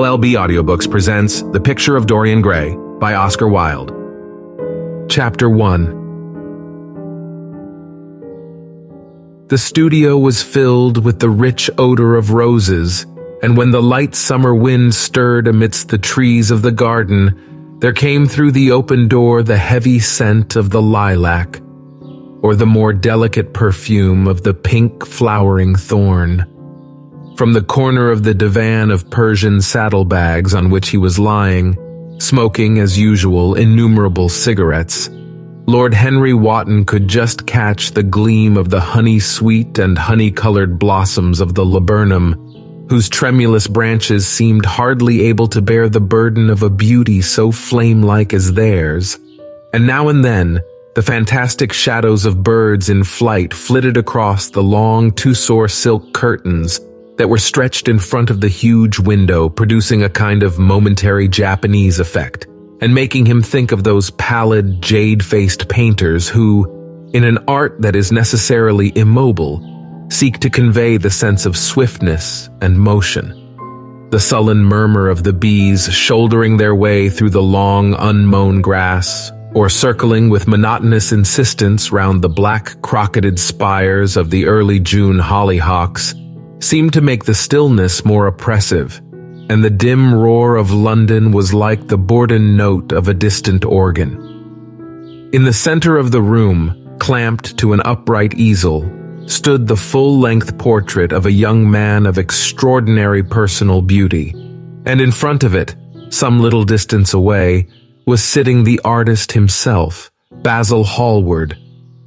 LLB Audiobooks presents The Picture of Dorian Gray by Oscar Wilde. Chapter 1. The studio was filled with the rich odor of roses, and when the light summer wind stirred amidst the trees of the garden, there came through the open door the heavy scent of the lilac, or the more delicate perfume of the pink flowering thorn. From the corner of the divan of Persian saddlebags on which he was lying, smoking as usual innumerable cigarettes, Lord Henry Wotton could just catch the gleam of the honey-sweet and honey-colored blossoms of the laburnum, whose tremulous branches seemed hardly able to bear the burden of a beauty so flame-like as theirs. And now and then, the fantastic shadows of birds in flight flitted across the long Tussore silk curtains that were stretched in front of the huge window, producing a kind of momentary Japanese effect, and making him think of those pallid, jade-faced painters who, in an art that is necessarily immobile, seek to convey the sense of swiftness and motion. The sullen murmur of the bees shouldering their way through the long, unmown grass, or circling with monotonous insistence round the black crocketed spires of the early June hollyhocks, seemed to make the stillness more oppressive, and the dim roar of London was like the bourdon note of a distant organ. In the center of the room, clamped to an upright easel, stood the full-length portrait of a young man of extraordinary personal beauty, and in front of it, some little distance away, was sitting the artist himself, Basil Hallward,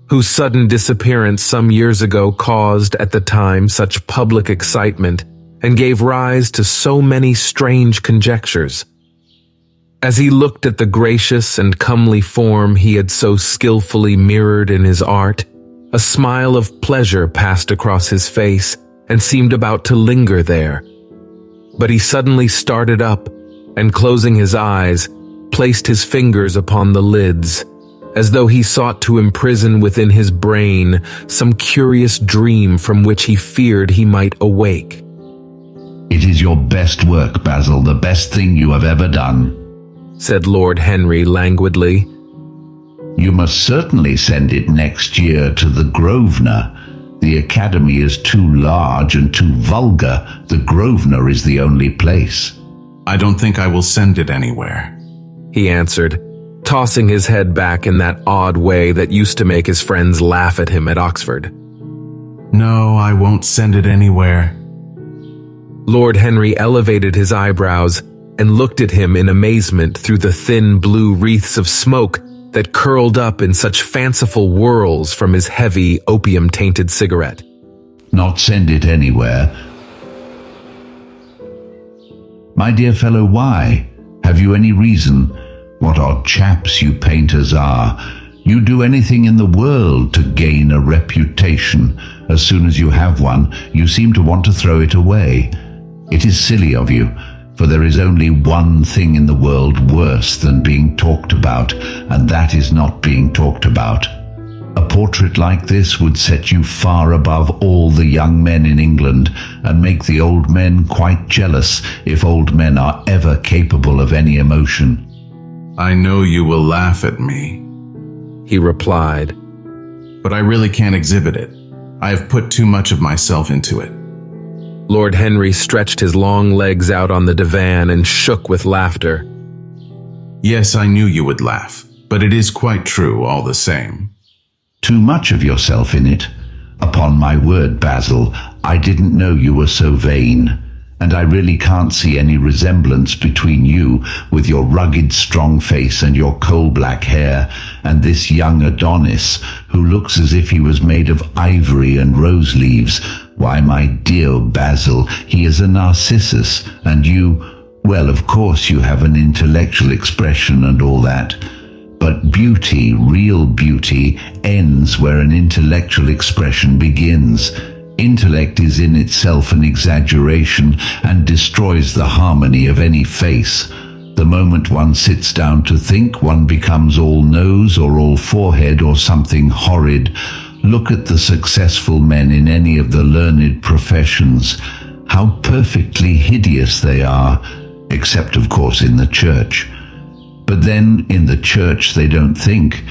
whose sudden disappearance some years ago caused at the time such public excitement and gave rise to so many strange conjectures. As he looked at the gracious and comely form he had so skillfully mirrored in his art, a smile of pleasure passed across his face and seemed about to linger there. But he suddenly started up and, closing his eyes, placed his fingers upon the lids, as though he sought to imprison within his brain some curious dream from which he feared he might awake. "It is your best work, Basil, the best thing you have ever done," said Lord Henry languidly. "You must certainly send it next year to the Grosvenor. The Academy is too large and too vulgar. The Grosvenor is the only place." "I don't think I will send it anywhere," he answered, tossing his head back in that odd way that used to make his friends laugh at him at Oxford. "No, I won't send it anywhere." Lord Henry elevated his eyebrows and looked at him in amazement through the thin blue wreaths of smoke that curled up in such fanciful whirls from his heavy, opium-tainted cigarette. "Not send it anywhere? My dear fellow, why? Have you any reason? What odd chaps you painters are. You do anything in the world to gain a reputation. As soon as you have one, you seem to want to throw it away. It is silly of you, for there is only one thing in the world worse than being talked about, and that is not being talked about. A portrait like this would set you far above all the young men in England, and make the old men quite jealous, if old men are ever capable of any emotion." "I know you will laugh at me," he replied, "but I really can't exhibit it. I have put too much of myself into it." Lord Henry stretched his long legs out on the divan and shook with laughter. "Yes, I knew you would laugh, but it is quite true all the same." "Too much of yourself in it? Upon my word, Basil, I didn't know you were so vain. And I really can't see any resemblance between you, with your rugged, strong face and your coal-black hair, and this young Adonis, who looks as if he was made of ivory and rose leaves. Why, my dear Basil, he is a Narcissus, and you, well, of course you have an intellectual expression and all that. But beauty, real beauty, ends where an intellectual expression begins. Intellect is in itself an exaggeration and destroys the harmony of any face. The moment one sits down to think, one becomes all nose or all forehead or something horrid. Look at the successful men in any of the learned professions. How perfectly hideous they are. except of course in the church. But then in the church they don't think.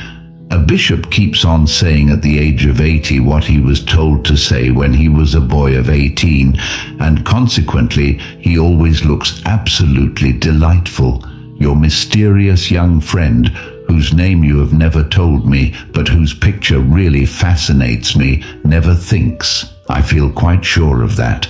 A bishop keeps on saying at the age of 80 what he was told to say when he was a boy of 18, and consequently he always looks absolutely delightful. Your mysterious young friend, whose name you have never told me, but whose picture really fascinates me, never thinks. I feel quite sure of that.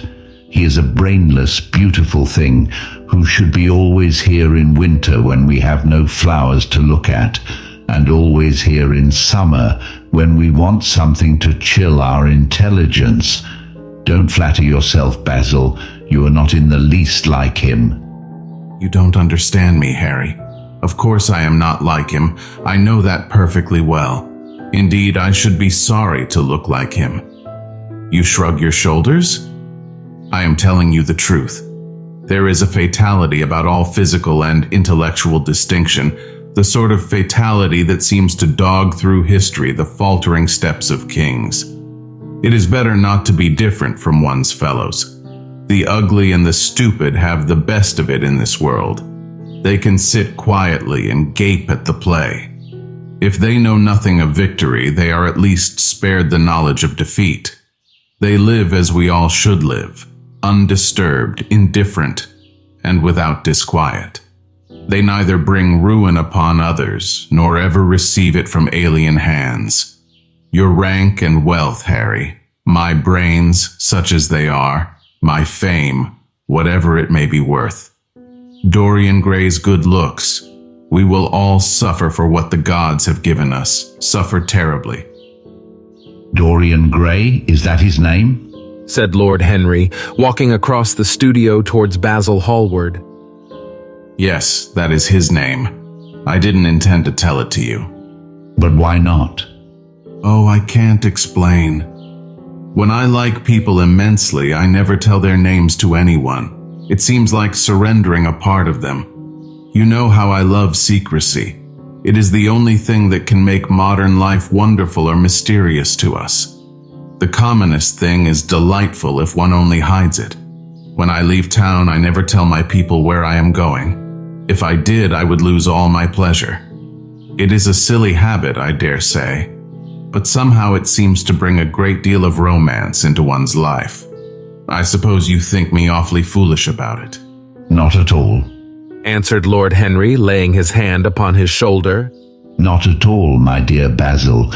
He is a brainless, beautiful thing who should be always here in winter when we have no flowers to look at, and always here in summer when we want something to chill our intelligence. Don't flatter yourself, Basil. You are not in the least like him. You don't understand me, Harry. Of course I am not like him. I know that perfectly well. Indeed, I should be sorry to look like him. You shrug your shoulders? I am telling you the truth. There is a fatality about all physical and intellectual distinction, the sort of fatality that seems to dog through history the faltering steps of kings. It is better not to be different from one's fellows. The ugly and the stupid have the best of it in this world. They can sit quietly and gape at the play. If they know nothing of victory, they are at least spared the knowledge of defeat. They live as we all should live, undisturbed, indifferent, and without disquiet. They neither bring ruin upon others, nor ever receive it from alien hands. Your rank and wealth, Harry, my brains, such as they are, my fame, whatever it may be worth. Dorian Gray's good looks. We will all suffer for what the gods have given us, suffer terribly. Dorian Gray, is that his name? Said Lord Henry, walking across the studio towards Basil Hallward. Yes, that is his name. I didn't intend to tell it to you. But why not? Oh, I can't explain. When I like people immensely, I never tell their names to anyone. It seems like surrendering a part of them. You know how I love secrecy. It is the only thing that can make modern life wonderful or mysterious to us. The commonest thing is delightful if one only hides it. When I leave town, I never tell my people where I am going. If I did, I would lose all my pleasure. It is a silly habit, I dare say, but somehow it seems to bring a great deal of romance into one's life. I suppose you think me awfully foolish about it. Not at all. Answered Lord Henry, laying his hand upon his shoulder. Not at all, my dear Basil.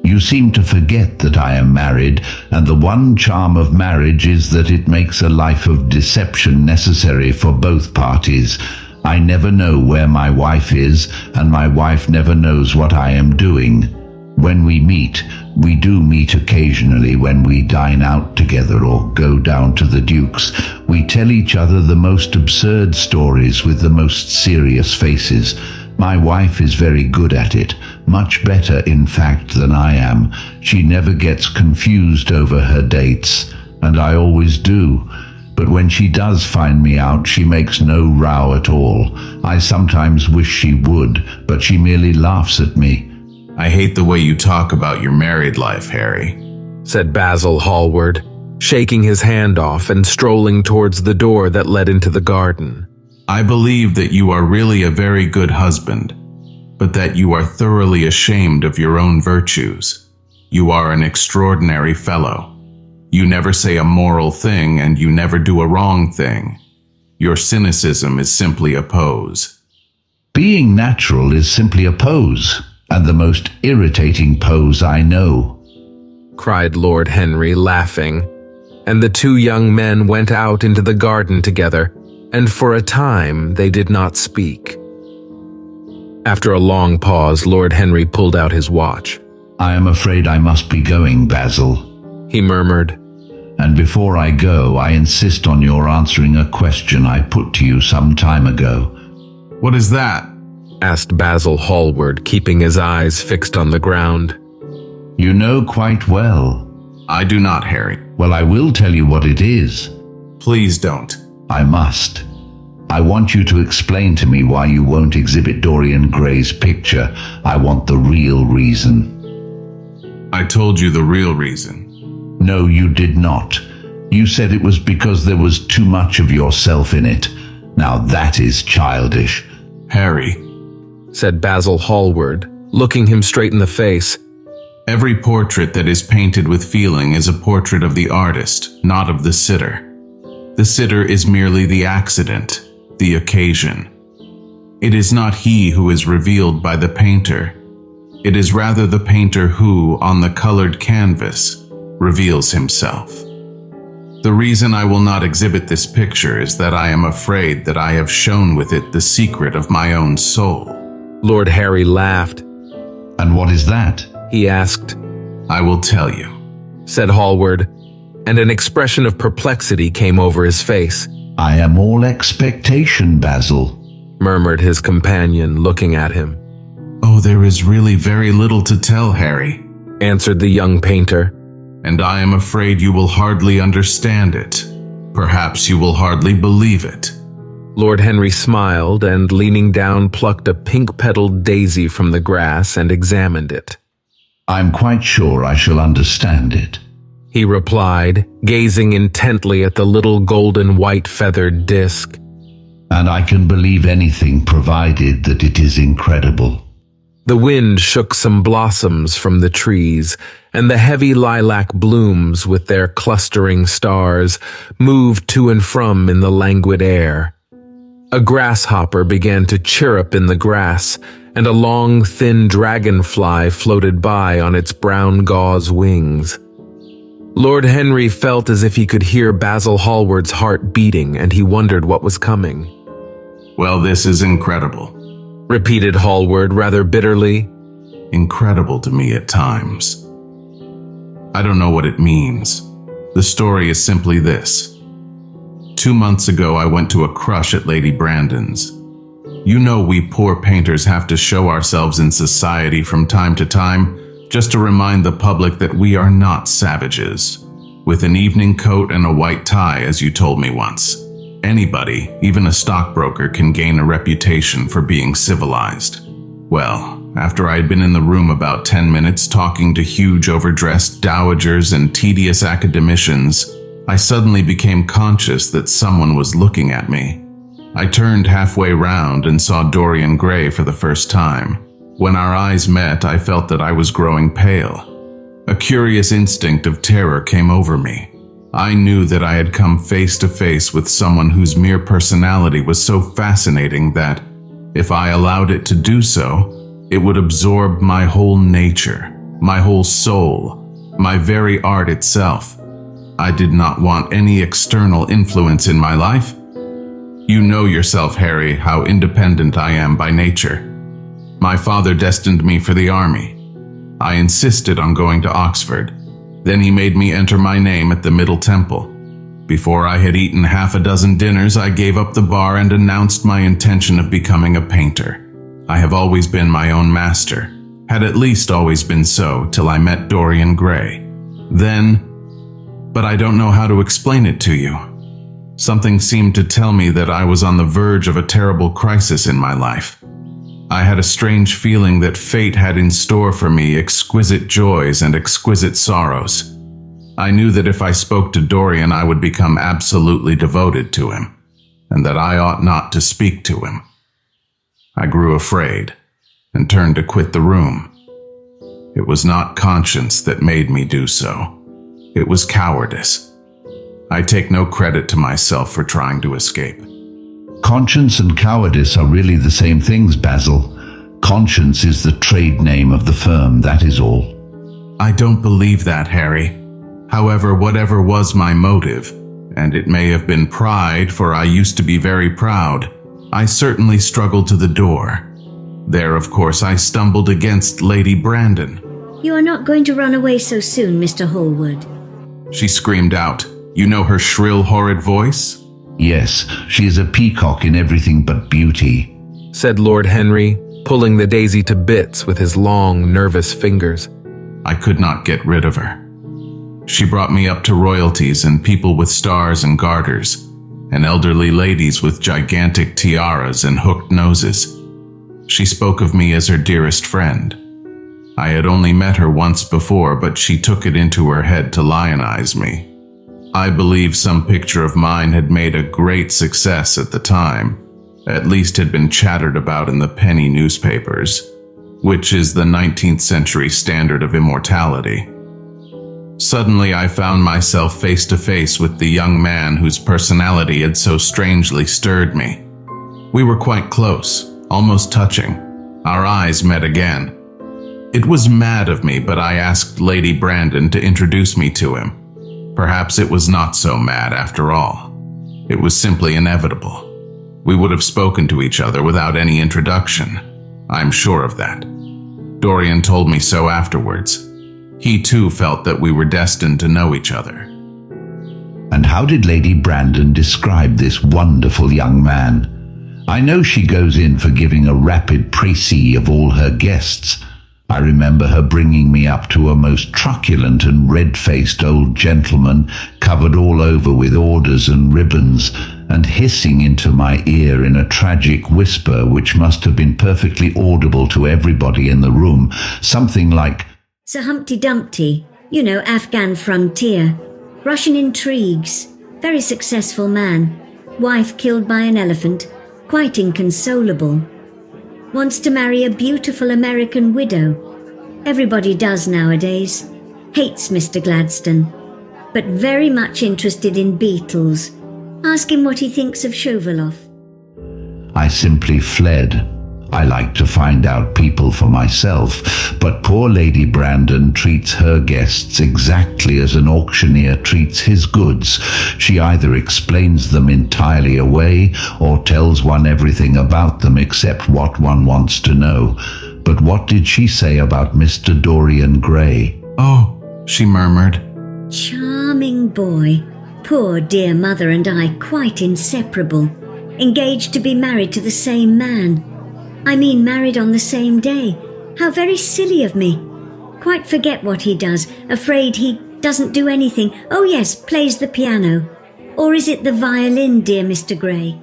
You seem to forget that I am married, and the one charm of marriage is that it makes a life of deception necessary for both parties. I never know where my wife is, and my wife never knows what I am doing. When we do meet occasionally when we dine out together or go down to the Duke's. We tell each other the most absurd stories with the most serious faces. My wife is very good at it, much better, in fact, than I am. She never gets confused over her dates, and I always do. But when she does find me out, she makes no row at all. I sometimes wish she would, but she merely laughs at me. I hate the way you talk about your married life, Harry, said Basil Hallward, shaking his hand off and strolling towards the door that led into the garden. I believe that you are really a very good husband, but that you are thoroughly ashamed of your own virtues. You are an extraordinary fellow. You never say a moral thing, and you never do a wrong thing. Your cynicism is simply a pose. Being natural is simply a pose, and the most irritating pose I know, cried Lord Henry, laughing, and the two young men went out into the garden together, and for a time they did not speak. After a long pause, Lord Henry pulled out his watch. I am afraid I must be going, Basil, he murmured. And before I go, I insist on your answering a question I put to you some time ago. What is that? Asked Basil Hallward, keeping his eyes fixed on the ground. You know quite well. I do not, Harry. Well, I will tell you what it is. Please don't. I must. I want you to explain to me why you won't exhibit Dorian Gray's picture. I want the real reason. I told you the real reason. No, you did not. You said it was because there was too much of yourself in it. Now that is childish. Harry, said Basil Hallward, looking him straight in the face. every portrait that is painted with feeling is a portrait of the artist, not of the sitter. The sitter is merely the accident, the occasion. It is not he who is revealed by the painter. It is rather the painter who, on the colored canvas, reveals himself. The reason I will not exhibit this picture is that I am afraid that I have shown with it the secret of my own soul. Lord Harry laughed. And what is that? He asked. I will tell you, said Hallward, and an expression of perplexity came over his face. I am all expectation, Basil, murmured his companion, looking at him. Oh, there is really very little to tell, Harry, answered the young painter. And I am afraid you will hardly understand it. Perhaps you will hardly believe it. Lord Henry smiled and, leaning down, plucked a pink-petaled daisy from the grass and examined it. I'm quite sure I shall understand it, he replied, gazing intently at the little golden white feathered disc. And I can believe anything provided that it is incredible. The wind shook some blossoms from the trees, and the heavy lilac blooms with their clustering stars moved to and from in the languid air. A grasshopper began to chirrup in the grass, and a long, thin dragonfly floated by on its brown gauze wings. Lord Henry felt as if he could hear Basil Hallward's heart beating, and he wondered what was coming. Well, this is incredible, repeated Hallward rather bitterly. Incredible to me at times. I don't know what it means. The story is simply this. 2 months ago, I went to a crush at Lady Brandon's. You know we poor painters have to show ourselves in society from time to time, just to remind the public that we are not savages. With an evening coat and a white tie, as you told me once. Anybody, even a stockbroker, can gain a reputation for being civilized. Well, after I had been in the room about 10 minutes talking to huge overdressed dowagers and tedious academicians, I suddenly became conscious that someone was looking at me. I turned halfway round and saw Dorian Gray for the first time. When our eyes met, I felt that I was growing pale. A curious instinct of terror came over me. I knew that I had come face to face with someone whose mere personality was so fascinating that, if I allowed it to do so, it would absorb my whole nature, my whole soul, my very art itself. I did not want any external influence in my life. You know yourself, Harry, how independent I am by nature. My father destined me for the army. I insisted on going to Oxford. Then he made me enter my name at the Middle Temple. Before I had eaten half a dozen dinners, I gave up the bar and announced my intention of becoming a painter. I have always been my own master, had at least always been so till I met Dorian Gray. But I don't know how to explain it to you. Something seemed to tell me that I was on the verge of a terrible crisis in my life. I had a strange feeling that fate had in store for me exquisite joys and exquisite sorrows. I knew that if I spoke to Dorian, I would become absolutely devoted to him, and that I ought not to speak to him. I grew afraid and turned to quit the room. It was not conscience that made me do so. It was cowardice. I take no credit to myself for trying to escape. Conscience and cowardice are really the same things, Basil. Conscience is the trade name of the firm, that is all. I don't believe that, Harry. However, whatever was my motive, and it may have been pride, for I used to be very proud, I certainly struggled to the door. There, of course, I stumbled against Lady Brandon. You are not going to run away so soon, Mr. Hallward. She screamed out. You know her shrill, horrid voice? Yes, she is a peacock in everything but beauty, said Lord Henry, pulling the daisy to bits with his long, nervous fingers. I could not get rid of her. She brought me up to royalties and people with stars and garters, and elderly ladies with gigantic tiaras and hooked noses. She spoke of me as her dearest friend. I had only met her once before, but she took it into her head to lionize me. I believe some picture of mine had made a great success at the time, at least had been chattered about in the penny newspapers, which is the 19th century standard of immortality. Suddenly I found myself face to face with the young man whose personality had so strangely stirred me. We were quite close, almost touching. Our eyes met again. It was mad of me, but I asked Lady Brandon to introduce me to him. Perhaps it was not so mad after all. It was simply inevitable. We would have spoken to each other without any introduction. I'm sure of that. Dorian told me so afterwards. He too felt that we were destined to know each other. And how did Lady Brandon describe this wonderful young man? I know she goes in for giving a rapid précis of all her guests. I remember her bringing me up to a most truculent and red-faced old gentleman, covered all over with orders and ribbons, and hissing into my ear in a tragic whisper which must have been perfectly audible to everybody in the room, something like, Sir Humpty Dumpty, you know, Afghan frontier, Russian intrigues, very successful man, wife killed by an elephant, quite inconsolable. Wants to marry a beautiful American widow. Everybody does nowadays. Hates Mr. Gladstone, but very much interested in beetles. Ask him what he thinks of Shoveloff. I simply fled. I like to find out people for myself, but poor Lady Brandon treats her guests exactly as an auctioneer treats his goods. She either explains them entirely away or tells one everything about them except what one wants to know. But what did she say about Mr. Dorian Gray? Oh, she murmured. Charming boy. Poor dear mother and I quite inseparable. Engaged to be married to the same man. I mean married on the same day. How very silly of me. Quite forget what he does. Afraid he doesn't do anything. Oh yes, plays the piano. Or is it the violin, dear Mr. Gray?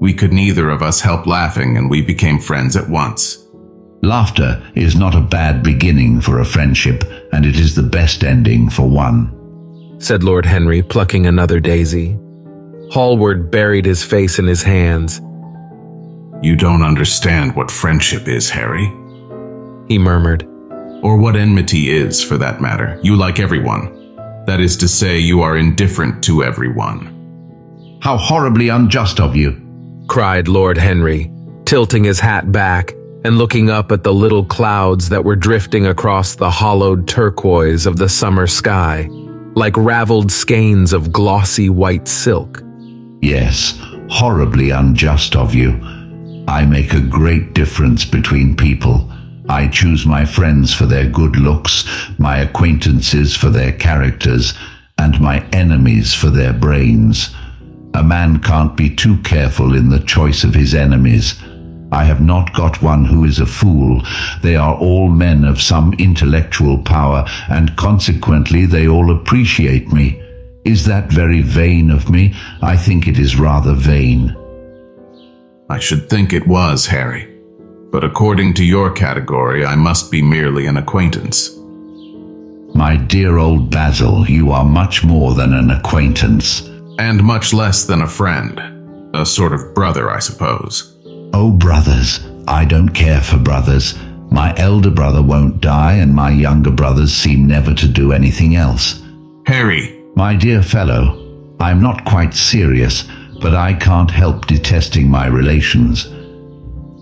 We could neither of us help laughing, and we became friends at once. Laughter is not a bad beginning for a friendship, and it is the best ending for one, said Lord Henry, plucking another daisy. Hallward buried his face in his hands. You don't understand what friendship is, Harry, he murmured. Or what enmity is, for that matter. You like everyone. That is to say, you are indifferent to everyone. How horribly unjust of you, cried Lord Henry, tilting his hat back and looking up at the little clouds that were drifting across the hollowed turquoise of the summer sky, like raveled skeins of glossy white silk. Yes, horribly unjust of you. I make a great difference between people. I choose my friends for their good looks, my acquaintances for their characters, and my enemies for their brains. A man can't be too careful in the choice of his enemies. I have not got one who is a fool. They are all men of some intellectual power, and consequently they all appreciate me. Is that very vain of me? I think it is rather vain. I should think it was, Harry. But according to your category, I must be merely an acquaintance. My dear old Basil, you are much more than an acquaintance. And much less than a friend. A sort of brother, I suppose. Oh, brothers. I don't care for brothers. My elder brother won't die, and my younger brothers seem never to do anything else. Harry. My dear fellow, I'm not quite serious, but I can't help detesting my relations.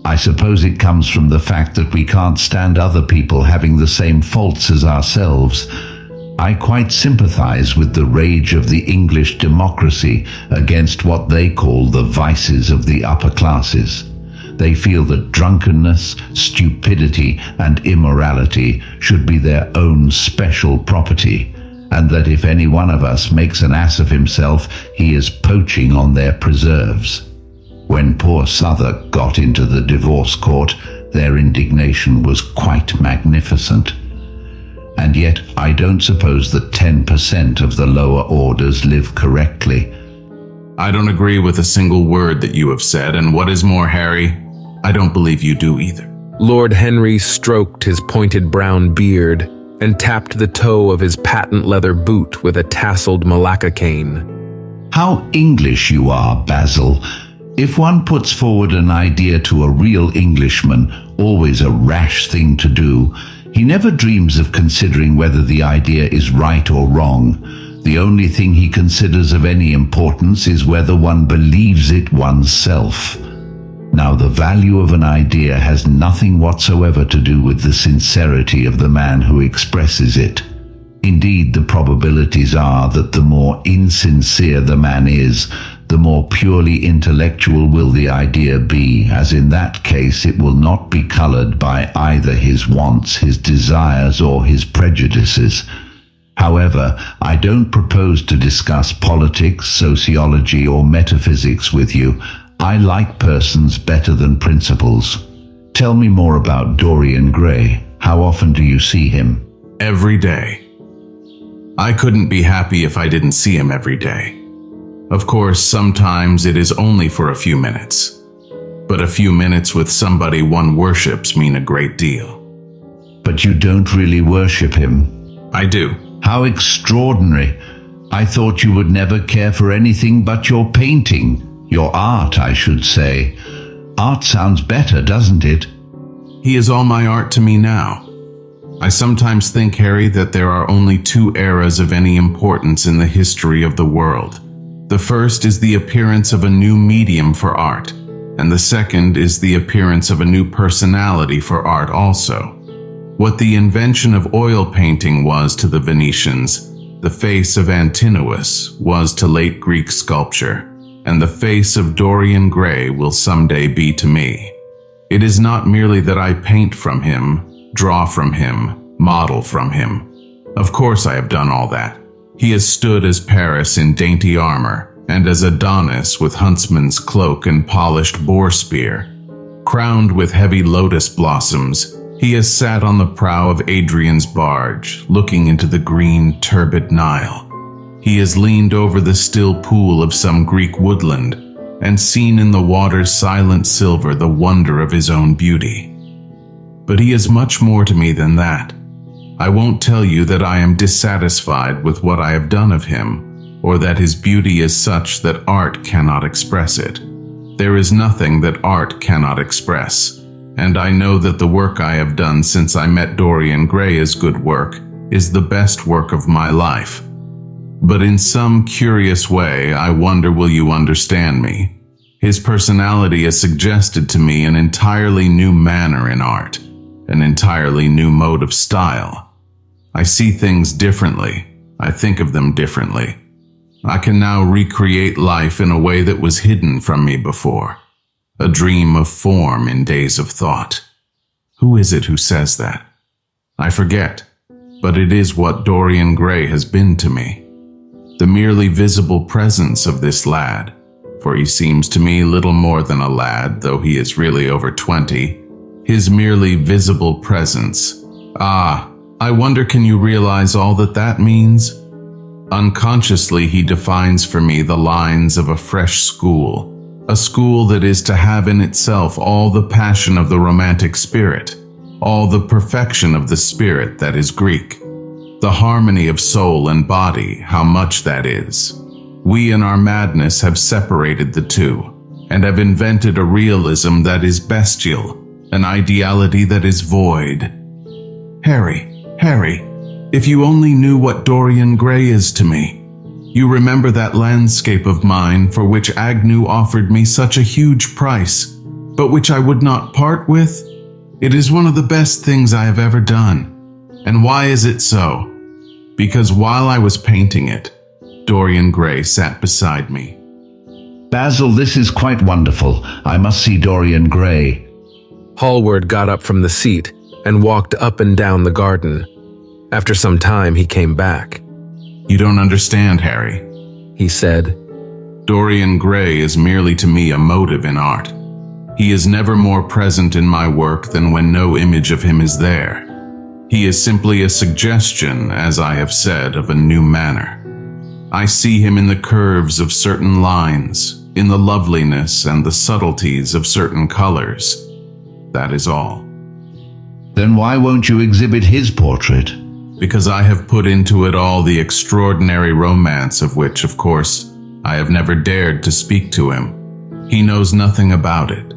I suppose it comes from the fact that we can't stand other people having the same faults as ourselves. I quite sympathize with the rage of the English democracy against what they call the vices of the upper classes. They feel that drunkenness, stupidity, and immorality should be their own special property, and that if any one of us makes an ass of himself, he is poaching on their preserves. When poor Southwark got into the divorce court, their indignation was quite magnificent. And yet I don't suppose that 10% of the lower orders live correctly. I don't agree with a single word that you have said, and what is more, Harry, I don't believe you do either. Lord Henry stroked his pointed brown beard and tapped the toe of his patent leather boot with a tasseled malacca cane. How English you are, Basil. If one puts forward an idea to a real Englishman, always a rash thing to do, he never dreams of considering whether the idea is right or wrong. The only thing he considers of any importance is whether one believes it oneself. Now, the value of an idea has nothing whatsoever to do with the sincerity of the man who expresses it. Indeed, the probabilities are that the more insincere the man is, the more purely intellectual will the idea be, as in that case it will not be colored by either his wants, his desires, or his prejudices. However, I don't propose to discuss politics, sociology, or metaphysics with you. I like persons better than principles. Tell me more about Dorian Gray. How often do you see him? Every day. I couldn't be happy if I didn't see him every day. Of course, sometimes it is only for a few minutes. But a few minutes with somebody one worships mean a great deal. But you don't really worship him. I do. How extraordinary. I thought you would never care for anything but your painting. Your art, I should say. Art sounds better, doesn't it? He is all my art to me now. I sometimes think, Harry, that there are only two eras of any importance in the history of the world. The first is the appearance of a new medium for art, and the second is the appearance of a new personality for art also. What the invention of oil painting was to the Venetians, the face of Antinous was to late Greek sculpture, and the face of Dorian Gray will someday be to me. It is not merely that I paint from him, draw from him, model from him. Of course I have done all that. He has stood as Paris in dainty armor, and as Adonis with huntsman's cloak and polished boar spear. Crowned with heavy lotus blossoms, he has sat on the prow of Adrian's barge, looking into the green, turbid Nile. He has leaned over the still pool of some Greek woodland, and seen in the water's silent silver the wonder of his own beauty. But he is much more to me than that. I won't tell you that I am dissatisfied with what I have done of him, or that his beauty is such that art cannot express it. There is nothing that art cannot express, and I know that the work I have done since I met Dorian Gray is good work, is the best work of my life. But in some curious way, I wonder will you understand me? His personality has suggested to me an entirely new manner in art, an entirely new mode of style. I see things differently. I think of them differently. I can now recreate life in a way that was hidden from me before. A dream of form in days of thought. Who is it who says that? I forget, but it is what Dorian Gray has been to me. The merely visible presence of this lad, for he seems to me little more than a lad, though he is really over 20, his merely visible presence. I wonder, can you realize all that that means? Unconsciously, he defines for me the lines of a fresh school, a school that is to have in itself all the passion of the romantic spirit, all the perfection of the spirit that is Greek, the harmony of soul and body, how much that is. We in our madness have separated the two, and have invented a realism that is bestial, an ideality that is void. Harry, if you only knew what Dorian Gray is to me. You remember that landscape of mine for which Agnew offered me such a huge price, but which I would not part with? It is one of the best things I have ever done. And why is it so? Because while I was painting it, Dorian Gray sat beside me. Basil, this is quite wonderful. I must see Dorian Gray. Hallward got up from the seat and walked up and down the garden. After some time, he came back. You don't understand, Harry, he said. Dorian Gray is merely to me a motive in art. He is never more present in my work than when no image of him is there. He is simply a suggestion, as I have said, of a new manner. I see him in the curves of certain lines, in the loveliness and the subtleties of certain colors. That is all. Then why won't you exhibit his portrait? because I have put into it all the extraordinary romance of which, of course, I have never dared to speak to him. He knows nothing about it.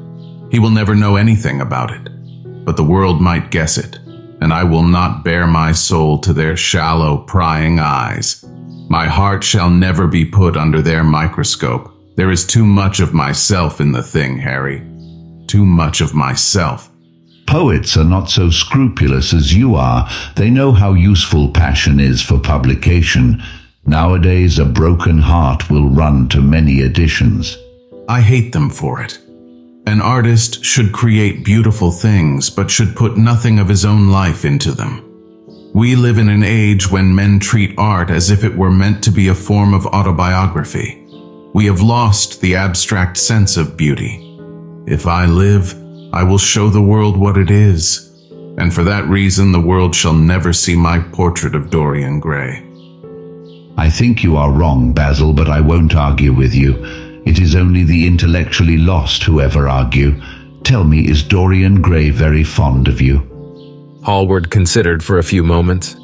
He will never know anything about it, but the world might guess it, and I will not bare my soul to their shallow, prying eyes. My heart shall never be put under their microscope. There is too much of myself in the thing, Harry. Too much of myself. Poets are not so scrupulous as you are. They know how useful passion is for publication. Nowadays, a broken heart will run to many editions. I hate them for it. An artist should create beautiful things, but should put nothing of his own life into them. We live in an age when men treat art as if it were meant to be a form of autobiography. We have lost the abstract sense of beauty. If I live, I will show the world what it is, and for that reason the world shall never see my portrait of Dorian Gray. I think you are wrong, Basil, but I won't argue with you. It is only the intellectually lost who ever argue. Tell me, is Dorian Gray very fond of you? Hallward considered for a few moments.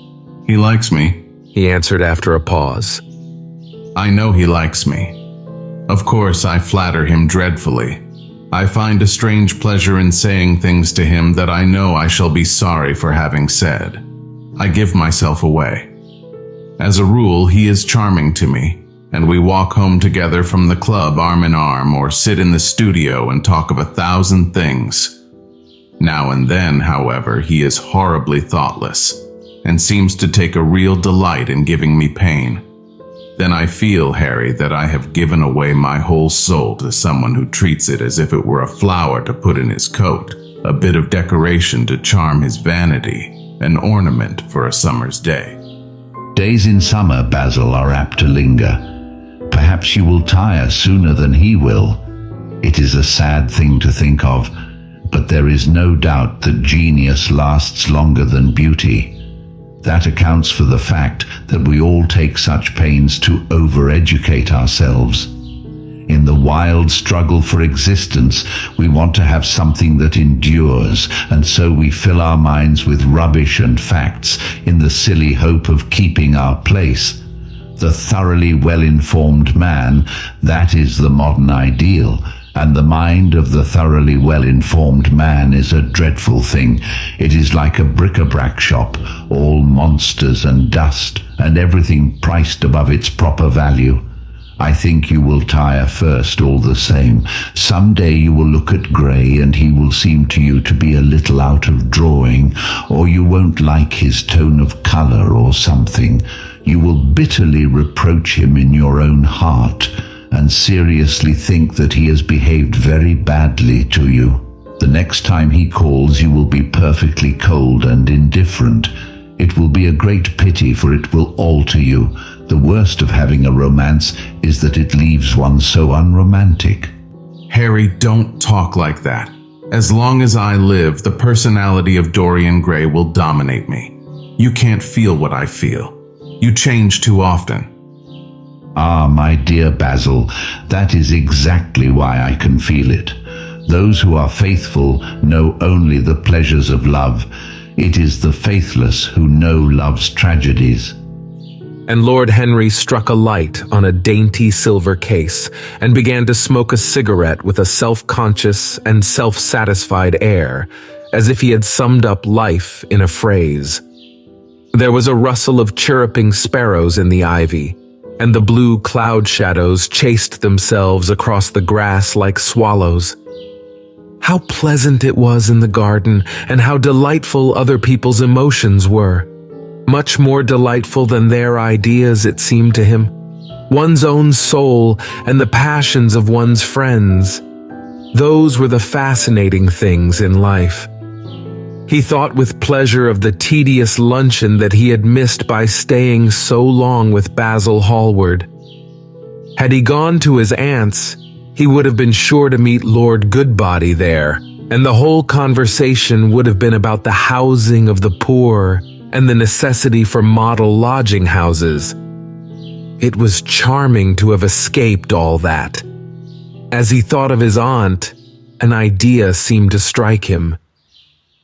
He likes me, He answered after a pause. I know he likes me. Of course, I flatter him dreadfully. I find a strange pleasure in saying things to him that I know I shall be sorry for having said. I give myself away. As a rule, he is charming to me, and we walk home together from the club arm in arm, or sit in the studio and talk of 1,000 things. Now and then, however, he is horribly thoughtless, and seems to take a real delight in giving me pain. Then I feel, Harry, that I have given away my whole soul to someone who treats it as if it were a flower to put in his coat, a bit of decoration to charm his vanity, an ornament for a summer's day. Days in summer, Basil, are apt to linger. Perhaps you will tire sooner than he will. It is a sad thing to think of, but there is no doubt that genius lasts longer than beauty. That accounts for the fact that we all take such pains to overeducate ourselves. In the wild struggle for existence, we want to have something that endures, and so we fill our minds with rubbish and facts in the silly hope of keeping our place. The thoroughly well-informed man, that is the modern ideal, and the mind of the thoroughly well-informed man is a dreadful thing. It is like a bric-a-brac shop, all monsters and dust, and everything priced above its proper value. I think you will tire first all the same. Some day you will look at Gray and he will seem to you to be a little out of drawing, or you won't like his tone of color or something. You will bitterly reproach him in your own heart, and seriously think that he has behaved very badly to you. The next time he calls, you will be perfectly cold and indifferent. It will be a great pity, for it will alter you. The worst of having a romance is that it leaves one so unromantic. Harry, don't talk like that. As long as I live, the personality of Dorian Gray will dominate me. You can't feel what I feel. You change too often. Ah, my dear Basil, that is exactly why I can feel it. Those who are faithful know only the pleasures of love. It is the faithless who know love's tragedies. And Lord Henry struck a light on a dainty silver case and began to smoke a cigarette with a self-conscious and self-satisfied air, as if he had summed up life in a phrase. There was a rustle of chirruping sparrows in the ivy, and the blue cloud shadows chased themselves across the grass like swallows. How pleasant it was in the garden, and how delightful other people's emotions were. Much more delightful than their ideas, it seemed to him. One's own soul and the passions of one's friends. Those were the fascinating things in life. He thought with pleasure of the tedious luncheon that he had missed by staying so long with Basil Hallward. Had he gone to his aunt's, he would have been sure to meet Lord Goodbody there, and the whole conversation would have been about the housing of the poor and the necessity for model lodging houses. It was charming to have escaped all that. As he thought of his aunt, an idea seemed to strike him.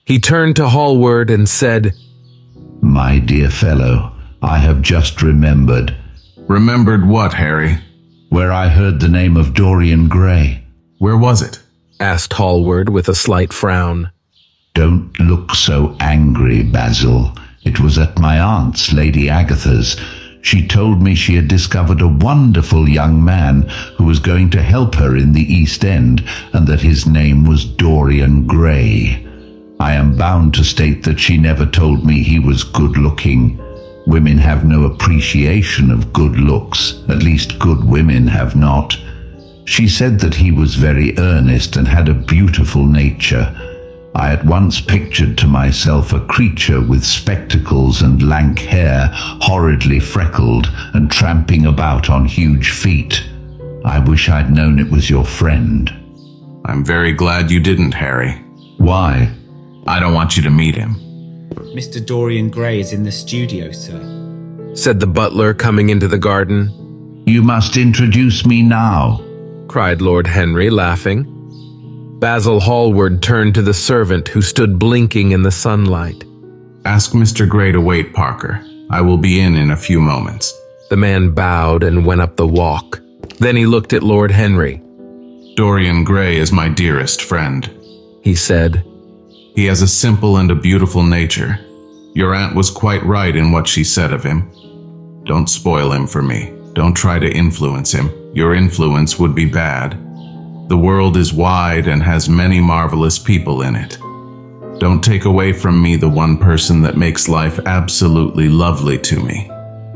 He turned to Hallward and said, My dear fellow, I have just remembered. Remembered what, Harry? Where I heard the name of Dorian Gray. Where was it? Asked Hallward with a slight frown. Don't look so angry, Basil. It was at my aunt's, Lady Agatha's. She told me she had discovered a wonderful young man who was going to help her in the East End, and that his name was Dorian Gray. I am bound to state that she never told me he was good-looking. Women have no appreciation of good looks, at least good women have not. She said that he was very earnest and had a beautiful nature. I at once pictured to myself a creature with spectacles and lank hair, horridly freckled, and tramping about on huge feet. I wish I'd known it was your friend. I'm very glad you didn't, Harry. Why? I don't want you to meet him. Mr. Dorian Gray is in the studio, sir, Said the butler coming into the garden. You must introduce me now. Cried Lord Henry, laughing. Basil Hallward turned to the servant who stood blinking in the sunlight. Ask Mr. Gray to wait, Parker. I will be in a few moments. The man bowed and went up the walk. Then he looked at Lord Henry. Dorian Gray is my dearest friend, He said. He has a simple and a beautiful nature. Your aunt was quite right in what she said of him. Don't spoil him for me. Don't try to influence him. Your influence would be bad. The world is wide and has many marvelous people in it. Don't take away from me the one person that makes life absolutely lovely to me,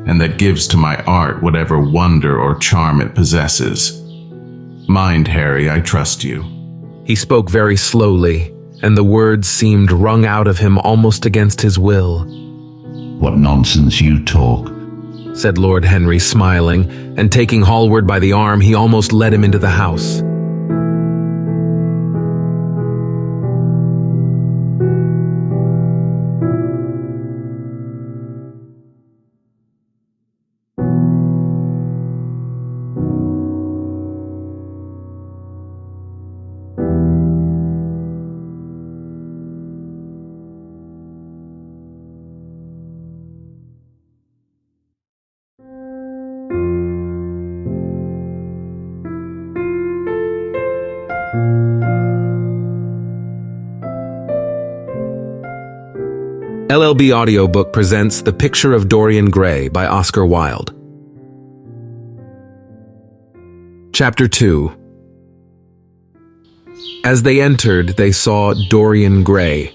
and that gives to my art whatever wonder or charm it possesses. Mind, Harry, I trust you. He spoke very slowly, and the words seemed wrung out of him almost against his will. What nonsense you talk. Said Lord Henry, smiling, and taking Hallward by the arm, he almost led him into the house. LLB Audiobook presents The Picture of Dorian Gray by Oscar Wilde. Chapter 2. As they entered, they saw Dorian Gray.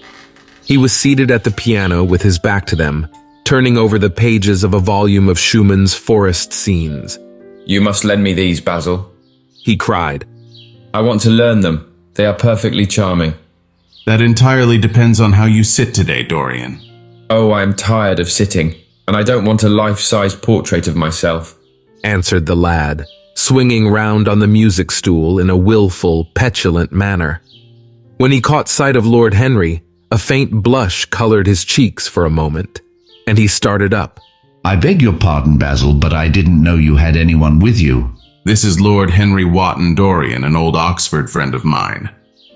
He was seated at the piano with his back to them, turning over the pages of a volume of Schumann's Forest Scenes. You must lend me these, Basil, He cried. I want to learn them. They are perfectly charming. That entirely depends on how you sit today, Dorian. Oh, I am tired of sitting, and I don't want a life-size portrait of myself, Answered the lad, swinging round on the music stool in a willful, petulant manner. When he caught sight of Lord Henry, a faint blush colored his cheeks for a moment, and he started up. I beg your pardon, Basil, but I didn't know you had anyone with you. This is Lord Henry Wotton Dorian, an old Oxford friend of mine.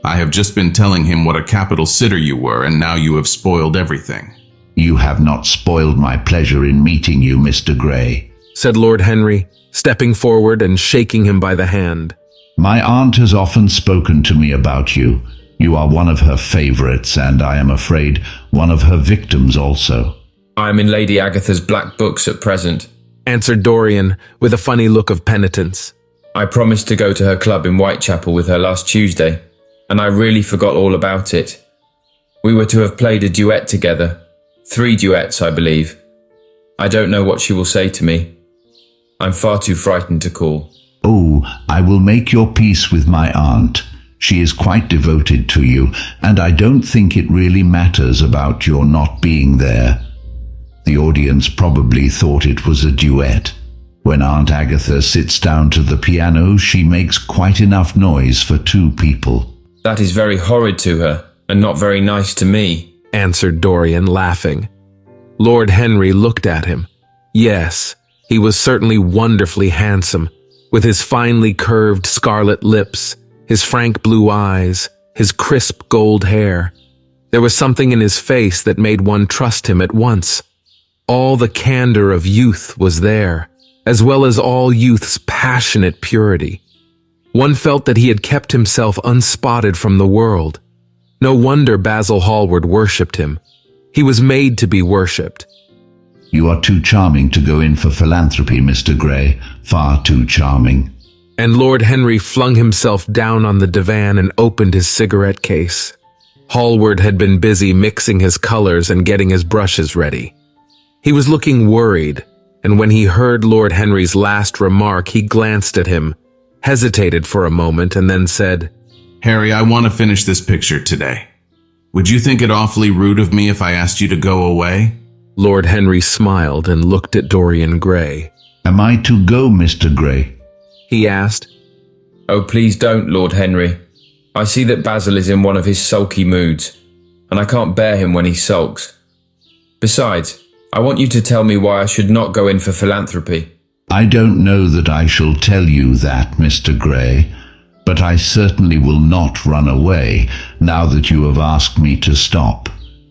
I have just been telling him what a capital sitter you were, and now you have spoiled everything. You have not spoiled my pleasure in meeting you, Mr. Gray, Said Lord Henry, stepping forward and shaking him by the hand. My aunt has often spoken to me about you. You are one of her favorites, and I am afraid one of her victims also. I am in Lady Agatha's black books at present. Answered Dorian, with a funny look of penitence. I promised to go to her club in Whitechapel with her last Tuesday, and I really forgot all about it. We were to have played a duet together. 3 duets, I believe. I don't know what she will say to me. I'm far too frightened to call. Oh, I will make your peace with my aunt. She is quite devoted to you, and I don't think it really matters about your not being there. The audience probably thought it was a duet. When Aunt Agatha sits down to the piano, she makes quite enough noise for 2 people. That is very horrid to her, and not very nice to me, Answered Dorian, laughing. Lord Henry looked at him. Yes, he was certainly wonderfully handsome, with his finely curved scarlet lips, his frank blue eyes, his crisp gold hair. There was something in his face that made one trust him at once. All the candor of youth was there, as well as all youth's passionate purity. One felt that he had kept himself unspotted from the world. No wonder Basil Hallward worshipped him. He was made to be worshipped. You are too charming to go in for philanthropy, Mr. Gray. Far too charming. And Lord Henry flung himself down on the divan and opened his cigarette case. Hallward had been busy mixing his colors and getting his brushes ready. He was looking worried, and when he heard Lord Henry's last remark, he glanced at him, hesitated for a moment, and then said, Harry, I want to finish this picture today. Would you think it awfully rude of me if I asked you to go away? Lord Henry smiled and looked at Dorian Gray. Am I to go, Mr. Gray? He asked. Oh, please don't, Lord Henry. I see that Basil is in one of his sulky moods, and I can't bear him when he sulks. Besides, I want you to tell me why I should not go in for philanthropy. I don't know that I shall tell you that, Mr. Gray, but I certainly will not run away now that you have asked me to stop.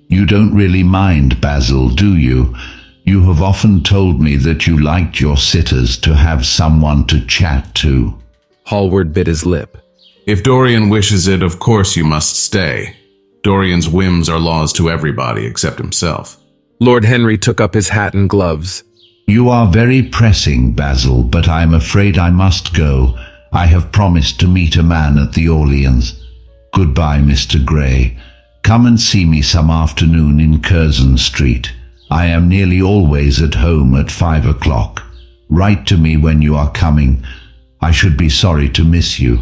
You don't really mind, Basil, do you? You have often told me that you liked your sitters to have someone to chat to. Hallward bit his lip. If Dorian wishes it, of course you must stay. Dorian's whims are laws to everybody except himself. Lord Henry took up his hat and gloves. You are very pressing, Basil, but I am afraid I must go. I have promised to meet a man at the Orleans. Goodbye, Mr. Gray. Come and see me some afternoon in Curzon Street. I am nearly always at home at 5 o'clock. Write to me when you are coming. I should be sorry to miss you.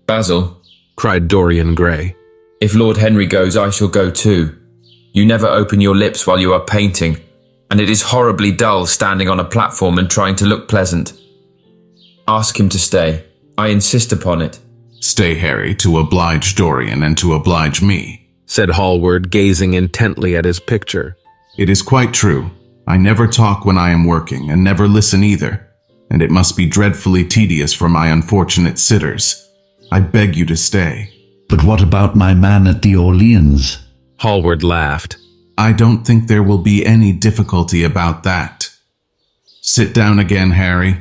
Basil, cried Dorian Gray. if Lord Henry goes, I shall go too. You never open your lips while you are painting, and it is horribly dull standing on a platform and trying to look pleasant. Ask him to stay. I insist upon it. Stay, Harry, to oblige Dorian and to oblige me, said Hallward, gazing intently at his picture. It is quite true. I never talk when I am working, and never listen either, and it must be dreadfully tedious for my unfortunate sitters. I beg you to stay. But what about my man at the Orleans? Hallward laughed. I don't think there will be any difficulty about that. Sit down again, Harry.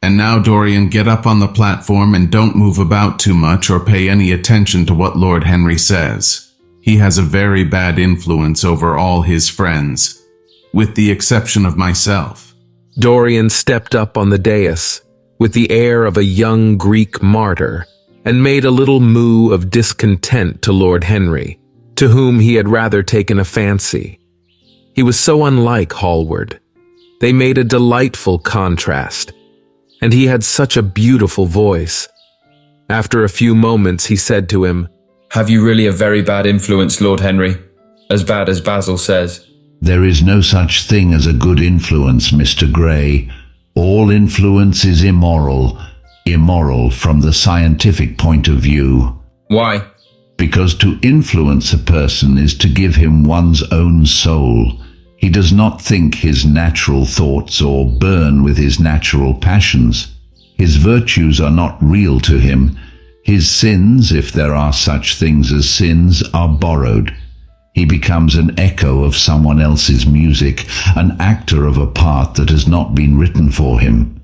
And now, Dorian, get up on the platform and don't move about too much or pay any attention to what Lord Henry says. He has a very bad influence over all his friends, with the exception of myself. Dorian stepped up on the dais with the air of a young Greek martyr and made a little moue of discontent to Lord Henry, to whom he had rather taken a fancy. He was so unlike Hallward. They made a delightful contrast, and he had such a beautiful voice. After a few moments, he said to him, Have you really a very bad influence, Lord Henry? As bad as Basil says. There is no such thing as a good influence, Mr. Gray. All influence is immoral. Immoral from the scientific point of view. Why? Because to influence a person is to give him one's own soul. He does not think his natural thoughts or burn with his natural passions. His virtues are not real to him. His sins, if there are such things as sins, are borrowed. He becomes an echo of someone else's music, an actor of a part that has not been written for him.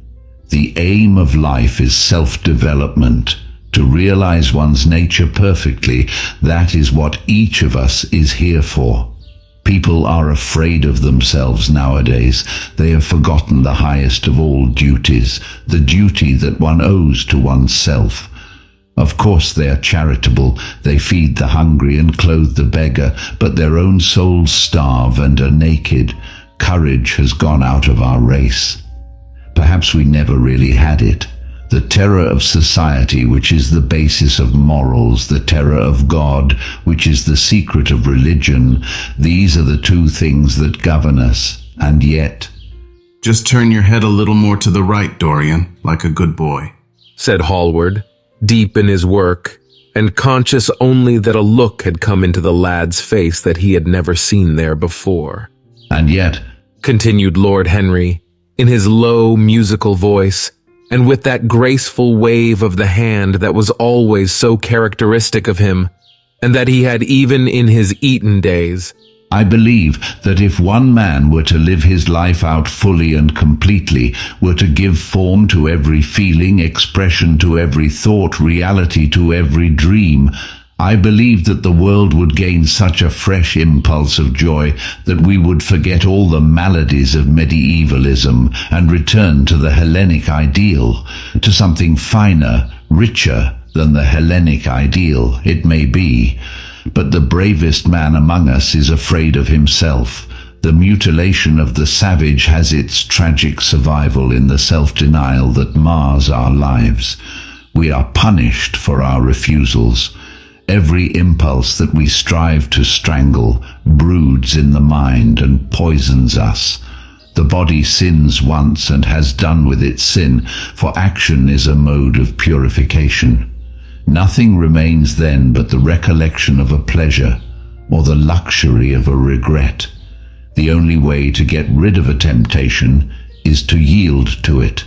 The aim of life is self-development. To realize one's nature perfectly, that is what each of us is here for. People are afraid of themselves nowadays. They have forgotten the highest of all duties, the duty that one owes to oneself. Of course they are charitable, they feed the hungry and clothe the beggar, but their own souls starve and are naked. Courage has gone out of our race. Perhaps we never really had it. The terror of society, which is the basis of morals, the terror of God, which is the secret of religion, these are the two things that govern us, and yet... Just turn your head a little more to the right, Dorian, like a good boy, said Hallward, deep in his work, and conscious only that a look had come into the lad's face that he had never seen there before. And yet, continued Lord Henry, in his low, musical voice, and with that graceful wave of the hand that was always so characteristic of him, and that he had even in his Eton days. I believe that if one man were to live his life out fully and completely, were to give form to every feeling, expression to every thought, reality to every dream, I believe that the world would gain such a fresh impulse of joy that we would forget all the maladies of medievalism and return to the Hellenic ideal, to something finer, richer than the Hellenic ideal, it may be. But the bravest man among us is afraid of himself. The mutilation of the savage has its tragic survival in the self-denial that mars our lives. We are punished for our refusals. Every impulse that we strive to strangle broods in the mind and poisons us. The body sins once and has done with its sin, for action is a mode of purification. Nothing remains then but the recollection of a pleasure or the luxury of a regret. The only way to get rid of a temptation is to yield to it,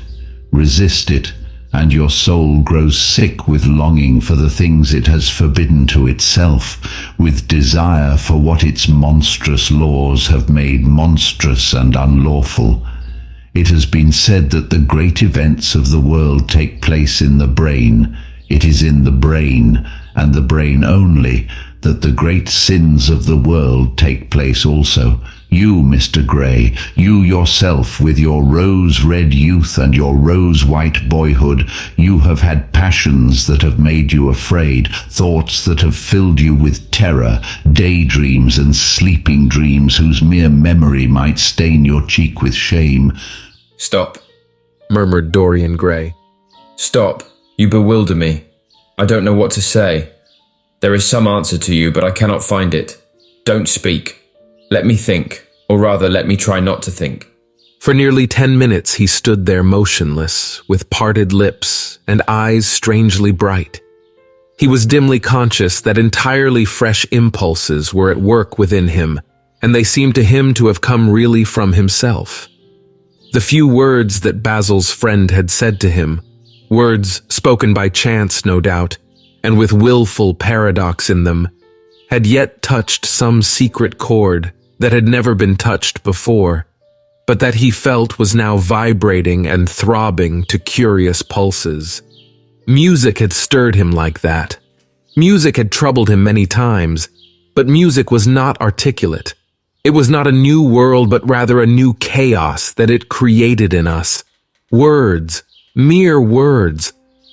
resist it, and your soul grows sick with longing for the things it has forbidden to itself, with desire for what its monstrous laws have made monstrous and unlawful. It has been said that the great events of the world take place in the brain. It is in the brain, and the brain only, that the great sins of the world take place also. You, Mr. Gray, you yourself, with your rose-red youth and your rose-white boyhood, you have had passions that have made you afraid, thoughts that have filled you with terror, daydreams and sleeping dreams whose mere memory might stain your cheek with shame. Stop, murmured Dorian Gray. Stop. You bewilder me. I don't know what to say. There is some answer to you, but I cannot find it. Don't speak. Let me think, or rather let me try not to think. For nearly 10 minutes he stood there motionless, with parted lips and eyes strangely bright. He was dimly conscious that entirely fresh impulses were at work within him, and they seemed to him to have come really from himself. The few words that Basil's friend had said to him, words spoken by chance, no doubt, and with willful paradox in them, had yet touched some secret chord that had never been touched before, but that he felt was now vibrating and throbbing to curious pulses. Music had stirred him like that. Music had troubled him many times, but music was not articulate. It was not a new world, but rather a new chaos that it created in us. Words, mere words,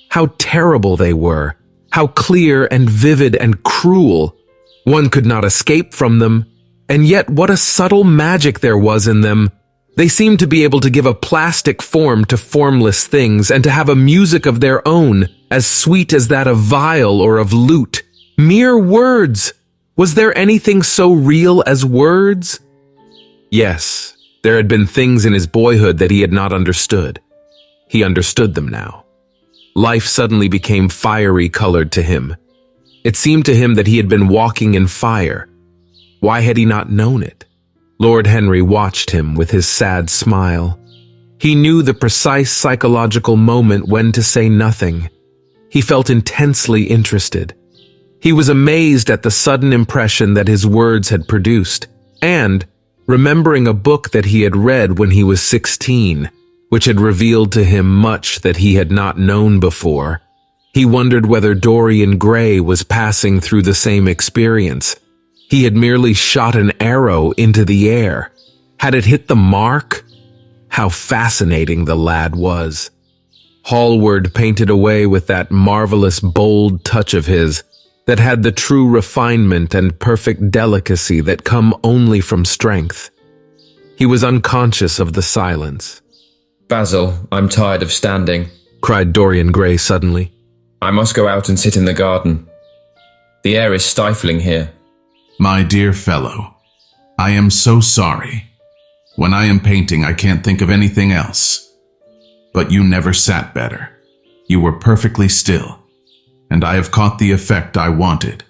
how terrible they were, how clear and vivid and cruel. One could not escape from them, and yet what a subtle magic there was in them. They seemed to be able to give a plastic form to formless things and to have a music of their own, as sweet as that of viol or of lute. Mere words! Was there anything so real as words? Yes, there had been things in his boyhood that he had not understood. He understood them now. Life suddenly became fiery colored to him. It seemed to him that he had been walking in fire. Why had he not known it? Lord Henry watched him with his sad smile. He knew the precise psychological moment when to say nothing. He felt intensely interested. He was amazed at the sudden impression that his words had produced, and, remembering a book that he had read when he was 16, which had revealed to him much that he had not known before, he wondered whether Dorian Gray was passing through the same experience. He had merely shot an arrow into the air. Had it hit the mark? How fascinating the lad was. Hallward painted away with that marvelous bold touch of his that had the true refinement and perfect delicacy that come only from strength. He was unconscious of the silence. Basil, I'm tired of standing, cried Dorian Gray suddenly. I must go out and sit in the garden. The air is stifling here. My dear fellow, I am so sorry. When I am painting, I can't think of anything else. But you never sat better. You were perfectly still, and I have caught the effect I wanted.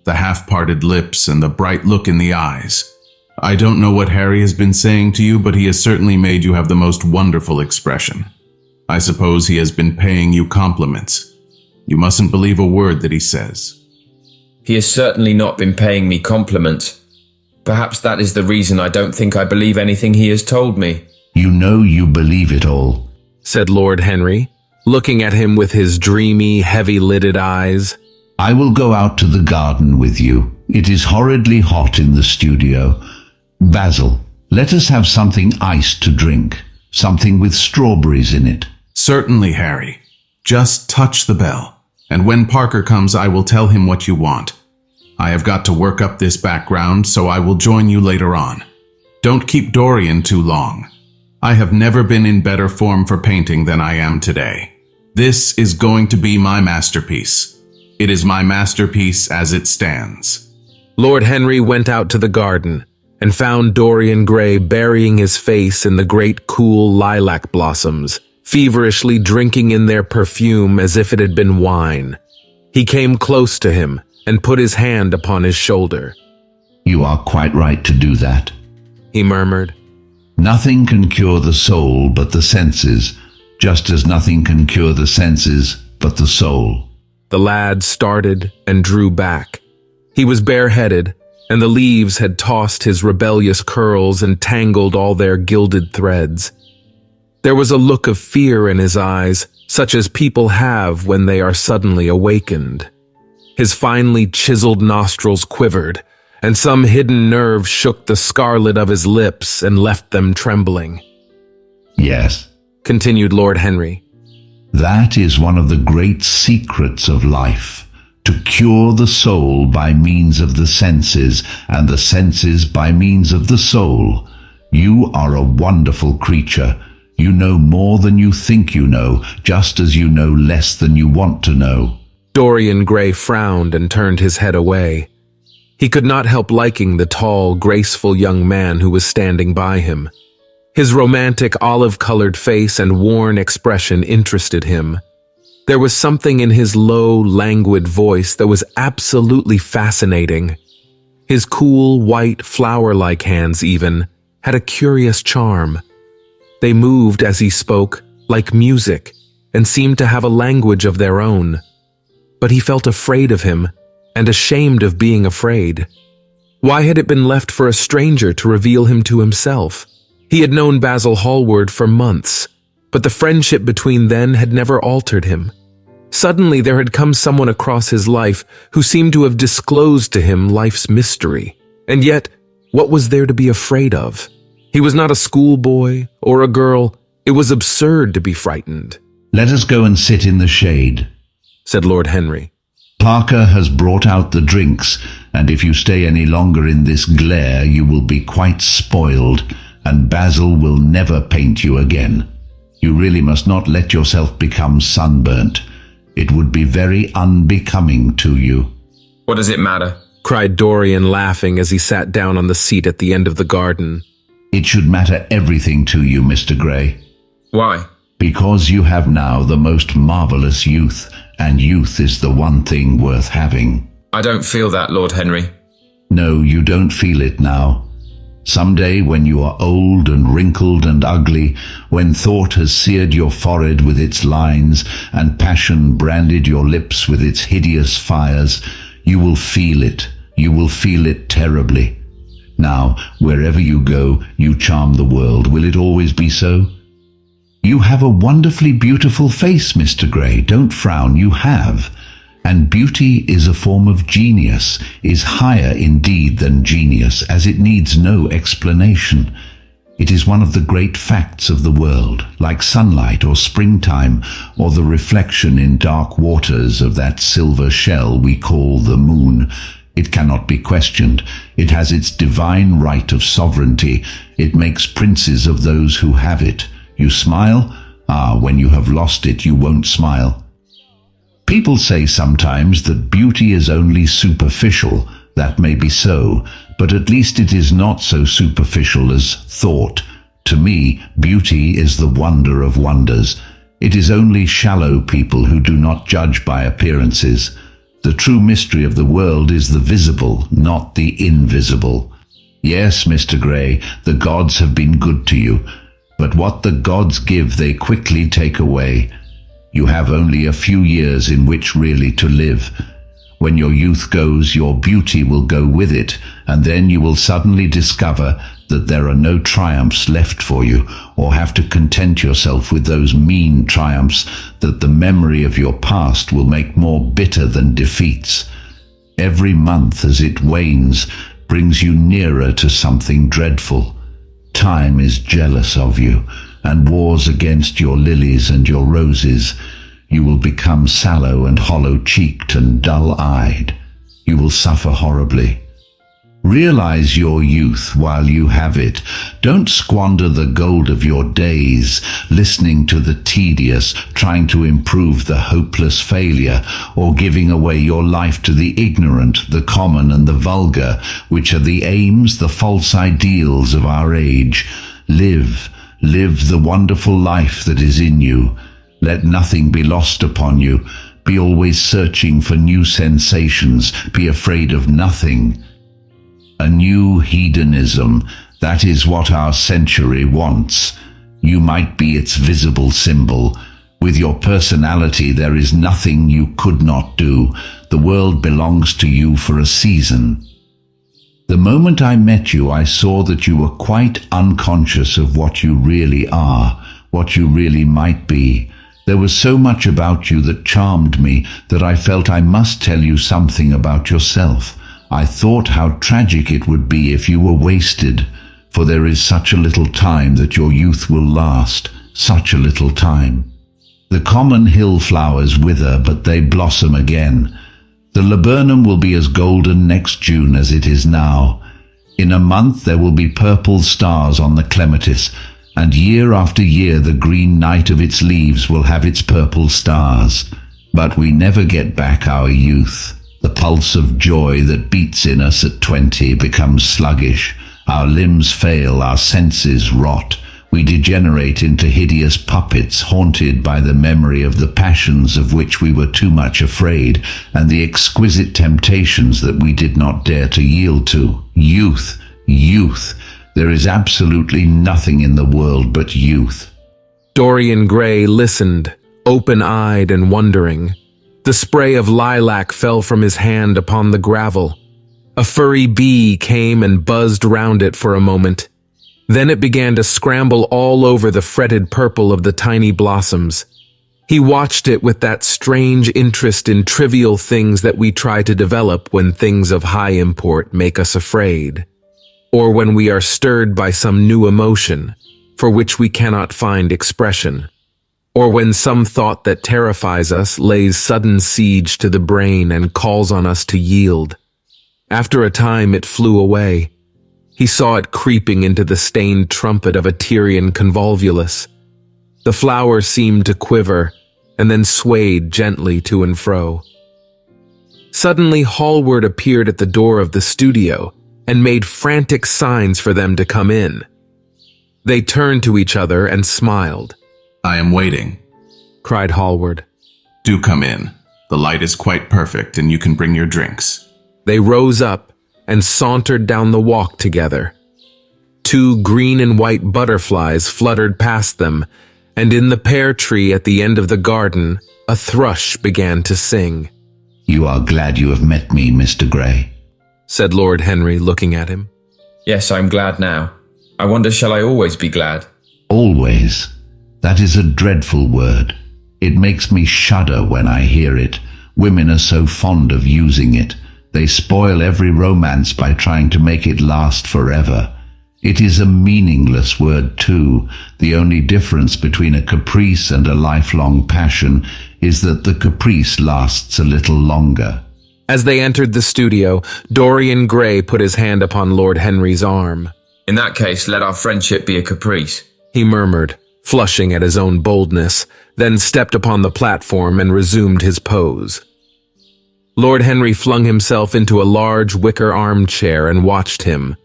The half-parted lips and the bright look in the eyes. I don't know what Harry has been saying to you, but he has certainly made you have the most wonderful expression. I suppose he has been paying you compliments. You mustn't believe a word that he says. He has certainly not been paying me compliments. Perhaps that is the reason I don't think I believe anything he has told me. You know you believe it all, said Lord Henry, looking at him with his dreamy, heavy-lidded eyes. I will go out to the garden with you. It is horridly hot in the studio. Basil, let us have something iced to drink, something with strawberries in it. Certainly, Harry. Just touch the bell, and when Parker comes, I will tell him what you want. I have got to work up this background, so I will join you later on. Don't keep Dorian too long. I have never been in better form for painting than I am today. This is going to be my masterpiece. It is my masterpiece as it stands. Lord Henry went out to the garden and found Dorian Gray burying his face in the great cool lilac blossoms, feverishly drinking in their perfume as if it had been wine. He came close to him and put his hand upon his shoulder. You are quite right to do that, he murmured. Nothing can cure the soul but the senses, just as nothing can cure the senses but the soul. The lad started and drew back. He was bareheaded, and the leaves had tossed his rebellious curls and tangled all their gilded threads. There was a look of fear in his eyes, such as people have when they are suddenly awakened. His finely chiseled nostrils quivered, and some hidden nerve shook the scarlet of his lips and left them trembling. Yes, continued Lord Henry. That is one of the great secrets of life, to cure the soul by means of the senses, and the senses by means of the soul. You are a wonderful creature. You know more than you think you know, just as you know less than you want to know. Dorian Gray frowned and turned his head away. He could not help liking the tall, graceful young man who was standing by him. His romantic olive-colored face and worn expression interested him. There was something in his low, languid voice that was absolutely fascinating. His cool, white, flower-like hands even had a curious charm. They moved as he spoke, like music, and seemed to have a language of their own. But he felt afraid of him, and ashamed of being afraid. Why had it been left for a stranger to reveal him to himself? He had known Basil Hallward for months, but the friendship between them had never altered him. Suddenly there had come someone across his life who seemed to have disclosed to him life's mystery. And yet, what was there to be afraid of? He was not a schoolboy or a girl. It was absurd to be frightened. Let us go and sit in the shade, said Lord Henry. Parker has brought out the drinks, and if you stay any longer in this glare, you will be quite spoiled, and Basil will never paint you again. You really must not let yourself become sunburnt. It would be very unbecoming to you. What does it matter? Cried Dorian, laughing as he sat down on the seat at the end of the garden. It should matter everything to you, Mr. Gray. Why? Because you have now the most marvelous youth, and youth is the one thing worth having. I don't feel that, Lord Henry. No, you don't feel it now. Someday, when you are old and wrinkled and ugly, when thought has seared your forehead with its lines, and passion branded your lips with its hideous fires, you will feel it. You will feel it terribly. Now, wherever you go, you charm the world. Will it always be so? You have a wonderfully beautiful face, Mr. Gray. Don't frown, you have. And beauty is a form of genius, is higher indeed than genius, as it needs no explanation. It is one of the great facts of the world, like sunlight or springtime, or the reflection in dark waters of that silver shell we call the moon. It cannot be questioned. It has its divine right of sovereignty. It makes princes of those who have it. You smile? Ah, when you have lost it, you won't smile. People say sometimes that beauty is only superficial. That may be so, but at least it is not so superficial as thought. To me, beauty is the wonder of wonders. It is only shallow people who do not judge by appearances. The true mystery of the world is the visible, not the invisible. Yes, Mr. Gray, the gods have been good to you, but what the gods give they quickly take away. You have only a few years in which really to live. When your youth goes, your beauty will go with it, and then you will suddenly discover that there are no triumphs left for you, or have to content yourself with those mean triumphs that the memory of your past will make more bitter than defeats. Every month as it wanes brings you nearer to something dreadful. Time is jealous of you, and wars against your lilies and your roses. You will become sallow and hollow-cheeked and dull-eyed. You will suffer horribly. Realize your youth while you have it. Don't squander the gold of your days listening to the tedious, trying to improve the hopeless failure, or giving away your life to the ignorant, the common and the vulgar, which are the aims, the false ideals of our age. Live the wonderful life that is in you. Let nothing be lost upon you. Be always searching for new sensations. Be afraid of nothing. A new hedonism, that is what our century wants. You might be its visible symbol. With your personality, there is nothing you could not do. The world belongs to you for a season. The moment I met you, I saw that you were quite unconscious of what you really are, what you really might be. There was so much about you that charmed me that I felt I must tell you something about yourself. I thought how tragic it would be if you were wasted, for there is such a little time that your youth will last, such a little time. The common hill flowers wither, but they blossom again. The laburnum will be as golden next June as it is now. In a month there will be purple stars on the clematis, and year after year the green night of its leaves will have its purple stars. But we never get back our youth. The pulse of joy that beats in us at 20 becomes sluggish. Our limbs fail, our senses rot. We degenerate into hideous puppets haunted by the memory of the passions of which we were too much afraid, and the exquisite temptations that we did not dare to yield to. Youth, youth. There is absolutely nothing in the world but youth. Dorian Gray listened, open-eyed and wondering. The spray of lilac fell from his hand upon the gravel. A furry bee came and buzzed round it for a moment. Then it began to scramble all over the fretted purple of the tiny blossoms. He watched it with that strange interest in trivial things that we try to develop when things of high import make us afraid, or when we are stirred by some new emotion for which we cannot find expression, or when some thought that terrifies us lays sudden siege to the brain and calls on us to yield. After a time it flew away. He saw it creeping into the stained trumpet of a Tyrian convolvulus. The flower seemed to quiver, and then swayed gently to and fro. Suddenly Hallward appeared at the door of the studio and made frantic signs for them to come in. They turned to each other and smiled. "I am waiting," cried Hallward. "Do come in. The light is quite perfect, and you can bring your drinks." They rose up and sauntered down the walk together. 2 green and white butterflies fluttered past them, and in the pear tree at the end of the garden, a thrush began to sing. "You are glad you have met me, Mr. Gray," said Lord Henry, looking at him. Yes, I'm glad now. I wonder, shall I always be glad? "Always. That is a dreadful word. It makes me shudder when I hear it. Women are so fond of using it. They spoil every romance by trying to make it last forever. It is a meaningless word too. The only difference between a caprice and a lifelong passion is that the caprice lasts a little longer." As they entered the studio, Dorian Gray put his hand upon Lord Henry's arm. In that case, let our friendship be a caprice, he murmured, flushing at his own boldness, then stepped upon the platform and resumed his pose. Lord Henry flung himself into a large wicker armchair and watched him.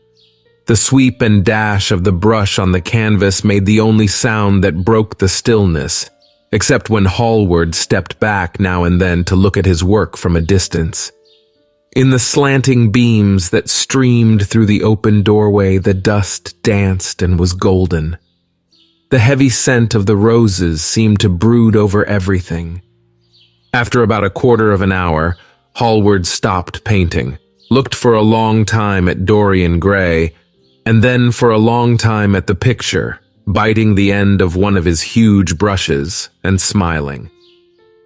The sweep and dash of the brush on the canvas made the only sound that broke the stillness, except when Hallward stepped back now and then to look at his work from a distance. In the slanting beams that streamed through the open doorway, the dust danced and was golden. The heavy scent of the roses seemed to brood over everything. After about a quarter of an hour, Hallward stopped painting, looked for a long time at Dorian Gray, and then for a long time at the picture, biting the end of one of his huge brushes and smiling.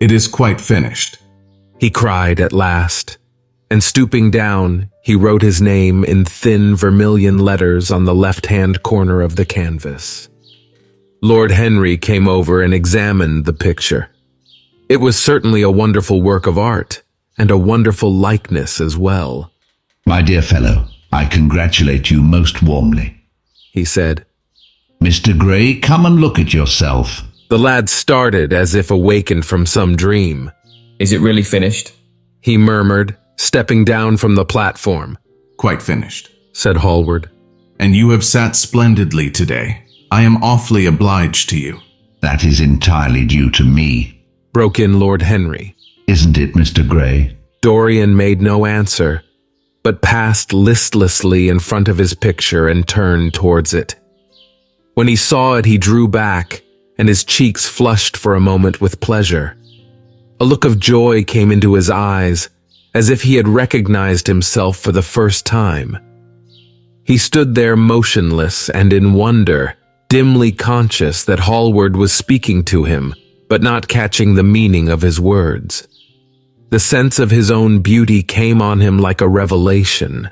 It is quite finished, he cried at last, and stooping down, he wrote his name in thin vermilion letters on the left-hand corner of the canvas. Lord Henry came over and examined the picture. It was certainly a wonderful work of art, and a wonderful likeness as well. My dear fellow, I congratulate you most warmly, he said. Mr. Gray, come and look at yourself. The lad started as if awakened from some dream. Is it really finished? He murmured, stepping down from the platform. Quite finished, said Hallward. And you have sat splendidly today. I am awfully obliged to you. That is entirely due to me, broke in Lord Henry. Isn't it, Mr. Gray? Dorian made no answer, but passed listlessly in front of his picture and turned towards it. When he saw it, he drew back, and his cheeks flushed for a moment with pleasure. A look of joy came into his eyes, as if he had recognized himself for the first time. He stood there motionless and in wonder, dimly conscious that Hallward was speaking to him, but not catching the meaning of his words. The sense of his own beauty came on him like a revelation.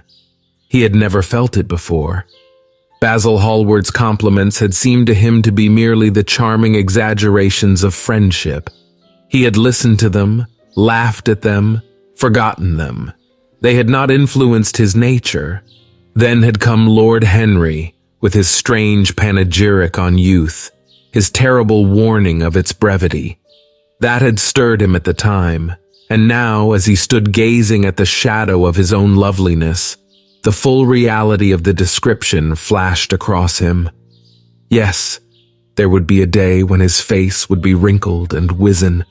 He had never felt it before. Basil Hallward's compliments had seemed to him to be merely the charming exaggerations of friendship. He had listened to them, laughed at them, forgotten them. They had not influenced his nature. Then had come Lord Henry, with his strange panegyric on youth, his terrible warning of its brevity. That had stirred him at the time, and now, as he stood gazing at the shadow of his own loveliness, the full reality of the description flashed across him. Yes, there would be a day when his face would be wrinkled and wizen,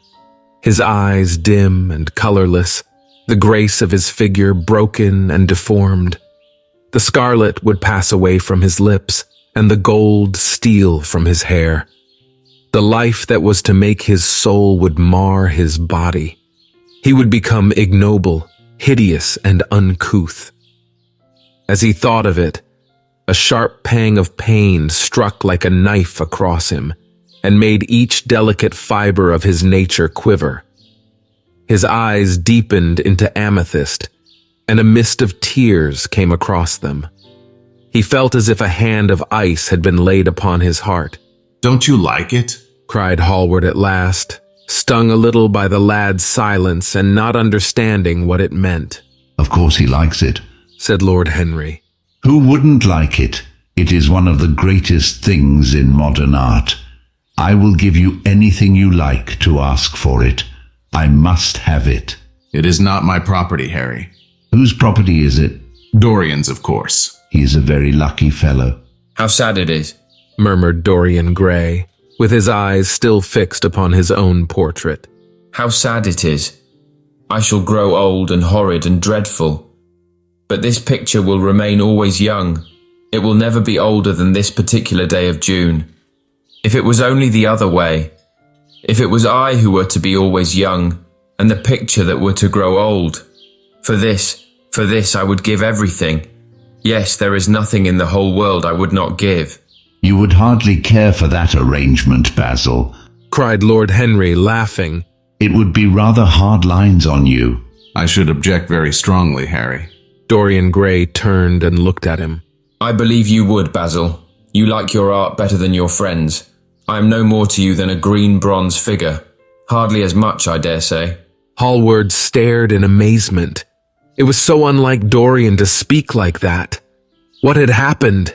his eyes dim and colorless, the grace of his figure broken and deformed. The scarlet would pass away from his lips, and the gold steal from his hair. The life that was to make his soul would mar his body. He would become ignoble, hideous, and uncouth. As he thought of it, a sharp pang of pain struck like a knife across him, and made each delicate fiber of his nature quiver. His eyes deepened into amethyst, and a mist of tears came across them. He felt as if a hand of ice had been laid upon his heart. Don't you like it? Cried Hallward at last, stung a little by the lad's silence and not understanding what it meant. Of course he likes it, said Lord Henry. Who wouldn't like it? It is one of the greatest things in modern art. I will give you anything you like to ask for it. I must have it. It is not my property, Harry. Whose property is it? Dorian's, of course. He is a very lucky fellow. How sad it is, murmured Dorian Gray, with his eyes still fixed upon his own portrait. How sad it is. I shall grow old and horrid and dreadful. But this picture will remain always young. It will never be older than this particular day of June. If it was only the other way, if it was I who were to be always young, and the picture that were to grow old, for this I would give everything. Yes, there is nothing in the whole world I would not give. You would hardly care for that arrangement, Basil, cried Lord Henry, laughing. It would be rather hard lines on you. I should object very strongly, Harry. Dorian Gray turned and looked at him. I believe you would, Basil. You like your art better than your friends. I am no more to you than a green bronze figure. Hardly as much, I dare say. Hallward stared in amazement. It was so unlike Dorian to speak like that. What had happened?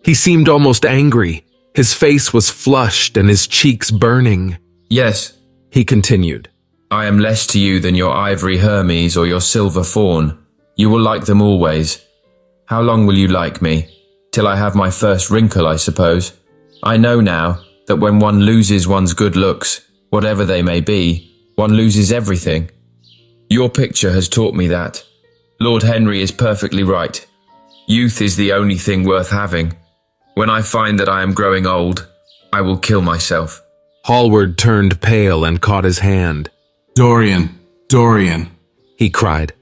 He seemed almost angry. His face was flushed and his cheeks burning. Yes, he continued. I am less to you than your ivory Hermes or your silver fawn. You will like them always. How long will you like me? Till I have my first wrinkle, I suppose. I know now that when one loses one's good looks, whatever they may be, one loses everything. Your picture has taught me that. Lord Henry is perfectly right. Youth is the only thing worth having. When I find that I am growing old, I will kill myself. Hallward turned pale and caught his hand. Dorian, he cried.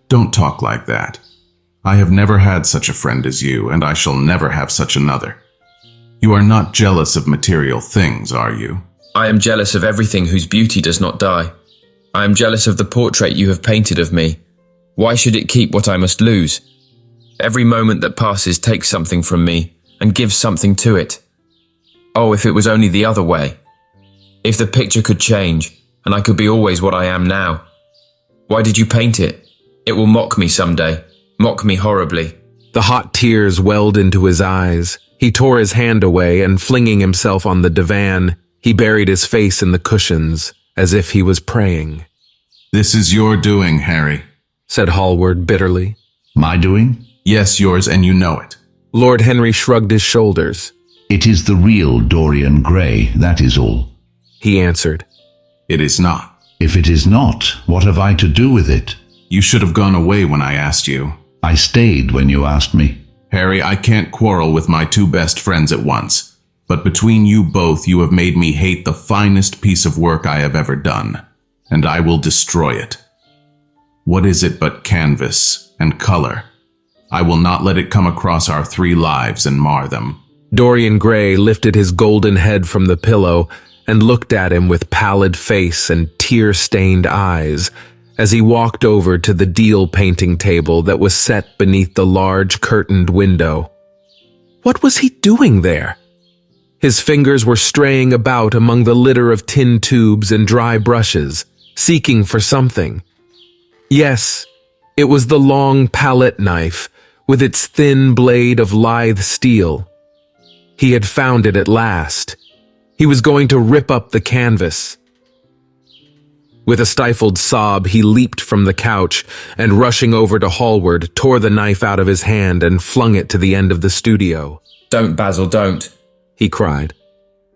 Don't talk like that. I have never had such a friend as you, and I shall never have such another. You are not jealous of material things, are you? I am jealous of everything whose beauty does not die. I am jealous of the portrait you have painted of me. Why should it keep what I must lose? Every moment that passes takes something from me and gives something to it. Oh, if it was only the other way. If the picture could change, and I could be always what I am now. Why did you paint it? It will mock me someday, mock me horribly. The hot tears welled into his eyes. He tore his hand away, and flinging himself on the divan, he buried his face in the cushions, as if he was praying. This is your doing, Harry, said Hallward bitterly. My doing? Yes, yours, and you know it. Lord Henry shrugged his shoulders. It is the real Dorian Gray, that is all. He answered. It is not. If it is not, what have I to do with it? You should have gone away when I asked you. I stayed when you asked me. Harry, I can't quarrel with my two best friends at once. But between you both, you have made me hate the finest piece of work I have ever done. And I will destroy it. What is it but canvas and color? I will not let it come across our 3 lives and mar them. Dorian Gray lifted his golden head from the pillow and looked at him with pallid face and tear-stained eyes as he walked over to the deal painting table that was set beneath the large curtained window. What was he doing there? His fingers were straying about among the litter of tin tubes and dry brushes, seeking for something. Yes, it was the long palette knife with its thin blade of lithe steel. He had found it at last. He was going to rip up the canvas. With a stifled sob, he leaped from the couch and, rushing over to Hallward, tore the knife out of his hand and flung it to the end of the studio. Don't, Basil, don't, he cried.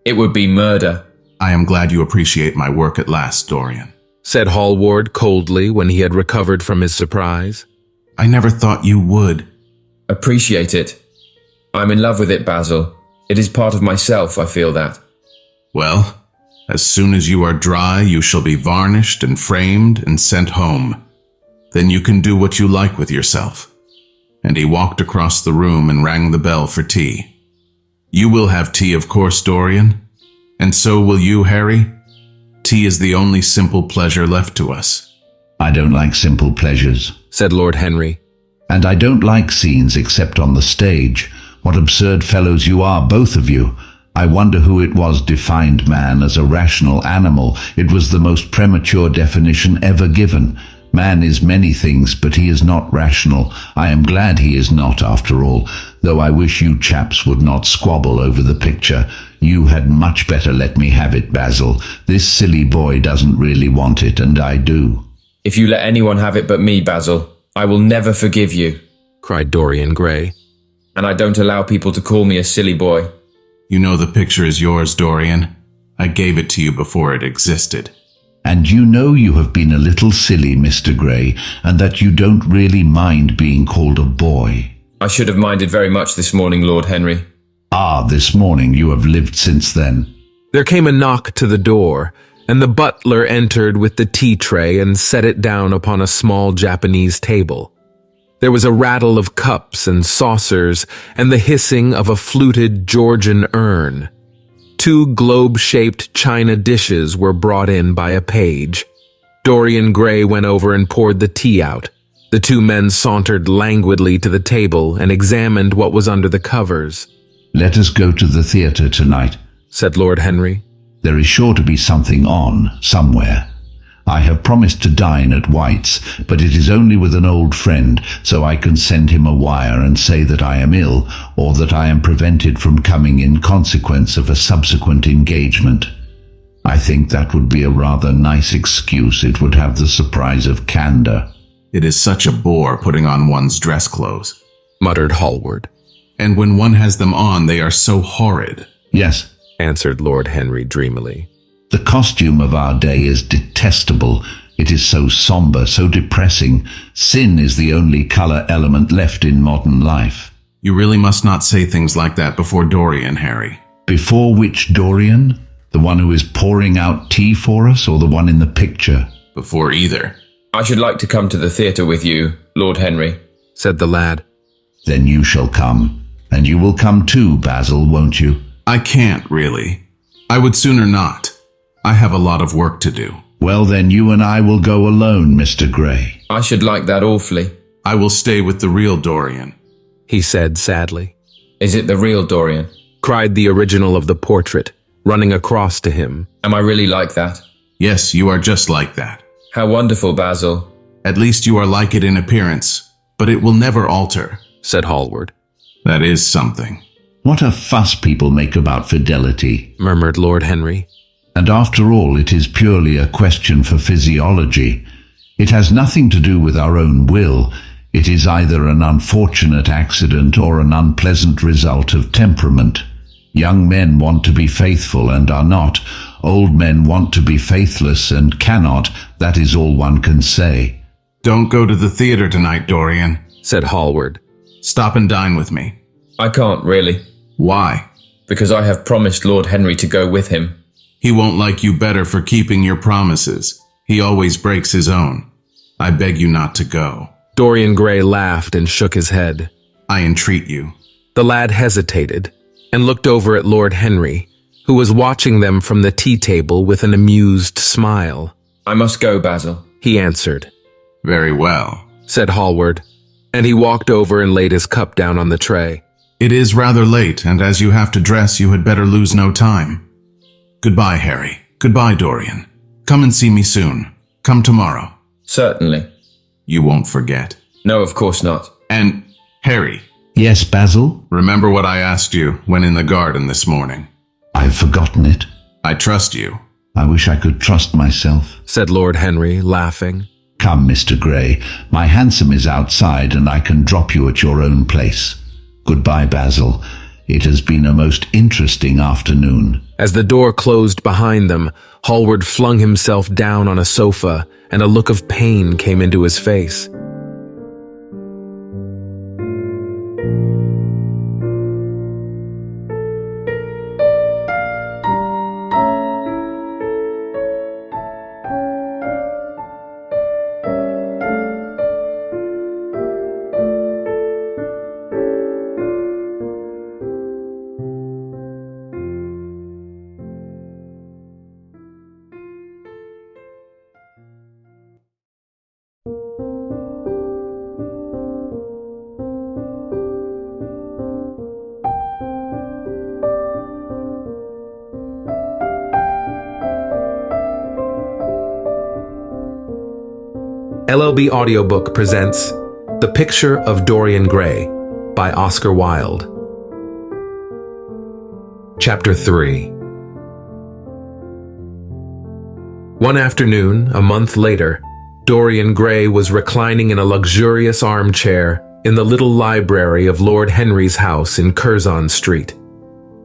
It would be murder. I am glad you appreciate my work at last, Dorian, said Hallward coldly when he had recovered from his surprise. I never thought you would. Appreciate it. I'm in love with it, Basil. It is part of myself, I feel that. Well, as soon as you are dry, you shall be varnished and framed and sent home. Then you can do what you like with yourself. And he walked across the room and rang the bell for tea. You will have tea, of course, Dorian. And so will you, Harry. Tea is the only simple pleasure left to us. I don't like simple pleasures, said Lord Henry. And I don't like scenes except on the stage. What absurd fellows you are, both of you. I wonder who it was defined man as a rational animal. It was the most premature definition ever given. Man is many things, but he is not rational. I am glad he is not, after all, though I wish you chaps would not squabble over the picture. You had much better let me have it, Basil. This silly boy doesn't really want it, and I do. If you let anyone have it but me, Basil, I will never forgive you, cried Dorian Gray. And I don't allow people to call me a silly boy. You know the picture is yours, Dorian. I gave it to you before it existed. And you know you have been a little silly, Mr. Gray, and that you don't really mind being called a boy. I should have minded very much this morning, Lord Henry. Ah, this morning. You have lived since then. There came a knock to the door, and the butler entered with the tea tray and set it down upon a small Japanese table. There was a rattle of cups and saucers and the hissing of a fluted Georgian urn. 2 globe-shaped china dishes were brought in by a page. Dorian Gray went over and poured the tea out. The 2 men sauntered languidly to the table and examined what was under the covers. Let us go to the theatre tonight, said Lord Henry. There is sure to be something on, somewhere. I have promised to dine at White's, but it is only with an old friend, so I can send him a wire and say that I am ill, or that I am prevented from coming in consequence of a subsequent engagement. I think that would be a rather nice excuse. It would have the surprise of candor. It is such a bore putting on one's dress clothes, muttered Hallward. And when one has them on, they are so horrid. Yes, answered Lord Henry dreamily. The costume of our day is detestable. It is so somber, so depressing. Sin is the only color element left in modern life. You really must not say things like that before Dorian, Harry. Before which Dorian? The one who is pouring out tea for us, or the one in the picture? Before either. I should like to come to the theatre with you, Lord Henry, said the lad. Then you shall come, and you will come too, Basil, won't you? I can't, really. I would sooner not. I have a lot of work to do. Well, then you and I will go alone, Mr. Grey. I should like that awfully. I will stay with the real Dorian, he said sadly. Is it the real Dorian? Cried the original of the portrait, running across to him. Am I really like that? Yes, you are just like that. How wonderful, Basil. At least you are like it in appearance, but it will never alter, said Hallward. That is something. What a fuss people make about fidelity, murmured Lord Henry. And after all, it is purely a question for physiology. It has nothing to do with our own will. It is either an unfortunate accident or an unpleasant result of temperament. Young men want to be faithful and are not. Old men want to be faithless and cannot. That is all one can say. Don't go to the theatre tonight, Dorian, said Hallward. Stop and dine with me. I can't, really. Why? Because I have promised Lord Henry to go with him. He won't like you better for keeping your promises. He always breaks his own. I beg you not to go. Dorian Gray laughed and shook his head. I entreat you. The lad hesitated and looked over at Lord Henry, who was watching them from the tea table with an amused smile. I must go, Basil, he answered. Very well, said Hallward, and he walked over and laid his cup down on the tray. It is rather late, and as you have to dress, you had better lose no time. Goodbye, Harry. Goodbye, Dorian. Come and see me soon. Come tomorrow. Certainly. You won't forget. No, of course not. And, Harry. Yes, Basil? Remember what I asked you when in the garden this morning? I've forgotten it. I trust you. I wish I could trust myself, said Lord Henry, laughing. Come, Mr. Grey. My hansom is outside and I can drop you at your own place. Goodbye, Basil. It has been a most interesting afternoon. As the door closed behind them, Hallward flung himself down on a sofa, and a look of pain came into his face. LLB Audiobook presents The Picture of Dorian Gray by Oscar Wilde. Chapter 3. One afternoon, a month later, Dorian Gray was reclining in a luxurious armchair in the little library of Lord Henry's house in Curzon Street.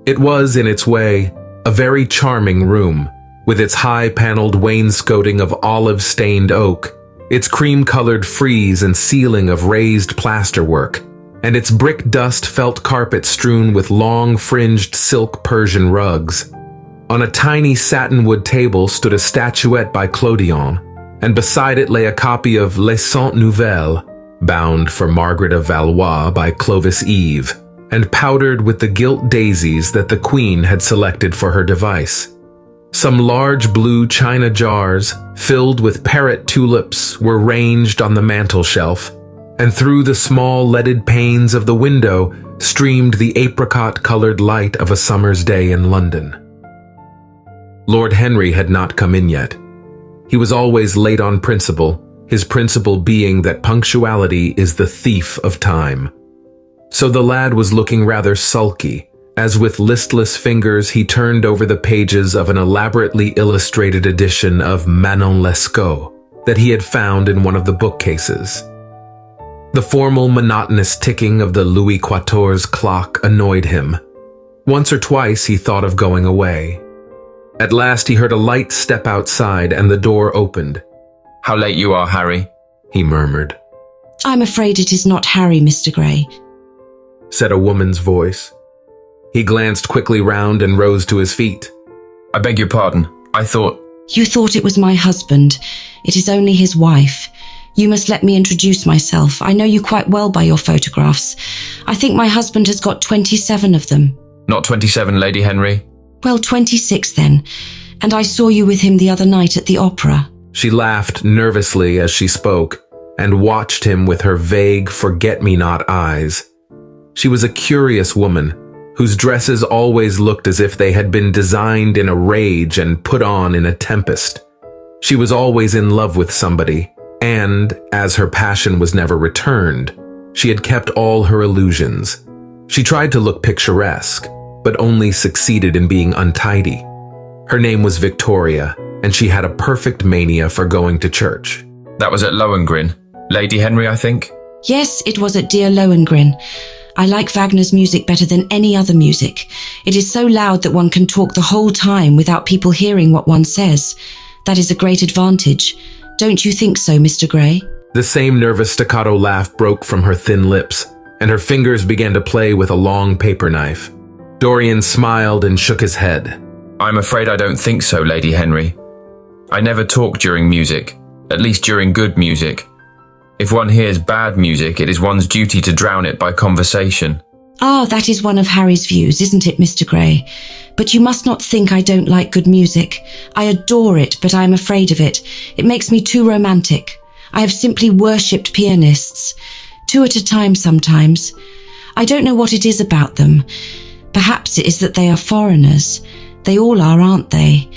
It was, in its way, a very charming room, with its high-paneled wainscoting of olive-stained oak, its cream-colored frieze and ceiling of raised plasterwork, and its brick-dust felt carpet strewn with long-fringed silk Persian rugs. On a tiny satinwood table stood a statuette by Clodion, and beside it lay a copy of Les Cent Nouvelles, bound for Margaret of Valois by Clovis Eve, and powdered with the gilt daisies that the Queen had selected for her device. Some large blue china jars, filled with parrot tulips, were ranged on the mantel shelf, and through the small leaded panes of the window streamed the apricot-colored light of a summer's day in London. Lord Henry had not come in yet. He was always late on principle, his principle being that punctuality is the thief of time. So the lad was looking rather sulky, as with listless fingers he turned over the pages of an elaborately illustrated edition of Manon Lescaut that he had found in one of the bookcases. The formal, monotonous ticking of the Louis XIV's clock annoyed him. Once or twice he thought of going away. At last he heard a light step outside and the door opened. How late you are, Harry, he murmured. I'm afraid it is not Harry, Mr. Gray, said a woman's voice. He glanced quickly round and rose to his feet. I beg your pardon. I thought... You thought it was my husband. It is only his wife. You must let me introduce myself. I know you quite well by your photographs. I think my husband has got 27 of them. Not 27, Lady Henry. Well, 26 then. And I saw you with him the other night at the opera. She laughed nervously as she spoke and watched him with her vague forget-me-not eyes. She was a curious woman whose dresses always looked as if they had been designed in a rage and put on in a tempest. She was always in love with somebody, and, as her passion was never returned, she had kept all her illusions. She tried to look picturesque, but only succeeded in being untidy. Her name was Victoria, and she had a perfect mania for going to church. That was at Lohengrin. Lady Henry, I think? Yes, it was at dear Lohengrin. I like Wagner's music better than any other music. It is so loud that one can talk the whole time without people hearing what one says. That is a great advantage. Don't you think so, Mr. Gray? The same nervous staccato laugh broke from her thin lips, and her fingers began to play with a long paper knife. Dorian smiled and shook his head. I'm afraid I don't think so, Lady Henry. I never talk during music, at least during good music. If one hears bad music, it is one's duty to drown it by conversation. Ah, that is one of Harry's views, isn't it, Mr. Gray? But you must not think I don't like good music. I adore it, but I am afraid of it. It makes me too romantic. I have simply worshipped pianists, 2 at a time sometimes. I don't know what it is about them. Perhaps it is that they are foreigners. They all are, aren't they?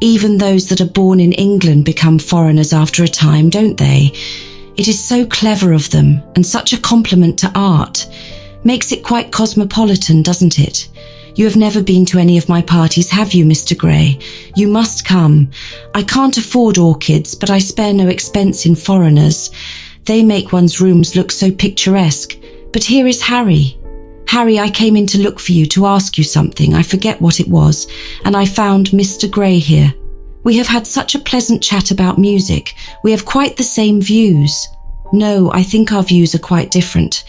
Even those that are born in England become foreigners after a time, don't they? It is so clever of them, and such a compliment to art. Makes it quite cosmopolitan, doesn't it? You have never been to any of my parties, have you, Mr. Gray? You must come. I can't afford orchids, but I spare no expense in foreigners. They make one's rooms look so picturesque. But here is Harry. Harry, I came in to look for you, to ask you something. I forget what it was, and I found Mr. Gray here. We have had such a pleasant chat about music. We have quite the same views. No, I think our views are quite different.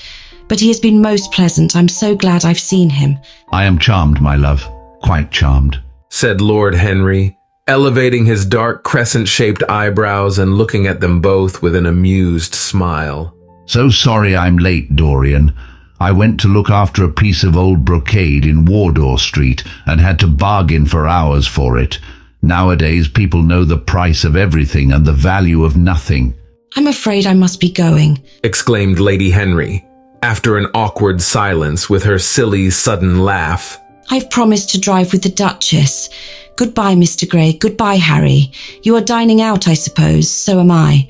But he has been most pleasant. I'm so glad I've seen him. I am charmed, my love, quite charmed, said Lord Henry, elevating his dark crescent-shaped eyebrows and looking at them both with an amused smile. So sorry I'm late, Dorian. I went to look after a piece of old brocade in Wardour Street and had to bargain for hours for it. Nowadays, people know the price of everything and the value of nothing. I'm afraid I must be going, exclaimed Lady Henry, after an awkward silence with her silly, sudden laugh. I've promised to drive with the Duchess. Goodbye, Mr. Gray. Goodbye, Harry. You are dining out, I suppose. So am I.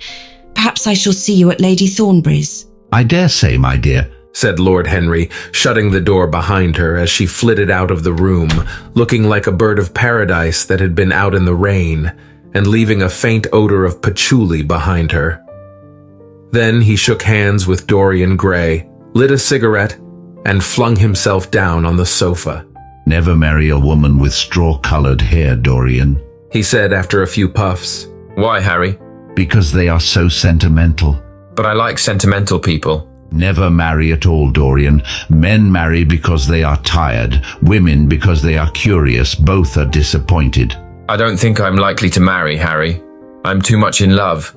Perhaps I shall see you at Lady Thornbury's. I dare say, my dear, said Lord Henry, shutting the door behind her as she flitted out of the room, looking like a bird of paradise that had been out in the rain, and leaving a faint odor of patchouli behind her. Then he shook hands with Dorian Gray, lit a cigarette, and flung himself down on the sofa. Never marry a woman with straw-colored hair, Dorian, he said after a few puffs. Why, Harry? Because they are so sentimental. But I like sentimental people. Never marry at all, Dorian. Men marry because they are tired. Women because they are curious. Both are disappointed. I don't think I'm likely to marry, Harry. I'm too much in love.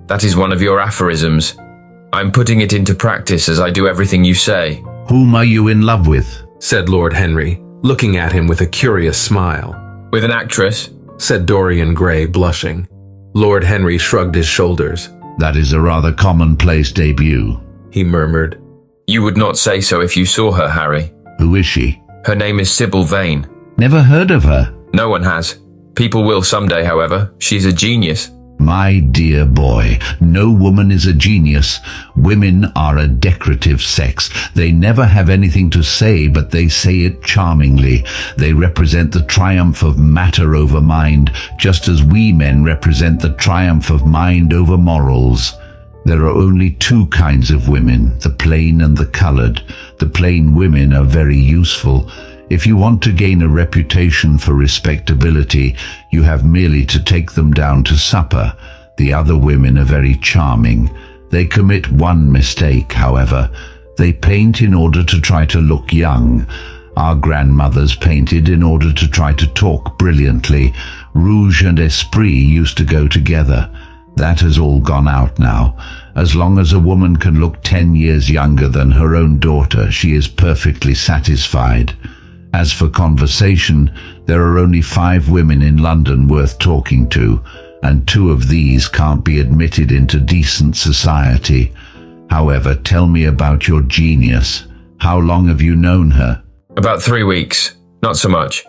That is one of your aphorisms. I'm putting it into practice as I do everything you say. Whom are you in love with? Said Lord Henry, looking at him with a curious smile. With an actress? Said Dorian Gray, blushing. Lord Henry shrugged his shoulders. That is a rather commonplace debut, he murmured. You would not say so if you saw her, Harry. Who is she? Her name is Sybil Vane. Never heard of her. No one has. People will someday, however. She's a genius. My dear boy, no woman is a genius. Women are a decorative sex. They never have anything to say, but they say it charmingly. They represent the triumph of matter over mind, just as we men represent the triumph of mind over morals. There are only 2 kinds of women, the plain and the colored. The plain women are very useful. If you want to gain a reputation for respectability, you have merely to take them down to supper. The other women are very charming. They commit one mistake, however. They paint in order to try to look young. Our grandmothers painted in order to try to talk brilliantly. Rouge and esprit used to go together. That has all gone out now. As long as a woman can look 10 years younger than her own daughter, she is perfectly satisfied. As for conversation, there are only 5 women in London worth talking to, and 2 of these can't be admitted into decent society. However, tell me about your genius. How long have you known her? About 3 weeks. Not so much.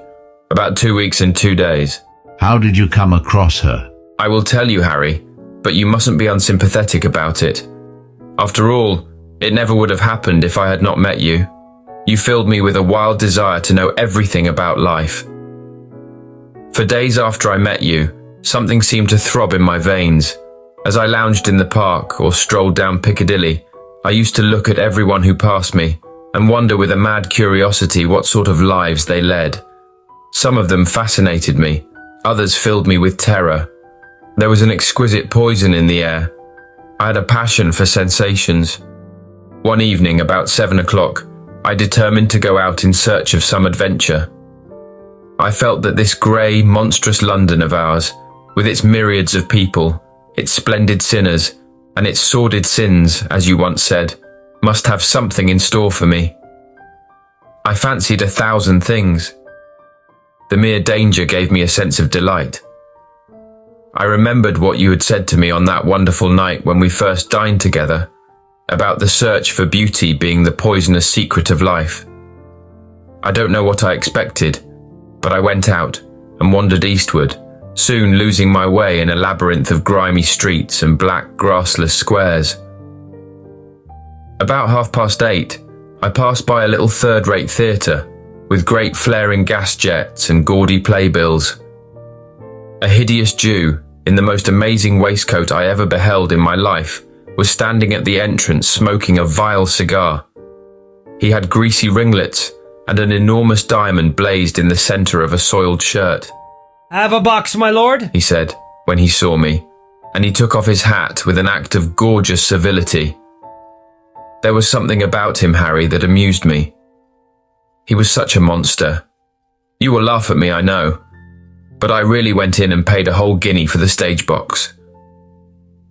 About 2 weeks and 2 days. How did you come across her? I will tell you, Harry, but you mustn't be unsympathetic about it. After all, it never would have happened if I had not met you. You filled me with a wild desire to know everything about life. For days after I met you, something seemed to throb in my veins. As I lounged in the park or strolled down Piccadilly, I used to look at everyone who passed me and wonder with a mad curiosity what sort of lives they led. Some of them fascinated me, others filled me with terror. There was an exquisite poison in the air. I had a passion for sensations. One evening, about 7 o'clock, I determined to go out in search of some adventure. I felt that this grey, monstrous London of ours, with its myriads of people, its splendid sinners, and its sordid sins, as you once said, must have something in store for me. I fancied 1,000 things. The mere danger gave me a sense of delight. I remembered what you had said to me on that wonderful night when we first dined together, about the search for beauty being the poisonous secret of life. I don't know what I expected, but I went out and wandered eastward, soon losing my way in a labyrinth of grimy streets and black grassless squares. About 8:30, I passed by a little third-rate theatre, with great flaring gas jets and gaudy playbills. A hideous Jew, in the most amazing waistcoat I ever beheld in my life, was standing at the entrance smoking a vile cigar. He had greasy ringlets, and an enormous diamond blazed in the centre of a soiled shirt. "Have a box, my lord," he said, when he saw me, and he took off his hat with an act of gorgeous civility. There was something about him, Harry, that amused me. He was such a monster. You will laugh at me, I know, but I really went in and paid a whole guinea for the stage box.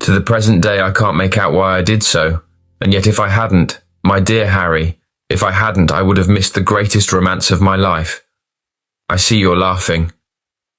To the present day I can't make out why I did so, and yet if I hadn't, my dear Harry, if I hadn't, I would have missed the greatest romance of my life. I see you're laughing.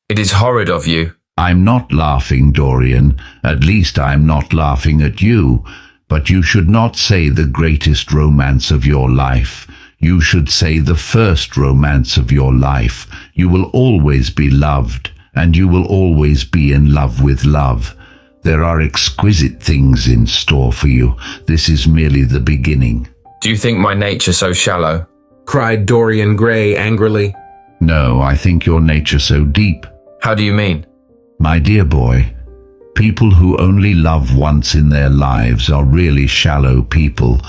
It is horrid of you. I'm not laughing, Dorian. At least I'm not laughing at you. But you should not say the greatest romance of your life. You should say the first romance of your life. You will always be loved, and you will always be in love with love. There are exquisite things in store for you. This is merely the beginning. Do you think my nature so shallow? cried Dorian Gray angrily. No, I think your nature so deep. How do you mean? My dear boy, people who only love once in their lives are really shallow people.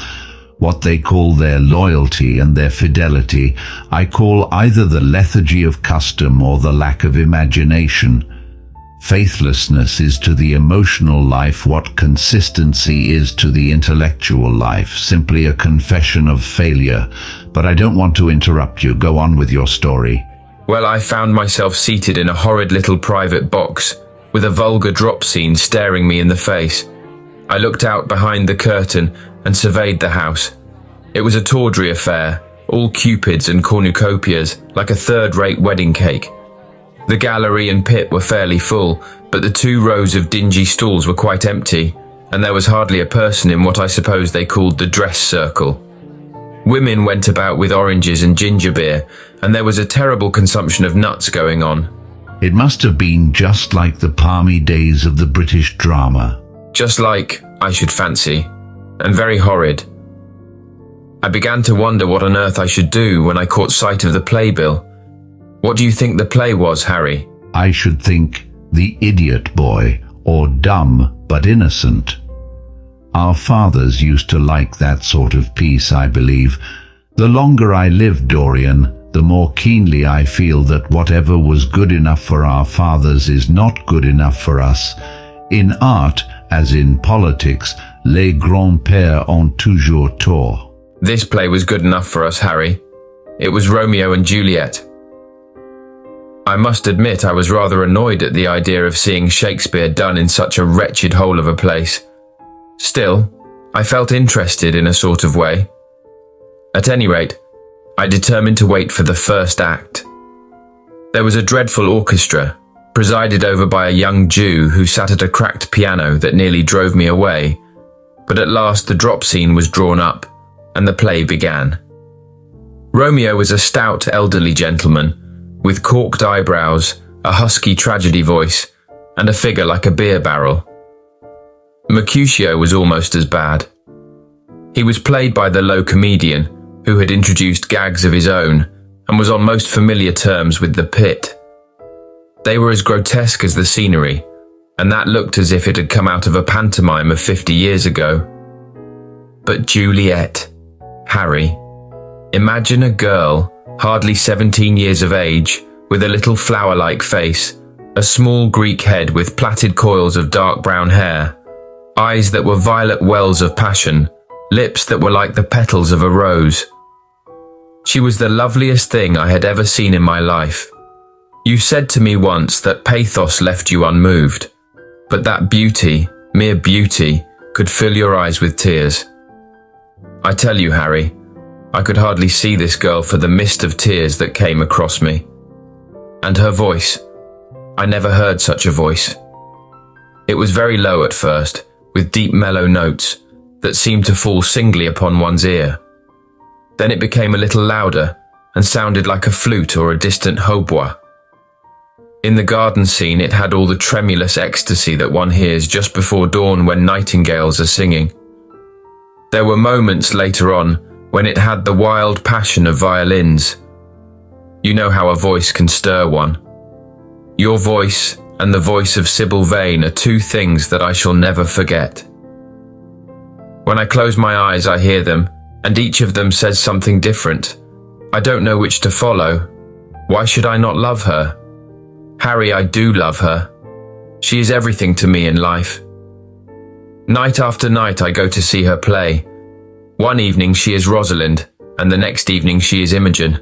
What they call their loyalty and their fidelity, I call either the lethargy of custom or the lack of imagination. Faithlessness is to the emotional life what consistency is to the intellectual life, simply a confession of failure. But I don't want to interrupt you. Go on with your story. Well, I found myself seated in a horrid little private box, with a vulgar drop scene staring me in the face. I looked out behind the curtain and surveyed the house. It was a tawdry affair, all cupids and cornucopias, like a third-rate wedding cake. The gallery and pit were fairly full, but the 2 rows of dingy stalls were quite empty, and there was hardly a person in what I suppose they called the dress circle. Women went about with oranges and ginger beer, and there was a terrible consumption of nuts going on. It must have been just like the palmy days of the British drama. Just like, I should fancy, and very horrid. I began to wonder what on earth I should do when I caught sight of the playbill. What do you think the play was, Harry? I should think The Idiot Boy, or Dumb but Innocent. Our fathers used to like that sort of piece, I believe. The longer I live, Dorian, the more keenly I feel that whatever was good enough for our fathers is not good enough for us. In art, as in politics, les grands-pères ont toujours tort. This play was good enough for us, Harry. It was Romeo and Juliet. I must admit I was rather annoyed at the idea of seeing Shakespeare done in such a wretched hole of a place. Still, I felt interested in a sort of way. At any rate, I determined to wait for the first act. There was a dreadful orchestra, presided over by a young Jew who sat at a cracked piano that nearly drove me away, but at last the drop scene was drawn up, and the play began. Romeo was a stout elderly gentleman, with corked eyebrows, a husky tragedy voice, and a figure like a beer barrel. Mercutio was almost as bad. He was played by the low comedian, who had introduced gags of his own, and was on most familiar terms with the pit. They were as grotesque as the scenery, and that looked as if it had come out of a pantomime of 50 years ago. But Juliet, Harry, imagine a girl, hardly 17 years of age, with a little flower-like face, a small Greek head with plaited coils of dark brown hair, eyes that were violet wells of passion, lips that were like the petals of a rose. She was the loveliest thing I had ever seen in my life. You said to me once that pathos left you unmoved, but that beauty, mere beauty, could fill your eyes with tears. I tell you, Harry, I could hardly see this girl for the mist of tears that came across me. And her voice, I never heard such a voice. It was very low at first, with deep mellow notes that seemed to fall singly upon one's ear. Then it became a little louder and sounded like a flute or a distant hautbois. In the garden scene it had all the tremulous ecstasy that one hears just before dawn when nightingales are singing. There were moments later on when it had the wild passion of violins. You know how a voice can stir one. Your voice and the voice of Sybil Vane are two things that I shall never forget. When I close my eyes I hear them, and each of them says something different. I don't know which to follow. Why should I not love her? Harry, I do love her. She is everything to me in life. Night after night I go to see her play. One evening she is Rosalind, and the next evening she is Imogen.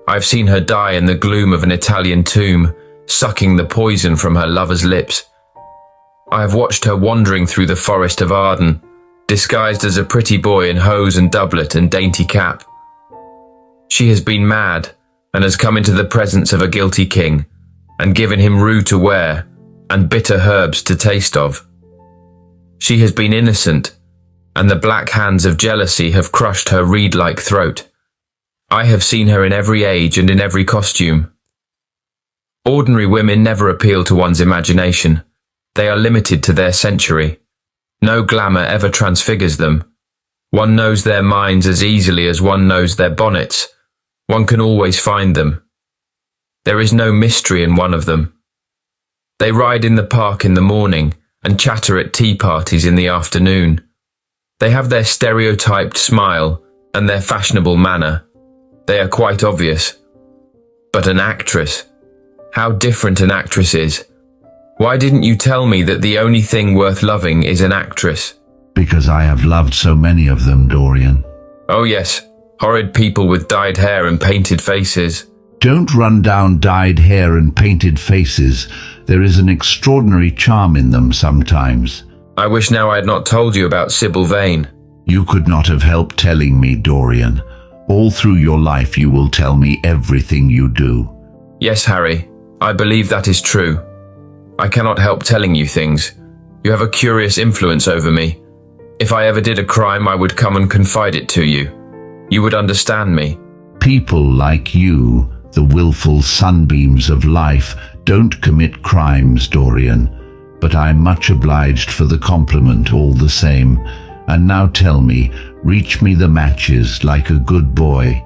I've seen her die in the gloom of an Italian tomb, sucking the poison from her lover's lips. I have watched her wandering through the forest of Arden, disguised as a pretty boy in hose and doublet and dainty cap. She has been mad, and has come into the presence of a guilty king, and given him rue to wear, and bitter herbs to taste of. She has been innocent, and the black hands of jealousy have crushed her reed-like throat. I have seen her in every age and in every costume. Ordinary women never appeal to one's imagination. They are limited to their century. No glamour ever transfigures them. One knows their minds as easily as one knows their bonnets. One can always find them. There is no mystery in one of them. They ride in the park in the morning and chatter at tea parties in the afternoon. They have their stereotyped smile and their fashionable manner. They are quite obvious. But an actress, how different an actress is. Why didn't you tell me that the only thing worth loving is an actress? Because I have loved so many of them, Dorian. Oh yes, horrid people with dyed hair and painted faces. Don't run down dyed hair and painted faces. There is an extraordinary charm in them sometimes. I wish now I had not told you about Sybil Vane. You could not have helped telling me, Dorian. All through your life you will tell me everything you do. Yes, Harry, I believe that is true. I cannot help telling you things. You have a curious influence over me. If I ever did a crime, I would come and confide it to you. You would understand me. People like you, the willful sunbeams of life, don't commit crimes, Dorian. But I am much obliged for the compliment all the same. And now tell me, reach me the matches like a good boy.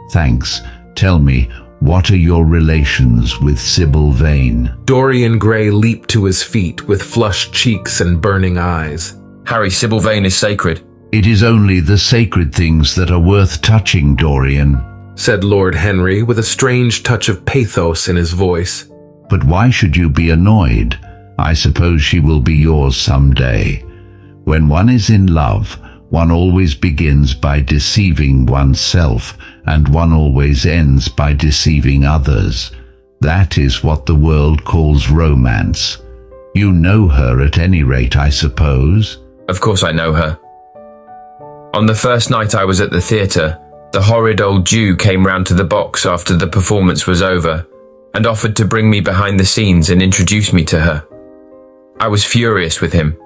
Thanks. Tell me, what are your relations with Sybil Vane? Dorian Gray leaped to his feet with flushed cheeks and burning eyes. Harry, Sybil Vane is sacred. It is only the sacred things that are worth touching, Dorian, said Lord Henry with a strange touch of pathos in his voice. But why should you be annoyed? I suppose she will be yours someday. When one is in love, one always begins by deceiving oneself, and one always ends by deceiving others. That is what the world calls romance. You know her at any rate, I suppose? Of course I know her. On the first night I was at the theatre, the horrid old Jew came round to the box after the performance was over and offered to bring me behind the scenes and introduce me to her. I was furious with him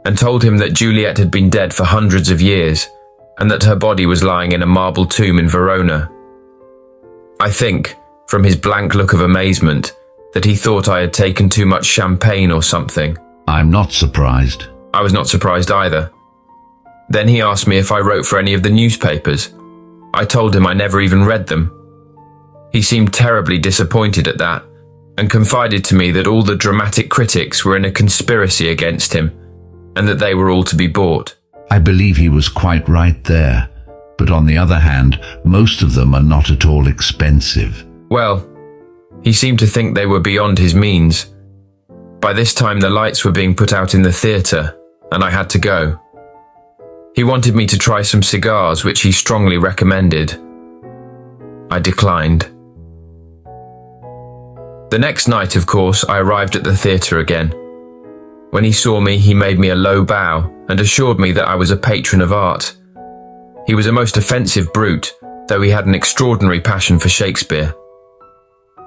and told him that Juliet had been dead for hundreds of years and that her body was lying in a marble tomb in Verona. I think, from his blank look of amazement, that he thought I had taken too much champagne or something. I'm not surprised. I was not surprised either. Then he asked me if I wrote for any of the newspapers. I told him I never even read them. He seemed terribly disappointed at that and confided to me that all the dramatic critics were in a conspiracy against him and that they were all to be bought. I believe he was quite right there, but on the other hand, most of them are not at all expensive. Well, he seemed to think they were beyond his means. By this time the lights were being put out in the theatre and I had to go. He wanted me to try some cigars, which he strongly recommended. I declined. The next night, of course, I arrived at the theatre again. When he saw me, he made me a low bow and assured me that I was a patron of art. He was a most offensive brute, though he had an extraordinary passion for Shakespeare.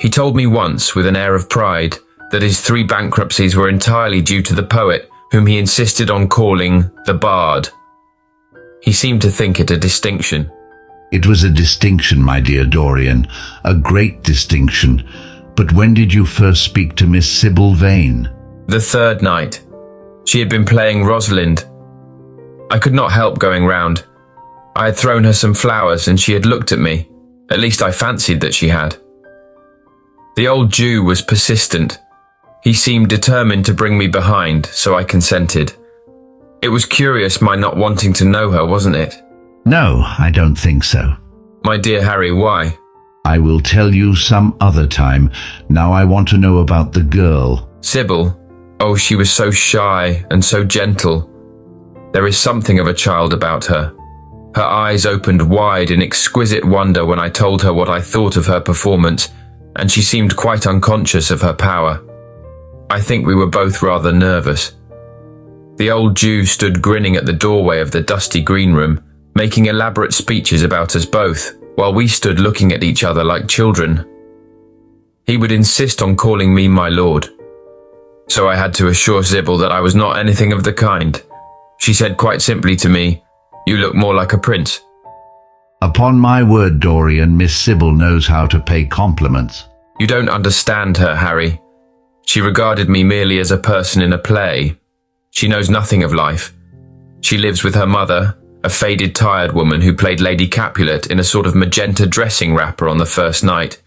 He told me once, with an air of pride, that his 3 bankruptcies were entirely due to the poet, whom he insisted on calling the Bard. He seemed to think it a distinction. It was a distinction, my dear Dorian, a great distinction. But when did you first speak to Miss Sybil Vane? The 3rd night. She had been playing Rosalind. I could not help going round. I had thrown her some flowers and she had looked at me. At least I fancied that she had. The old Jew was persistent. He seemed determined to bring me behind, so I consented. It was curious my not wanting to know her, wasn't it? No, I don't think so. My dear Harry, why? I will tell you some other time. Now I want to know about the girl. Sybil. Oh, she was so shy and so gentle. There is something of a child about her. Her eyes opened wide in exquisite wonder when I told her what I thought of her performance, and she seemed quite unconscious of her power. I think we were both rather nervous. The old Jew stood grinning at the doorway of the dusty green room, making elaborate speeches about us both, while we stood looking at each other like children. He would insist on calling me my lord. So I had to assure Sybil that I was not anything of the kind. She said quite simply to me, "You look more like a prince." Upon my word, Dorian, Miss Sybil knows how to pay compliments. You don't understand her, Harry. She regarded me merely as a person in a play. She knows nothing of life. She lives with her mother, a faded, tired woman who played Lady Capulet in a sort of magenta dressing wrapper on the first night,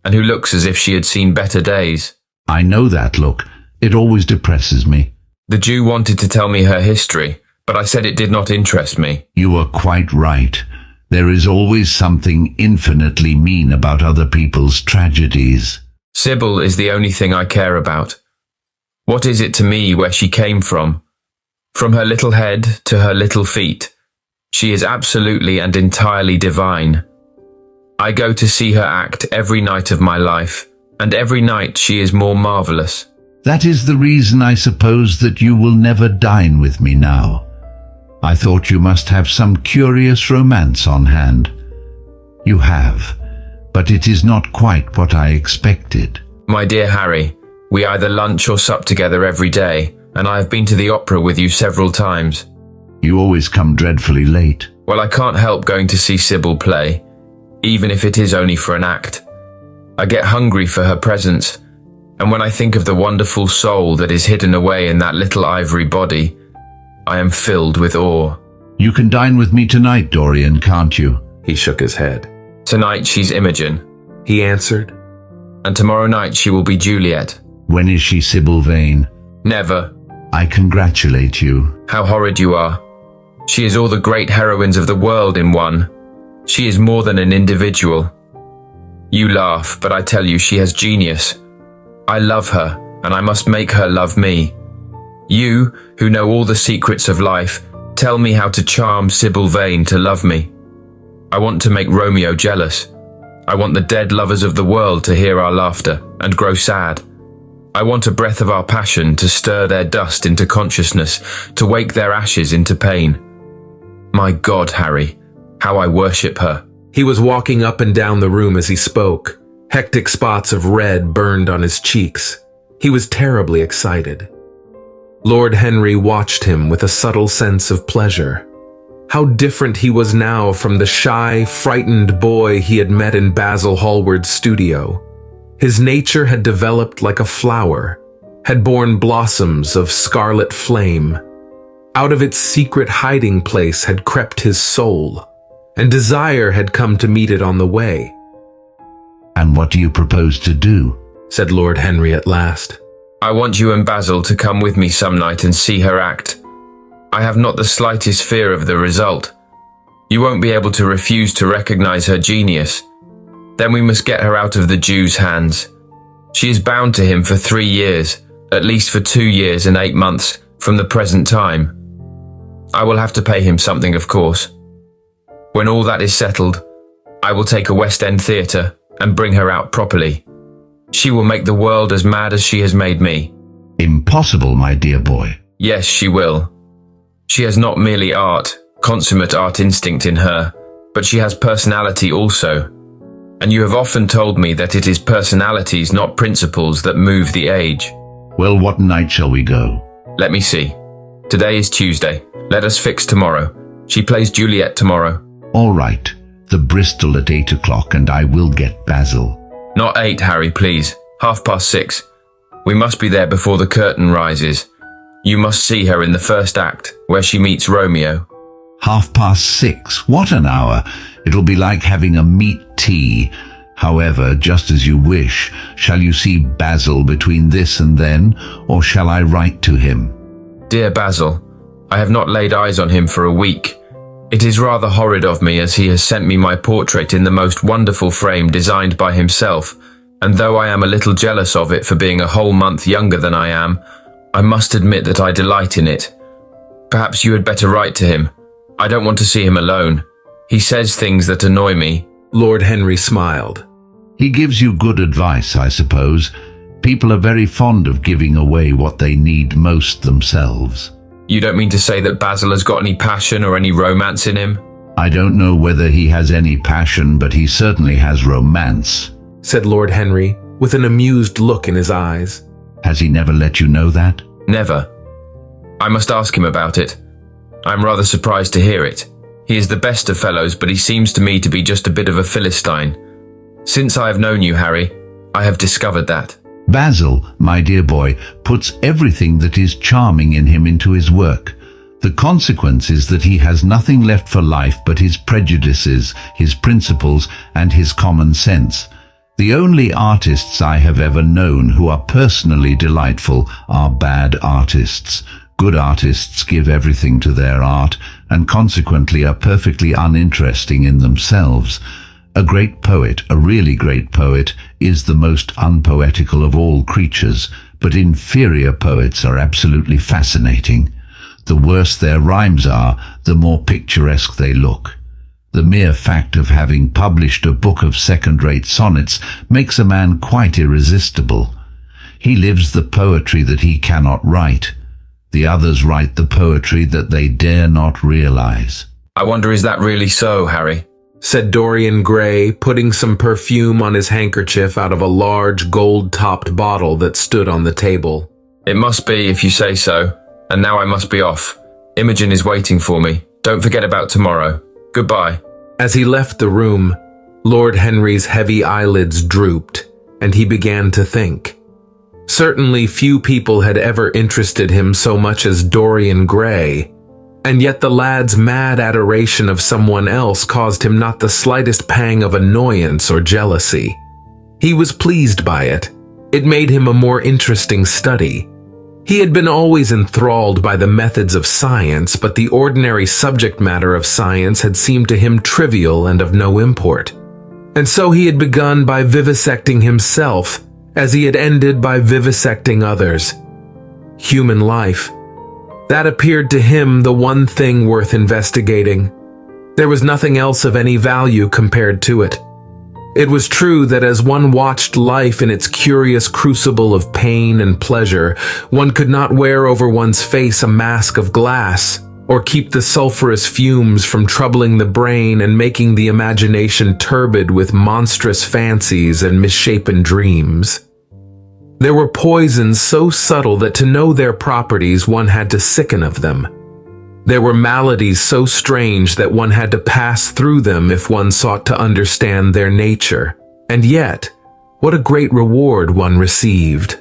and who looks as if she had seen better days. I know that look. It always depresses me. The Jew wanted to tell me her history, but I said it did not interest me. You are quite right. There is always something infinitely mean about other people's tragedies. Sybil is the only thing I care about. What is it to me where she came from? From her little head to her little feet. She is absolutely and entirely divine. I go to see her act every night of my life, and every night she is more marvelous. That is the reason, I suppose, that you will never dine with me now. I thought you must have some curious romance on hand. You have, but it is not quite what I expected. My dear Harry, we either lunch or sup together every day, and I have been to the opera with you several times. You always come dreadfully late. Well, I can't help going to see Sybil play, even if it is only for an act. I get hungry for her presence, and when I think of the wonderful soul that is hidden away in that little ivory body, I am filled with awe. You can dine with me tonight, Dorian, can't you? He shook his head. Tonight she's Imogen, He answered. and tomorrow night she will be Juliet. When is she Sybil Vane? Never. I congratulate you. How horrid you are. She is all the great heroines of the world in one. She is more than an individual. You laugh, but I tell you she has genius. I love her, and I must make her love me. You, who know all the secrets of life, tell me how to charm Sybil Vane to love me. I want to make Romeo jealous. I want the dead lovers of the world to hear our laughter and grow sad. I want a breath of our passion to stir their dust into consciousness, to wake their ashes into pain. My God, Harry, how I worship her. He was walking up and down the room as he spoke. Hectic spots of red burned on his cheeks. He was terribly excited. Lord Henry watched him with a subtle sense of pleasure. How different he was now from the shy, frightened boy he had met in Basil Hallward's studio. His nature had developed like a flower, had borne blossoms of scarlet flame. Out of its secret hiding place had crept his soul, and desire had come to meet it on the way. "And what do you propose to do?" said Lord Henry at last. I want you and Basil to come with me some night and see her act. I have not the slightest fear of the result. You won't be able to refuse to recognize her genius. Then we must get her out of the Jew's hands. She is bound to him for 3 years, at least for 2 years and 8 months from the present time. I will have to pay him something, of course. When all that is settled, I will take a West End theatre and bring her out properly. She will make the world as mad as she has made me. Impossible, my dear boy. Yes, she will. She has not merely consummate art instinct in her, but she has personality also. And you have often told me that it is personalities, not principles, that move the age. Well, what night shall we go? Let me see. Today is Tuesday. Let us fix tomorrow. She plays Juliet tomorrow. All right. The Bristol at 8 o'clock, and I will get Basil. Not 8, Harry, please. 6:30. We must be there before the curtain rises. You must see her in the first act, where she meets Romeo. 6:30. What an hour! It'll be like having a meat tea. However, just as you wish, shall you see Basil between this and then, or shall I write to him? Dear Basil, I have not laid eyes on him for a week. It is rather horrid of me, as he has sent me my portrait in the most wonderful frame designed by himself, and though I am a little jealous of it for being a whole month younger than I am, I must admit that I delight in it. Perhaps you had better write to him. I don't want to see him alone. He says things that annoy me. Lord Henry smiled. He gives you good advice, I suppose. People are very fond of giving away what they need most themselves. You don't mean to say that Basil has got any passion or any romance in him? I don't know whether he has any passion, but he certainly has romance, said Lord Henry, with an amused look in his eyes. Has he never let you know that? Never. I must ask him about it. I'm rather surprised to hear it. He is the best of fellows, but he seems to me to be just a bit of a Philistine. Since I have known you, Harry, I have discovered that. Basil, my dear boy, puts everything that is charming in him into his work. The consequence is that he has nothing left for life but his prejudices, his principles, and his common sense. The only artists I have ever known who are personally delightful are bad artists. Good artists give everything to their art, and consequently are perfectly uninteresting in themselves. A great poet, a really great poet, is the most unpoetical of all creatures, but inferior poets are absolutely fascinating. The worse their rhymes are, the more picturesque they look. The mere fact of having published a book of second-rate sonnets makes a man quite irresistible. He lives the poetry that he cannot write. The others write the poetry that they dare not realize. I wonder, is that really so, Harry? Said Dorian Gray, putting some perfume on his handkerchief out of a large gold-topped bottle that stood on the table. It must be, if you say so. And now I must be off. Imogen is waiting for me. Don't forget about tomorrow. Goodbye. As he left the room, Lord Henry's heavy eyelids drooped, and he began to think. Certainly few people had ever interested him so much as Dorian Gray, and yet the lad's mad adoration of someone else caused him not the slightest pang of annoyance or jealousy. He was pleased by it. It made him a more interesting study. He had been always enthralled by the methods of science, but the ordinary subject matter of science had seemed to him trivial and of no import. And so he had begun by vivisecting himself, as he had ended by vivisecting others. Human life. That appeared to him the one thing worth investigating. There was nothing else of any value compared to it. It was true that as one watched life in its curious crucible of pain and pleasure, one could not wear over one's face a mask of glass, or keep the sulphurous fumes from troubling the brain and making the imagination turbid with monstrous fancies and misshapen dreams. There were poisons so subtle that to know their properties one had to sicken of them. There were maladies so strange that one had to pass through them if one sought to understand their nature. And yet, what a great reward one received.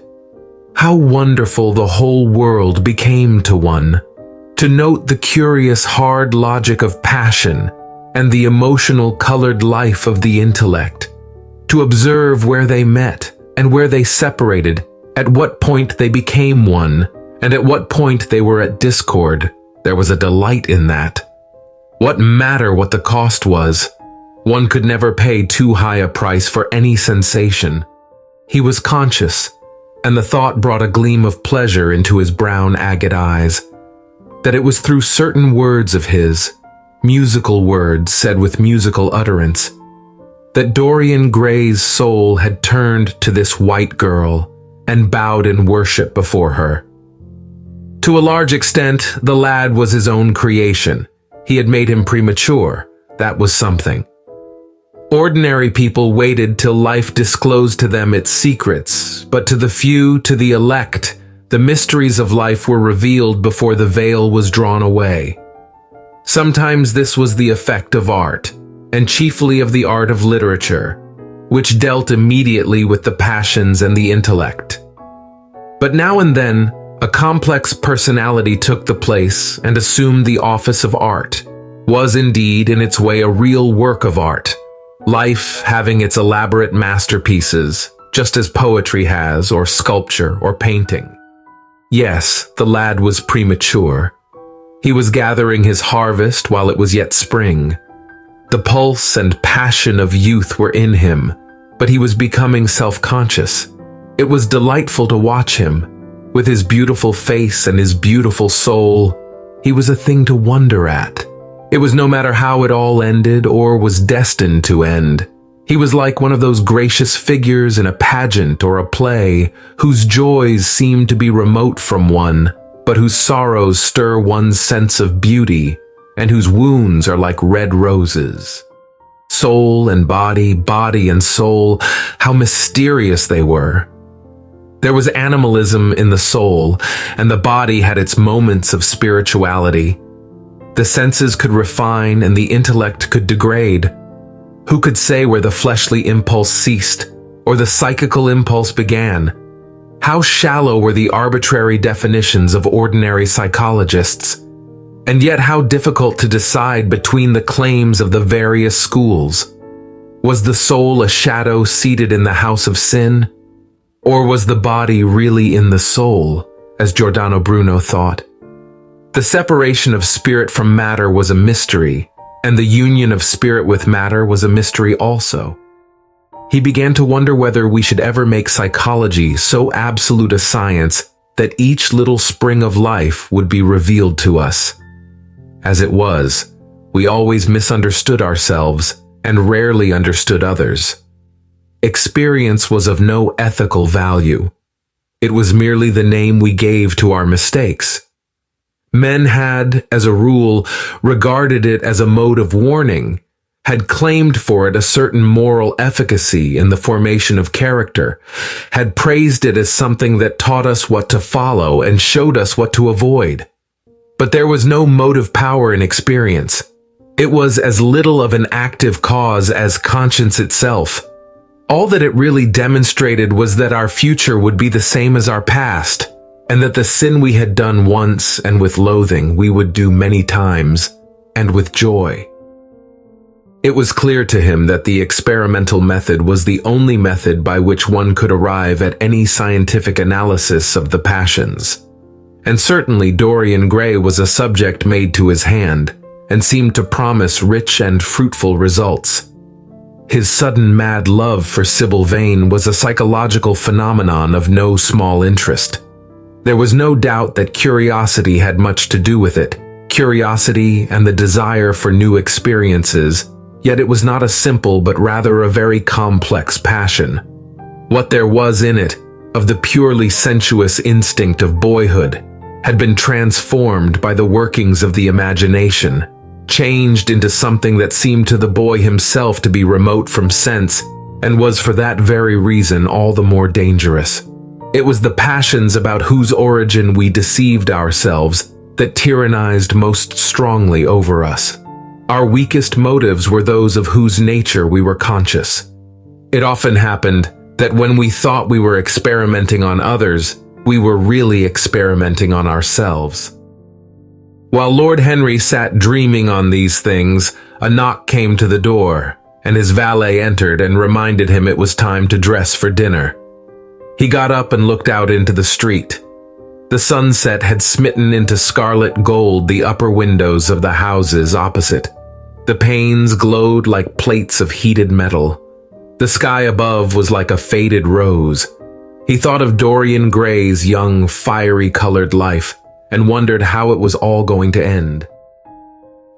How wonderful the whole world became to one. To note the curious hard logic of passion and the emotional colored life of the intellect. To observe where they met and where they separated, at what point they became one, and at what point they were at discord. There was a delight in that. What matter what the cost was? One could never pay too high a price for any sensation. He was conscious, and the thought brought a gleam of pleasure into his brown agate eyes, that it was through certain words of his, musical words said with musical utterance, that Dorian Gray's soul had turned to this white girl and bowed in worship before her. To a large extent, the lad was his own creation. He had made him premature. That was something. Ordinary people waited till life disclosed to them its secrets, but to the few, to the elect, the mysteries of life were revealed before the veil was drawn away. Sometimes this was the effect of art, and chiefly of the art of literature, which dealt immediately with the passions and the intellect. But now and then, a complex personality took the place and assumed the office of art, was indeed in its way a real work of art, life having its elaborate masterpieces, just as poetry has, or sculpture, or painting. Yes, the lad was premature. He was gathering his harvest while it was yet spring. The pulse and passion of youth were in him, but he was becoming self-conscious. It was delightful to watch him. With his beautiful face and his beautiful soul, he was a thing to wonder at. It was no matter how it all ended or was destined to end. He was like one of those gracious figures in a pageant or a play, whose joys seem to be remote from one, but whose sorrows stir one's sense of beauty, and whose wounds are like red roses. Soul and body, body and soul, how mysterious they were. There was animalism in the soul, and the body had its moments of spirituality. The senses could refine and the intellect could degrade. Who could say where the fleshly impulse ceased, or the psychical impulse began? How shallow were the arbitrary definitions of ordinary psychologists, and yet how difficult to decide between the claims of the various schools. Was the soul a shadow seated in the house of sin? Or was the body really in the soul, as Giordano Bruno thought? The separation of spirit from matter was a mystery, and the union of spirit with matter was a mystery also. He began to wonder whether we should ever make psychology so absolute a science that each little spring of life would be revealed to us. As it was, we always misunderstood ourselves and rarely understood others. Experience was of no ethical value. It was merely the name we gave to our mistakes. Men had, as a rule, regarded it as a mode of warning, had claimed for it a certain moral efficacy in the formation of character, had praised it as something that taught us what to follow and showed us what to avoid. But there was no motive power in experience. It was as little of an active cause as conscience itself. All that it really demonstrated was that our future would be the same as our past, and that the sin we had done once and with loathing we would do many times, and with joy. It was clear to him that the experimental method was the only method by which one could arrive at any scientific analysis of the passions. And certainly Dorian Gray was a subject made to his hand, and seemed to promise rich and fruitful results. His sudden mad love for Sybil Vane was a psychological phenomenon of no small interest. There was no doubt that curiosity had much to do with it, curiosity and the desire for new experiences, Yet it was not a simple but rather a very complex passion. What there was in it, of the purely sensuous instinct of boyhood, had been transformed by the workings of the imagination, changed into something that seemed to the boy himself to be remote from sense, and was for that very reason all the more dangerous. It was the passions about whose origin we deceived ourselves that tyrannized most strongly over us. Our weakest motives were those of whose nature we were conscious. It often happened that when we thought we were experimenting on others, we were really experimenting on ourselves. While Lord Henry sat dreaming on these things, a knock came to the door, and his valet entered and reminded him it was time to dress for dinner. He got up and looked out into the street. The sunset had smitten into scarlet gold the upper windows of the houses opposite. The panes glowed like plates of heated metal. The sky above was like a faded rose. He thought of Dorian Gray's young, fiery-colored life and wondered how it was all going to end.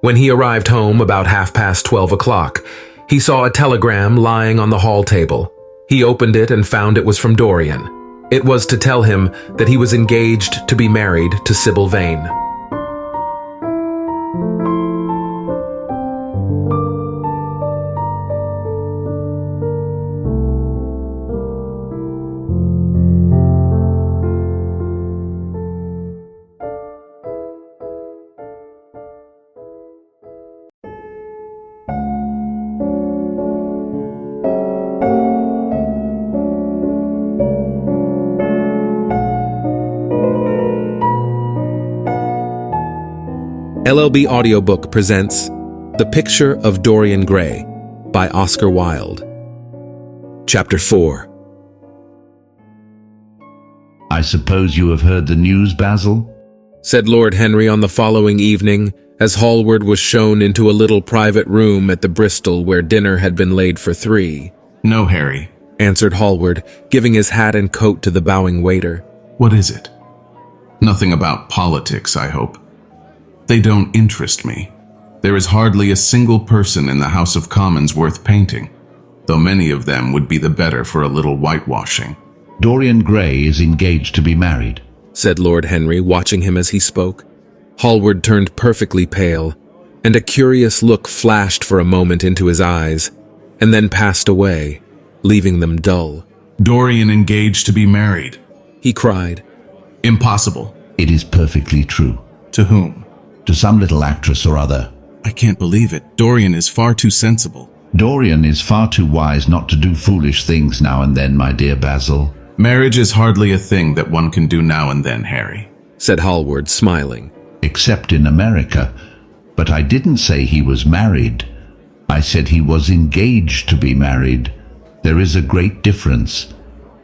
When he arrived home about 12:30, he saw a telegram lying on the hall table. He opened it and found it was from Dorian. It was to tell him that he was engaged to be married to Sybil Vane. LLB Audiobook presents The Picture of Dorian Gray by Oscar Wilde. Chapter 4. I suppose you have heard the news, Basil? Said Lord Henry on the following evening, as Hallward was shown into a little private room at the Bristol where dinner had been laid for 3. No, Harry. Answered Hallward, giving his hat and coat to the bowing waiter. What is it? Nothing about politics, I hope. They don't interest me. There is hardly a single person in the House of Commons worth painting, though many of them would be the better for a little whitewashing. Dorian Gray is engaged to be married, said Lord Henry, watching him as he spoke. Hallward turned perfectly pale, and a curious look flashed for a moment into his eyes, and then passed away, leaving them dull. Dorian engaged to be married, he cried. Impossible. It is perfectly true. To whom? To some little actress or other. I can't believe it. Dorian is far too sensible. Dorian is far too wise not to do foolish things now and then, my dear Basil. Marriage is hardly a thing that one can do now and then, Harry, said Hallward, smiling. Except in America. But I didn't say he was married. I said he was engaged to be married. There is a great difference.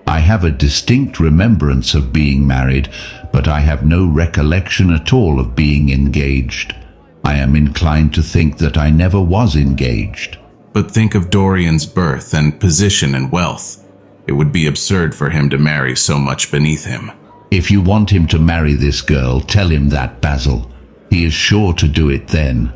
I have a distinct remembrance of being married, but I have no recollection at all of being engaged. I am inclined to think that I never was engaged. But think of Dorian's birth and position and wealth. It would be absurd for him to marry so much beneath him. If you want him to marry this girl, tell him that, Basil. He is sure to do it then.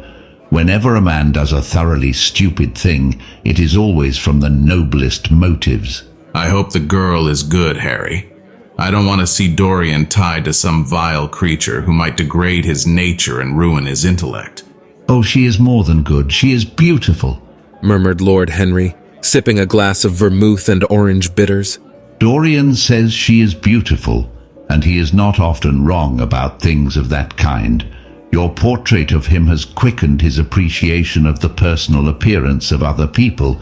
Whenever a man does a thoroughly stupid thing, it is always from the noblest motives. I hope the girl is good, Harry. I don't want to see Dorian tied to some vile creature who might degrade his nature and ruin his intellect. Oh, she is more than good. She is beautiful, murmured Lord Henry, sipping a glass of vermouth and orange bitters. Dorian says she is beautiful, and he is not often wrong about things of that kind. Your portrait of him has quickened his appreciation of the personal appearance of other people.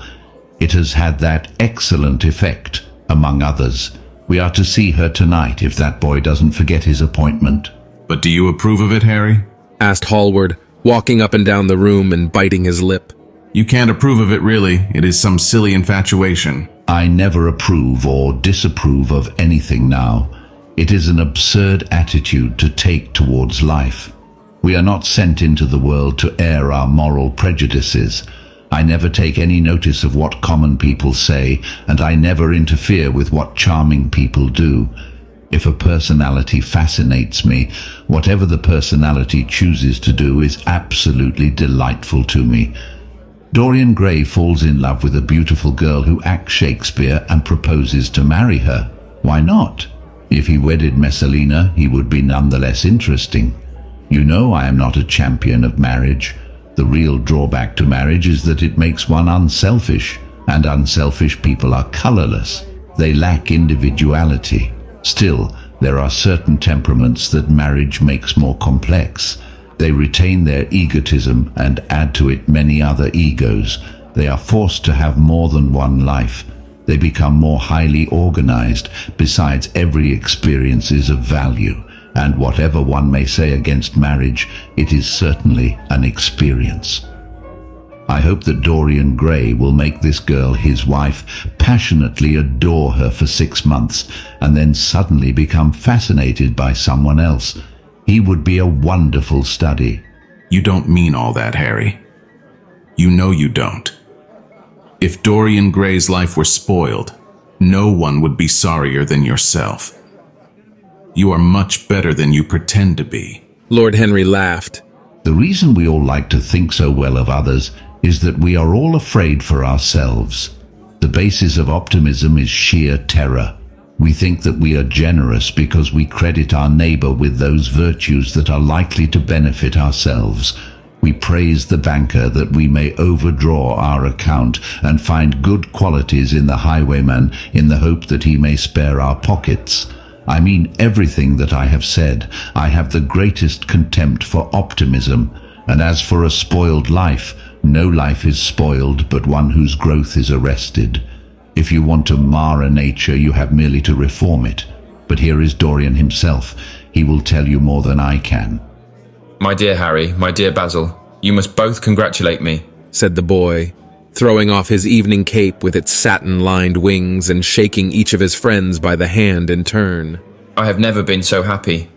It has had that excellent effect, among others. We are to see her tonight if that boy doesn't forget his appointment. But do you approve of it, Harry? Asked Hallward, walking up and down the room and biting his lip. You can't approve of it, really. It is some silly infatuation. I never approve or disapprove of anything now. It is an absurd attitude to take towards life. We are not sent into the world to air our moral prejudices. I never take any notice of what common people say, and I never interfere with what charming people do. If a personality fascinates me, whatever the personality chooses to do is absolutely delightful to me. Dorian Gray falls in love with a beautiful girl who acts Shakespeare and proposes to marry her. Why not? If he wedded Messalina, he would be nonetheless interesting. You know I am not a champion of marriage. The real drawback to marriage is that it makes one unselfish, and unselfish people are colorless. They lack individuality. Still, there are certain temperaments that marriage makes more complex. They retain their egotism and add to it many other egos. They are forced to have more than one life. They become more highly organized. Besides, every experience is of value, and whatever one may say against marriage, it is certainly an experience. I hope that Dorian Gray will make this girl his wife, passionately adore her for 6 months, and then suddenly become fascinated by someone else. He would be a wonderful study. You don't mean all that, Harry. You know you don't. If Dorian Gray's life were spoiled, no one would be sorrier than yourself. You are much better than you pretend to be. Lord Henry laughed. The reason we all like to think so well of others is that we are all afraid for ourselves. The basis of optimism is sheer terror. We think that we are generous because we credit our neighbor with those virtues that are likely to benefit ourselves. We praise the banker that we may overdraw our account and find good qualities in the highwayman in the hope that he may spare our pockets. I mean everything that I have said. I have the greatest contempt for optimism, and as for a spoiled life, no life is spoiled but one whose growth is arrested. If you want to mar a nature, you have merely to reform it. But here is Dorian himself. He will tell you more than I can. My dear Harry, my dear Basil, you must both congratulate me, said the boy, throwing off his evening cape with its satin-lined wings and shaking each of his friends by the hand in turn. I have never been so happy.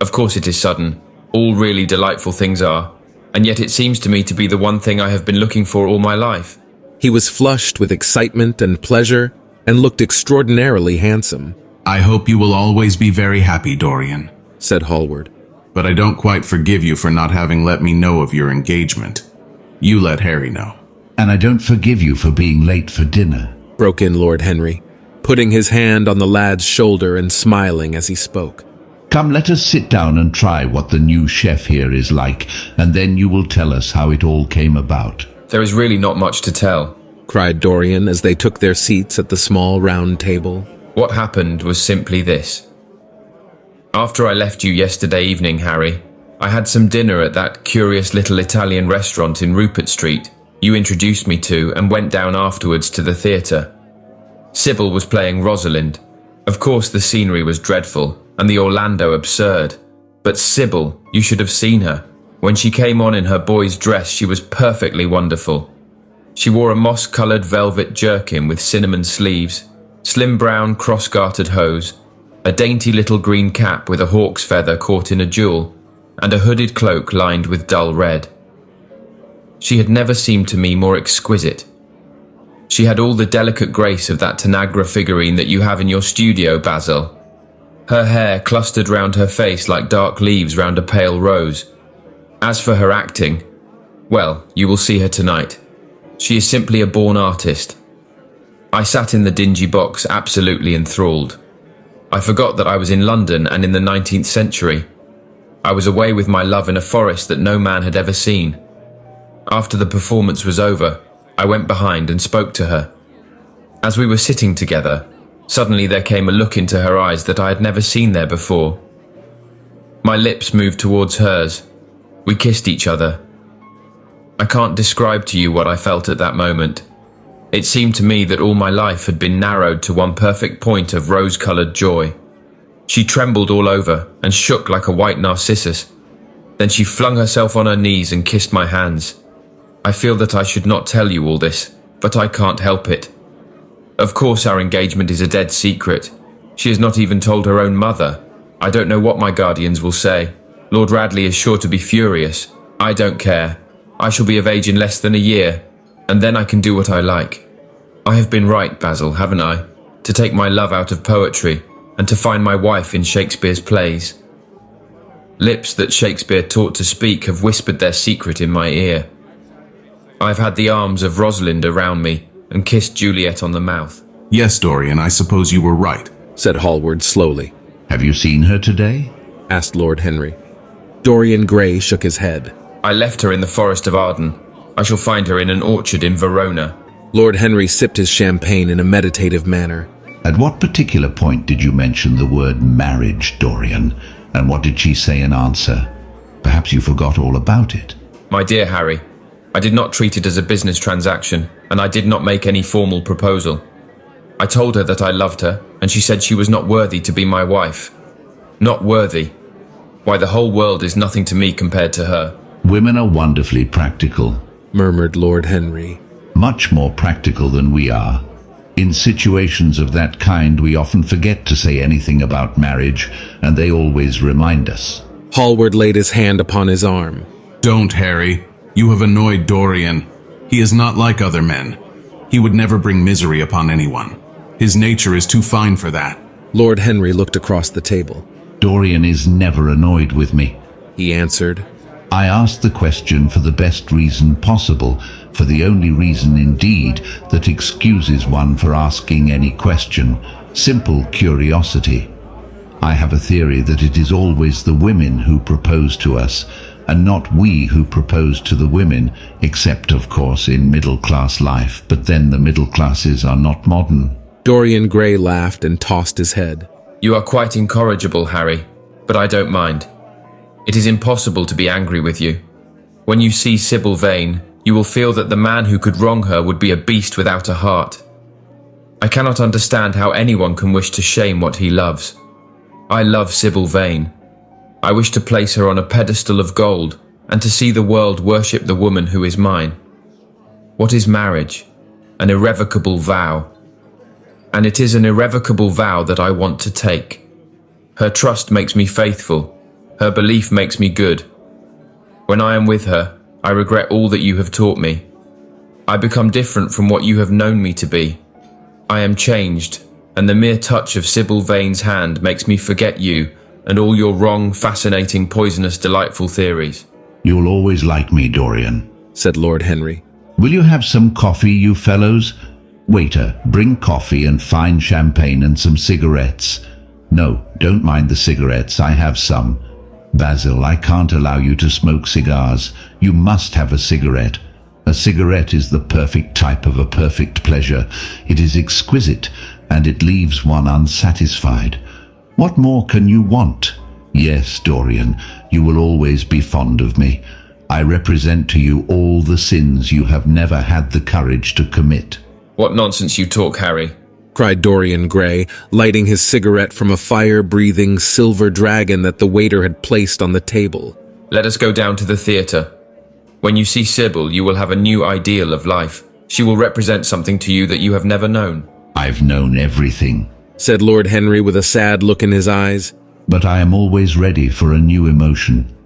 Of course it is sudden. All really delightful things are. And yet it seems to me to be the one thing I have been looking for all my life. He was flushed with excitement and pleasure and looked extraordinarily handsome. I hope you will always be very happy, Dorian, said Hallward. But I don't quite forgive you for not having let me know of your engagement. You let Harry know. And I don't forgive you for being late for dinner, broke in Lord Henry, putting his hand on the lad's shoulder and smiling as he spoke. Come, let us sit down and try what the new chef here is like, and then you will tell us how it all came about. There is really not much to tell, cried Dorian as they took their seats at the small round table. What happened was simply this. After I left you yesterday evening, Harry, I had some dinner at that curious little Italian restaurant in Rupert Street you introduced me to, and went down afterwards to the theatre. Sybil was playing Rosalind. Of course the scenery was dreadful, and the Orlando absurd. But Sybil, you should have seen her. When she came on in her boy's dress, she was perfectly wonderful. She wore a moss-coloured velvet jerkin with cinnamon sleeves, slim brown cross-gartered hose, a dainty little green cap with a hawk's feather caught in a jewel, and a hooded cloak lined with dull red. She had never seemed to me more exquisite. She had all the delicate grace of that Tanagra figurine that you have in your studio, Basil. Her hair clustered round her face like dark leaves round a pale rose. As for her acting, well, you will see her tonight. She is simply a born artist. I sat in the dingy box absolutely enthralled. I forgot that I was in London and in the 19th century. I was away with my love in a forest that no man had ever seen. After the performance was over, I went behind and spoke to her. As we were sitting together, suddenly there came a look into her eyes that I had never seen there before. My lips moved towards hers. We kissed each other. I can't describe to you what I felt at that moment. It seemed to me that all my life had been narrowed to one perfect point of rose-coloured joy. She trembled all over and shook like a white narcissus. Then she flung herself on her knees and kissed my hands. I feel that I should not tell you all this, but I can't help it. Of course our engagement is a dead secret. She has not even told her own mother. I don't know what my guardians will say. Lord Radley is sure to be furious. I don't care. I shall be of age in less than a year, and then I can do what I like. I have been right, Basil, haven't I? To take my love out of poetry, and to find my wife in Shakespeare's plays. Lips that Shakespeare taught to speak have whispered their secret in my ear. I've had the arms of Rosalind around me and kissed Juliet on the mouth. Yes, Dorian, I suppose you were right, said Hallward slowly. Have you seen her today? Asked Lord Henry. Dorian Gray shook his head. I left her in the Forest of Arden. I shall find her in an orchard in Verona. Lord Henry sipped his champagne in a meditative manner. At what particular point did you mention the word marriage, Dorian? And what did she say in answer? Perhaps you forgot all about it. My dear Harry, I did not treat it as a business transaction, and I did not make any formal proposal. I told her that I loved her, and she said she was not worthy to be my wife. Not worthy. Why, the whole world is nothing to me compared to her. Women are wonderfully practical, murmured Lord Henry. Much more practical than we are. In situations of that kind, we often forget to say anything about marriage, and they always remind us. Hallward laid his hand upon his arm. Don't, Harry. You have annoyed Dorian. He is not like other men. He would never bring misery upon anyone. His nature is too fine for that. Lord Henry looked across the table. Dorian is never annoyed with me, he answered. I asked the question for the best reason possible, for the only reason indeed that excuses one for asking any question, simple curiosity. I have a theory that it is always the women who propose to us, and not we who propose to the women, except, of course, in middle-class life, but then the middle classes are not modern. Dorian Gray laughed and tossed his head. You are quite incorrigible, Harry, but I don't mind. It is impossible to be angry with you. When you see Sybil Vane, you will feel that the man who could wrong her would be a beast without a heart. I cannot understand how anyone can wish to shame what he loves. I love Sybil Vane. I wish to place her on a pedestal of gold and to see the world worship the woman who is mine. What is marriage? An irrevocable vow. And it is an irrevocable vow that I want to take. Her trust makes me faithful. Her belief makes me good. When I am with her, I regret all that you have taught me. I become different from what you have known me to be. I am changed, and the mere touch of Sybil Vane's hand makes me forget you and all your wrong, fascinating, poisonous, delightful theories. You'll always like me, Dorian, said Lord Henry. Will you have some coffee, you fellows? Waiter, bring coffee and fine champagne and some cigarettes. No, don't mind the cigarettes, I have some. Basil, I can't allow you to smoke cigars. You must have a cigarette. A cigarette is the perfect type of a perfect pleasure. It is exquisite, and it leaves one unsatisfied. What more can you want? Yes, Dorian, you will always be fond of me. I represent to you all the sins you have never had the courage to commit. What nonsense you talk, Harry, cried Dorian Gray, lighting his cigarette from a fire-breathing silver dragon that the waiter had placed on the table. Let us go down to the theatre. When you see Sybil, you will have a new ideal of life. She will represent something to you that you have never known. I've known everything, said Lord Henry with a sad look in his eyes. But I am always ready for a new emotion.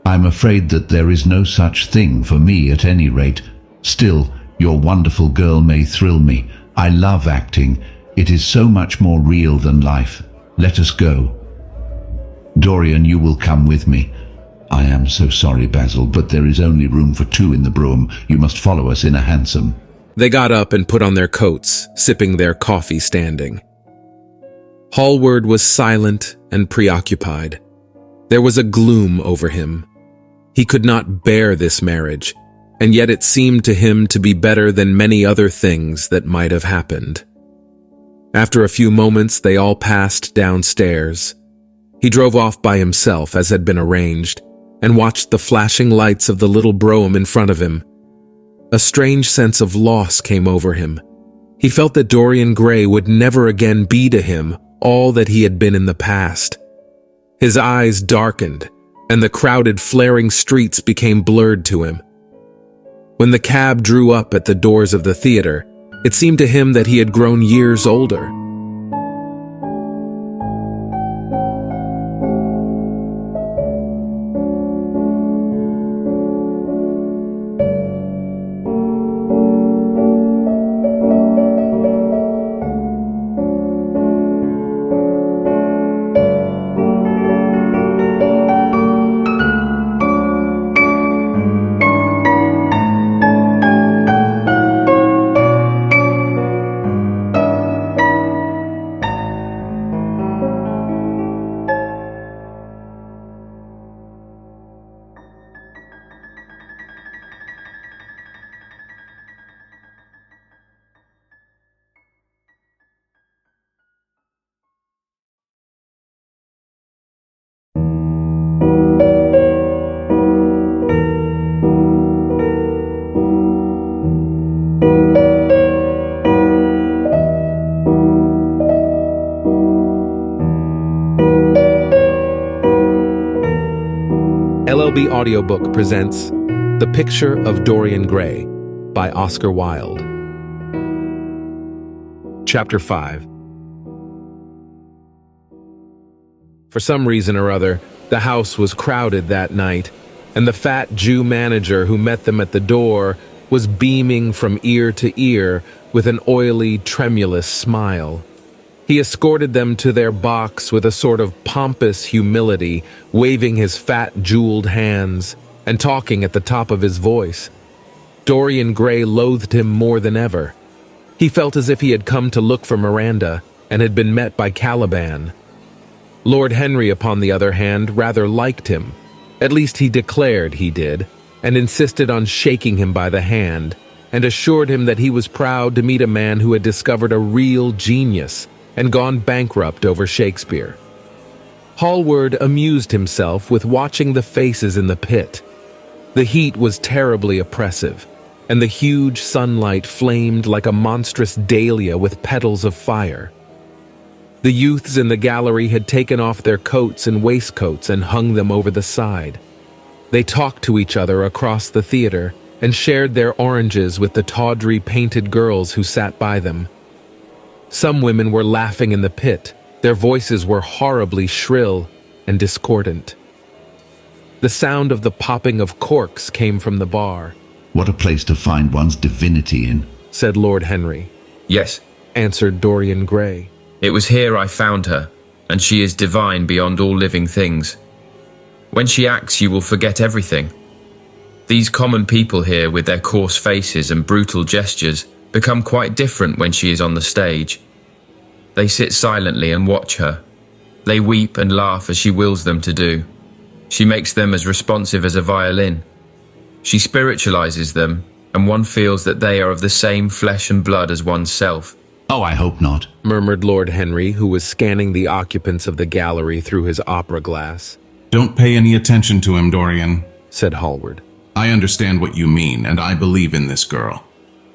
I'm afraid that there is no such thing for me at any rate. Still, your wonderful girl may thrill me. I love acting. It is so much more real than life. Let us go. Dorian, you will come with me. I am so sorry, Basil, but there is only room for two in the brougham. You must follow us in a hansom. They got up and put on their coats, sipping their coffee standing. Hallward was silent and preoccupied. There was a gloom over him. He could not bear this marriage, and yet it seemed to him to be better than many other things that might have happened. After a few moments, they all passed downstairs. He drove off by himself, as had been arranged, and watched the flashing lights of the little brougham in front of him. A strange sense of loss came over him. He felt that Dorian Gray would never again be to him all that he had been in the past. His eyes darkened, and the crowded, flaring streets became blurred to him. When the cab drew up at the doors of the theater, it seemed to him that he had grown years older. LLB Audiobook presents The Picture of Dorian Gray by Oscar Wilde. Chapter 5. For some reason or other, the house was crowded that night, and the fat Jew manager who met them at the door was beaming from ear to ear with an oily, tremulous smile. He escorted them to their box with a sort of pompous humility, waving his fat, jeweled hands and talking at the top of his voice. Dorian Gray loathed him more than ever. He felt as if he had come to look for Miranda and had been met by Caliban. Lord Henry, upon the other hand, rather liked him. At least he declared he did, and insisted on shaking him by the hand, and assured him that he was proud to meet a man who had discovered a real genius and gone bankrupt over Shakespeare. Hallward amused himself with watching the faces in the pit. The heat was terribly oppressive, and the huge sunlight flamed like a monstrous dahlia with petals of fire. The youths in the gallery had taken off their coats and waistcoats and hung them over the side. They talked to each other across the theater and shared their oranges with the tawdry painted girls who sat by them. Some women were laughing in the pit. Their voices were horribly shrill and discordant. The sound of the popping of corks came from the bar. What a place to find one's divinity in, said Lord Henry. Yes, Answered Dorian Gray. it was here I found her, and she is divine beyond all living things. When she acts, you will forget everything. These common people here, with their coarse faces and brutal gestures, become quite different when she is on the stage. They sit silently and watch her. They weep and laugh as she wills them to do. She makes them as responsive as a violin. She spiritualizes them, and one feels that they are of the same flesh and blood as one's self. Oh, I hope not, Murmured Lord Henry, who was scanning the occupants of the gallery through his opera glass. Don't pay any attention to him, Dorian, Said Hallward. I understand what you mean, and I believe in this girl.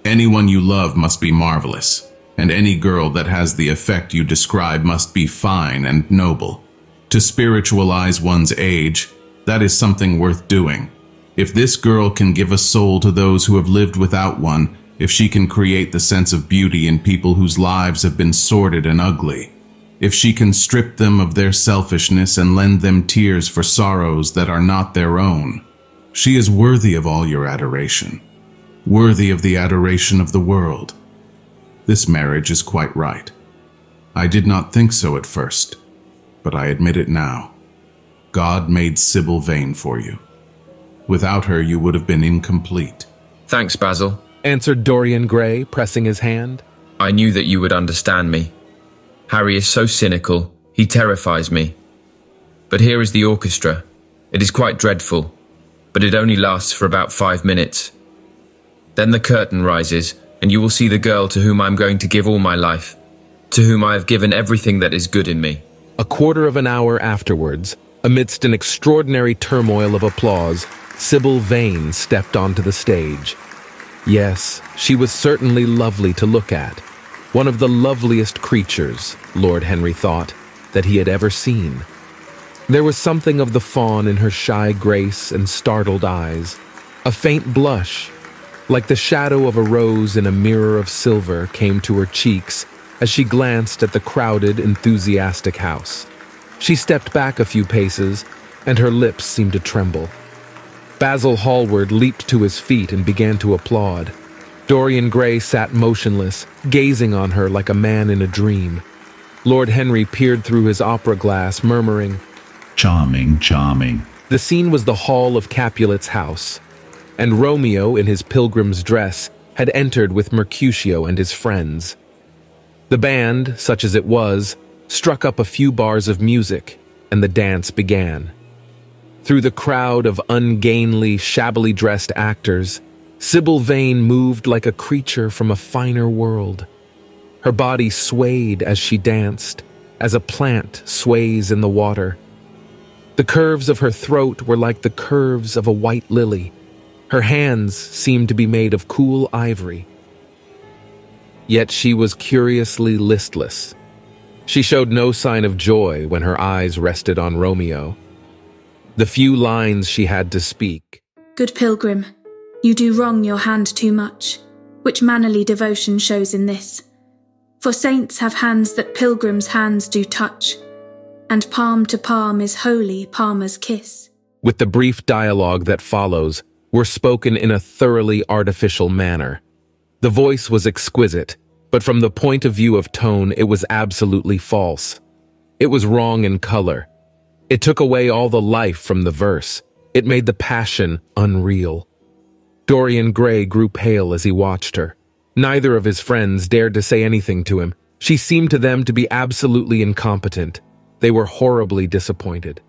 Anyone you love must be marvelous, and any girl that has the effect you describe must be fine and noble. To spiritualize one's age, that is something worth doing. If this girl can give a soul to those who have lived without one, if she can create the sense of beauty in people whose lives have been sordid and ugly, if she can strip them of their selfishness and lend them tears for sorrows that are not their own, she is worthy of all your adoration, worthy of the adoration of the world. This marriage is quite right. I did not think so at first, but I admit it now. God made Sybil Vane for you. Without her, you would have been incomplete. Thanks, Basil. Answered Dorian Gray, pressing his hand. I knew that you would understand me. Harry is so cynical, he terrifies me. But here is the orchestra. It is quite dreadful, but it only lasts for about 5 minutes. Then the curtain rises, and you will see the girl to whom I am going to give all my life, to whom I have given everything that is good in me. A quarter of an hour afterwards, amidst an extraordinary turmoil of applause, Sybil Vane stepped onto the stage. Yes, she was certainly lovely to look at. One of the loveliest creatures, Lord Henry thought, that he had ever seen. There was something of the fawn in her shy grace and startled eyes. A faint blush, like the shadow of a rose in a mirror of silver, came to her cheeks as she glanced at the crowded, enthusiastic house. She stepped back a few paces, and her lips seemed to tremble. Basil Hallward leaped to his feet and began to applaud. Dorian Gray sat motionless, gazing on her like a man in a dream. Lord Henry peered through his opera glass, murmuring, Charming, charming. The scene was the hall of Capulet's house, and Romeo, in his pilgrim's dress, had entered with Mercutio and his friends. The band, such as it was, struck up a few bars of music, and the dance began. Through the crowd of ungainly, shabbily dressed actors, Sybil Vane moved like a creature from a finer world. Her body swayed as she danced, as a plant sways in the water. The curves of her throat were like the curves of a white lily. Her hands seemed to be made of cool ivory. Yet she was curiously listless. She showed no sign of joy when her eyes rested on Romeo. the few lines she had to speak. Good pilgrim, you do wrong your hand too much, which mannerly devotion shows in this. For saints have hands that pilgrims' hands do touch, and palm to palm is holy palmer's kiss. With the brief dialogue that follows, were spoken in a thoroughly artificial manner. The voice was exquisite, but from the point of view of tone, it was absolutely false. It was wrong in color. It took away all the life from the verse. It made the passion unreal. Dorian Gray grew pale as he watched her. Neither of his friends dared to say anything to him. She seemed to them to be absolutely incompetent. They were horribly disappointed.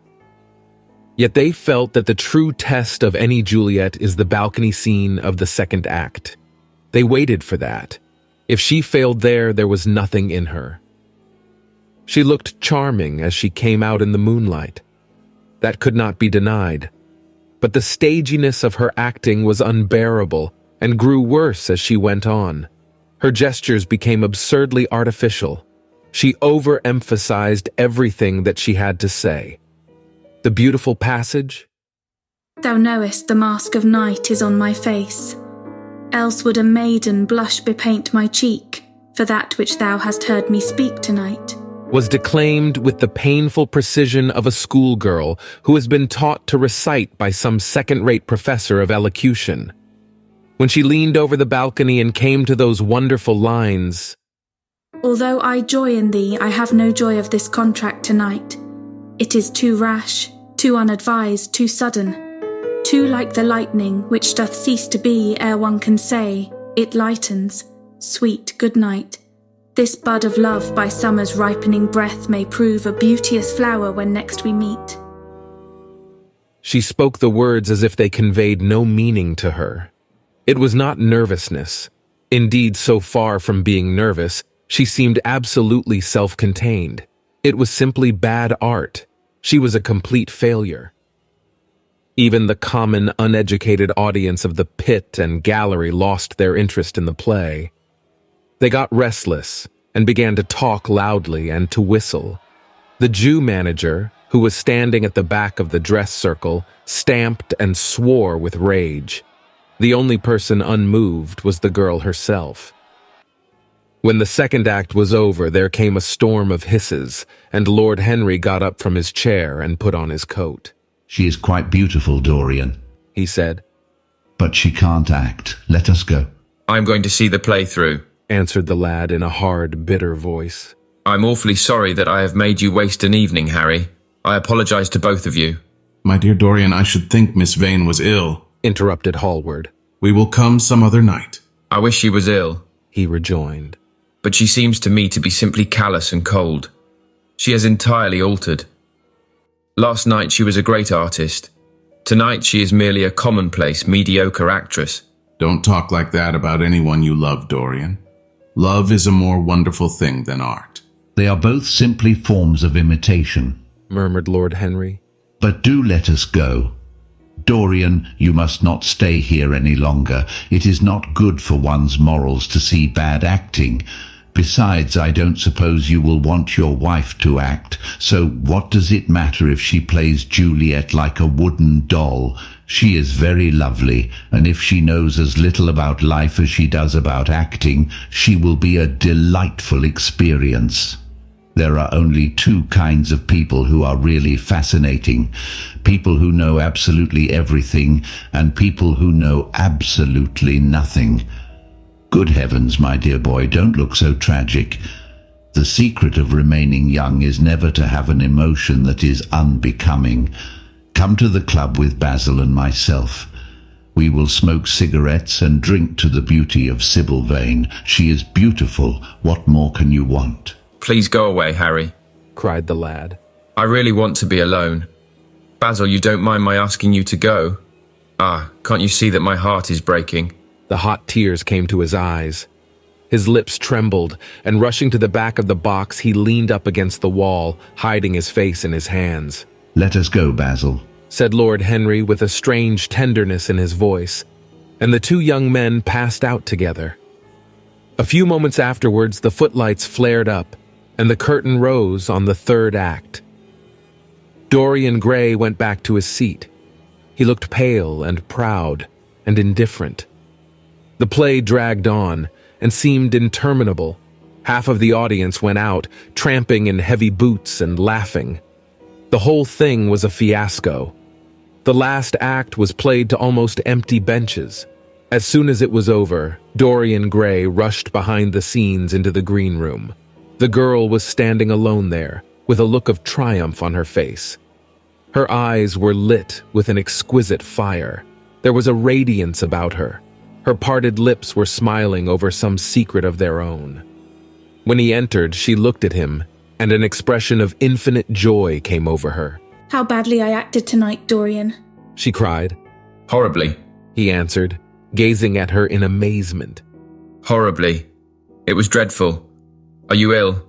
Yet they felt that the true test of any Juliet is the balcony scene of the second act. They waited for that. If she failed there was nothing in her. She looked charming as she came out in the moonlight. That could not be denied. But the staginess of her acting was unbearable and grew worse as she went on. Her gestures became absurdly artificial. She overemphasized everything that she had to say. The beautiful passage? Thou knowest the mask of night is on my face. Else would a maiden blush bepaint my cheek for that which thou hast heard me speak tonight. Was declaimed with the painful precision of a schoolgirl who has been taught to recite by some second-rate professor of elocution. When she leaned over the balcony and came to those wonderful lines, Although I joy in thee, I have no joy of this contract tonight. It is too rash, too unadvised, too sudden, too like the lightning which doth cease to be ere one can say, it lightens, sweet good night. This bud of love by summer's ripening breath may prove a beauteous flower when next we meet. She spoke the words as if they conveyed no meaning to her. It was not nervousness. Indeed, so far from being nervous, she seemed absolutely self-contained. It was simply bad art. She was a complete failure. Even the common, uneducated audience of the pit and gallery lost their interest in the play. They got restless and began to talk loudly and to whistle. The Jew manager, who was standing at the back of the dress circle, stamped and swore with rage. The only person unmoved was the girl herself. When the second act was over, there came a storm of hisses, and Lord Henry got up from his chair and put on his coat. She is quite beautiful, Dorian, he said. But she can't act. Let us go. I'm going to see the play through, answered the lad in a hard, bitter voice. I'm awfully sorry that I have made you waste an evening, Harry. I apologize to both of you. My dear Dorian, I should think Miss Vane was ill, interrupted Hallward. We will come some other night. I wish she was ill, he rejoined. But she seems to me to be simply callous and cold. She has entirely altered. Last night she was a great artist. Tonight she is merely a commonplace, mediocre actress. Don't talk like that about anyone you love, Dorian. Love is a more wonderful thing than art. They are both simply forms of imitation, murmured Lord Henry. But do let us go. Dorian, you must not stay here any longer. It is not good for one's morals to see bad acting. Besides, I don't suppose you will want your wife to act, so what does it matter if she plays Juliet like a wooden doll? She is very lovely, and if she knows as little about life as she does about acting, she will be a delightful experience. There are only two kinds of people who are really fascinating. People who know absolutely everything, and people who know absolutely nothing. Good heavens, my dear boy, don't look so tragic. The secret of remaining young is never to have an emotion that is unbecoming. Come to the club with Basil and myself. We will smoke cigarettes and drink to the beauty of Sybil Vane. She is beautiful. What more can you want? Please go away, Harry, cried the lad. I really want to be alone. Basil, you don't mind my asking you to go? Can't you see that my heart is breaking? The hot tears came to his eyes. His lips trembled, and rushing to the back of the box, he leaned up against the wall, hiding his face in his hands. Let us go, Basil, said Lord Henry with a strange tenderness in his voice, and the two young men passed out together. A few moments afterwards, the footlights flared up, and the curtain rose on the third act. Dorian Gray went back to his seat. He looked pale and proud and indifferent. The play dragged on and seemed interminable. Half of the audience went out, tramping in heavy boots and laughing. The whole thing was a fiasco. The last act was played to almost empty benches. As soon as it was over, Dorian Gray rushed behind the scenes into the green room. The girl was standing alone there, with a look of triumph on her face. Her eyes were lit with an exquisite fire. There was a radiance about her. Her parted lips were smiling over some secret of their own. When he entered, she looked at him, and an expression of infinite joy came over her. How badly I acted tonight, Dorian, she cried. Horribly. He answered, gazing at her in amazement. Horribly. It was dreadful. Are you ill?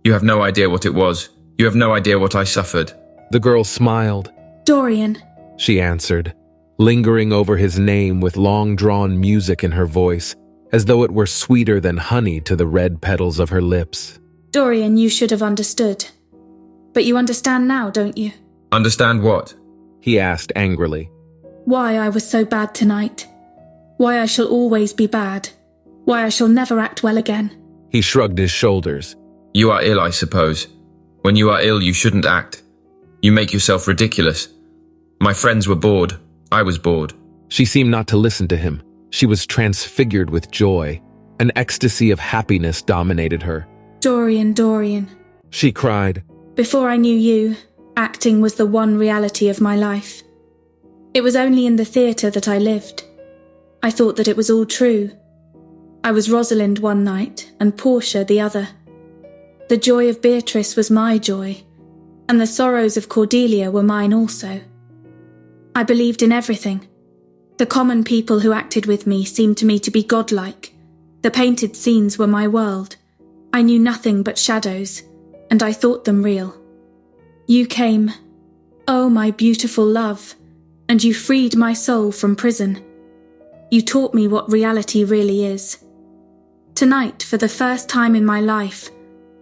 You have no idea what it was. You have no idea what I suffered. The girl smiled. Dorian, she answered, lingering over his name with long-drawn music in her voice, as though it were sweeter than honey to the red petals of her lips. Dorian, you should have understood. But you understand now, don't you? Understand what? He asked angrily. Why I was so bad tonight. Why I shall always be bad. Why I shall never act well again. He shrugged his shoulders. You are ill, I suppose. When you are ill, you shouldn't act. You make yourself ridiculous. My friends were bored. I was bored. She seemed not to listen to him. She was transfigured with joy. An ecstasy of happiness dominated her. Dorian, Dorian, she cried. Before I knew you, acting was the one reality of my life. It was only in the theatre that I lived. I thought that it was all true. I was Rosalind one night and Portia the other. The joy of Beatrice was my joy, and the sorrows of Cordelia were mine also. I believed in everything. The common people who acted with me seemed to me to be godlike. The painted scenes were my world. I knew nothing but shadows, and I thought them real. You came, oh my beautiful love, and you freed my soul from prison. You taught me what reality really is. Tonight, for the first time in my life,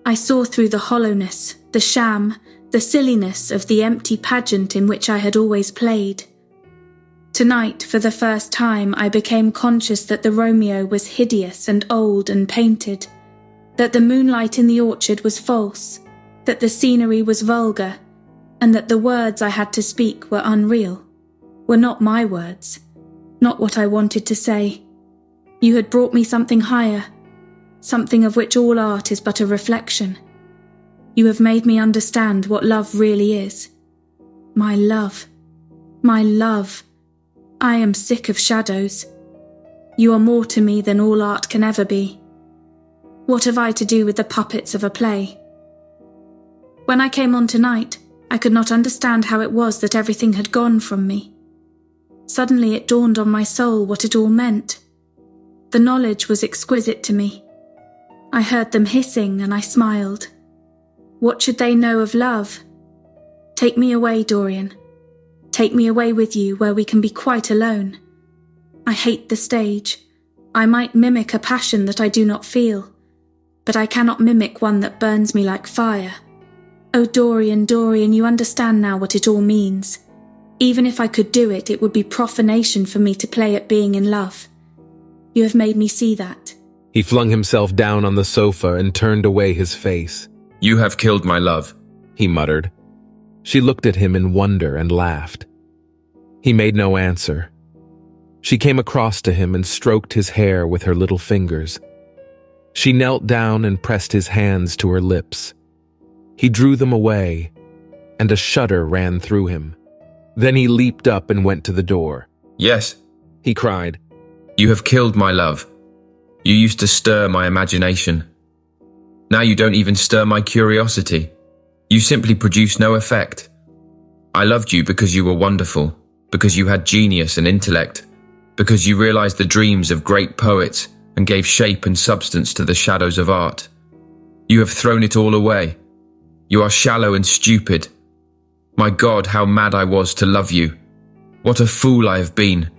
I saw through the hollowness, the sham, the silliness of the empty pageant in which I had always played. Tonight, for the first time, I became conscious that the Romeo was hideous and old and painted, that the moonlight in the orchard was false, that the scenery was vulgar, and that the words I had to speak were unreal, were not my words, not what I wanted to say. You had brought me something higher, something of which all art is but a reflection. You have made me understand what love really is. My love, my love. I am sick of shadows. You are more to me than all art can ever be. What have I to do with the puppets of a play? When I came on tonight, I could not understand how it was that everything had gone from me. Suddenly it dawned on my soul what it all meant. The knowledge was exquisite to me. I heard them hissing and I smiled. What should they know of love? Take me away, Dorian. Take me away with you where we can be quite alone. I hate the stage. I might mimic a passion that I do not feel, but I cannot mimic one that burns me like fire. Oh, Dorian, Dorian, you understand now what it all means. Even if I could do it, it would be profanation for me to play at being in love. You have made me see that. He flung himself down on the sofa and turned away his face. You have killed my love, he muttered. She looked at him in wonder and laughed. He made no answer. She came across to him and stroked his hair with her little fingers. She knelt down and pressed his hands to her lips. He drew them away, and a shudder ran through him. Then he leaped up and went to the door. Yes, he cried. You have killed my love. You used to stir my imagination. Now you don't even stir my curiosity. You simply produce no effect. I loved you because you were wonderful, because you had genius and intellect, because you realized the dreams of great poets and gave shape and substance to the shadows of art. You have thrown it all away. You are shallow and stupid. My God, how mad I was to love you. What a fool I have been.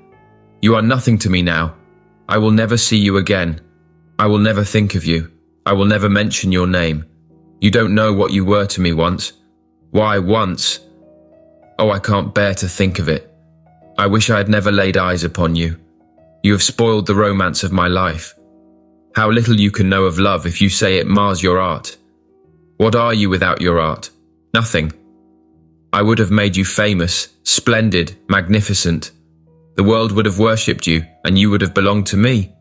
You are nothing to me now. I will never see you again. I will never think of you. I will never mention your name. You don't know what you were to me once. Why once? Oh, I can't bear to think of it. I wish I had never laid eyes upon you. You have spoiled the romance of my life. How little you can know of love if you say it mars your art. What are you without your art? Nothing. I would have made you famous, splendid, magnificent. The world would have worshipped you, and you would have belonged to me.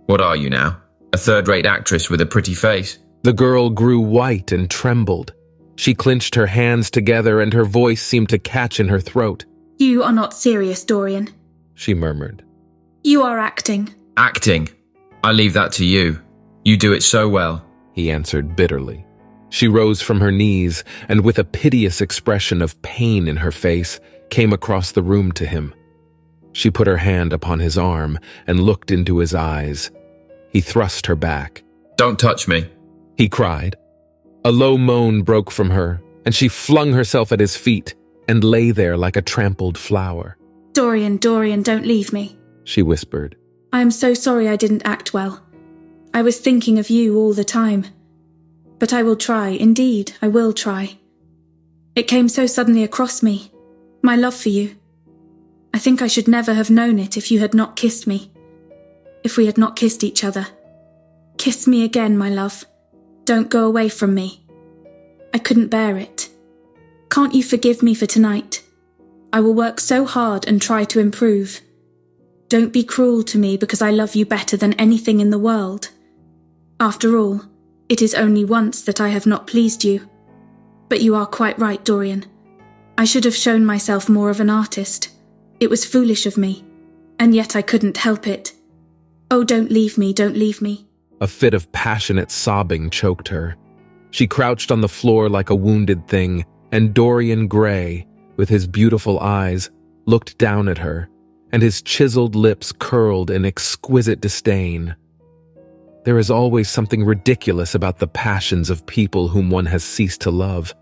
What are you now? A third-rate actress with a pretty face? The girl grew white and trembled. She clenched her hands together and her voice seemed to catch in her throat. You are not serious, Dorian, she murmured. You are acting. Acting? I leave that to you. You do it so well, he answered bitterly. She rose from her knees and with a piteous expression of pain in her face, came across the room to him. She put her hand upon his arm and looked into his eyes. He thrust her back. Don't touch me, he cried. A low moan broke from her, and she flung herself at his feet and lay there like a trampled flower. Dorian, don't leave me, she whispered. I am so sorry I didn't act well. I was thinking of you all the time. But I will try, indeed, I will try. It came so suddenly across me, my love for you. I think I should never have known it if you had not kissed me. If we had not kissed each other. Kiss me again, my love. Don't go away from me. I couldn't bear it. Can't you forgive me for tonight? I will work so hard and try to improve. Don't be cruel to me because I love you better than anything in the world. After all, it is only once that I have not pleased you. But you are quite right, Dorian. I should have shown myself more of an artist. It was foolish of me, and yet I couldn't help it. Oh, don't leave me, don't leave me. A fit of passionate sobbing choked her. She crouched on the floor like a wounded thing, and Dorian Gray, with his beautiful eyes, looked down at her, and his chiseled lips curled in exquisite disdain. There is always something ridiculous about the passions of people whom one has ceased to love.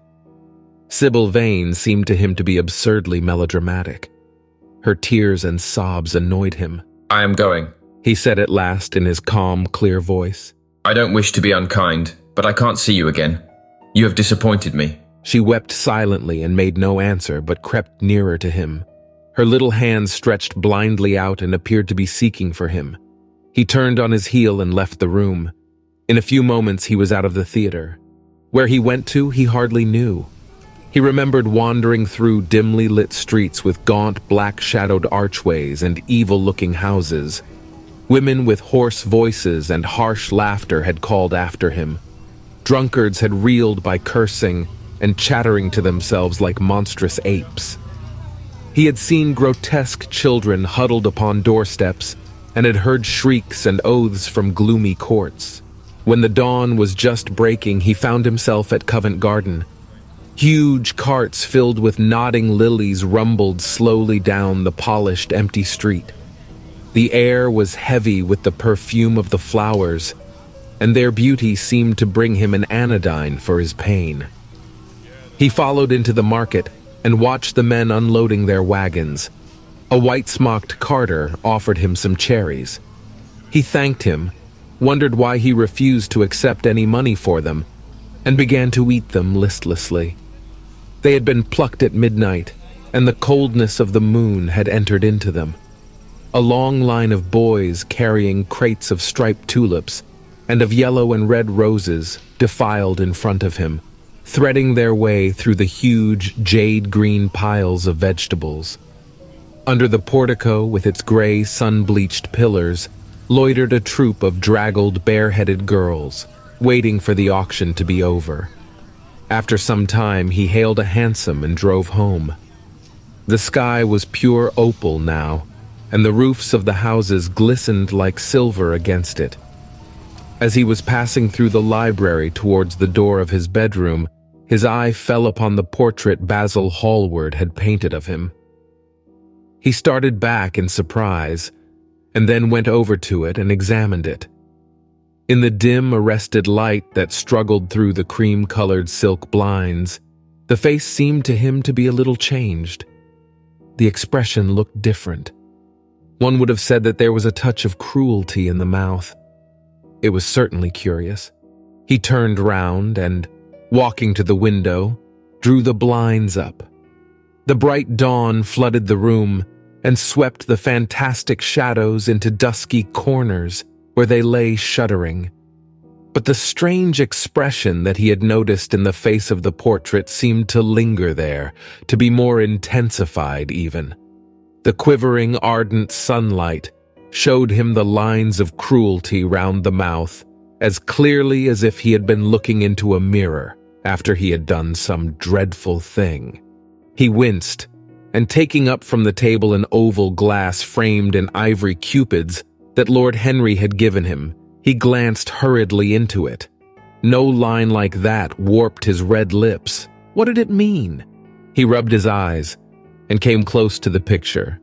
Sybil Vane seemed to him to be absurdly melodramatic. Her tears and sobs annoyed him. I am going, he said at last in his calm, clear voice. I don't wish to be unkind, but I can't see you again. You have disappointed me. She wept silently and made no answer, but crept nearer to him. Her little hands stretched blindly out and appeared to be seeking for him. He turned on his heel and left the room. In a few moments he was out of the theater. Where he went to, he hardly knew. He remembered wandering through dimly lit streets with gaunt, black-shadowed archways and evil-looking houses. Women with hoarse voices and harsh laughter had called after him. Drunkards had reeled by cursing and chattering to themselves like monstrous apes. He had seen grotesque children huddled upon doorsteps and had heard shrieks and oaths from gloomy courts. When the dawn was just breaking, he found himself at Covent Garden. Huge carts filled with nodding lilies rumbled slowly down the polished, empty street. The air was heavy with the perfume of the flowers, and their beauty seemed to bring him an anodyne for his pain. He followed into the market and watched the men unloading their wagons. A white-smocked carter offered him some cherries. He thanked him, wondered why he refused to accept any money for them, and began to eat them listlessly. They had been plucked at midnight, and the coldness of the moon had entered into them. A long line of boys carrying crates of striped tulips and of yellow and red roses defiled in front of him, threading their way through the huge jade-green piles of vegetables. Under the portico, with its gray, sun-bleached pillars, loitered a troop of draggled, bare-headed girls, waiting for the auction to be over. After some time, he hailed a hansom and drove home. The sky was pure opal now, and the roofs of the houses glistened like silver against it. As he was passing through the library towards the door of his bedroom, his eye fell upon the portrait Basil Hallward had painted of him. He started back in surprise, and then went over to it and examined it. In the dim, arrested light that struggled through the cream-colored silk blinds, the face seemed to him to be a little changed. The expression looked different. One would have said that there was a touch of cruelty in the mouth. It was certainly curious. He turned round and, walking to the window, drew the blinds up. The bright dawn flooded the room and swept the fantastic shadows into dusky corners where they lay shuddering. But the strange expression that he had noticed in the face of the portrait seemed to linger there, to be more intensified even. The quivering, ardent sunlight showed him the lines of cruelty round the mouth as clearly as if he had been looking into a mirror after he had done some dreadful thing. He winced, and taking up from the table an oval glass framed in ivory cupids that Lord Henry had given him, he glanced hurriedly into it. No line like that warped his red lips. What did it mean? He rubbed his eyes and came close to the picture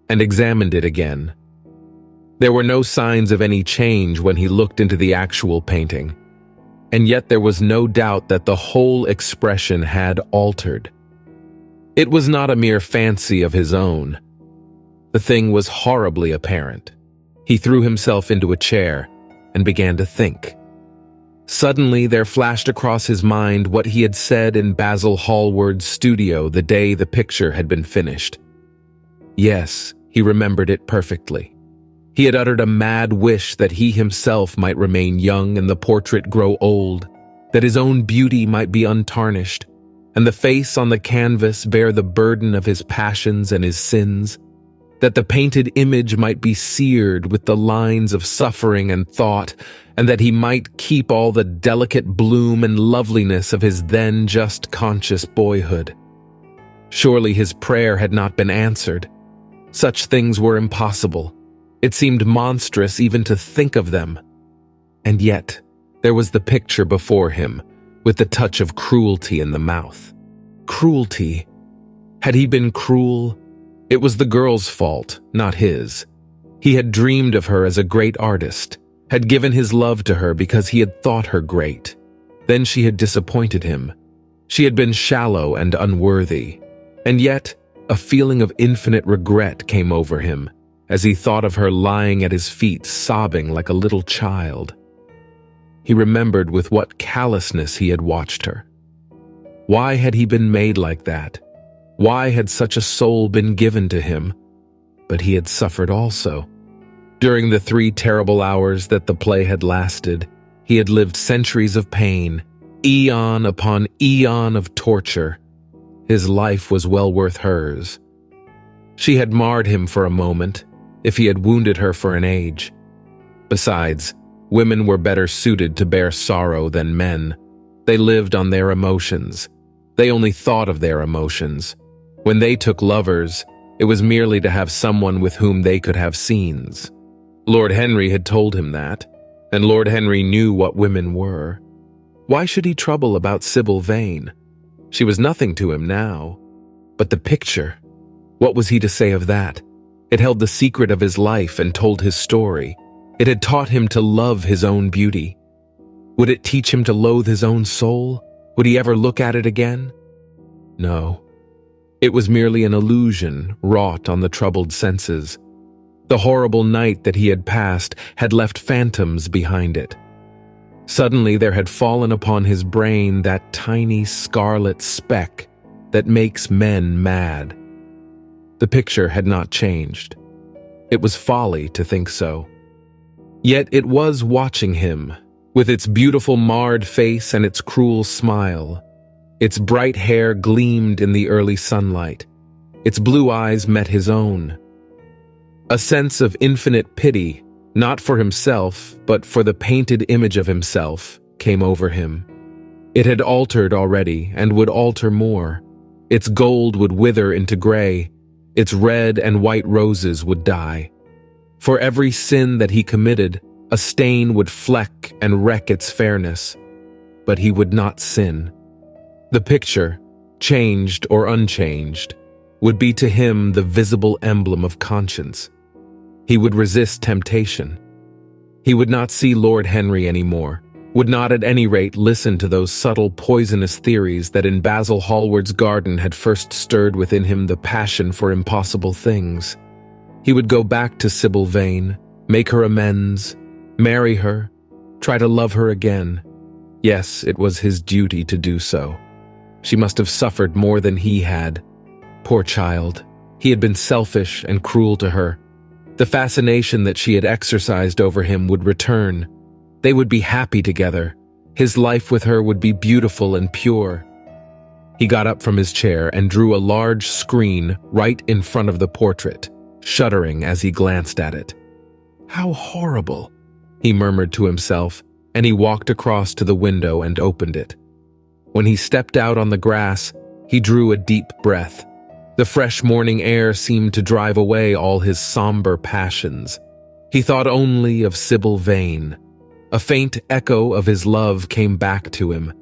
and examined it again. There were no signs of any change when he looked into the actual painting, and yet there was no doubt that the whole expression had altered. It was not a mere fancy of his own. The thing was horribly apparent. He threw himself into a chair and began to think. Suddenly there flashed across his mind what he had said in Basil Hallward's studio the day the picture had been finished. Yes, he remembered it perfectly. He had uttered a mad wish that he himself might remain young and the portrait grow old, that his own beauty might be untarnished, and the face on the canvas bear the burden of his passions and his sins, that the painted image might be seared with the lines of suffering and thought, and that he might keep all the delicate bloom and loveliness of his then just conscious boyhood. Surely his prayer had not been answered. Such things were impossible. It seemed monstrous even to think of them. And yet, there was the picture before him, with the touch of cruelty in the mouth. Cruelty. Had he been cruel? It was the girl's fault, not his. He had dreamed of her as a great artist, had given his love to her because he had thought her great. Then she had disappointed him. She had been shallow and unworthy. And yet, a feeling of infinite regret came over him as he thought of her lying at his feet sobbing like a little child. He remembered with what callousness he had watched her. Why had he been made like that? Why had such a soul been given to him? But he had suffered also. During the 3 terrible hours that the play had lasted, he had lived centuries of pain, eon upon eon of torture. His life was well worth hers. She had marred him for a moment, if he had wounded her for an age. Besides, women were better suited to bear sorrow than men. They lived on their emotions. They only thought of their emotions. When they took lovers, it was merely to have someone with whom they could have scenes. Lord Henry had told him that, and Lord Henry knew what women were. Why should he trouble about Sybil Vane? She was nothing to him now. But the picture, what was he to say of that? It held the secret of his life and told his story. It had taught him to love his own beauty. Would it teach him to loathe his own soul? Would he ever look at it again? No. It was merely an illusion wrought on the troubled senses. The horrible night that he had passed had left phantoms behind it. Suddenly there had fallen upon his brain that tiny scarlet speck that makes men mad. The picture had not changed. It was folly to think so. Yet it was watching him, with its beautiful marred face and its cruel smile. Its bright hair gleamed in the early sunlight. Its blue eyes met his own. A sense of infinite pity, not for himself, but for the painted image of himself, came over him. It had altered already and would alter more. Its gold would wither into gray. Its red and white roses would die. For every sin that he committed, a stain would fleck and wreck its fairness. But he would not sin. The picture, changed or unchanged, would be to him the visible emblem of conscience. He would resist temptation. He would not see Lord Henry anymore, would not at any rate listen to those subtle poisonous theories that in Basil Hallward's garden had first stirred within him the passion for impossible things. He would go back to Sybil Vane, make her amends, marry her, try to love her again. Yes, it was his duty to do so. She must have suffered more than he had. Poor child. He had been selfish and cruel to her. The fascination that she had exercised over him would return. They would be happy together. His life with her would be beautiful and pure. He got up from his chair and drew a large screen right in front of the portrait, shuddering as he glanced at it. How horrible, he murmured to himself, and he walked across to the window and opened it. When he stepped out on the grass, he drew a deep breath. The fresh morning air seemed to drive away all his somber passions. He thought only of Sybil Vane. A faint echo of his love came back to him.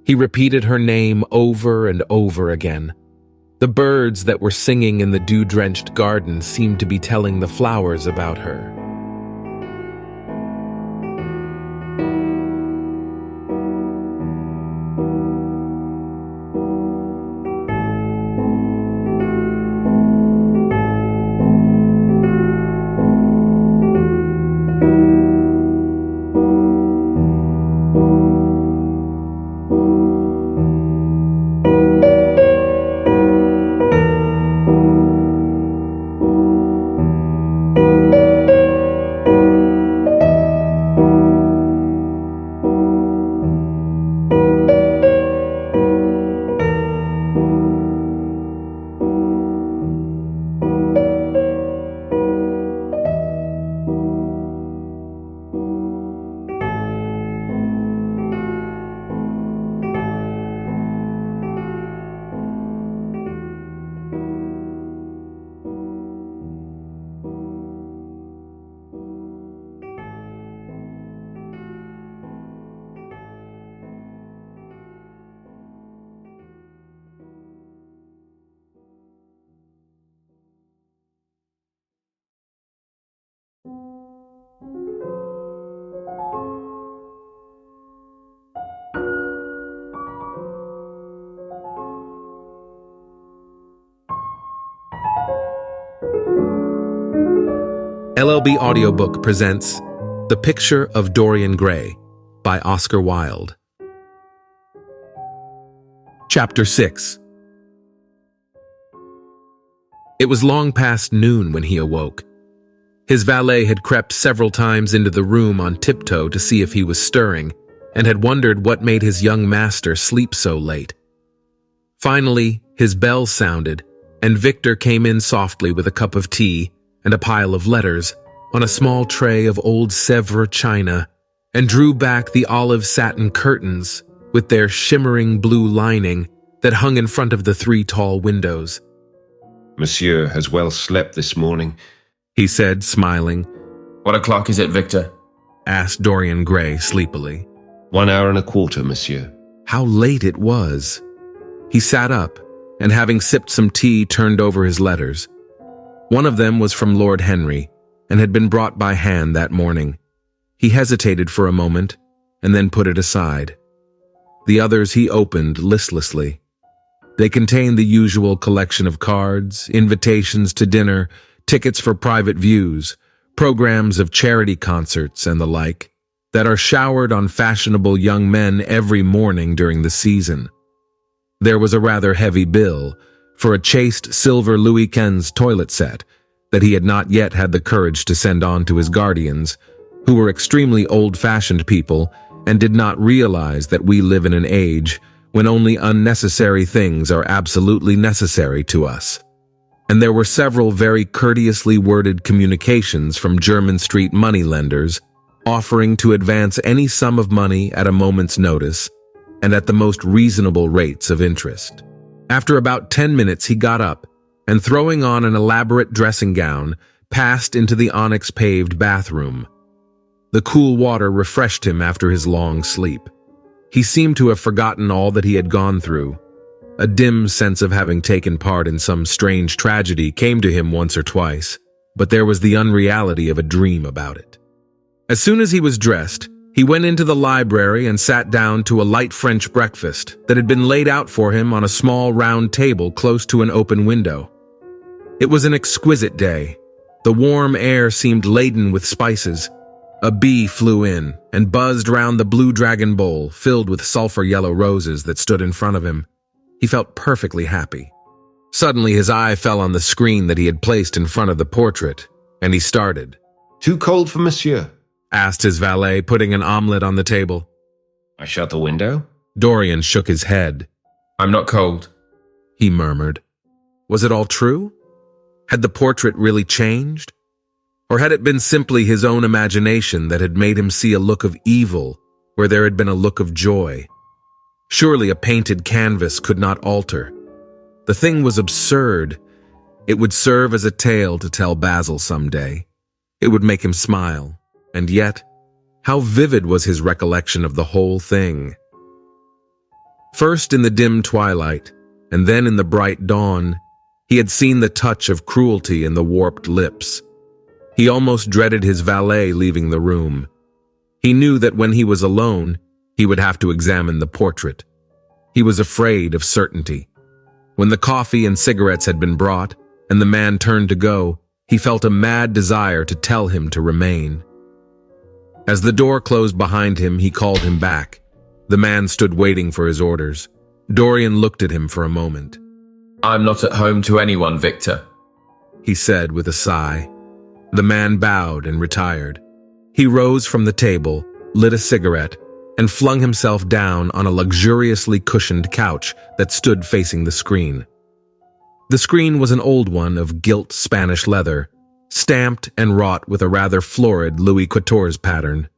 He repeated her name over and over again. The birds that were singing in the dew-drenched garden seemed to be telling the flowers about her. LLB Audiobook presents The Picture of Dorian Gray by Oscar Wilde. Chapter 6. It was long past noon when he awoke. His valet had crept several times into the room on tiptoe to see if he was stirring, and had wondered what made his young master sleep so late. Finally, his bell sounded, and Victor came in softly with a cup of tea and a pile of letters on a small tray of old Sèvres china, and drew back the olive satin curtains with their shimmering blue lining that hung in front of the 3 tall windows. Monsieur has well slept this morning, he said, smiling. What o'clock is it, Victor? Asked Dorian Gray sleepily. 1 hour and a quarter, monsieur. How late it was. He sat up, and having sipped some tea, turned over his letters. One of them was from Lord Henry, and had been brought by hand that morning. He hesitated for a moment, and then put it aside. The others he opened listlessly. They contained the usual collection of cards, invitations to dinner, tickets for private views, programs of charity concerts and the like, that are showered on fashionable young men every morning during the season. There was a rather heavy bill for a chaste silver Louis XV toilet set that he had not yet had the courage to send on to his guardians, who were extremely old-fashioned people and did not realize that we live in an age when only unnecessary things are absolutely necessary to us. And there were several very courteously worded communications from Jermyn Street moneylenders offering to advance any sum of money at a moment's notice and at the most reasonable rates of interest. After about 10 minutes he got up, and throwing on an elaborate dressing gown, passed into the onyx-paved bathroom. The cool water refreshed him after his long sleep. He seemed to have forgotten all that he had gone through. A dim sense of having taken part in some strange tragedy came to him once or twice, but there was the unreality of a dream about it. As soon as he was dressed, he went into the library and sat down to a light French breakfast that had been laid out for him on a small round table close to an open window. It was an exquisite day. The warm air seemed laden with spices. A bee flew in and buzzed round the blue dragon bowl filled with sulphur yellow roses that stood in front of him. He felt perfectly happy. Suddenly his eye fell on the screen that he had placed in front of the portrait, and he started. Too cold for monsieur? Asked his valet, putting an omelette on the table. I shut the window? Dorian shook his head. I'm not cold, he murmured. Was it all true? Had the portrait really changed? Or had it been simply his own imagination that had made him see a look of evil where there had been a look of joy? Surely a painted canvas could not alter. The thing was absurd. It would serve as a tale to tell Basil someday. It would make him smile. And yet, how vivid was his recollection of the whole thing. First in the dim twilight, and then in the bright dawn, he had seen the touch of cruelty in the warped lips. He almost dreaded his valet leaving the room. He knew that when he was alone, he would have to examine the portrait. He was afraid of certainty. When the coffee and cigarettes had been brought, and the man turned to go, he felt a mad desire to tell him to remain. As the door closed behind him, he called him back. The man stood waiting for his orders. Dorian looked at him for a moment. I'm not at home to anyone, Victor, he said with a sigh. The man bowed and retired. He rose from the table, lit a cigarette, and flung himself down on a luxuriously cushioned couch that stood facing the screen. The screen was an old one of gilt Spanish leather, stamped and wrought with a rather florid Louis XIV pattern.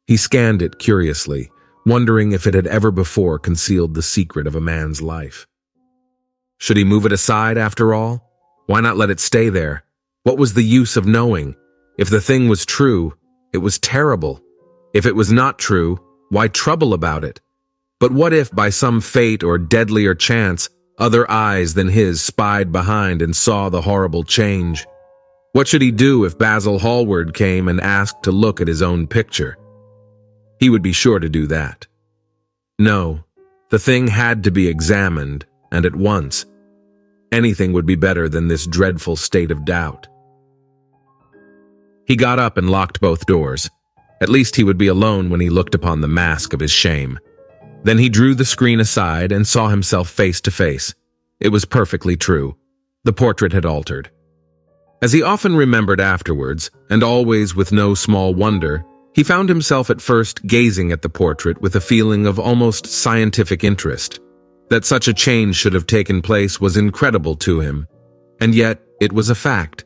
He scanned it curiously, wondering if it had ever before concealed the secret of a man's life. Should he move it aside after all? Why not let it stay there? What was the use of knowing? If the thing was true, it was terrible. If it was not true, why trouble about it? But what if, by some fate or deadlier chance, other eyes than his spied behind and saw the horrible change? What should he do if Basil Hallward came and asked to look at his own picture? He would be sure to do that. No, the thing had to be examined, and at once. Anything would be better than this dreadful state of doubt. He got up and locked both doors. At least he would be alone when he looked upon the mask of his shame. Then he drew the screen aside and saw himself face to face. It was perfectly true. The portrait had altered. As he often remembered afterwards, and always with no small wonder, he found himself at first gazing at the portrait with a feeling of almost scientific interest. That such a change should have taken place was incredible to him, and yet it was a fact.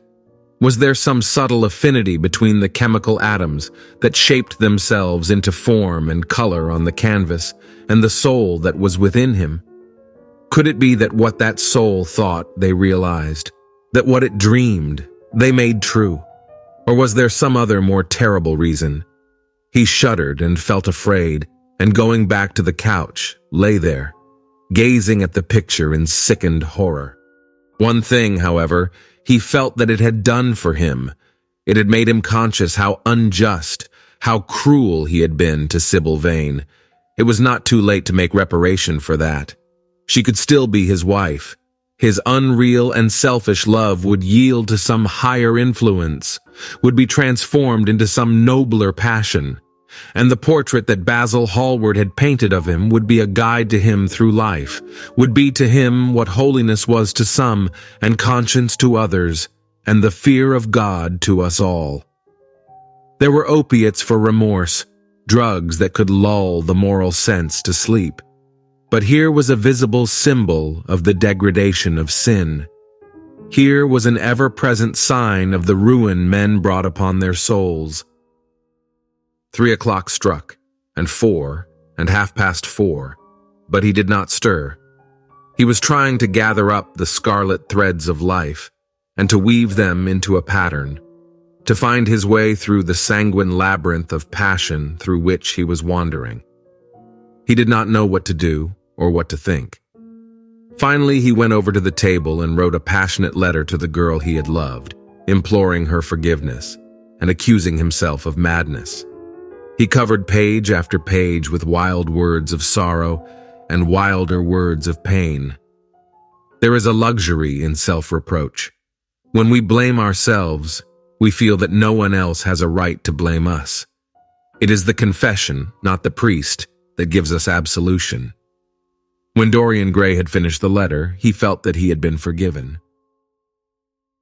Was there some subtle affinity between the chemical atoms that shaped themselves into form and color on the canvas and the soul that was within him? Could it be that what that soul thought they realized, that what it dreamed they made true? Or was there some other more terrible reason? He shuddered and felt afraid, and going back to the couch, lay there, gazing at the picture in sickened horror. One thing, however, he felt that it had done for him. It had made him conscious how unjust, how cruel he had been to Sybil Vane. It was not too late to make reparation for that. She could still be his wife. His unreal and selfish love would yield to some higher influence, would be transformed into some nobler passion. And the portrait that Basil Hallward had painted of him would be a guide to him through life, would be to him what holiness was to some, and conscience to others, and the fear of God to us all. There were opiates for remorse, drugs that could lull the moral sense to sleep. But here was a visible symbol of the degradation of sin. Here was an ever-present sign of the ruin men brought upon their souls. 3 o'clock struck, and 4, and 4:30, but he did not stir. He was trying to gather up the scarlet threads of life, and to weave them into a pattern, to find his way through the sanguine labyrinth of passion through which he was wandering. He did not know what to do or what to think. Finally, he went over to the table and wrote a passionate letter to the girl he had loved, imploring her forgiveness and accusing himself of madness. He covered page after page with wild words of sorrow and wilder words of pain. There is a luxury in self-reproach. When we blame ourselves, we feel that no one else has a right to blame us. It is the confession, not the priest, that gives us absolution. When Dorian Gray had finished the letter, he felt that he had been forgiven.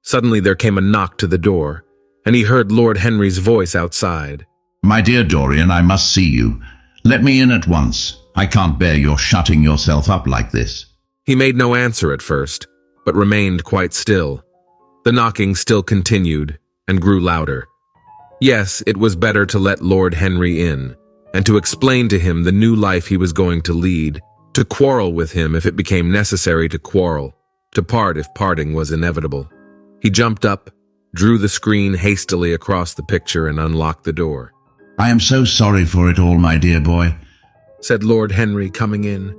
Suddenly there came a knock to the door, and he heard Lord Henry's voice outside. My dear Dorian, I must see you. Let me in at once. I can't bear your shutting yourself up like this. He made no answer at first, but remained quite still. The knocking still continued and grew louder. Yes, it was better to let Lord Henry in, and to explain to him the new life he was going to lead, to quarrel with him if it became necessary to quarrel, to part if parting was inevitable. He jumped up, drew the screen hastily across the picture, and unlocked the door. I am so sorry for it all, my dear boy, said Lord Henry, coming in.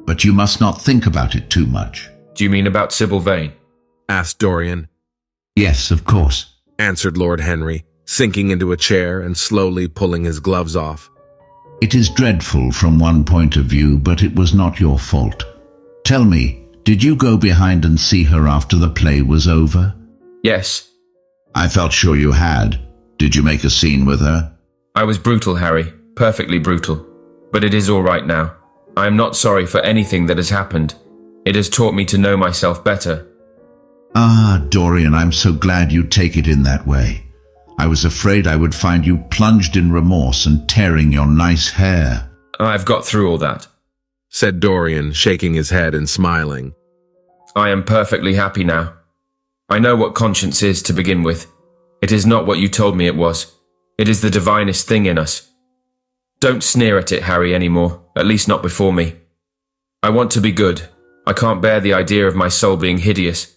But you must not think about it too much. Do you mean about Sybil Vane? Asked Dorian. Yes, of course, answered Lord Henry, sinking into a chair and slowly pulling his gloves off. It is dreadful from one point of view, but it was not your fault. Tell me, did you go behind and see her after the play was over? Yes. I felt sure you had. Did you make a scene with her? I was brutal, Harry. Perfectly brutal. But it is all right now. I am not sorry for anything that has happened. It has taught me to know myself better. Ah, Dorian, I'm so glad you take it in that way. I was afraid I would find you plunged in remorse and tearing your nice hair. I've got through all that, said Dorian, shaking his head and smiling. I am perfectly happy now. I know what conscience is to begin with. It is not what you told me it was. It is the divinest thing in us. Don't sneer at it, Harry, anymore, at least not before me. I want to be good. I can't bear the idea of my soul being hideous.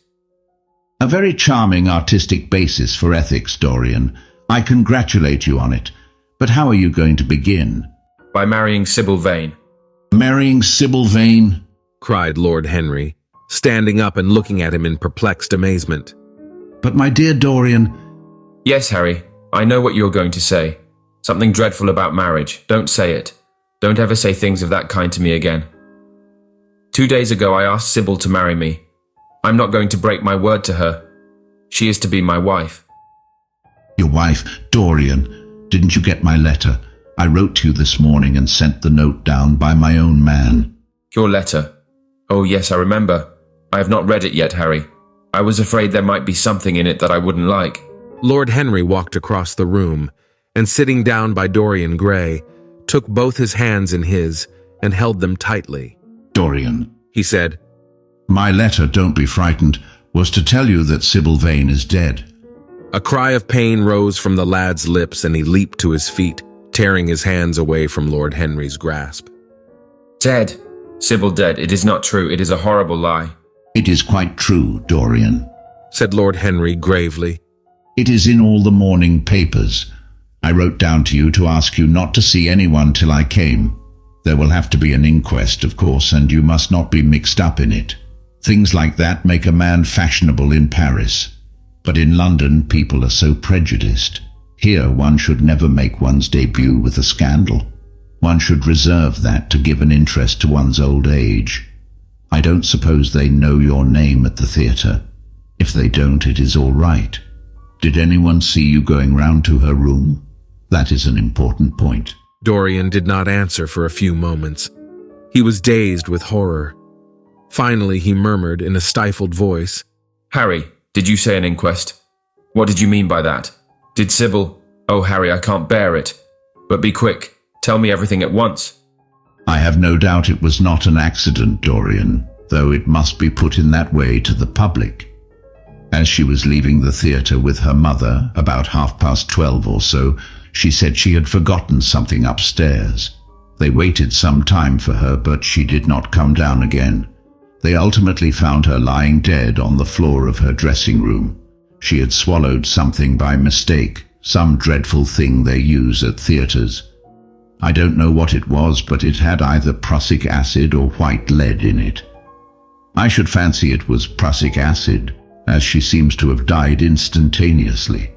A very charming artistic basis for ethics, Dorian. I congratulate you on it. But how are you going to begin? By marrying Sybil Vane. Marrying Sybil Vane? Cried Lord Henry, standing up and looking at him in perplexed amazement. But my dear Dorian... Yes, Harry, I know what you're going to say. Something dreadful about marriage. Don't say it. Don't ever say things of that kind to me again. 2 days ago I asked Sybil to marry me. I'm not going to break my word to her. She is to be my wife. Your wife, Dorian, didn't you get my letter? I wrote to you this morning and sent the note down by my own man. Your letter? Oh yes, I remember. I have not read it yet, Harry. I was afraid there might be something in it that I wouldn't like. Lord Henry walked across the room, and sitting down by Dorian Gray, took both his hands in his and held them tightly. Dorian, he said, my letter, don't be frightened, was to tell you that Sybil Vane is dead. A cry of pain rose from the lad's lips, and he leaped to his feet, tearing his hands away from Lord Henry's grasp. Dead? Sybil dead? It is not true. It is a horrible lie. It is quite true, Dorian, said Lord Henry gravely. It is in all the morning papers. I wrote down to you to ask you not to see anyone till I came. There will have to be an inquest, of course, and you must not be mixed up in it. Things like that make a man fashionable in Paris. But in London, people are so prejudiced. Here, one should never make one's debut with a scandal. One should reserve that to give an interest to one's old age. I don't suppose they know your name at the theatre. If they don't, it is all right. Did anyone see you going round to her room? That is an important point. Dorian did not answer for a few moments. He was dazed with horror. Finally, he murmured in a stifled voice, Harry, did you say an inquest? What did you mean by that? Did Sybil... Oh, Harry, I can't bear it. But be quick. Tell me everything at once. I have no doubt it was not an accident, Dorian, though it must be put in that way to the public. As she was leaving the theatre with her mother, about 12:30 or so, she said she had forgotten something upstairs. They waited some time for her, but she did not come down again. They ultimately found her lying dead on the floor of her dressing room. She had swallowed something by mistake, some dreadful thing they use at theatres. I don't know what it was, but it had either prussic acid or white lead in it. I should fancy it was prussic acid, as she seems to have died instantaneously.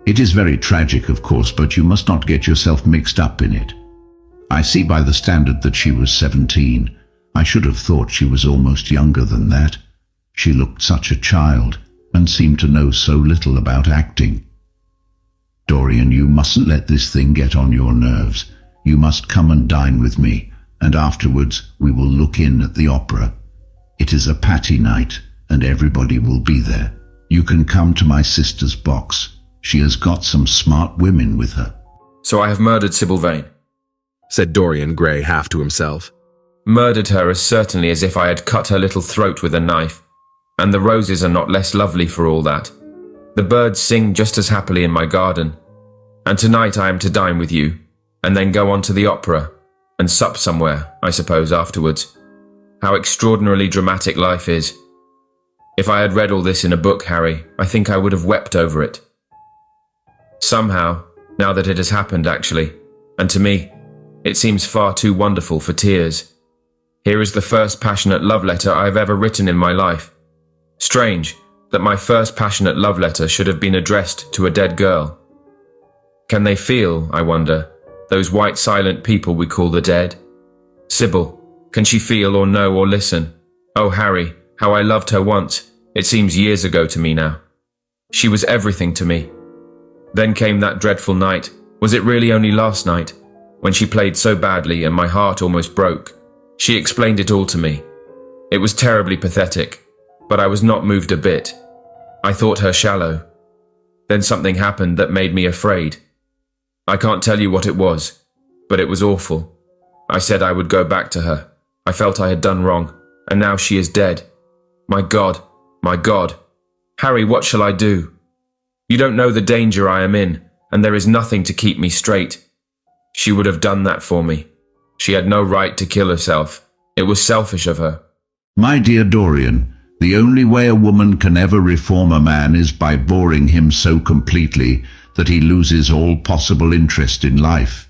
It is very tragic, of course, but you must not get yourself mixed up in it. I see by the standard that she was 17. I should have thought she was almost younger than that. She looked such a child, and seemed to know so little about acting. Dorian, you mustn't let this thing get on your nerves. You must come and dine with me. and afterwards we will look in at the opera. It is a patty night, and everybody will be there. You can come to my sister's box. She has got some smart women with her." "So I have murdered Sybil Vane," said Dorian Gray half to himself. "Murdered her as certainly as if I had cut her little throat with a knife. And the roses are not less lovely for all that. The birds sing just as happily in my garden. And tonight I am to dine with you, and then go on to the opera, and sup somewhere, I suppose, afterwards. How extraordinarily dramatic life is. If I had read all this in a book, Harry, I think I would have wept over it. Somehow, now that it has happened actually, and to me, it seems far too wonderful for tears. Here is the first passionate love letter I have ever written in my life. Strange that my first passionate love letter should have been addressed to a dead girl. Can they feel, I wonder, those white silent people we call the dead? Sybil, can she feel or know or listen? Oh, Harry, how I loved her once. It seems years ago to me now. She was everything to me. Then came that dreadful night. Was it really only last night? When she played so badly and my heart almost broke. She explained it all to me. It was terribly pathetic, but I was not moved a bit. I thought her shallow. Then something happened that made me afraid. I can't tell you what it was, but it was awful. I said I would go back to her. I felt I had done wrong, and now she is dead. My God, my God. Harry, what shall I do? You don't know the danger I am in, and there is nothing to keep me straight. She would have done that for me. She had no right to kill herself. It was selfish of her." "My dear Dorian, the only way a woman can ever reform a man is by boring him so completely that he loses all possible interest in life.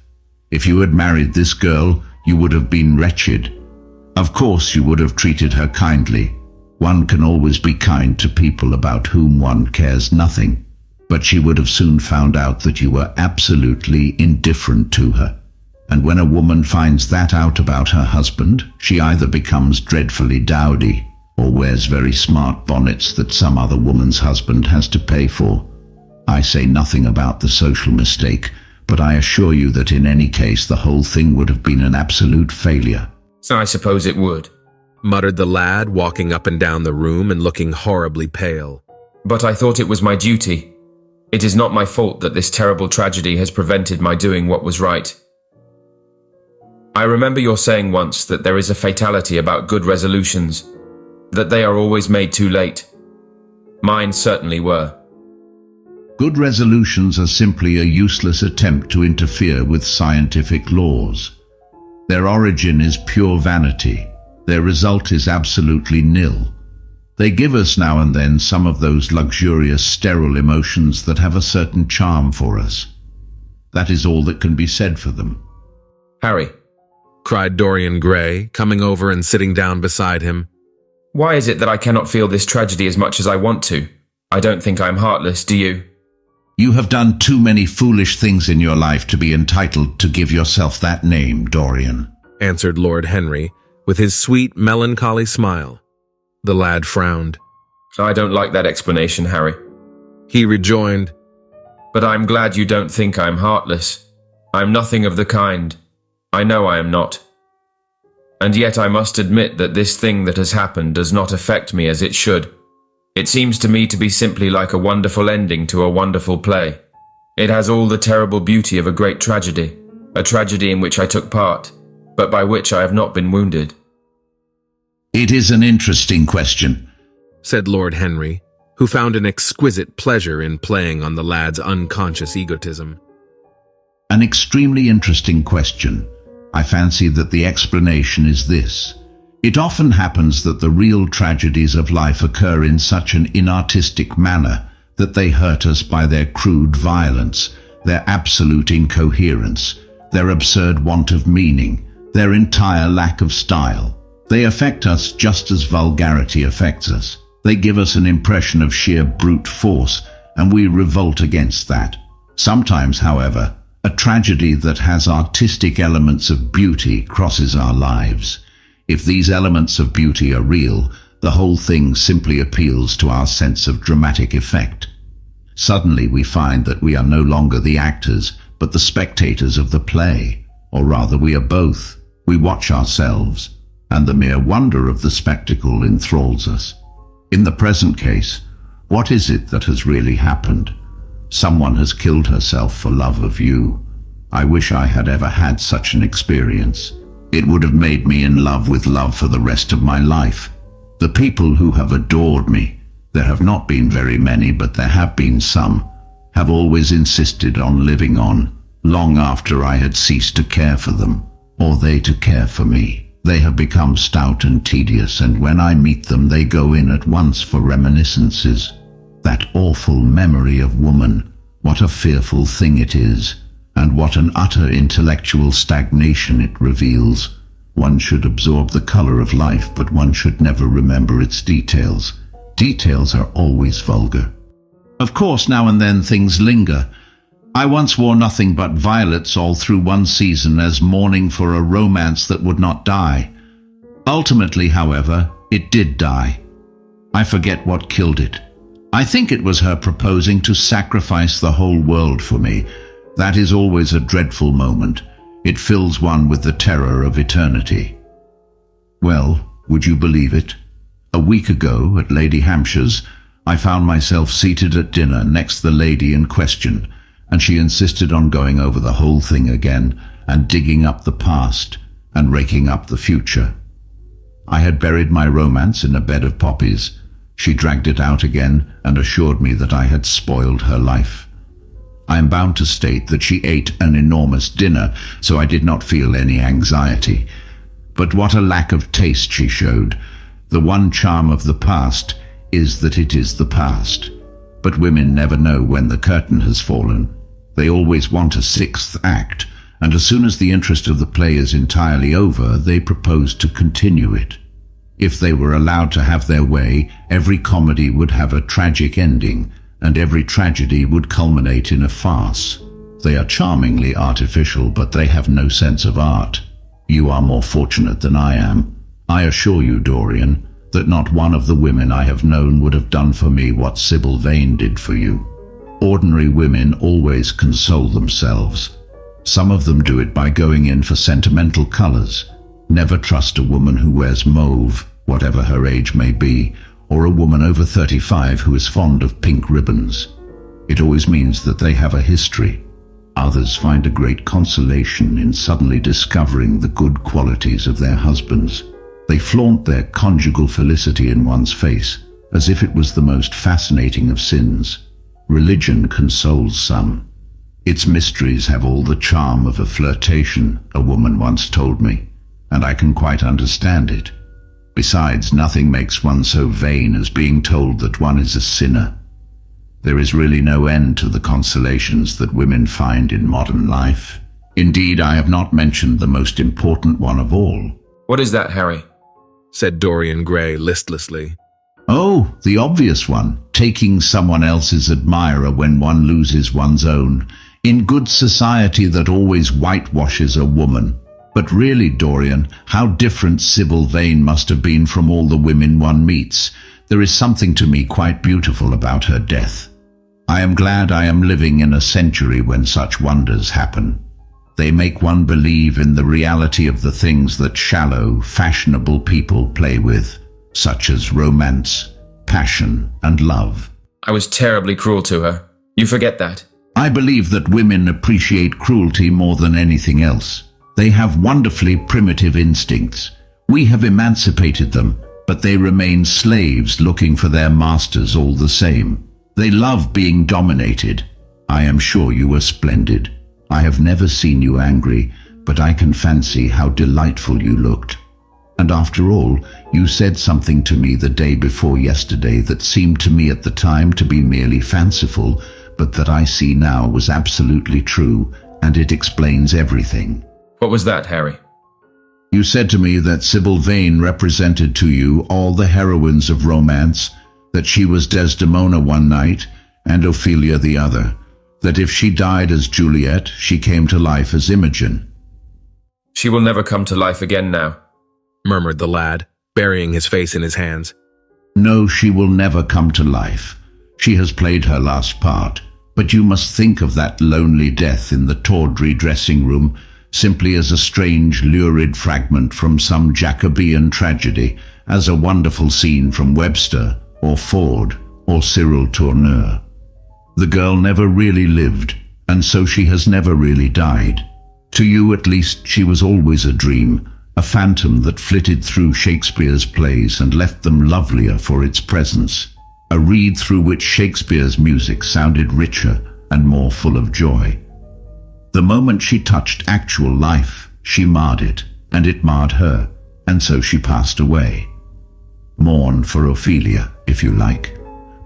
If you had married this girl, you would have been wretched. Of course you would have treated her kindly. One can always be kind to people about whom one cares nothing. But she would have soon found out that you were absolutely indifferent to her. And when a woman finds that out about her husband, she either becomes dreadfully dowdy or wears very smart bonnets that some other woman's husband has to pay for. I say nothing about the social mistake, but I assure you that in any case the whole thing would have been an absolute failure." "I suppose it would," muttered the lad, walking up and down the room and looking horribly pale. "But I thought it was my duty. It is not my fault that this terrible tragedy has prevented my doing what was right. I remember your saying once that there is a fatality about good resolutions, that they are always made too late. Mine certainly were." Good resolutions are simply a useless attempt to interfere with scientific laws. Their origin is pure vanity. Their result is absolutely nil. They give us now and then some of those luxurious, sterile emotions that have a certain charm for us. That is all that can be said for them. "Harry," cried Dorian Gray, coming over and sitting down beside him. "Why is it that I cannot feel this tragedy as much as I want to? I don't think I'm heartless, do you?" "You have done too many foolish things in your life to be entitled to give yourself that name, Dorian," answered Lord Henry, with his sweet, melancholy smile. The lad frowned. "I don't like that explanation, Harry," he rejoined. "But I'm glad you don't think I'm heartless. I'm nothing of the kind. I know I am not. And yet I must admit that this thing that has happened does not affect me as it should. It seems to me to be simply like a wonderful ending to a wonderful play. It has all the terrible beauty of a great tragedy, a tragedy in which I took part, but by which I have not been wounded." "It is an interesting question," said Lord Henry, who found an exquisite pleasure in playing on the lad's unconscious egotism. "An extremely interesting question. I fancy that the explanation is this. It often happens that the real tragedies of life occur in such an inartistic manner that they hurt us by their crude violence, their absolute incoherence, their absurd want of meaning, their entire lack of style. They affect us just as vulgarity affects us. They give us an impression of sheer brute force, and we revolt against that. Sometimes, however, a tragedy that has artistic elements of beauty crosses our lives. If these elements of beauty are real, the whole thing simply appeals to our sense of dramatic effect. Suddenly we find that we are no longer the actors, but the spectators of the play, or rather we are both. We watch ourselves, and the mere wonder of the spectacle enthralls us. In the present case, what is it that has really happened? Someone has killed herself for love of you. I wish I had ever had such an experience. It would have made me in love with love for the rest of my life. The people who have adored me, there have not been very many, but there have been some, have always insisted on living on, long after I had ceased to care for them, or they to care for me. They have become stout and tedious, and when I meet them they go in at once for reminiscences. That awful memory of woman, what a fearful thing it is, and what an utter intellectual stagnation it reveals. One should absorb the color of life, but one should never remember its details. Details are always vulgar. Of course, now and then things linger. I once wore nothing but violets all through one season as mourning for a romance that would not die. Ultimately, however, it did die. I forget what killed it. I think it was her proposing to sacrifice the whole world for me. That is always a dreadful moment. It fills one with the terror of eternity. Well, would you believe it? A week ago, at Lady Hampshire's, I found myself seated at dinner next the lady in question, and she insisted on going over the whole thing again and digging up the past and raking up the future. I had buried my romance in a bed of poppies. She dragged it out again and assured me that I had spoiled her life. I am bound to state that she ate an enormous dinner, so I did not feel any anxiety. But what a lack of taste she showed. The one charm of the past is that it is the past. But women never know when the curtain has fallen. They always want a sixth act, and as soon as the interest of the play is entirely over, they propose to continue it. If they were allowed to have their way, every comedy would have a tragic ending, and every tragedy would culminate in a farce. They are charmingly artificial, but they have no sense of art. You are more fortunate than I am. I assure you, Dorian, that not one of the women I have known would have done for me what Sybil Vane did for you. Ordinary women always console themselves. Some of them do it by going in for sentimental colors. Never trust a woman who wears mauve, whatever her age may be, or a woman over 35 who is fond of pink ribbons. It always means that they have a history. Others find a great consolation in suddenly discovering the good qualities of their husbands. They flaunt their conjugal felicity in one's face, as if it was the most fascinating of sins. Religion consoles some. Its mysteries have all the charm of a flirtation, a woman once told me, and I can quite understand it. Besides, nothing makes one so vain as being told that one is a sinner. There is really no end to the consolations that women find in modern life. Indeed, I have not mentioned the most important one of all. What is that, Harry? Said Dorian Gray listlessly. Oh, the obvious one, taking someone else's admirer when one loses one's own, in good society that always whitewashes a woman. But really, Dorian, how different Sybil Vane must have been from all the women one meets. There is something to me quite beautiful about her death. I am glad I am living in a century when such wonders happen. They make one believe in the reality of the things that shallow, fashionable people play with, such as romance, passion, and love. I was terribly cruel to her. You forget that. I believe that women appreciate cruelty more than anything else. They have wonderfully primitive instincts. We have emancipated them, but they remain slaves looking for their masters all the same. They love being dominated. I am sure you were splendid. I have never seen you angry, but I can fancy how delightful you looked. And after all, you said something to me the day before yesterday that seemed to me at the time to be merely fanciful, but that I see now was absolutely true, and it explains everything. What was that, Harry? You said to me that Sybil Vane represented to you all the heroines of romance, that she was Desdemona one night and Ophelia the other, that if she died as Juliet, she came to life as Imogen. She will never come to life again now, murmured the lad, burying his face in his hands. No, she will never come to life. She has played her last part, but you must think of that lonely death in the tawdry dressing room, simply as a strange, lurid fragment from some Jacobean tragedy, as a wonderful scene from Webster, or Ford, or Cyril Tourneur. The girl never really lived, and so she has never really died. To you, at least, she was always a dream, a phantom that flitted through Shakespeare's plays and left them lovelier for its presence, a reed through which Shakespeare's music sounded richer and more full of joy. The moment she touched actual life, she marred it, and it marred her, and so she passed away. Mourn for Ophelia, if you like.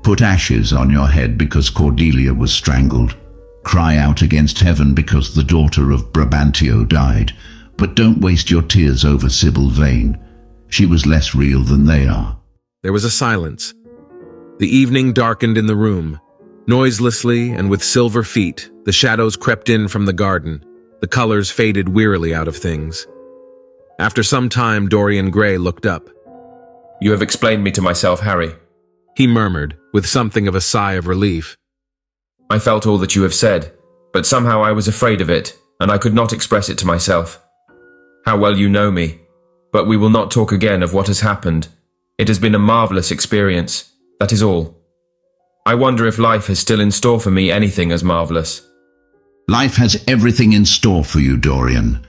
Put ashes on your head because Cordelia was strangled. Cry out against heaven because the daughter of Brabantio died. But don't waste your tears over Sybil Vane. She was less real than they are. There was a silence. The evening darkened in the room. Noiselessly and with silver feet, the shadows crept in from the garden. The colors faded wearily out of things. After some time, Dorian Gray looked up. "You have explained me to myself, Harry," he murmured, with something of a sigh of relief. "I felt all that you have said, but somehow I was afraid of it, and I could not express it to myself. How well you know me. But we will not talk again of what has happened. It has been a marvelous experience, that is all. I wonder if life has still in store for me anything as marvelous." Life has everything in store for you, Dorian.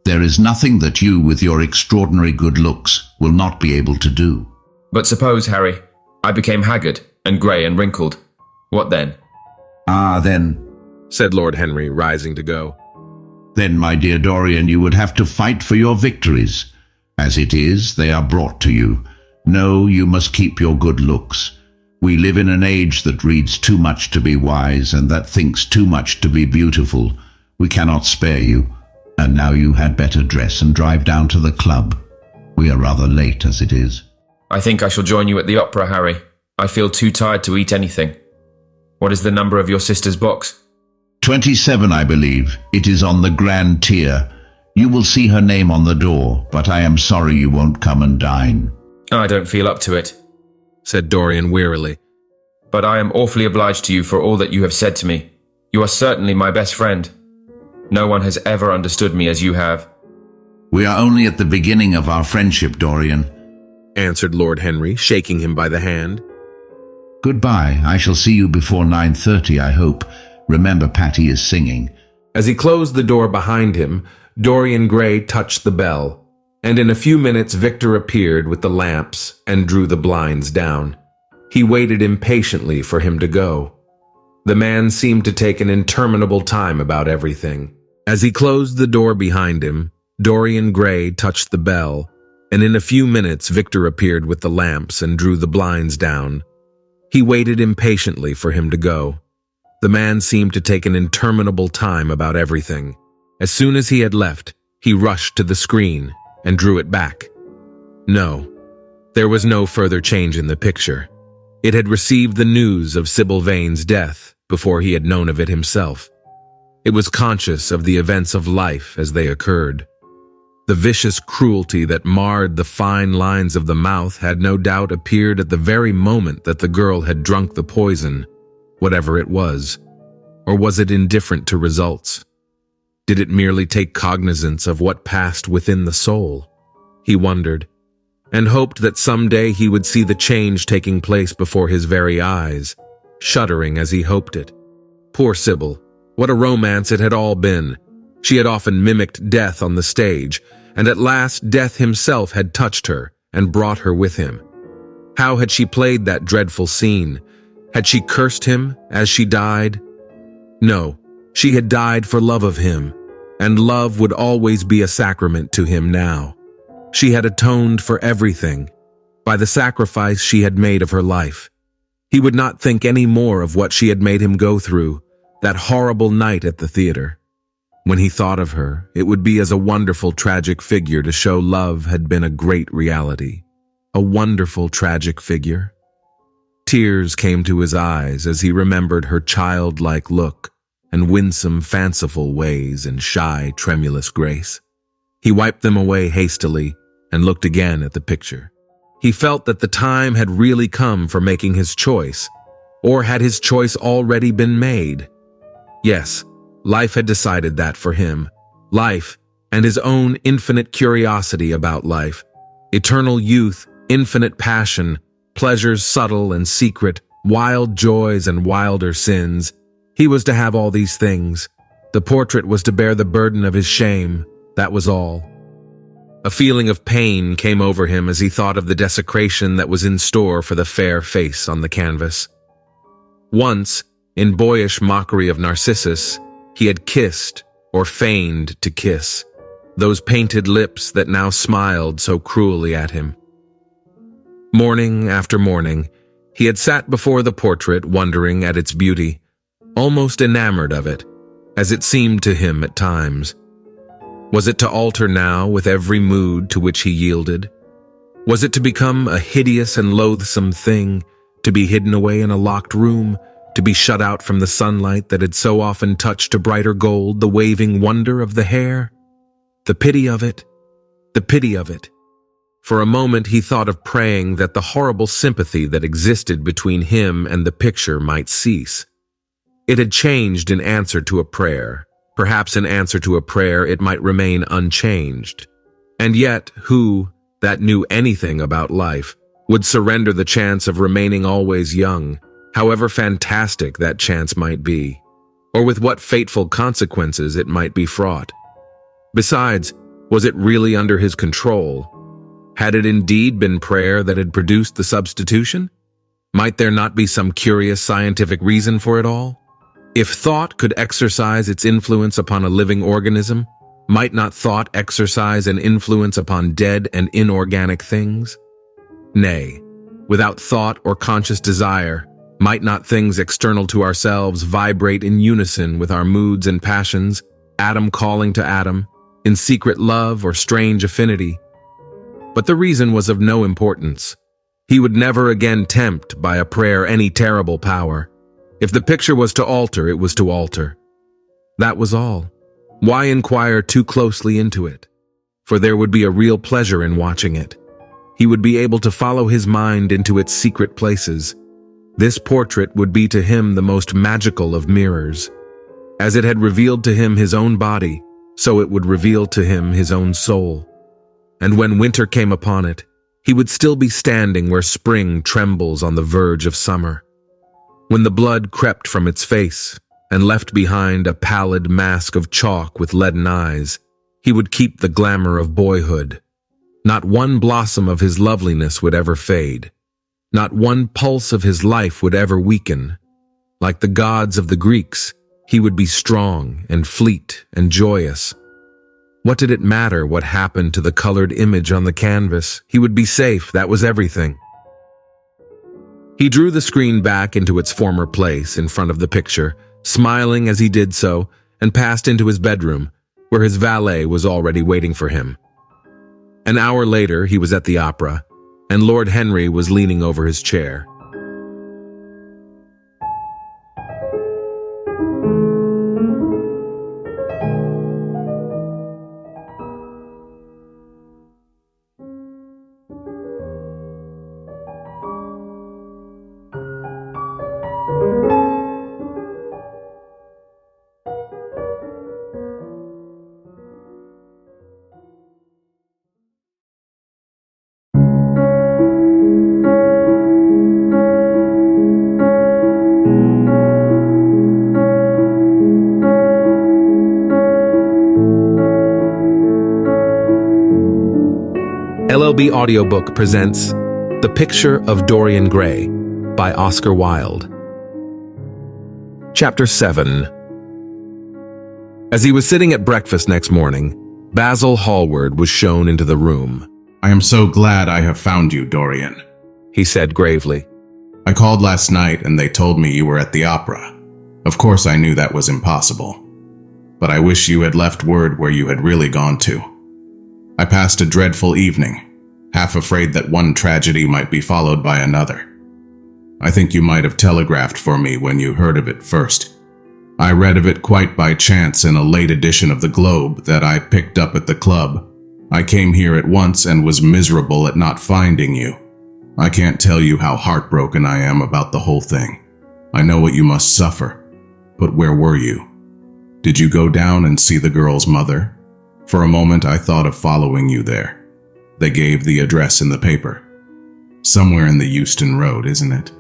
There is nothing that you, with your extraordinary good looks, will not be able to do. "But suppose, Harry, I became haggard and grey and wrinkled. What then?" Then, said Lord Henry, rising to go. Then, my dear Dorian, you would have to fight for your victories. As it is, they are brought to you. No, you must keep your good looks. We live in an age that reads too much to be wise and that thinks too much to be beautiful. We cannot spare you. And now you had better dress and drive down to the club. We are rather late as it is. "I think I shall join you at the opera, Harry. I feel too tired to eat anything. What is the number of your sister's box?" 27, I believe. It is on the grand tier. You will see her name on the door, but I am sorry you won't come and dine. "I don't feel up to it," said Dorian wearily. "But I am awfully obliged to you for all that you have said to me. You are certainly my best friend. No one has ever understood me as you have." We are only at the beginning of our friendship, Dorian, answered Lord Henry, shaking him by the hand. Goodbye. I shall see you before 9:30, I hope. Remember, Patty is singing. As he closed the door behind him, Dorian Gray touched the bell, and in a few minutes Victor appeared with the lamps and drew the blinds down. He waited impatiently for him to go. The man seemed to take an interminable time about everything. As he closed the door behind him, Dorian Gray touched the bell, and in a few minutes Victor appeared with the lamps and drew the blinds down. He waited impatiently for him to go. The man seemed to take an interminable time about everything. As soon as he had left, he rushed to the screen and drew it back. No, there was no further change in the picture. It had received the news of Sybil Vane's death before he had known of it himself. It was conscious of the events of life as they occurred. The vicious cruelty that marred the fine lines of the mouth had no doubt appeared at the very moment that the girl had drunk the poison, whatever it was. Or was it indifferent to results? Did it merely take cognizance of what passed within the soul? He wondered, and hoped that someday he would see the change taking place before his very eyes, shuddering as he hoped it. Poor Sybil, what a romance it had all been. She had often mimicked death on the stage, and at last death himself had touched her and brought her with him. How had she played that dreadful scene? Had she cursed him as she died? No, she had died for love of him, and love would always be a sacrament to him now. She had atoned for everything, by the sacrifice she had made of her life. He would not think any more of what she had made him go through, that horrible night at the theater. When he thought of her, it would be as a wonderful tragic figure to show love had been a great reality. A wonderful tragic figure. Tears came to his eyes as he remembered her childlike look and winsome, fanciful ways and shy, tremulous grace. He wiped them away hastily and looked again at the picture. He felt that the time had really come for making his choice, or had his choice already been made? Yes, life had decided that for him. Life, and his own infinite curiosity about life. Eternal youth, infinite passion, pleasures subtle and secret, wild joys and wilder sins. He was to have all these things. The portrait was to bear the burden of his shame. That was all. A feeling of pain came over him as he thought of the desecration that was in store for the fair face on the canvas. Once, in boyish mockery of Narcissus, he had kissed, or feigned to kiss, those painted lips that now smiled so cruelly at him. Morning after morning, he had sat before the portrait wondering at its beauty, almost enamored of it, as it seemed to him at times. Was it to alter now with every mood to which he yielded? Was it to become a hideous and loathsome thing, to be hidden away in a locked room, to be shut out from the sunlight that had so often touched to brighter gold the waving wonder of the hair? The pity of it, the pity of it. For a moment he thought of praying that the horrible sympathy that existed between him and the picture might cease. It had changed in answer to a prayer. Perhaps in answer to a prayer it might remain unchanged. And yet, who, that knew anything about life, would surrender the chance of remaining always young, however fantastic that chance might be, or with what fateful consequences it might be fraught? Besides, was it really under his control? Had it indeed been prayer that had produced the substitution? Might there not be some curious scientific reason for it all? If thought could exercise its influence upon a living organism, might not thought exercise an influence upon dead and inorganic things? Nay, without thought or conscious desire, might not things external to ourselves vibrate in unison with our moods and passions, atom calling to atom, in secret love or strange affinity? But the reason was of no importance. He would never again tempt by a prayer any terrible power. If the picture was to alter, it was to alter. That was all. Why inquire too closely into it? For there would be a real pleasure in watching it. He would be able to follow his mind into its secret places. This portrait would be to him the most magical of mirrors. As it had revealed to him his own body, so it would reveal to him his own soul. And when winter came upon it, he would still be standing where spring trembles on the verge of summer. When the blood crept from its face and left behind a pallid mask of chalk with leaden eyes, he would keep the glamour of boyhood. Not one blossom of his loveliness would ever fade. Not one pulse of his life would ever weaken. Like the gods of the Greeks, he would be strong and fleet and joyous. What did it matter what happened to the colored image on the canvas? He would be safe, that was everything. He drew the screen back into its former place in front of the picture, smiling as he did so, and passed into his bedroom, where his valet was already waiting for him. An hour later, he was at the opera, and Lord Henry was leaning over his chair. LLB Audiobook presents The Picture of Dorian Gray by Oscar Wilde. Chapter 7. As he was sitting at breakfast next morning, Basil Hallward was shown into the room. "I am so glad I have found you, Dorian," he said gravely. "I called last night and they told me you were at the opera. Of course I knew that was impossible. But I wish you had left word where you had really gone to. I passed a dreadful evening, half afraid that one tragedy might be followed by another. I think you might have telegraphed for me when you heard of it first. I read of it quite by chance in a late edition of the Globe that I picked up at the club. I came here at once and was miserable at not finding you. I can't tell you how heartbroken I am about the whole thing. I know what you must suffer. But where were you? Did you go down and see the girl's mother? For a moment, I thought of following you there. They gave the address in the paper. Somewhere in the Euston Road, isn't it?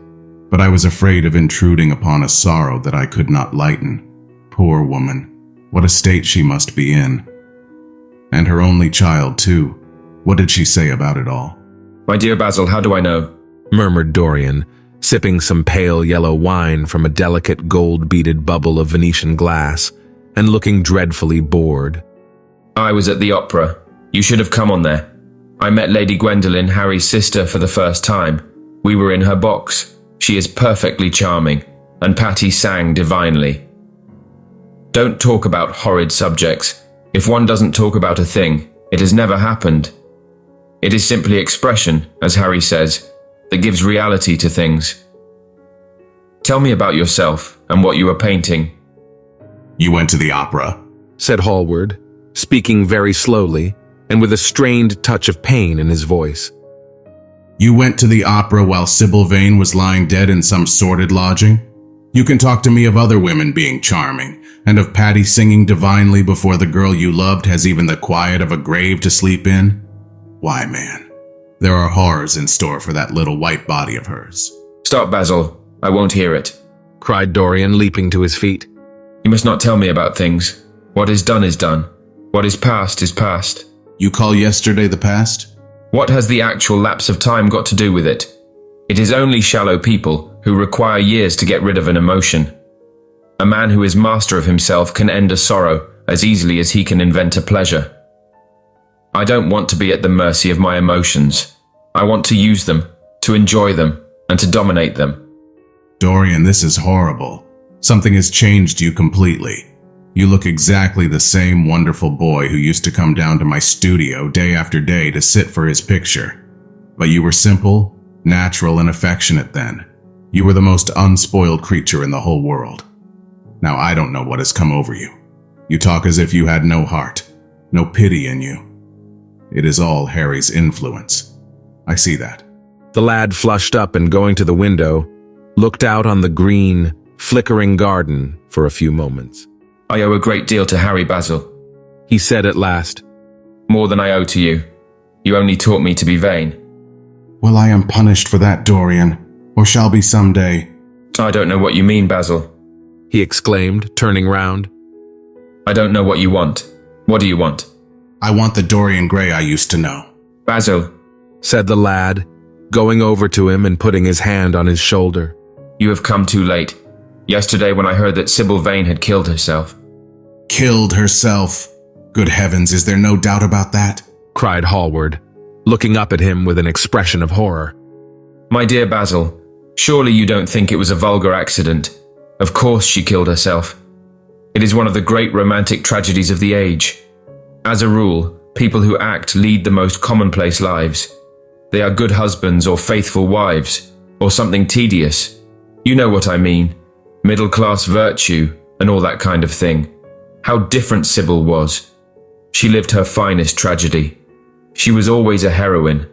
But I was afraid of intruding upon a sorrow that I could not lighten. Poor woman, what a state she must be in. And her only child, too. What did she say about it all? My dear Basil, how do I know? Murmured Dorian, sipping some pale yellow wine from a delicate gold-beaded bubble of Venetian glass, and looking dreadfully bored. I was at the opera. You should have come on there. I met Lady Gwendolen, Harry's sister, for the first time. We were in her box. She is perfectly charming, and Patty sang divinely. Don't talk about horrid subjects. If one doesn't talk about a thing, it has never happened. It is simply expression, as Harry says, that gives reality to things. Tell me about yourself and what you are painting. You went to the opera, said Hallward, speaking very slowly and with a strained touch of pain in his voice. You went to the opera while Sybil Vane was lying dead in some sordid lodging? You can talk to me of other women being charming, and of Patty singing divinely before the girl you loved has even the quiet of a grave to sleep in? Why, man, there are horrors in store for that little white body of hers. Stop, Basil. I won't hear it, cried Dorian, leaping to his feet. You must not tell me about things. What is done is done. What is past is past. You call yesterday the past? What has the actual lapse of time got to do with it? It is only shallow people who require years to get rid of an emotion. A man who is master of himself can end a sorrow as easily as he can invent a pleasure. I don't want to be at the mercy of my emotions. I want to use them, to enjoy them, and to dominate them. Dorian, this is horrible. Something has changed you completely. You look exactly the same wonderful boy who used to come down to my studio day after day to sit for his picture. But you were simple, natural, and affectionate then. You were the most unspoiled creature in the whole world. Now I don't know what has come over you. You talk as if you had no heart, no pity in you. It is all Harry's influence. I see that. The lad flushed up and, going to the window, looked out on the green, flickering garden for a few moments. I owe a great deal to Harry, Basil, he said at last. More than I owe to you. You only taught me to be vain. Well, I am punished for that, Dorian, or shall be someday. I don't know what you mean, Basil, he exclaimed, turning round. I don't know what you want. What do you want? I want the Dorian Gray I used to know. Basil, said the lad, going over to him and putting his hand on his shoulder. You have come too late. Yesterday when I heard that Sybil Vane had killed herself. Killed herself? Good heavens, is there no doubt about that? Cried Hallward, looking up at him with an expression of horror. My dear Basil, surely you don't think it was a vulgar accident. Of course she killed herself. It is one of the great romantic tragedies of the age. As a rule, people who act lead the most commonplace lives. They are good husbands or faithful wives, or something tedious. You know what I mean. Middle-class virtue, and all that kind of thing. How different Sybil was. She lived her finest tragedy. She was always a heroine.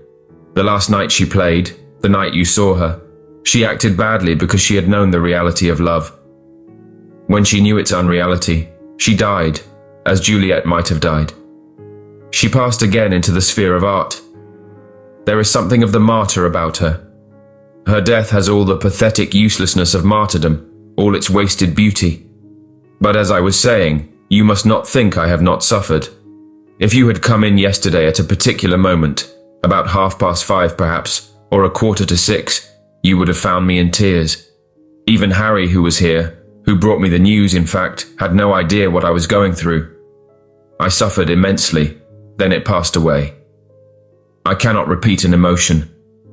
The last night she played, the night you saw her, she acted badly because she had known the reality of love. When she knew its unreality, she died, as Juliet might have died. She passed again into the sphere of art. There is something of the martyr about her. Her death has all the pathetic uselessness of martyrdom, all its wasted beauty. But as I was saying, you must not think I have not suffered. If you had come in yesterday at a particular moment, about 5:30 perhaps, or 5:45, you would have found me in tears. Even Harry, who was here, who brought me the news in fact, had no idea what I was going through. I suffered immensely, then it passed away. I cannot repeat an emotion.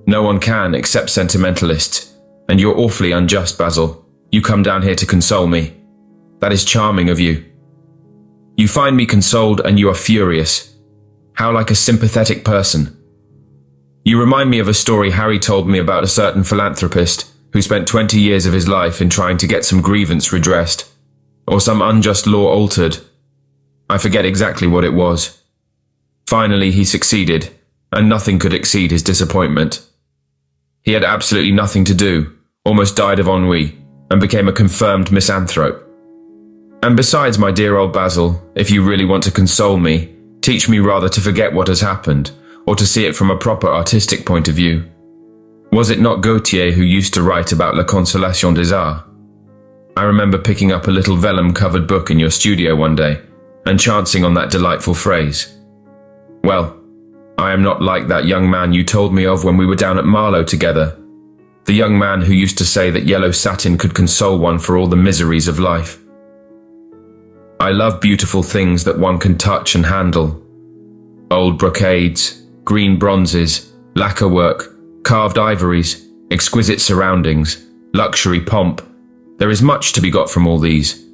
No one can except sentimentalists, and you're awfully unjust, Basil. You come down here to console me. That is charming of you. You find me consoled and you are furious. How like a sympathetic person. You remind me of a story Harry told me about a certain philanthropist who spent 20 years of his life in trying to get some grievance redressed, or some unjust law altered. I forget exactly what it was. Finally he succeeded, and nothing could exceed his disappointment. He had absolutely nothing to do, almost died of ennui, and became a confirmed misanthrope. And besides, my dear old Basil, if you really want to console me, Teach me rather to forget what has happened, or to see it from a proper artistic point of view. Was it not Gautier who used to write about La Consolation des Arts? I remember picking up a little vellum-covered book in your studio one day, and chancing on that delightful phrase. Well, I am not like that young man you told me of when we were down at Marlow together. The young man who used to say that yellow satin could console one for all the miseries of life. I love beautiful things that one can touch and handle. Old brocades, green bronzes, lacquer work, carved ivories, exquisite surroundings, luxury pomp. There is much to be got from all these.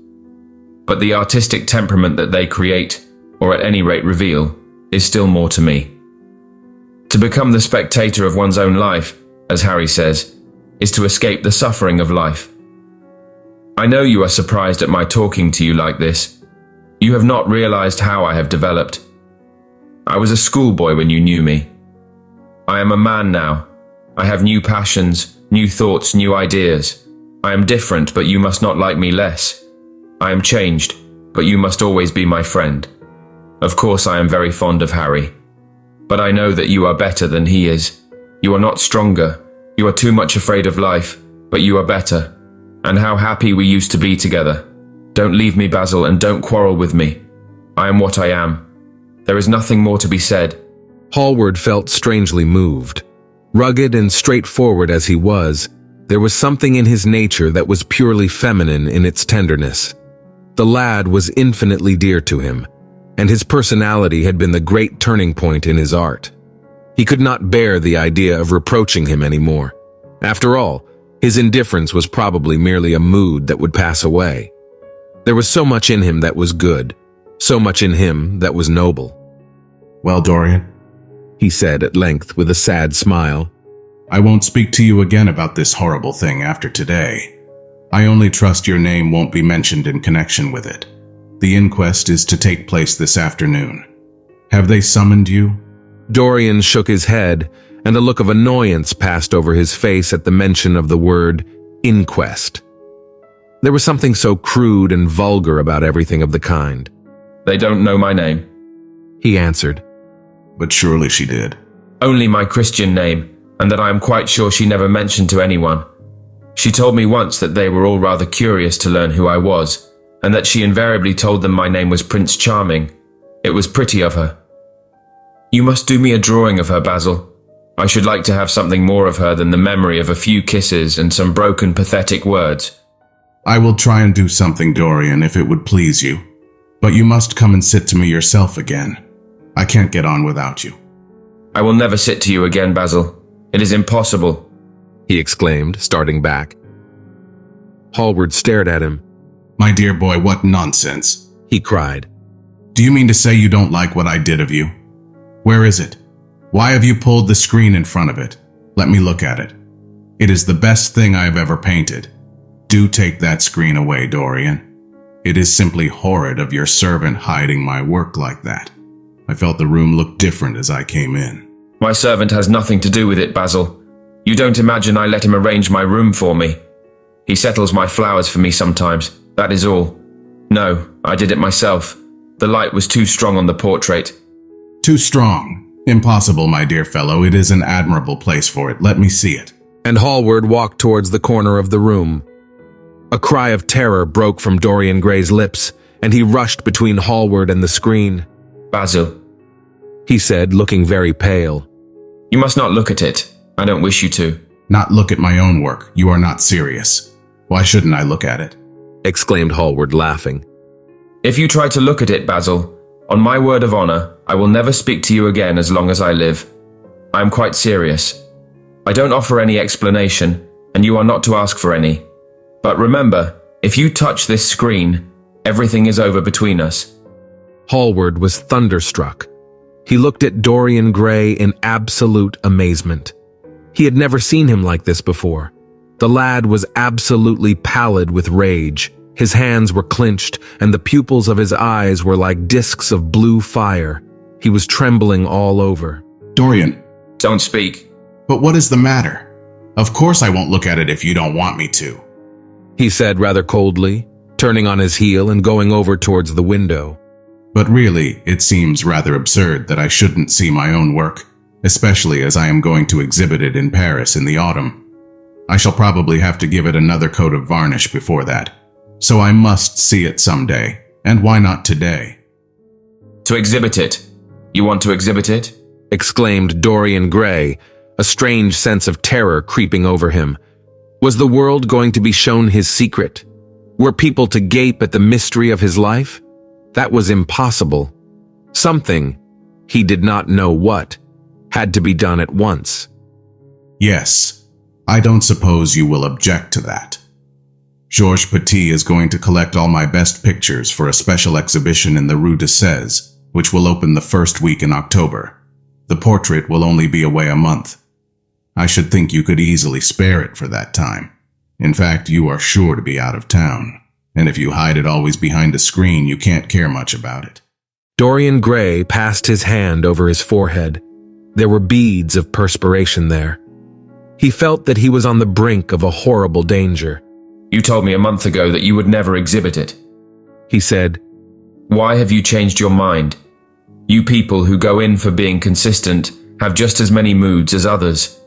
But the artistic temperament that they create, or at any rate reveal, is still more to me. To become the spectator of one's own life, as Harry says, is to escape the suffering of life. I know you are surprised at my talking to you like this. You have not realized how I have developed. I was a schoolboy when you knew me. I am a man now. I have new passions, new thoughts, new ideas. I am different, but you must not like me less. I am changed, but you must always be my friend. Of course I am very fond of Harry. But I know that you are better than he is. You are not stronger. You are too much afraid of life, but you are better. And how happy we used to be together. Don't leave me, Basil, and don't quarrel with me. I am what I am. There is nothing more to be said. Hallward felt strangely moved. Rugged and straightforward as he was, there was something in his nature that was purely feminine in its tenderness. The lad was infinitely dear to him, and his personality had been the great turning point in his art. He could not bear the idea of reproaching him anymore. After all, his indifference was probably merely a mood that would pass away. There was so much in him that was good, so much in him that was noble. Well, Dorian, he said at length with a sad smile, I won't speak to you again about this horrible thing after today. I only trust your name won't be mentioned in connection with it. The inquest is to take place this afternoon. Have they summoned you? Dorian shook his head, and a look of annoyance passed over his face at the mention of the word inquest. There was something so crude and vulgar about everything of the kind. They don't know my name, he answered. But surely she did. Only my Christian name, and that I am quite sure she never mentioned to anyone. She told me once that they were all rather curious to learn who I was, and that she invariably told them my name was Prince Charming. It was pretty of her. You must do me a drawing of her, Basil. I should like to have something more of her than the memory of a few kisses and some broken, pathetic words. I will try and do something, Dorian, if it would please you. But you must come and sit to me yourself again. I can't get on without you. I will never sit to you again, Basil. It is impossible, he exclaimed, starting back. Hallward stared at him. My dear boy, what nonsense, he cried. Do you mean to say you don't like what I did of you? Where is it? Why have you pulled the screen in front of it? Let me look at it. It is the best thing I have ever painted. Do take that screen away, Dorian. It is simply horrid of your servant hiding my work like that. I felt the room looked different as I came in. My servant has nothing to do with it, Basil. You don't imagine I let him arrange my room for me. He settles my flowers for me sometimes, that is all. No, I did it myself. The light was too strong on the portrait. Too strong? Impossible, my dear fellow. It is an admirable place for it. Let me see it. And Hallward walked towards the corner of the room. A cry of terror broke from Dorian Gray's lips, and he rushed between Hallward and the screen. Basil, he said, looking very pale. You must not look at it. I don't wish you to. Not look at my own work. You are not serious. Why shouldn't I look at it? Exclaimed Hallward, laughing. If you try to look at it, Basil, on my word of honor, I will never speak to you again as long as I live. I am quite serious. I don't offer any explanation, and you are not to ask for any. But remember, if you touch this screen, everything is over between us. Hallward was thunderstruck. He looked at Dorian Gray in absolute amazement. He had never seen him like this before. The lad was absolutely pallid with rage. His hands were clenched, and the pupils of his eyes were like discs of blue fire. He was trembling all over. Dorian. Don't speak. But what is the matter? Of course I won't look at it if you don't want me to, he said rather coldly, turning on his heel and going over towards the window. But really, it seems rather absurd that I shouldn't see my own work, especially as I am going to exhibit it in Paris in the autumn. I shall probably have to give it another coat of varnish before that, so I must see it someday, and why not today? To exhibit it. You want to exhibit it? Exclaimed Dorian Gray, a strange sense of terror creeping over him. Was the world going to be shown his secret? Were people to gape at the mystery of his life? That was impossible. Something, he did not know what, had to be done at once. Yes, I don't suppose you will object to that. Georges Petit is going to collect all my best pictures for a special exhibition in the Rue de Sèze, which will open the first week in October. The portrait will only be away a month. I should think you could easily spare it for that time. In fact, you are sure to be out of town, and if you hide it always behind a screen, you can't care much about it. Dorian Gray passed his hand over his forehead. There were beads of perspiration there. He felt that he was on the brink of a horrible danger. You told me a month ago that you would never exhibit it, he said. Why have you changed your mind? You people who go in for being consistent have just as many moods as others.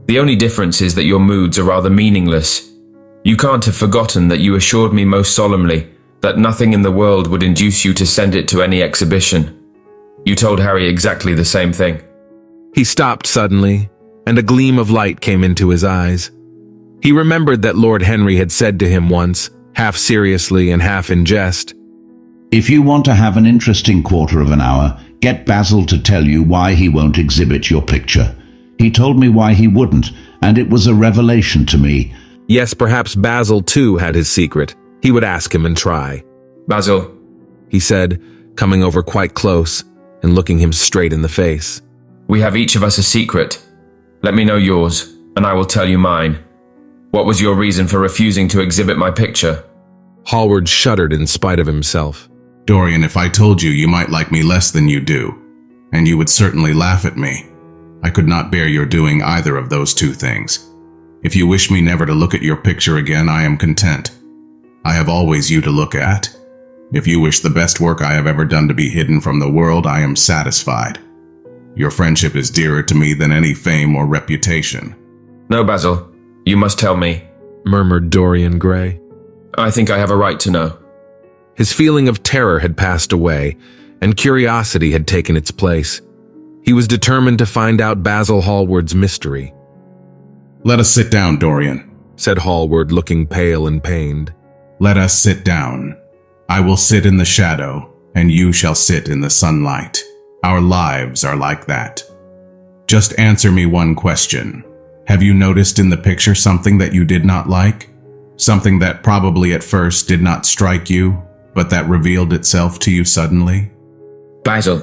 The only difference is that your moods are rather meaningless. You can't have forgotten that you assured me most solemnly that nothing in the world would induce you to send it to any exhibition. You told Harry exactly the same thing. He stopped suddenly, and a gleam of light came into his eyes. He remembered that Lord Henry had said to him once, half seriously and half in jest, "If you want to have an interesting quarter of an hour, get Basil to tell you why he won't exhibit your picture. He told me why he wouldn't, and it was a revelation to me." Yes, perhaps Basil too had his secret. He would ask him and try. Basil, he said, coming over quite close and looking him straight in the face. We have each of us a secret. Let me know yours, and I will tell you mine. What was your reason for refusing to exhibit my picture? Hallward shuddered in spite of himself. Dorian, if I told you, you might like me less than you do, and you would certainly laugh at me. I could not bear your doing either of those two things. If you wish me never to look at your picture again, I am content. I have always you to look at. If you wish the best work I have ever done to be hidden from the world, I am satisfied. Your friendship is dearer to me than any fame or reputation. No, Basil, you must tell me, murmured Dorian Gray. I think I have a right to know. His feeling of terror had passed away, and curiosity had taken its place. He was determined to find out Basil Hallward's mystery. Let us sit down, Dorian, said Hallward, looking pale and pained. Let us sit down. I will sit in the shadow, and you shall sit in the sunlight. Our lives are like that. Just answer me one question. Have you noticed in the picture something that you did not like? Something that probably at first did not strike you, but that revealed itself to you suddenly? Basil,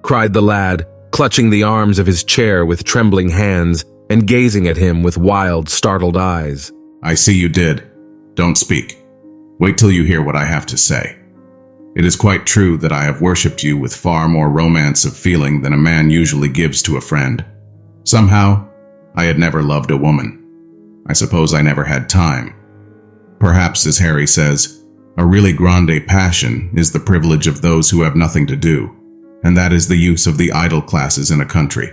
cried the lad, clutching the arms of his chair with trembling hands and gazing at him with wild, startled eyes. I see you did. Don't speak. Wait till you hear what I have to say. It is quite true that I have worshipped you with far more romance of feeling than a man usually gives to a friend. Somehow, I had never loved a woman. I suppose I never had time. Perhaps, as Harry says, a really grande passion is the privilege of those who have nothing to do, and that is the use of the idle classes in a country.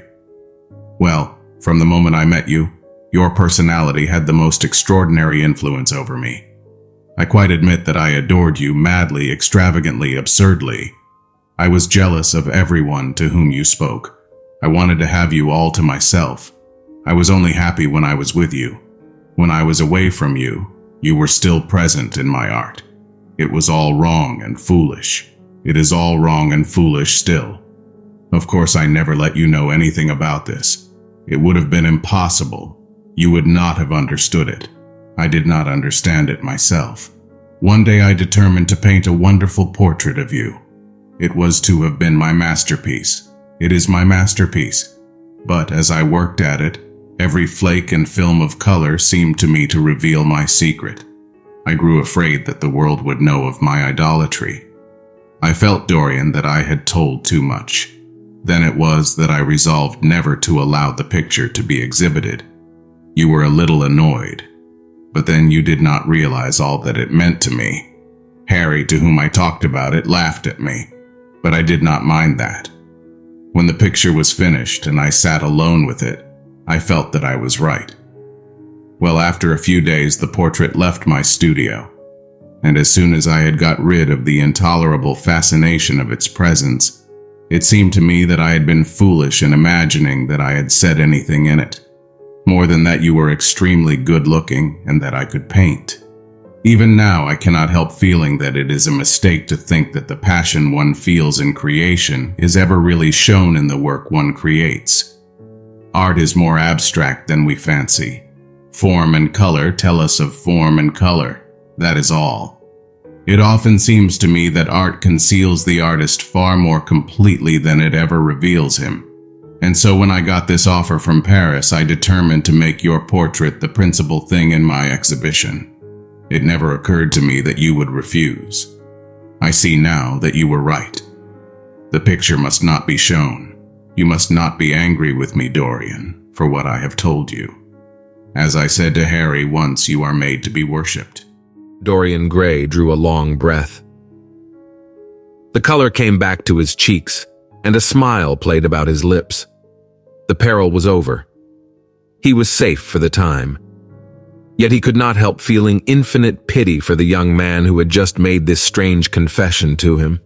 Well, from the moment I met you, your personality had the most extraordinary influence over me. I quite admit that I adored you madly, extravagantly, absurdly. I was jealous of everyone to whom you spoke. I wanted to have you all to myself. I was only happy when I was with you. When I was away from you, you were still present in my art. It was all wrong and foolish. It is all wrong and foolish still. Of course, I never let you know anything about this. It would have been impossible. You would not have understood it. I did not understand it myself. One day I determined to paint a wonderful portrait of you. It was to have been my masterpiece. It is my masterpiece. But as I worked at it, every flake and film of color seemed to me to reveal my secret. I grew afraid that the world would know of my idolatry. I felt, Dorian, that I had told too much. Then it was that I resolved never to allow the picture to be exhibited. You were a little annoyed, but then you did not realize all that it meant to me. Harry, to whom I talked about it, laughed at me. But I did not mind that. When the picture was finished and I sat alone with it, I felt that I was right. Well, after a few days, the portrait left my studio, and as soon as I had got rid of the intolerable fascination of its presence, it seemed to me that I had been foolish in imagining that I had said anything in it, more than that you were extremely good-looking and that I could paint. Even now, I cannot help feeling that it is a mistake to think that the passion one feels in creation is ever really shown in the work one creates. Art is more abstract than we fancy. Form and color tell us of form and color. That is all. It often seems to me that art conceals the artist far more completely than it ever reveals him. And so when I got this offer from Paris, I determined to make your portrait the principal thing in my exhibition. It never occurred to me that you would refuse. I see now that you were right. The picture must not be shown. You must not be angry with me, Dorian, for what I have told you. As I said to Harry once, you are made to be worshipped. Dorian Gray drew a long breath. The color came back to his cheeks, and a smile played about his lips. The peril was over. He was safe for the time. Yet he could not help feeling infinite pity for the young man who had just made this strange confession to him.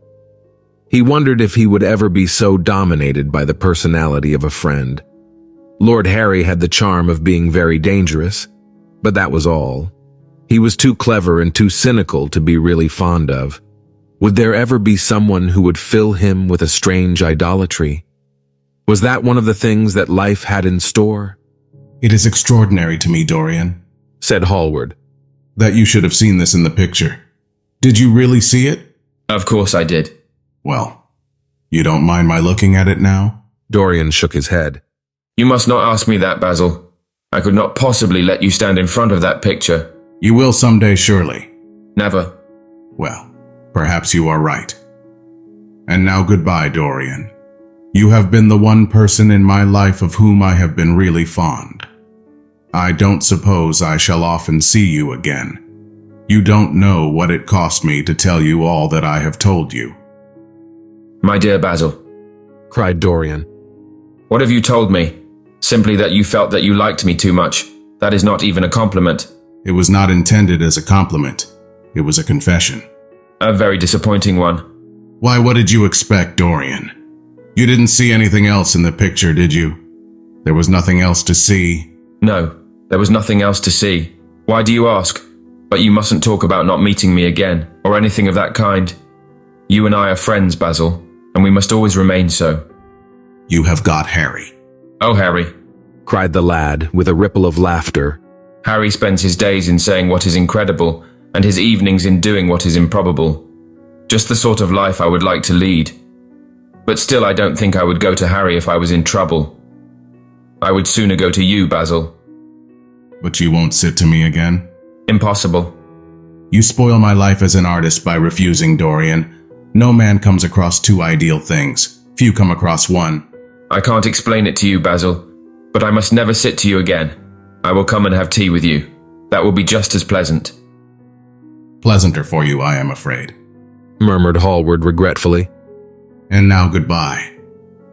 He wondered if he would ever be so dominated by the personality of a friend. Lord Harry had the charm of being very dangerous, but that was all. He was too clever and too cynical to be really fond of. Would there ever be someone who would fill him with a strange idolatry? Was that one of the things that life had in store? It is extraordinary to me, Dorian, said Hallward, that you should have seen this in the picture. Did you really see it? Of course I did. Well, you don't mind my looking at it now? Dorian shook his head. You must not ask me that, Basil. I could not possibly let you stand in front of that picture. You will someday, surely. Never. Well, perhaps you are right. And now goodbye, Dorian. You have been the one person in my life of whom I have been really fond. I don't suppose I shall often see you again. You don't know what it cost me to tell you all that I have told you. My dear Basil, cried Dorian. What have you told me? Simply that you felt that you liked me too much. That is not even a compliment. It was not intended as a compliment. It was a confession. A very disappointing one. Why, what did you expect, Dorian? You didn't see anything else in the picture, did you? There was nothing else to see? No, there was nothing else to see. Why do you ask? But you mustn't talk about not meeting me again, or anything of that kind. You and I are friends, Basil, and we must always remain so. You have got Harry. Oh, Harry, cried the lad with a ripple of laughter. Harry spends his days in saying what is incredible, and his evenings in doing what is improbable. Just the sort of life I would like to lead. But still, I don't think I would go to Harry if I was in trouble. I would sooner go to you, Basil. But you won't sit to me again? Impossible. You spoil my life as an artist by refusing, Dorian. No man comes across two ideal things. Few come across one. I can't explain it to you, Basil, but I must never sit to you again. I will come and have tea with you. That will be just as pleasant. Pleasanter for you, I am afraid, murmured Hallward regretfully. And now goodbye.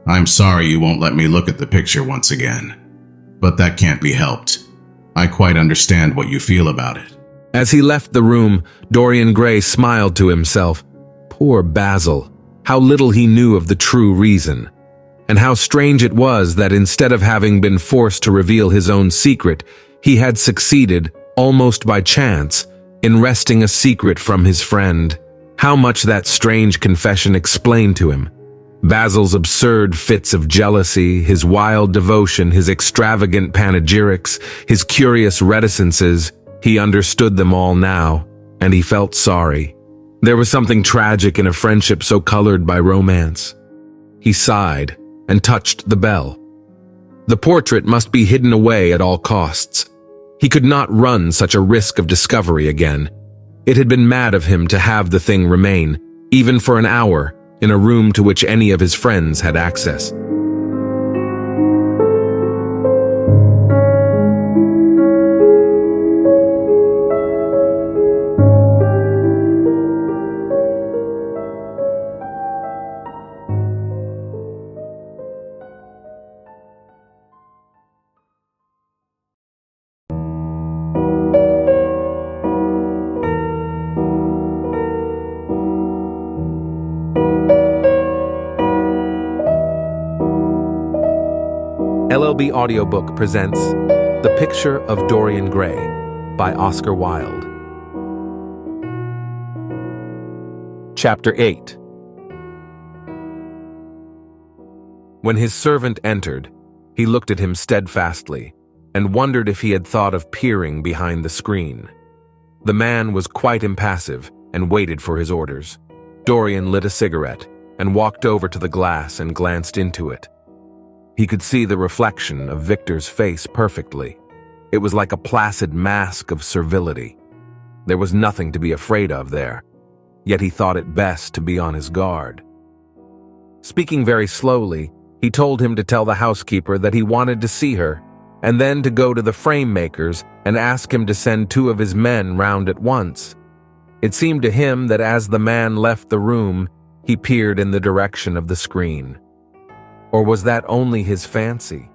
I'm sorry you won't let me look at the picture once again. But that can't be helped. I quite understand what you feel about it. As he left the room, Dorian Gray smiled to himself. Poor Basil. How little he knew of the true reason. And how strange it was that instead of having been forced to reveal his own secret, he had succeeded, almost by chance, in wresting a secret from his friend. How much that strange confession explained to him. Basil's absurd fits of jealousy, his wild devotion, his extravagant panegyrics, his curious reticences, he understood them all now, and he felt sorry. There was something tragic in a friendship so colored by romance. He sighed and touched the bell. The portrait must be hidden away at all costs. He could not run such a risk of discovery again. It had been mad of him to have the thing remain, even for an hour, in a room to which any of his friends had access. LLB Audiobook presents The Picture of Dorian Gray by Oscar Wilde. Chapter 8. When his servant entered, he looked at him steadfastly and wondered if he had thought of peering behind the screen. The man was quite impassive and waited for his orders. Dorian lit a cigarette and walked over to the glass and glanced into it. He could see the reflection of Victor's face perfectly. It was like a placid mask of servility. There was nothing to be afraid of there, yet he thought it best to be on his guard. Speaking very slowly, he told him to tell the housekeeper that he wanted to see her, and then to go to the frame makers and ask him to send 2 of his men round at once. It seemed to him that as the man left the room, he peered in the direction of the screen. Or was that only his fancy?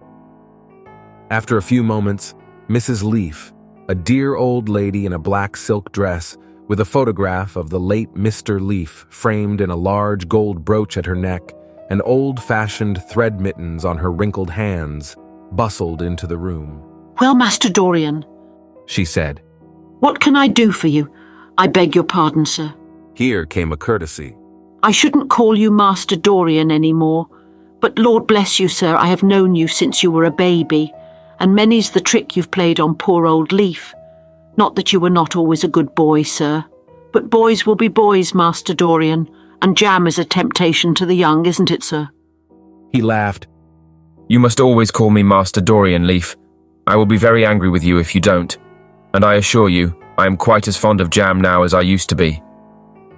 After a few moments, Mrs. Leaf, a dear old lady in a black silk dress with a photograph of the late Mr. Leaf framed in a large gold brooch at her neck and old-fashioned thread mittens on her wrinkled hands, bustled into the room. "Well, Master Dorian," she said. "what can I do for you? I beg your pardon, sir." Here came a courtesy. "I shouldn't call you Master Dorian any more, but Lord bless you, sir, I have known you since you were a baby, and many's the trick you've played on poor old Leaf. Not that you were not always a good boy, sir, but boys will be boys, Master Dorian, and jam is a temptation to the young, isn't it, sir?" He laughed. You must always call me Master Dorian, Leaf. I will be very angry with you if you don't, and I assure you, I am quite as fond of jam now as I used to be.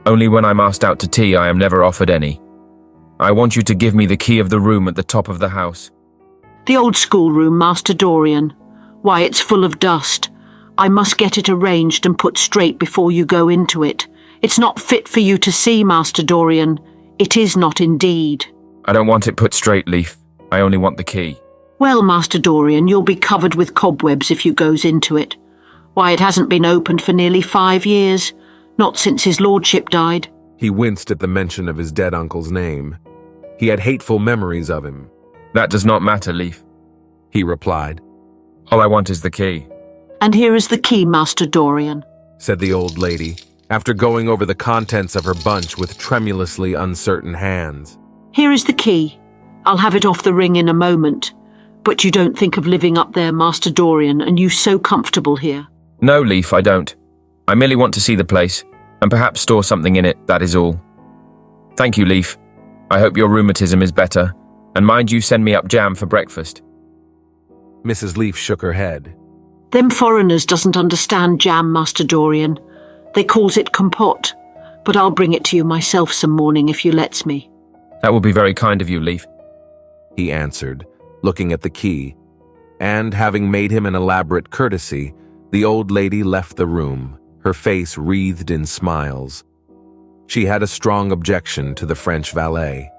Only when I'm asked out to tea I am never offered any. I want you to give me the key of the room at the top of the house. "The old schoolroom, Master Dorian. Why, it's full of dust. I must get it arranged and put straight before you go into it. It's not fit for you to see, Master Dorian. It is not indeed." I don't want it put straight, Leaf. I only want the key. "Well, Master Dorian, you'll be covered with cobwebs if you goes into it. Why, it hasn't been opened for nearly 5 years, not since his lordship died." He winced at the mention of his dead uncle's name. He had hateful memories of him. That does not matter, Leaf, he replied. All I want is the key. "And here is the key, Master Dorian," said the old lady, after going over the contents of her bunch with tremulously uncertain hands. "Here is the key. I'll have it off the ring in a moment. But you don't think of living up there, Master Dorian, and you so comfortable here." No, Leaf, I don't. I merely want to see the place, and perhaps store something in it, that is all. Thank you, Leaf. I hope your rheumatism is better, and mind you send me up jam for breakfast. Mrs. Leaf shook her head. "Them foreigners doesn't understand jam, Master Dorian. They calls it compote, but I'll bring it to you myself some morning if you lets me." That will be very kind of you, Leaf, he answered, looking at the key, and having made him an elaborate courtesy, the old lady left the room, her face wreathed in smiles. She had a strong objection to the French valet.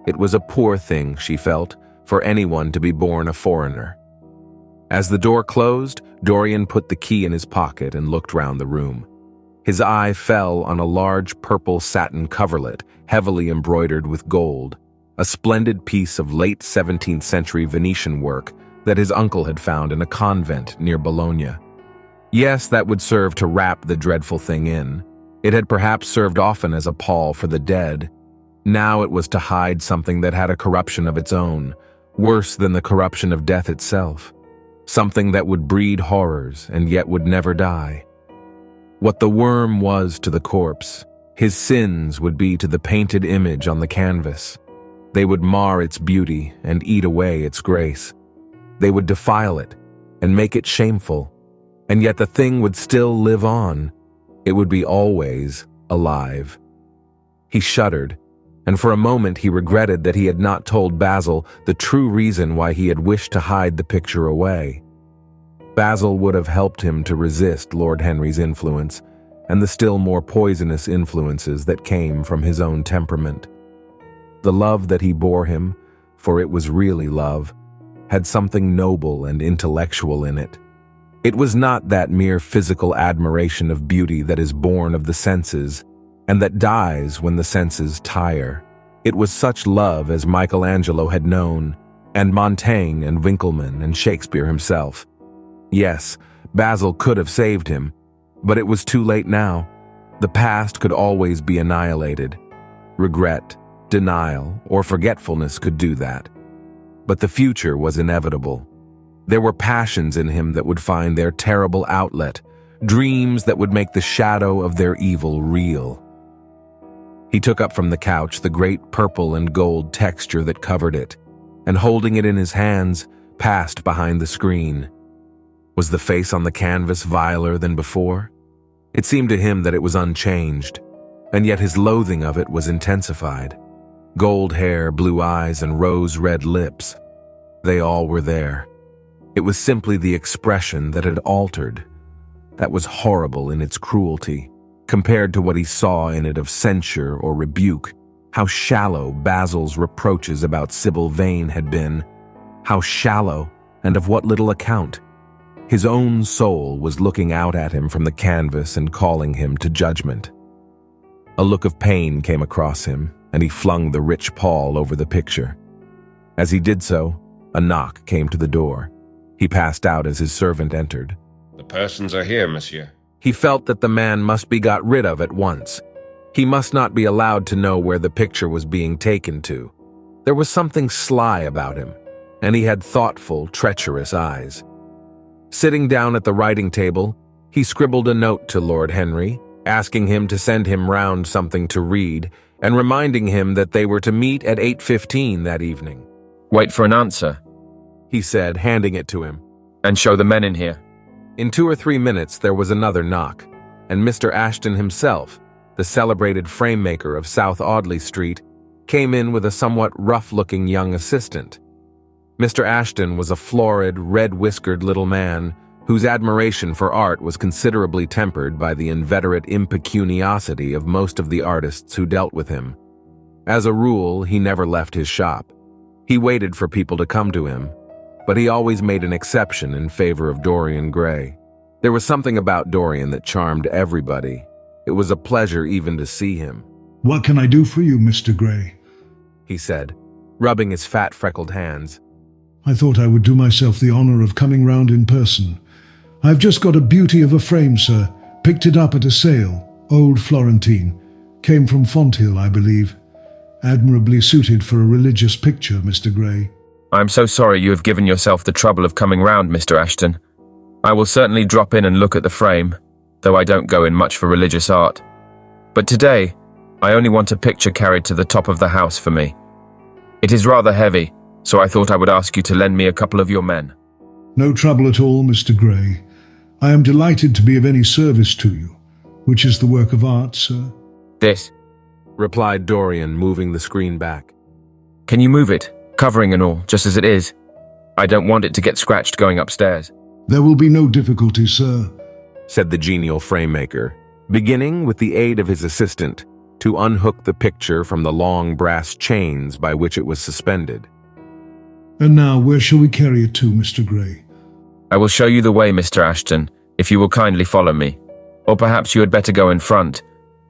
It was a poor thing, she felt, for anyone to be born a foreigner. As the door closed, Dorian put the key in his pocket and looked round the room. His eye fell on a large purple satin coverlet, heavily embroidered with gold, a splendid piece of late 17th century Venetian work that his uncle had found in a convent near Bologna. Yes, that would serve to wrap the dreadful thing in. It had perhaps served often as a pall for the dead. Now it was to hide something that had a corruption of its own, worse than the corruption of death itself. Something that would breed horrors and yet would never die. What the worm was to the corpse, his sins would be to the painted image on the canvas. They would mar its beauty and eat away its grace. They would defile it and make it shameful, and yet the thing would still live on. It would be always alive. He shuddered, and for a moment he regretted that he had not told Basil the true reason why he had wished to hide the picture away. Basil would have helped him to resist Lord Henry's influence and the still more poisonous influences that came from his own temperament. The love that he bore him, for it was really love, had something noble and intellectual in it. It was not that mere physical admiration of beauty that is born of the senses, and that dies when the senses tire. It was such love as Michelangelo had known, and Montaigne and Winckelmann and Shakespeare himself. Yes, Basil could have saved him, but it was too late now. The past could always be annihilated. Regret, denial, or forgetfulness could do that. But the future was inevitable. There were passions in him that would find their terrible outlet, dreams that would make the shadow of their evil real. He took up from the couch the great purple and gold texture that covered it, and holding it in his hands, passed behind the screen. Was the face on the canvas viler than before? It seemed to him that it was unchanged, and yet his loathing of it was intensified. Gold hair, blue eyes, and rose-red lips. They all were there. It was simply the expression that had altered. That was horrible in its cruelty, compared to what he saw in it of censure or rebuke. How shallow Basil's reproaches about Sybil Vane had been. How shallow, and of what little account. His own soul was looking out at him from the canvas and calling him to judgment. A look of pain came across him, and he flung the rich pall over the picture. As he did so, a knock came to the door. He passed out as his servant entered. The persons are here, monsieur. He felt that the man must be got rid of at once. He must not be allowed to know where the picture was being taken to. There was something sly about him, and he had thoughtful, treacherous eyes. Sitting down at the writing table, he scribbled a note to Lord Henry, asking him to send him round something to read, and reminding him that they were to meet at 8:15 that evening. Wait for an answer, he said, handing it to him. And show the men in here. In 2 or 3 minutes there was another knock, and Mr. Ashton himself, the celebrated frame-maker of South Audley Street, came in with a somewhat rough-looking young assistant. Mr. Ashton was a florid, red-whiskered little man whose admiration for art was considerably tempered by the inveterate impecuniosity of most of the artists who dealt with him. As a rule, he never left his shop. He waited for people to come to him, but he always made an exception in favor of Dorian Gray. There was something about Dorian that charmed everybody. It was a pleasure even to see him. "What can I do for you, Mr. Gray?" he said, rubbing his fat, freckled hands. "I thought I would do myself the honor of coming round in person. I've just got a beauty of a frame, sir. Picked it up at a sale. Old Florentine. Came from Fonthill, I believe. Admirably suited for a religious picture, Mr. Gray." I'm so sorry you have given yourself the trouble of coming round, Mr. Ashton. I will certainly drop in and look at the frame, though I don't go in much for religious art. But today, I only want a picture carried to the top of the house for me. It is rather heavy, so I thought I would ask you to lend me a couple of your men. "No trouble at all, Mr. Gray. I am delighted to be of any service to you. Which is the work of art, sir?" This, replied Dorian, moving the screen back. Can you move it, covering and all, just as it is? I don't want it to get scratched going upstairs. "There will be no difficulty, sir," said the genial frame-maker, beginning with the aid of his assistant to unhook the picture from the long brass chains by which it was suspended. "And now, where shall we carry it to, Mr. Gray?" I will show you the way, Mr. Ashton, if you will kindly follow me. Or perhaps you had better go in front.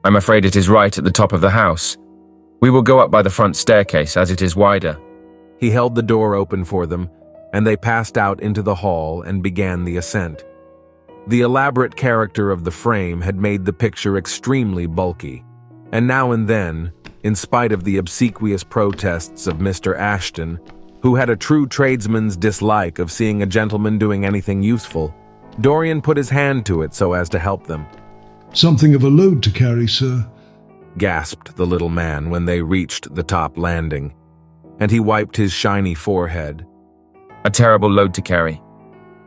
I'm afraid it is right at the top of the house. We will go up by the front staircase, as it is wider. He held the door open for them, and they passed out into the hall and began the ascent. The elaborate character of the frame had made the picture extremely bulky, and now and then, in spite of the obsequious protests of Mr. Ashton, who had a true tradesman's dislike of seeing a gentleman doing anything useful, Dorian put his hand to it so as to help them. "Something of a load to carry, sir," gasped the little man when they reached the top landing, and he wiped his shiny forehead. A terrible load to carry,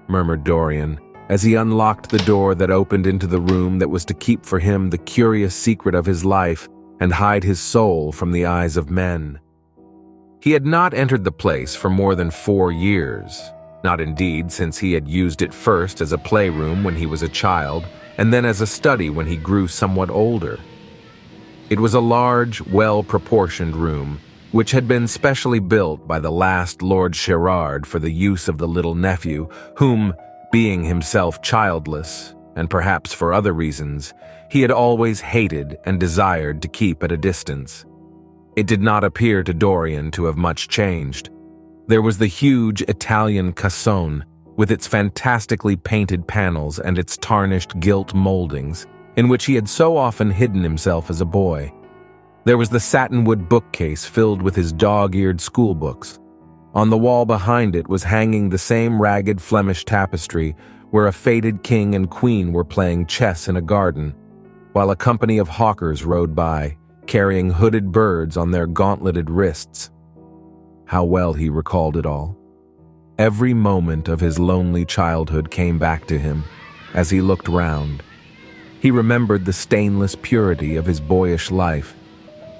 murmured Dorian, as he unlocked the door that opened into the room that was to keep for him the curious secret of his life and hide his soul from the eyes of men. He had not entered the place for more than 4 years, not indeed since he had used it first as a playroom when he was a child, and then as a study when he grew somewhat older. It was a large, well-proportioned room, which had been specially built by the last Lord Sherard for the use of the little nephew, whom, being himself childless, and perhaps for other reasons, he had always hated and desired to keep at a distance. It did not appear to Dorian to have much changed. There was the huge Italian cassone, with its fantastically painted panels and its tarnished gilt moldings, in which he had so often hidden himself as a boy. There was the satinwood bookcase filled with his dog-eared schoolbooks. On the wall behind it was hanging the same ragged Flemish tapestry where a faded king and queen were playing chess in a garden, while a company of hawkers rode by, carrying hooded birds on their gauntleted wrists. How well he recalled it all. Every moment of his lonely childhood came back to him as he looked round. He remembered the stainless purity of his boyish life,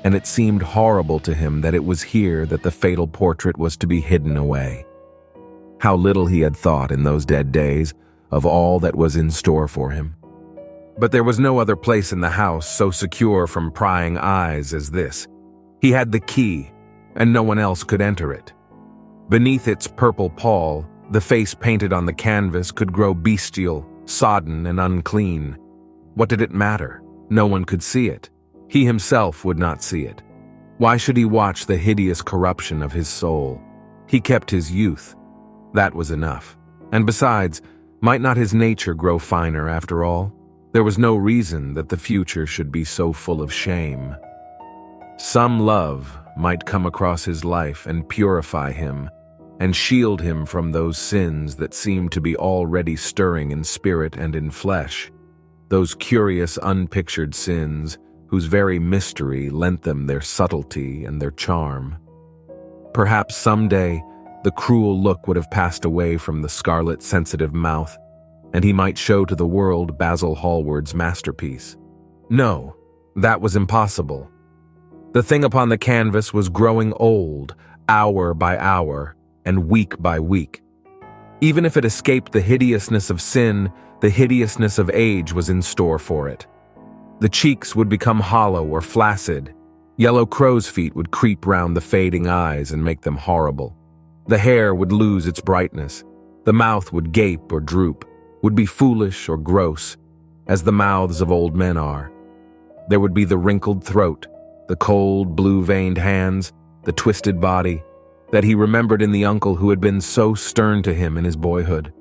and it seemed horrible to him that it was here that the fatal portrait was to be hidden away. How little he had thought in those dead days of all that was in store for him. But there was no other place in the house so secure from prying eyes as this. He had the key, and no one else could enter it. Beneath its purple pall, the face painted on the canvas could grow bestial, sodden, and unclean. What did it matter? No one could see it. He himself would not see it. Why should he watch the hideous corruption of his soul? He kept his youth. That was enough. And besides, might not his nature grow finer after all? There was no reason that the future should be so full of shame. Some love might come across his life and purify him, and shield him from those sins that seemed to be already stirring in spirit and in flesh, those curious unpictured sins whose very mystery lent them their subtlety and their charm. Perhaps someday the cruel look would have passed away from the scarlet sensitive mouth, and he might show to the world Basil Hallward's masterpiece. No, that was impossible. The thing upon the canvas was growing old, hour by hour, and week by week. Even if it escaped the hideousness of sin, the hideousness of age was in store for it. The cheeks would become hollow or flaccid. Yellow crow's feet would creep round the fading eyes and make them horrible. The hair would lose its brightness. The mouth would gape or droop, would be foolish or gross, as the mouths of old men are. There would be the wrinkled throat, the cold, blue-veined hands, the twisted body, that he remembered in the uncle who had been so stern to him in his boyhood.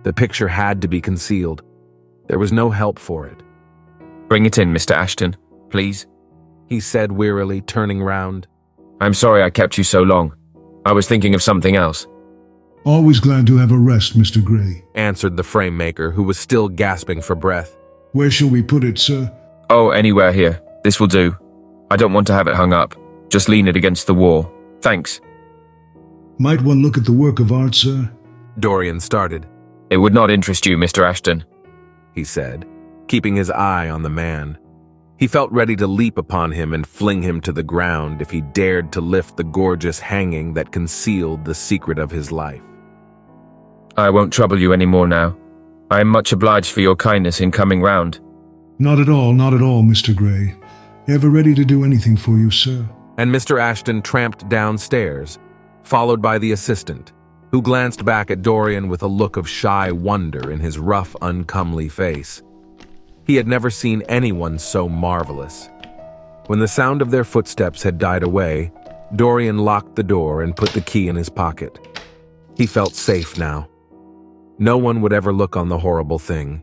The picture had to be concealed. There was no help for it. "Bring it in, Mr. Ashton, please," he said wearily, turning round. "I'm sorry I kept you so long. I was thinking of something else." Always glad to have a rest, Mr. Gray, answered the frame maker, who was still gasping for breath. Where shall we put it, sir? "Oh, anywhere here. This will do. I don't want to have it hung up. Just lean it against the wall. Thanks." Might one look at the work of art, sir? Dorian started. "It would not interest you, Mr. Ashton," he said, keeping his eye on the man. He felt ready to leap upon him and fling him to the ground if he dared to lift the gorgeous hanging that concealed the secret of his life. "I won't trouble you any more now. I am much obliged for your kindness in coming round." Not at all, Mr. Gray. Ever ready to do anything for you, sir?" And Mr. Ashton tramped downstairs, followed by the assistant, who glanced back at Dorian with a look of shy wonder in his rough, uncomely face. He had never seen anyone so marvelous. When the sound of their footsteps had died away, Dorian locked the door and put the key in his pocket. He felt safe now. No one would ever look on the horrible thing.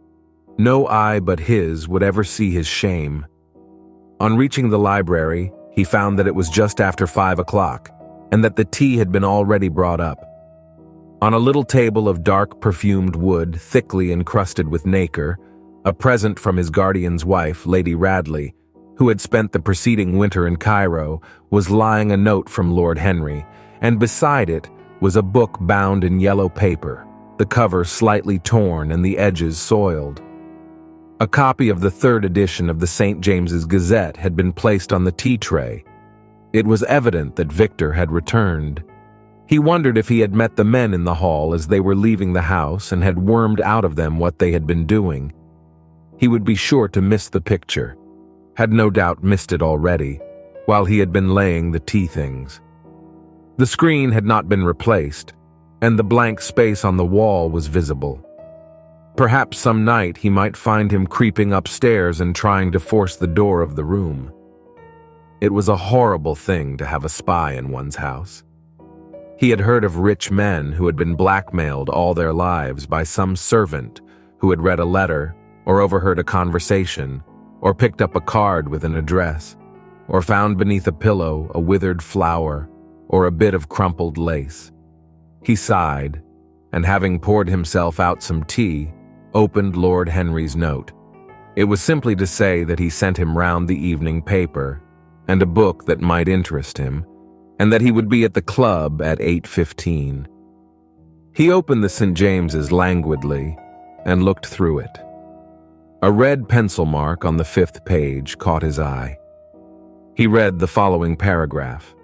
No eye but his would ever see his shame. On reaching the library, he found that it was just after 5 o'clock, and that the tea had been already brought up. On a little table of dark perfumed wood, thickly encrusted with nacre, a present from his guardian's wife, Lady Radley, who had spent the preceding winter in Cairo, was lying a note from Lord Henry, and beside it was a book bound in yellow paper, the cover slightly torn and the edges soiled. A copy of the 3rd edition of the St. James's Gazette had been placed on the tea tray. It was evident that Victor had returned. He wondered if he had met the men in the hall as they were leaving the house and had wormed out of them what they had been doing. He would be sure to miss the picture, had no doubt missed it already, while he had been laying the tea things. The screen had not been replaced, and the blank space on the wall was visible. Perhaps some night he might find him creeping upstairs and trying to force the door of the room. It was a horrible thing to have a spy in one's house. He had heard of rich men who had been blackmailed all their lives by some servant who had read a letter, or overheard a conversation, or picked up a card with an address, or found beneath a pillow a withered flower or a bit of crumpled lace. He sighed, and having poured himself out some tea, opened Lord Henry's note. It was simply to say that he sent him round the evening paper, and a book that might interest him, and that he would be at the club at 8:15. He opened the St. James's languidly and looked through it. A red pencil mark on the 5th page caught his eye. He read the following paragraph.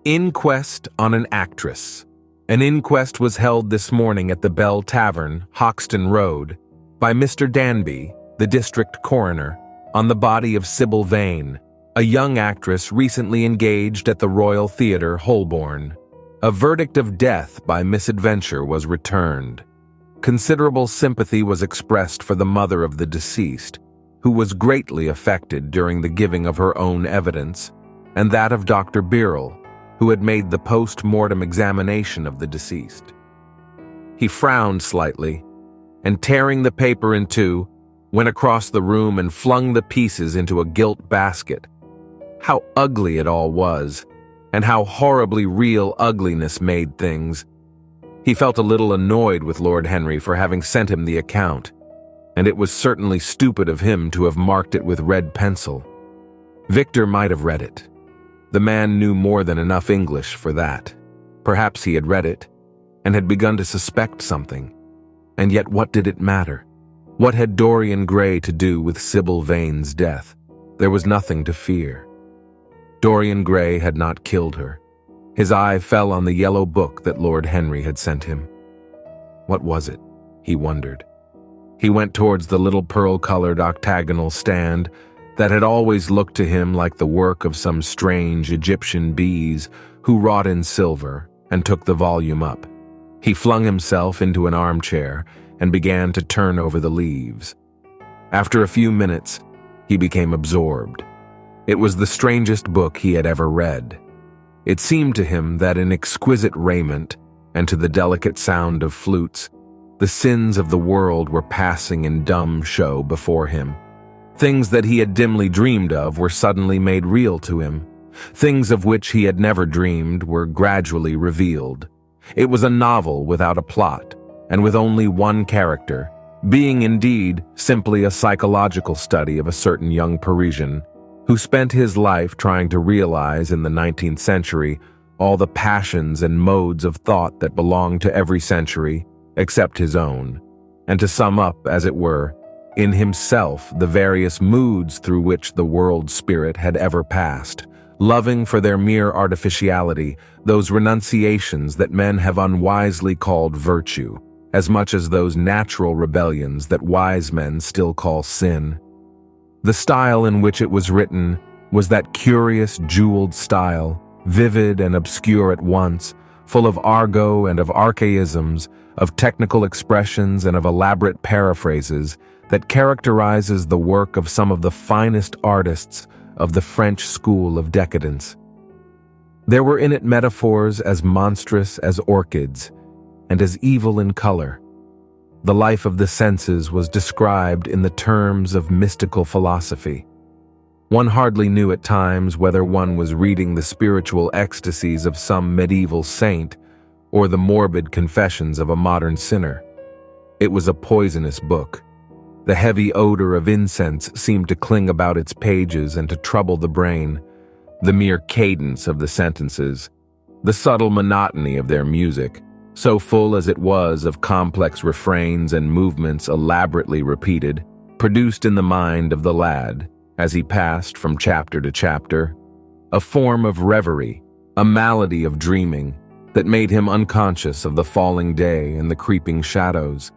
Inquest on an actress. An inquest was held this morning at the Bell Tavern, Hoxton Road, by Mr. Danby, the district coroner, on the body of Sybil Vane, a young actress recently engaged at the Royal Theatre, Holborn. A verdict of death by misadventure was returned. Considerable sympathy was expressed for the mother of the deceased, who was greatly affected during the giving of her own evidence, and that of Dr. Birrell, who had made the post-mortem examination of the deceased. He frowned slightly, and tearing the paper in two, went across the room and flung the pieces into a gilt basket. How ugly it all was, and how horribly real ugliness made things. He felt a little annoyed with Lord Henry for having sent him the account, and it was certainly stupid of him to have marked it with red pencil. Victor might have read it. The man knew more than enough English for that. Perhaps he had read it, and had begun to suspect something. And yet what did it matter? What had Dorian Gray to do with Sybil Vane's death? There was nothing to fear. Dorian Gray had not killed her. His eye fell on the yellow book that Lord Henry had sent him. What was it? He wondered. He went towards the little pearl-colored octagonal stand that had always looked to him like the work of some strange Egyptian bees who wrought in silver, and took the volume up. He flung himself into an armchair and began to turn over the leaves. After a few minutes, he became absorbed. It was the strangest book he had ever read. It seemed to him that in exquisite raiment, and to the delicate sound of flutes, the sins of the world were passing in dumb show before him. Things that he had dimly dreamed of were suddenly made real to him. Things of which he had never dreamed were gradually revealed. It was a novel without a plot, and with only one character, being indeed simply a psychological study of a certain young Parisian who spent his life trying to realize in the 19th century all the passions and modes of thought that belonged to every century except his own, and to sum up, as it were, in himself the various moods through which the world spirit had ever passed, loving for their mere artificiality those renunciations that men have unwisely called virtue, as much as those natural rebellions that wise men still call sin. The style in which it was written was that curious jeweled style, vivid and obscure at once, full of argot and of archaisms, of technical expressions and of elaborate paraphrases, that characterizes the work of some of the finest artists of the French school of decadence. There were in it metaphors as monstrous as orchids, and as evil in color. The life of the senses was described in the terms of mystical philosophy. One hardly knew at times whether one was reading the spiritual ecstasies of some medieval saint or the morbid confessions of a modern sinner. It was a poisonous book. The heavy odor of incense seemed to cling about its pages and to trouble the brain. The mere cadence of the sentences, the subtle monotony of their music, so full as it was of complex refrains and movements elaborately repeated, produced in the mind of the lad, as he passed from chapter to chapter, a form of reverie, a malady of dreaming, that made him unconscious of the falling day and the creeping shadows.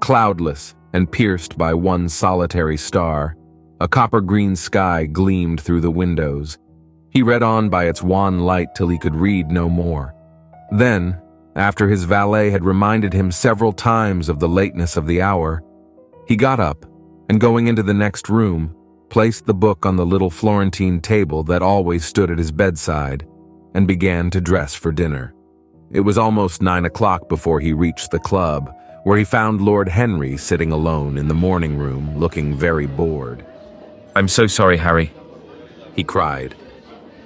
Cloudless and pierced by one solitary star, a copper-green sky gleamed through the windows. He read on by its wan light till he could read no more. Then, after his valet had reminded him several times of the lateness of the hour, he got up, and going into the next room, placed the book on the little Florentine table that always stood at his bedside. and began to dress for dinner. It was almost 9 o'clock before he reached the club, where he found Lord Henry sitting alone in the morning room, looking very bored. "I'm so sorry, Harry," he cried.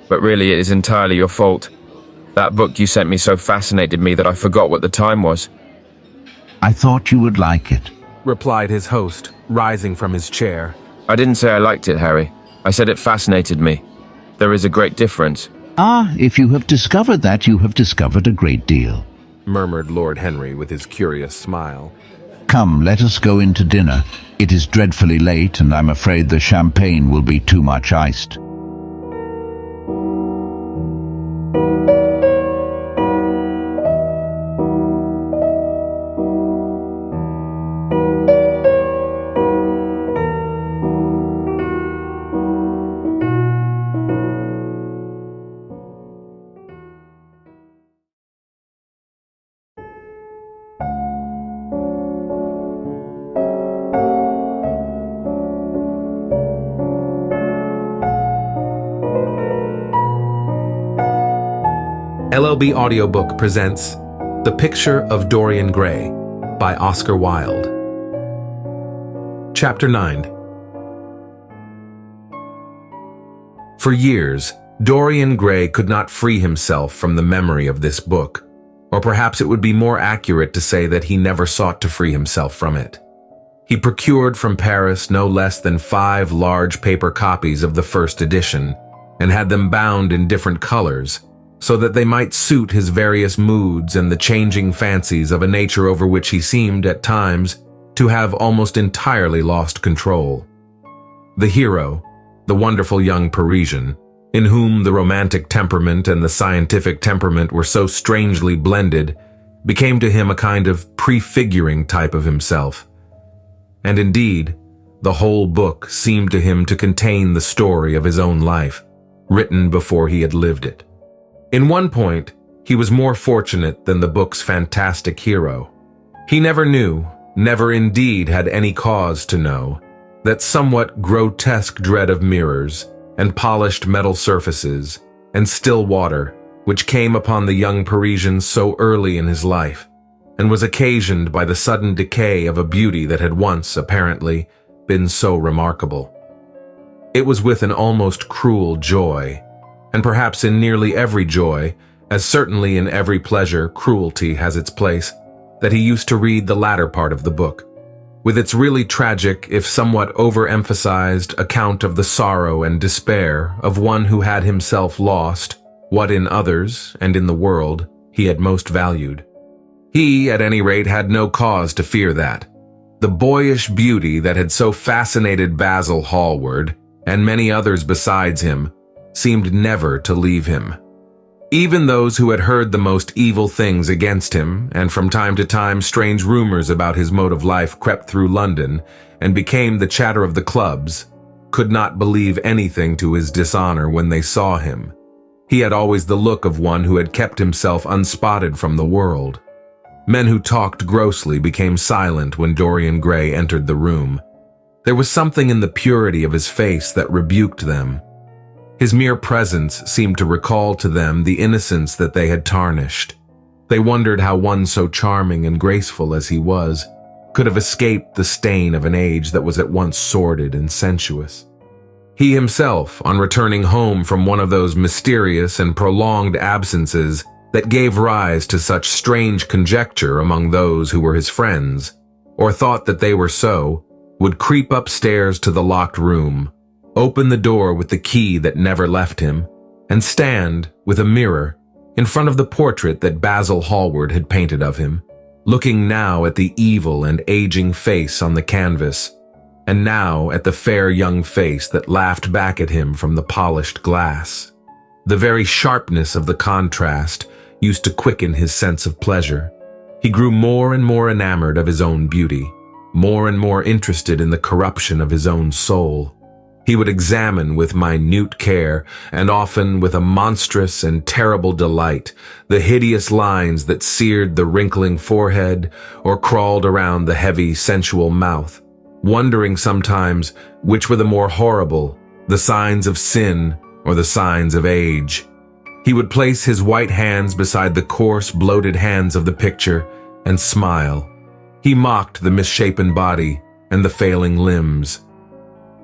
"but really it is entirely your fault. That book you sent me so fascinated me that I forgot what the time was." I thought you would like it, replied his host, rising from his chair. "I didn't say I liked it, Harry. I said it fascinated me. There is a great difference." "Ah, if you have discovered that, you have discovered a great deal," murmured Lord Henry with his curious smile. "Come, let us go in to dinner. It is dreadfully late, and I'm afraid the champagne will be too much iced." LLB Audiobook presents The Picture of Dorian Gray by Oscar Wilde. Chapter 9. For years, Dorian Gray could not free himself from the memory of this book, or perhaps it would be more accurate to say that he never sought to free himself from it. He procured from Paris no less than 5 large paper copies of the first edition, and had them bound in different colors, so that they might suit his various moods and the changing fancies of a nature over which he seemed, at times, to have almost entirely lost control. The hero, the wonderful young Parisian, in whom the romantic temperament and the scientific temperament were so strangely blended, became to him a kind of prefiguring type of himself. And indeed, the whole book seemed to him to contain the story of his own life, written before he had lived it. In one point, he was more fortunate than the book's fantastic hero. He never knew, never indeed had any cause to know, that somewhat grotesque dread of mirrors, and polished metal surfaces, and still water, which came upon the young Parisian so early in his life, and was occasioned by the sudden decay of a beauty that had once, apparently, been so remarkable. It was with an almost cruel joy, and perhaps in nearly every joy, as certainly in every pleasure cruelty has its place, that he used to read the latter part of the book, with its really tragic, if somewhat overemphasized, account of the sorrow and despair of one who had himself lost what in others, and in the world, he had most valued. He, at any rate, had no cause to fear that. The boyish beauty that had so fascinated Basil Hallward, and many others besides him, seemed never to leave him. Even those who had heard the most evil things against him, and from time to time strange rumors about his mode of life crept through London and became the chatter of the clubs, could not believe anything to his dishonor when they saw him. He had always the look of one who had kept himself unspotted from the world. Men who talked grossly became silent when Dorian Gray entered the room. There was something in the purity of his face that rebuked them. His mere presence seemed to recall to them the innocence that they had tarnished. They wondered how one so charming and graceful as he was could have escaped the stain of an age that was at once sordid and sensuous. He himself, on returning home from one of those mysterious and prolonged absences that gave rise to such strange conjecture among those who were his friends, or thought that they were so, would creep upstairs to the locked room, open the door with the key that never left him, and stand, with a mirror, in front of the portrait that Basil Hallward had painted of him, looking now at the evil and aging face on the canvas, and now at the fair young face that laughed back at him from the polished glass. The very sharpness of the contrast used to quicken his sense of pleasure. He grew more and more enamored of his own beauty, more and more interested in the corruption of his own soul. He would examine with minute care, and often with a monstrous and terrible delight, the hideous lines that seared the wrinkling forehead or crawled around the heavy, sensual mouth, wondering sometimes which were the more horrible, the signs of sin or the signs of age. He would place his white hands beside the coarse, bloated hands of the picture and smile. He mocked the misshapen body and the failing limbs.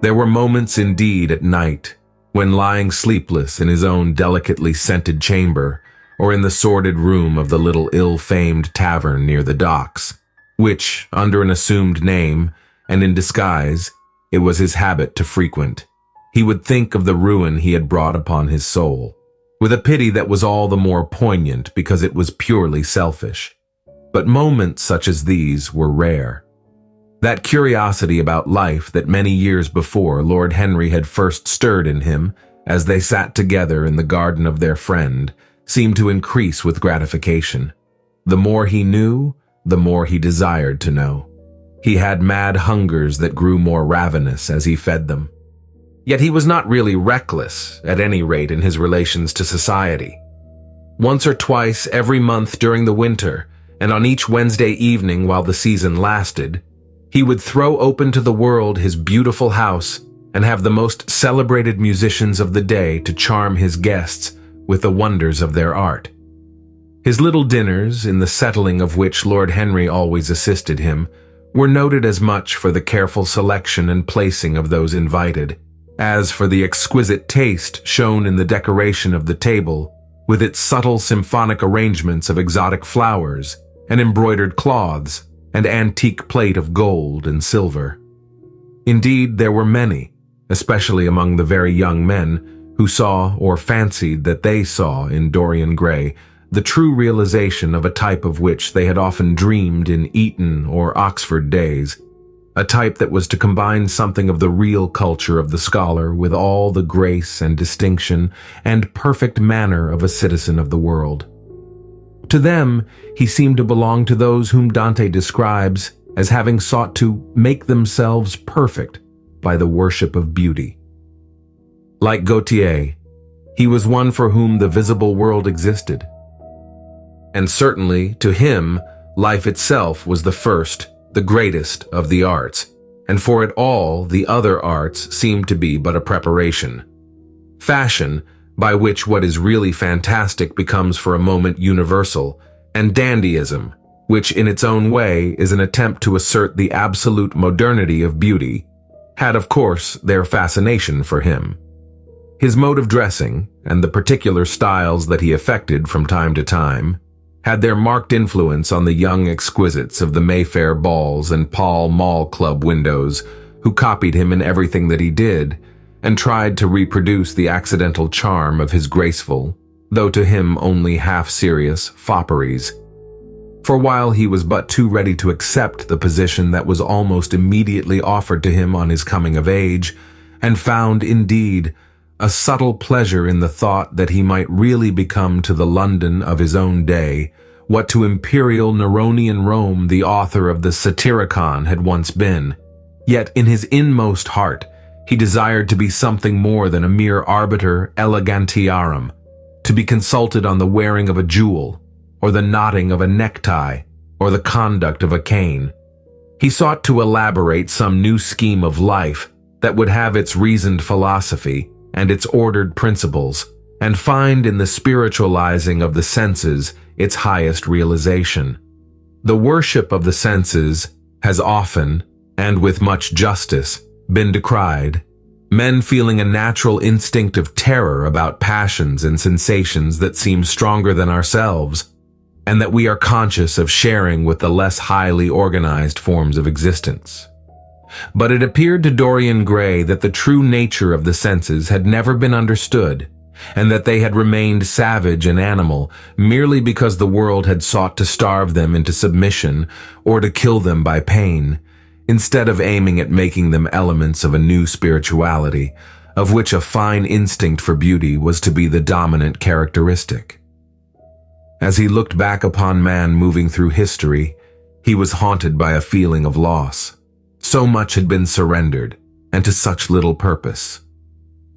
There were moments indeed at night, when lying sleepless in his own delicately scented chamber, or in the sordid room of the little ill-famed tavern near the docks, which, under an assumed name and in disguise, it was his habit to frequent, he would think of the ruin he had brought upon his soul, with a pity that was all the more poignant because it was purely selfish. But moments such as these were rare. That curiosity about life that many years before Lord Henry had first stirred in him as they sat together in the garden of their friend seemed to increase with gratification. The more he knew, the more he desired to know. He had mad hungers that grew more ravenous as he fed them. Yet he was not really reckless, at any rate in his relations to society. Once or twice every month during the winter, and on each Wednesday evening while the season lasted, he would throw open to the world his beautiful house and have the most celebrated musicians of the day to charm his guests with the wonders of their art. His little dinners, in the settling of which Lord Henry always assisted him, were noted as much for the careful selection and placing of those invited, as for the exquisite taste shown in the decoration of the table, with its subtle symphonic arrangements of exotic flowers and embroidered cloths, and antique plate of gold and silver. Indeed, there were many, especially among the very young men, who saw or fancied that they saw in Dorian Gray the true realization of a type of which they had often dreamed in Eton or Oxford days, a type that was to combine something of the real culture of the scholar with all the grace and distinction and perfect manner of a citizen of the world. To them, he seemed to belong to those whom Dante describes as having sought to make themselves perfect by the worship of beauty. Like Gautier, he was one for whom the visible world existed. And certainly, to him, life itself was the first, the greatest of the arts, and for it all the other arts seemed to be but a preparation. Fashion, by which what is really fantastic becomes for a moment universal, and dandyism, which in its own way is an attempt to assert the absolute modernity of beauty, had of course their fascination for him. His mode of dressing, and the particular styles that he affected from time to time, had their marked influence on the young exquisites of the Mayfair balls and Pall Mall Club windows, who copied him in everything that he did, and tried to reproduce the accidental charm of his graceful, though to him only half-serious, fopperies. For while he was but too ready to accept the position that was almost immediately offered to him on his coming of age, and found, indeed, a subtle pleasure in the thought that he might really become to the London of his own day what to imperial Neronian Rome the author of the Satyricon had once been, yet in his inmost heart he desired to be something more than a mere arbiter elegantiarum, to be consulted on the wearing of a jewel, or the knotting of a necktie, or the conduct of a cane. He sought to elaborate some new scheme of life that would have its reasoned philosophy and its ordered principles, and find in the spiritualizing of the senses its highest realization. The worship of the senses has often, and with much justice, been decried, men feeling a natural instinct of terror about passions and sensations that seem stronger than ourselves, and that we are conscious of sharing with the less highly organized forms of existence. But it appeared to Dorian Gray that the true nature of the senses had never been understood, and that they had remained savage and animal merely because the world had sought to starve them into submission or to kill them by pain, instead of aiming at making them elements of a new spirituality, of which a fine instinct for beauty was to be the dominant characteristic. As he looked back upon man moving through history, he was haunted by a feeling of loss. So much had been surrendered, and to such little purpose.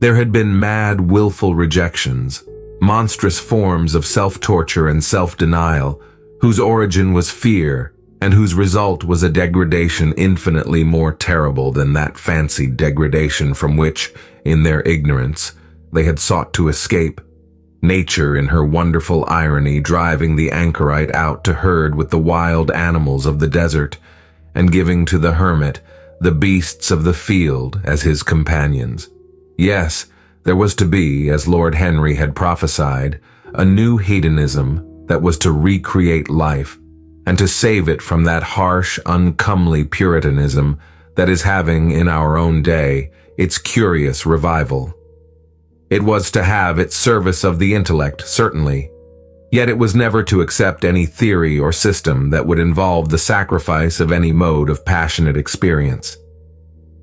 There had been mad, willful rejections, monstrous forms of self-torture and self-denial, whose origin was fear, and whose result was a degradation infinitely more terrible than that fancied degradation from which, in their ignorance, they had sought to escape. nature in her wonderful irony driving the anchorite out to herd with the wild animals of the desert, and giving to the hermit the beasts of the field as his companions. Yes, there was to be, as Lord Henry had prophesied, a new hedonism that was to recreate life, and to save it from that harsh, uncomely Puritanism that is having, in our own day, its curious revival. It was to have its service of the intellect, certainly, yet it was never to accept any theory or system that would involve the sacrifice of any mode of passionate experience.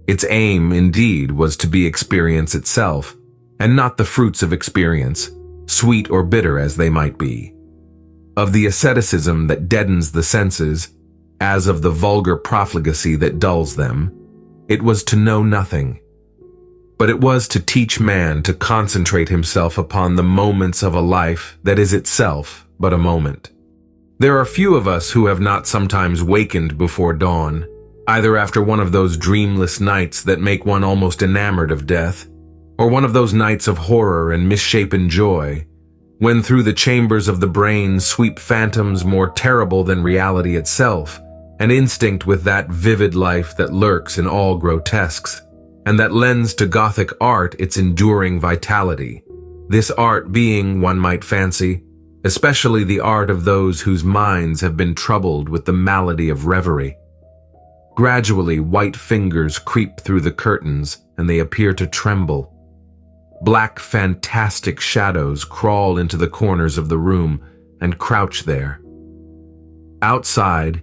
Its aim, indeed, was to be experience itself, and not the fruits of experience, sweet or bitter as they might be. Of the asceticism that deadens the senses, as of the vulgar profligacy that dulls them, it was to know nothing. But it was to teach man to concentrate himself upon the moments of a life that is itself but a moment. There are few of us who have not sometimes wakened before dawn, either after one of those dreamless nights that make one almost enamored of death, or one of those nights of horror and misshapen joy, when through the chambers of the brain sweep phantoms more terrible than reality itself, and instinct with that vivid life that lurks in all grotesques, and that lends to Gothic art its enduring vitality, this art being, one might fancy, especially the art of those whose minds have been troubled with the malady of reverie. Gradually, white fingers creep through the curtains, and they appear to tremble. Black, fantastic shadows crawl into the corners of the room and crouch there. Outside,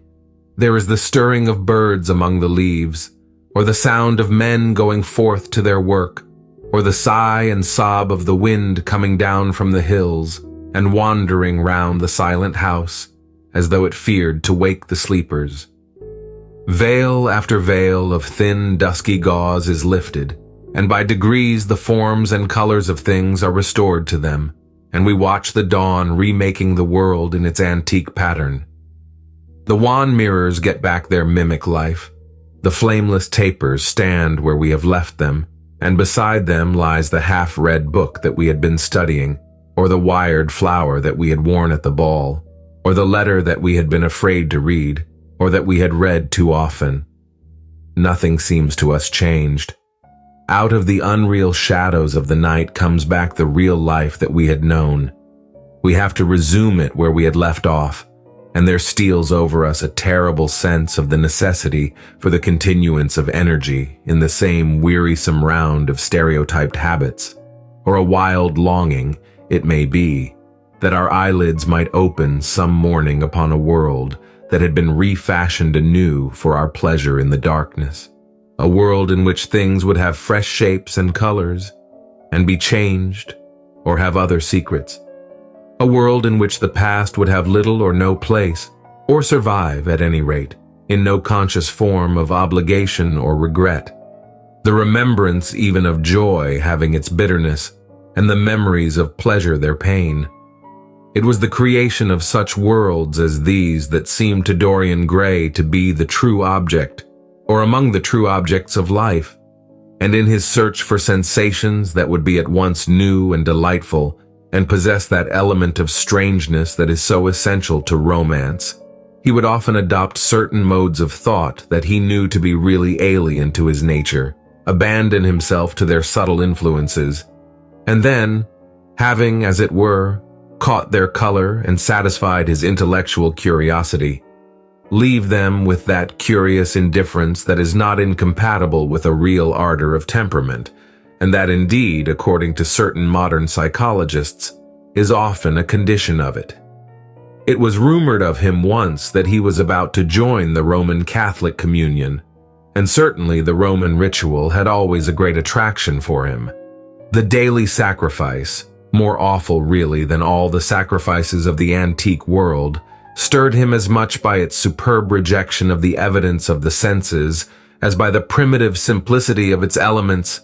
there is the stirring of birds among the leaves, or the sound of men going forth to their work, or the sigh and sob of the wind coming down from the hills and wandering round the silent house, as though it feared to wake the sleepers. Veil after veil of thin, dusky gauze is lifted, and by degrees the forms and colors of things are restored to them, and we watch the dawn remaking the world in its antique pattern. The wan mirrors get back their mimic life. The flameless tapers stand where we have left them, and beside them lies the half-read book that we had been studying, or the wired flower that we had worn at the ball, or the letter that we had been afraid to read, or that we had read too often. Nothing seems to us changed. Out of the unreal shadows of the night comes back the real life that we had known. We have to resume it where we had left off, and there steals over us a terrible sense of the necessity for the continuance of energy in the same wearisome round of stereotyped habits, or a wild longing, it may be, that our eyelids might open some morning upon a world that had been refashioned anew for our pleasure in the darkness, a world in which things would have fresh shapes and colors, and be changed, or have other secrets. A world in which the past would have little or no place, or survive, at any rate, in no conscious form of obligation or regret. The remembrance even of joy having its bitterness, and the memories of pleasure their pain. It was the creation of such worlds as these that seemed to Dorian Gray to be the true object, or among the true objects of life, and in his search for sensations that would be at once new and delightful, and possess that element of strangeness that is so essential to romance, he would often adopt certain modes of thought that he knew to be really alien to his nature, abandon himself to their subtle influences, and then, having, as it were, caught their color and satisfied his intellectual curiosity, leave them with that curious indifference that is not incompatible with a real ardor of temperament, and that indeed, according to certain modern psychologists, is often a condition of it. It was rumored of him once that he was about to join the Roman Catholic communion, and certainly the Roman ritual had always a great attraction for him. The daily sacrifice, more awful really than all the sacrifices of the antique world, stirred him as much by its superb rejection of the evidence of the senses as by the primitive simplicity of its elements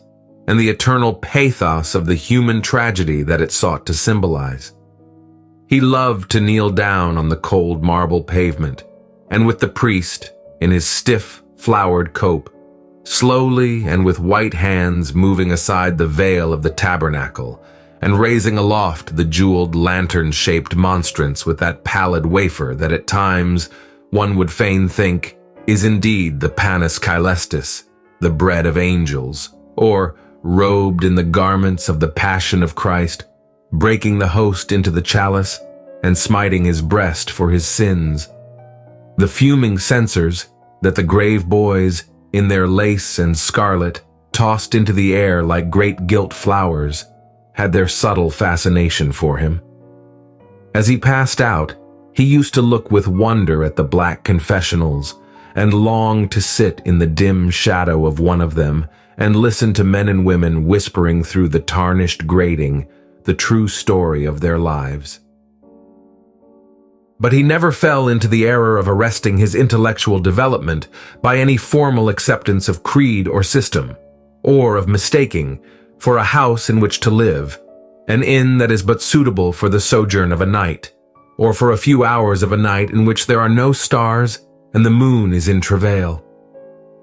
and the eternal pathos of the human tragedy that it sought to symbolize. He loved to kneel down on the cold marble pavement, and with the priest, in his stiff, flowered cope, slowly and with white hands moving aside the veil of the tabernacle, and raising aloft the jeweled lantern-shaped monstrance with that pallid wafer that at times one would fain think is indeed the panis caelestis, the bread of angels, or, robed in the garments of the Passion of Christ, breaking the host into the chalice and smiting his breast for his sins. The fuming censers that the grave boys, in their lace and scarlet, tossed into the air like great gilt flowers, had their subtle fascination for him. As he passed out, he used to look with wonder at the black confessionals and long to sit in the dim shadow of one of them and listen to men and women whispering through the tarnished grating the true story of their lives. But he never fell into the error of arresting his intellectual development by any formal acceptance of creed or system, or of mistaking for a house in which to live, an inn that is but suitable for the sojourn of a night, or for a few hours of a night in which there are no stars and the moon is in travail.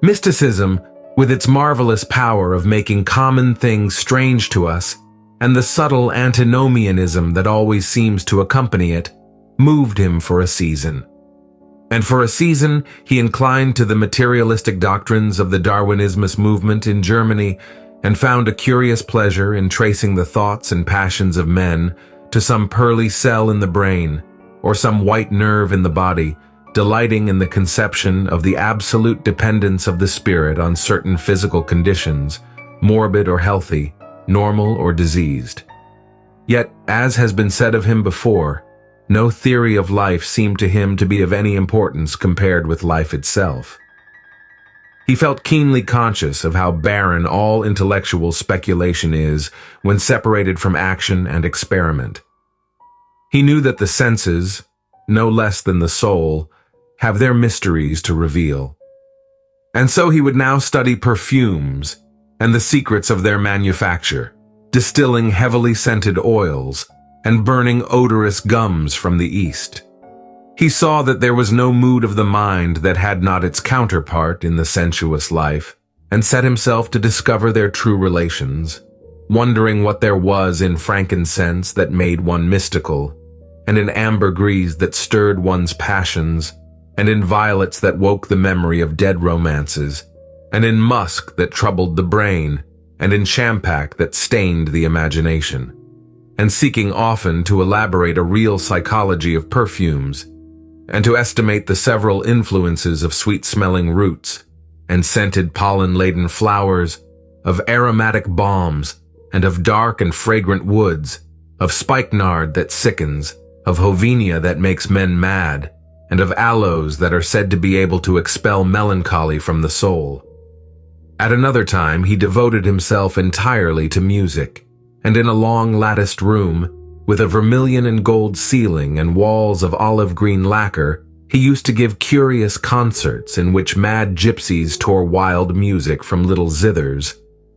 Mysticism, with its marvelous power of making common things strange to us, and the subtle antinomianism that always seems to accompany it, moved him for a season. And for a season he inclined to the materialistic doctrines of the Darwinismus movement in Germany and found a curious pleasure in tracing the thoughts and passions of men to some pearly cell in the brain or some white nerve in the body, delighting in the conception of the absolute dependence of the spirit on certain physical conditions, morbid or healthy, normal or diseased. Yet, as has been said of him before, no theory of life seemed to him to be of any importance compared with life itself. He felt keenly conscious of how barren all intellectual speculation is when separated from action and experiment. He knew that the senses, no less than the soul, have their mysteries to reveal. And so he would now study perfumes and the secrets of their manufacture, distilling heavily scented oils and burning odorous gums from the East. He saw that there was no mood of the mind that had not its counterpart in the sensuous life, and set himself to discover their true relations, wondering what there was in frankincense that made one mystical, and in ambergris that stirred one's passions, and in violets that woke the memory of dead romances, and in musk that troubled the brain, and in champak that stained the imagination, and seeking often to elaborate a real psychology of perfumes, and to estimate the several influences of sweet-smelling roots, and scented pollen-laden flowers, of aromatic balms, and of dark and fragrant woods, of spikenard that sickens, of hovenia that makes men mad, and of aloes that are said to be able to expel melancholy from the soul. At another time he devoted himself entirely to music, and in a long latticed room, with a vermilion and gold ceiling and walls of olive green lacquer, he used to give curious concerts in which mad gypsies tore wild music from little zithers,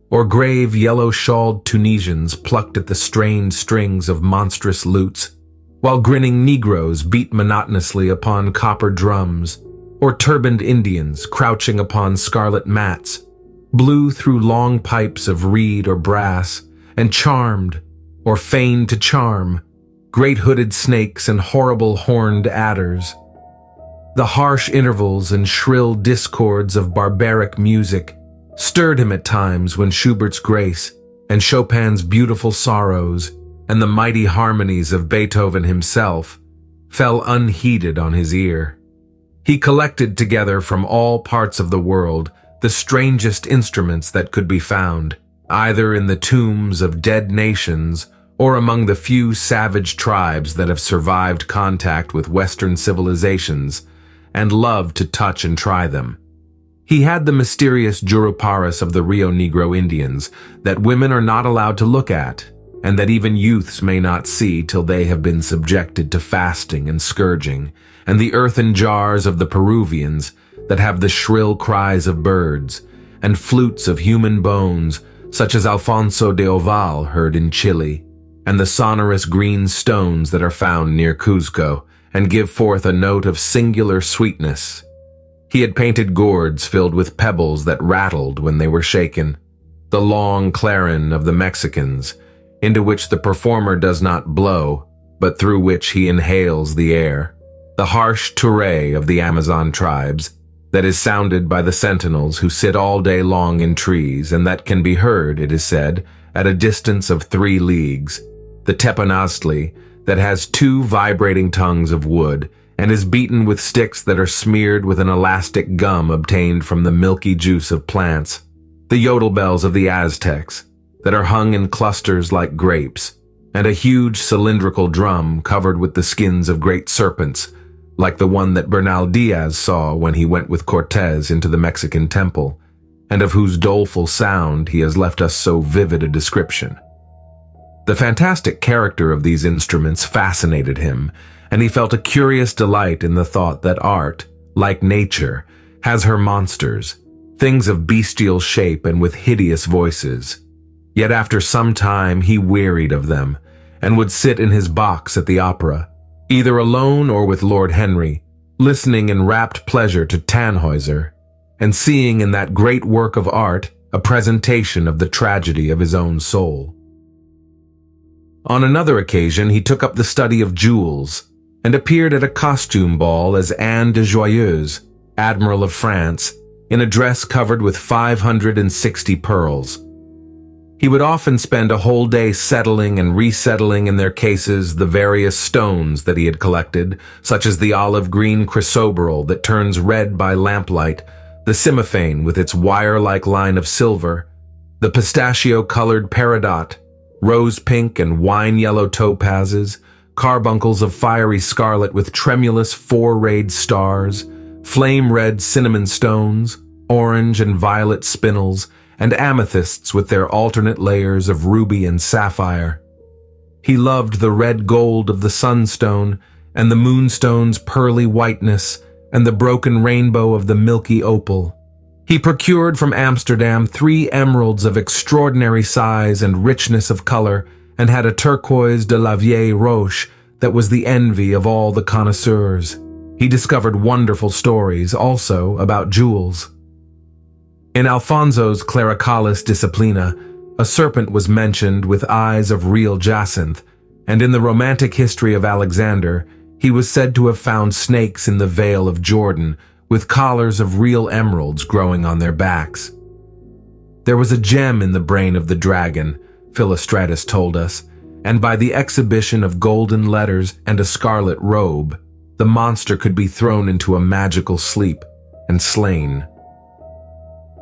or grave yellow-shawled Tunisians plucked at the strained strings of monstrous lutes, while grinning Negroes beat monotonously upon copper drums, or turbaned Indians, crouching upon scarlet mats, blew through long pipes of reed or brass, and charmed, or feigned to charm, great hooded snakes and horrible horned adders. The harsh intervals and shrill discords of barbaric music stirred him at times when Schubert's Grace and Chopin's Beautiful Sorrows and the mighty harmonies of Beethoven himself fell unheeded on his ear. He collected together from all parts of the world the strangest instruments that could be found, either in the tombs of dead nations or among the few savage tribes that have survived contact with Western civilizations and loved to touch and try them. He had the mysterious Juruparis of the Rio Negro Indians that women are not allowed to look at, and that even youths may not see till they have been subjected to fasting and scourging, and the earthen jars of the Peruvians that have the shrill cries of birds, and flutes of human bones, such as Alfonso de Oval heard in Chile, and the sonorous green stones that are found near Cuzco, and give forth a note of singular sweetness. He had painted gourds filled with pebbles that rattled when they were shaken, the long clarin of the Mexicans, into which the performer does not blow, but through which he inhales the air, the harsh turay of the Amazon tribes, that is sounded by the sentinels who sit all day long in trees, and that can be heard, it is said, at a distance of 3 leagues, the teponaztli, that has 2 vibrating tongues of wood, and is beaten with sticks that are smeared with an elastic gum obtained from the milky juice of plants, the yodel bells of the Aztecs, that are hung in clusters like grapes, and a huge cylindrical drum covered with the skins of great serpents, like the one that Bernal Diaz saw when he went with Cortez into the Mexican temple, and of whose doleful sound he has left us so vivid a description. The fantastic character of these instruments fascinated him, and he felt a curious delight in the thought that art, like nature, has her monsters, things of bestial shape and with hideous voices. Yet after some time he wearied of them, and would sit in his box at the opera, either alone or with Lord Henry, listening in rapt pleasure to Tannhäuser, and seeing in that great work of art a presentation of the tragedy of his own soul. On another occasion he took up the study of jewels, and appeared at a costume ball as Anne de Joyeuse, Admiral of France, in a dress covered with 560 pearls. He would often spend a whole day settling and resettling in their cases the various stones that he had collected, such as the olive-green chrysoberyl that turns red by lamplight, the cymophane with its wire-like line of silver, the pistachio-colored peridot, rose-pink and wine-yellow topazes, carbuncles of fiery scarlet with tremulous 4-rayed stars, flame-red cinnamon stones, orange and violet spinels, and amethysts with their alternate layers of ruby and sapphire. He loved the red gold of the sunstone, and the moonstone's pearly whiteness, and the broken rainbow of the milky opal. He procured from Amsterdam 3 emeralds of extraordinary size and richness of color, and had a turquoise de la Vieille Roche that was the envy of all the connoisseurs. He discovered wonderful stories, also, about jewels. In Alfonso's Clericalis Disciplina, a serpent was mentioned with eyes of real jacinth, and in the romantic history of Alexander, he was said to have found snakes in the Vale of Jordan, with collars of real emeralds growing on their backs. There was a gem in the brain of the dragon, Philostratus told us, and by the exhibition of golden letters and a scarlet robe, the monster could be thrown into a magical sleep and slain.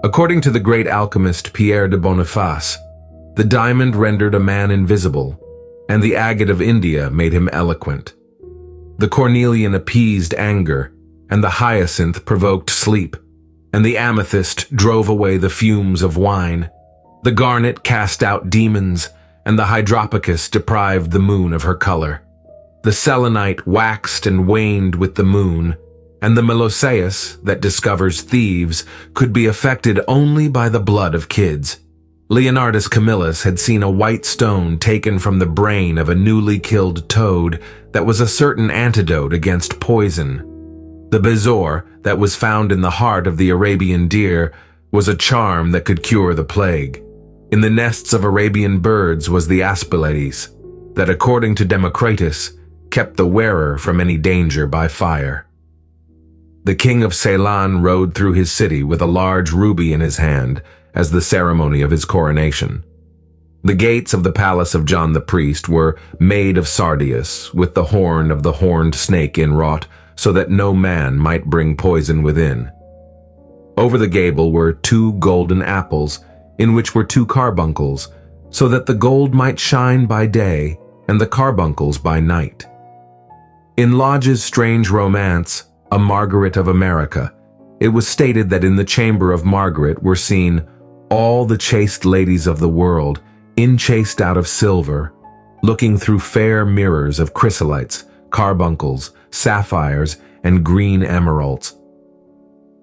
According to the great alchemist Pierre de Boniface, the diamond rendered a man invisible, and the agate of India made him eloquent. The cornelian appeased anger, and the hyacinth provoked sleep, and the amethyst drove away the fumes of wine. The garnet cast out demons, and the hydropicus deprived the moon of her color. The selenite waxed and waned with the moon, and the meloceus, that discovers thieves, could be affected only by the blood of kids. Leonardus Camillus had seen a white stone taken from the brain of a newly killed toad that was a certain antidote against poison. The bezoar, that was found in the heart of the Arabian deer, was a charm that could cure the plague. In the nests of Arabian birds was the aspilades, that according to Democritus, kept the wearer from any danger by fire. The king of Ceylon rode through his city with a large ruby in his hand as the ceremony of his coronation. The gates of the palace of John the priest were made of sardius, with the horn of the horned snake inwrought, so that no man might bring poison within. Over the gable were 2 golden apples, in which were 2 carbuncles, so that the gold might shine by day and the carbuncles by night. In Lodge's strange romance, A Margaret of America, it was stated that in the chamber of Margaret were seen all the chaste ladies of the world, enchased out of silver, looking through fair mirrors of chrysolites, carbuncles, sapphires, and green emeralds.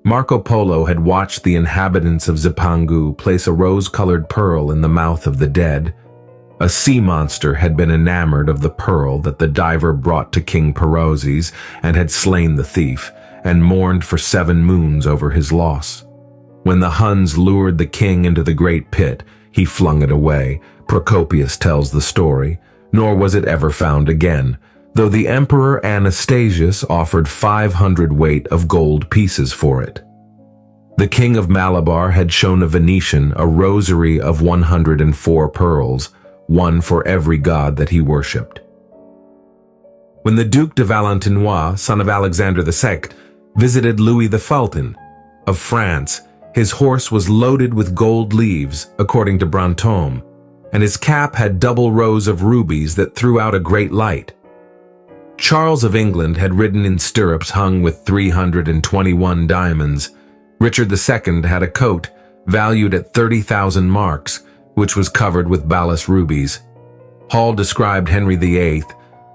Marco Polo had watched the inhabitants of Zipangu place a rose-colored pearl in the mouth of the dead. A sea monster had been enamored of the pearl that the diver brought to King Perozes and had slain the thief, and mourned for 7 moons over his loss. When the Huns lured the king into the great pit, He flung it away, Procopius tells the story, nor was it ever found again, though the Emperor Anastasius offered 500 weight of gold pieces for it. The King of Malabar had shown a Venetian a rosary of 104 pearls, one for every god that he worshipped. When the Duc de Valentinois, son of Alexander II, visited Louis the Fulton of France, his horse was loaded with gold leaves, according to Brantôme, and his cap had double rows of rubies that threw out a great light. Charles of England had ridden in stirrups hung with 321 diamonds. Richard II had a coat valued at 30,000 marks, which was covered with balas rubies. Hall described Henry VIII,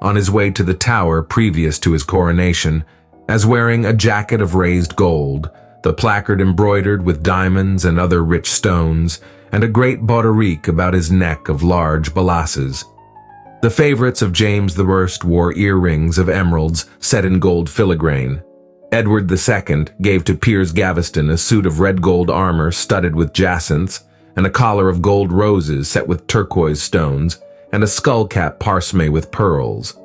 on his way to the Tower previous to his coronation, as wearing a jacket of raised gold, the placard embroidered with diamonds and other rich stones, and a great bauderike about his neck of large balasses. The favorites of James I wore earrings of emeralds set in gold filigrane. Edward II gave to Piers Gaveston a suit of red gold armor studded with jacinths, and a collar of gold roses set with turquoise stones, and a skullcap parsemé with pearls.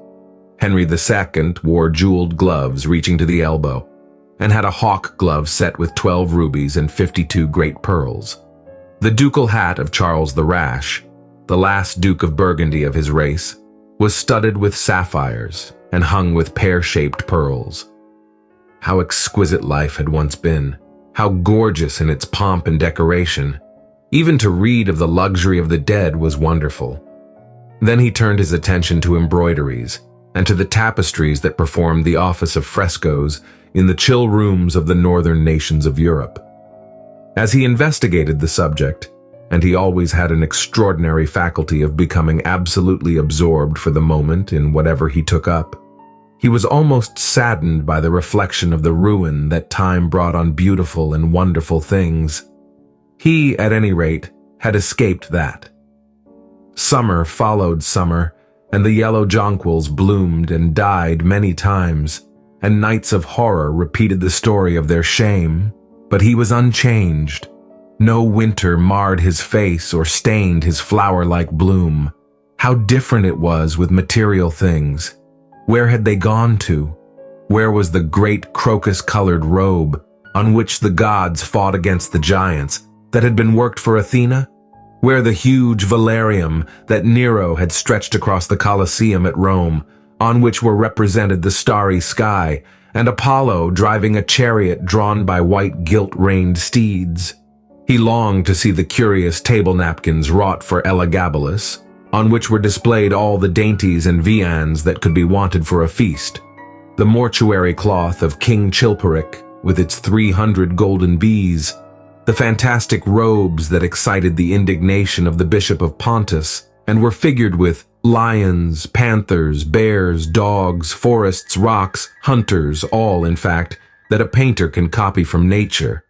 Henry II wore jeweled gloves reaching to the elbow, and had a hawk glove set with 12 rubies and 52 great pearls. The ducal hat of Charles the Rash, the last Duke of Burgundy of his race, was studded with sapphires and hung with pear-shaped pearls. How exquisite life had once been, how gorgeous in its pomp and decoration. Even to read of the luxury of the dead was wonderful. Then he turned his attention to embroideries, and to the tapestries that performed the office of frescoes in the chill rooms of the northern nations of Europe. As he investigated the subject, and he always had an extraordinary faculty of becoming absolutely absorbed for the moment in whatever he took up, he was almost saddened by the reflection of the ruin that time brought on beautiful and wonderful things. He, at any rate, had escaped that. Summer followed summer, and the yellow jonquils bloomed and died many times, and nights of horror repeated the story of their shame, but he was unchanged. No winter marred his face or stained his flower-like bloom. How different it was with material things. Where had they gone to? Where was the great crocus-colored robe on which the gods fought against the giants that had been worked for Athena? Where the huge velarium that Nero had stretched across the Colosseum at Rome, on which were represented the starry sky, and Apollo driving a chariot drawn by white gilt-reined steeds? He longed to see the curious table napkins wrought for Elagabalus, on which were displayed all the dainties and viands that could be wanted for a feast, the mortuary cloth of King Chilperic with its 300 golden bees, the fantastic robes that excited the indignation of the Bishop of Pontus and were figured with lions, panthers, bears, dogs, forests, rocks, hunters, all, in fact, that a painter can copy from nature,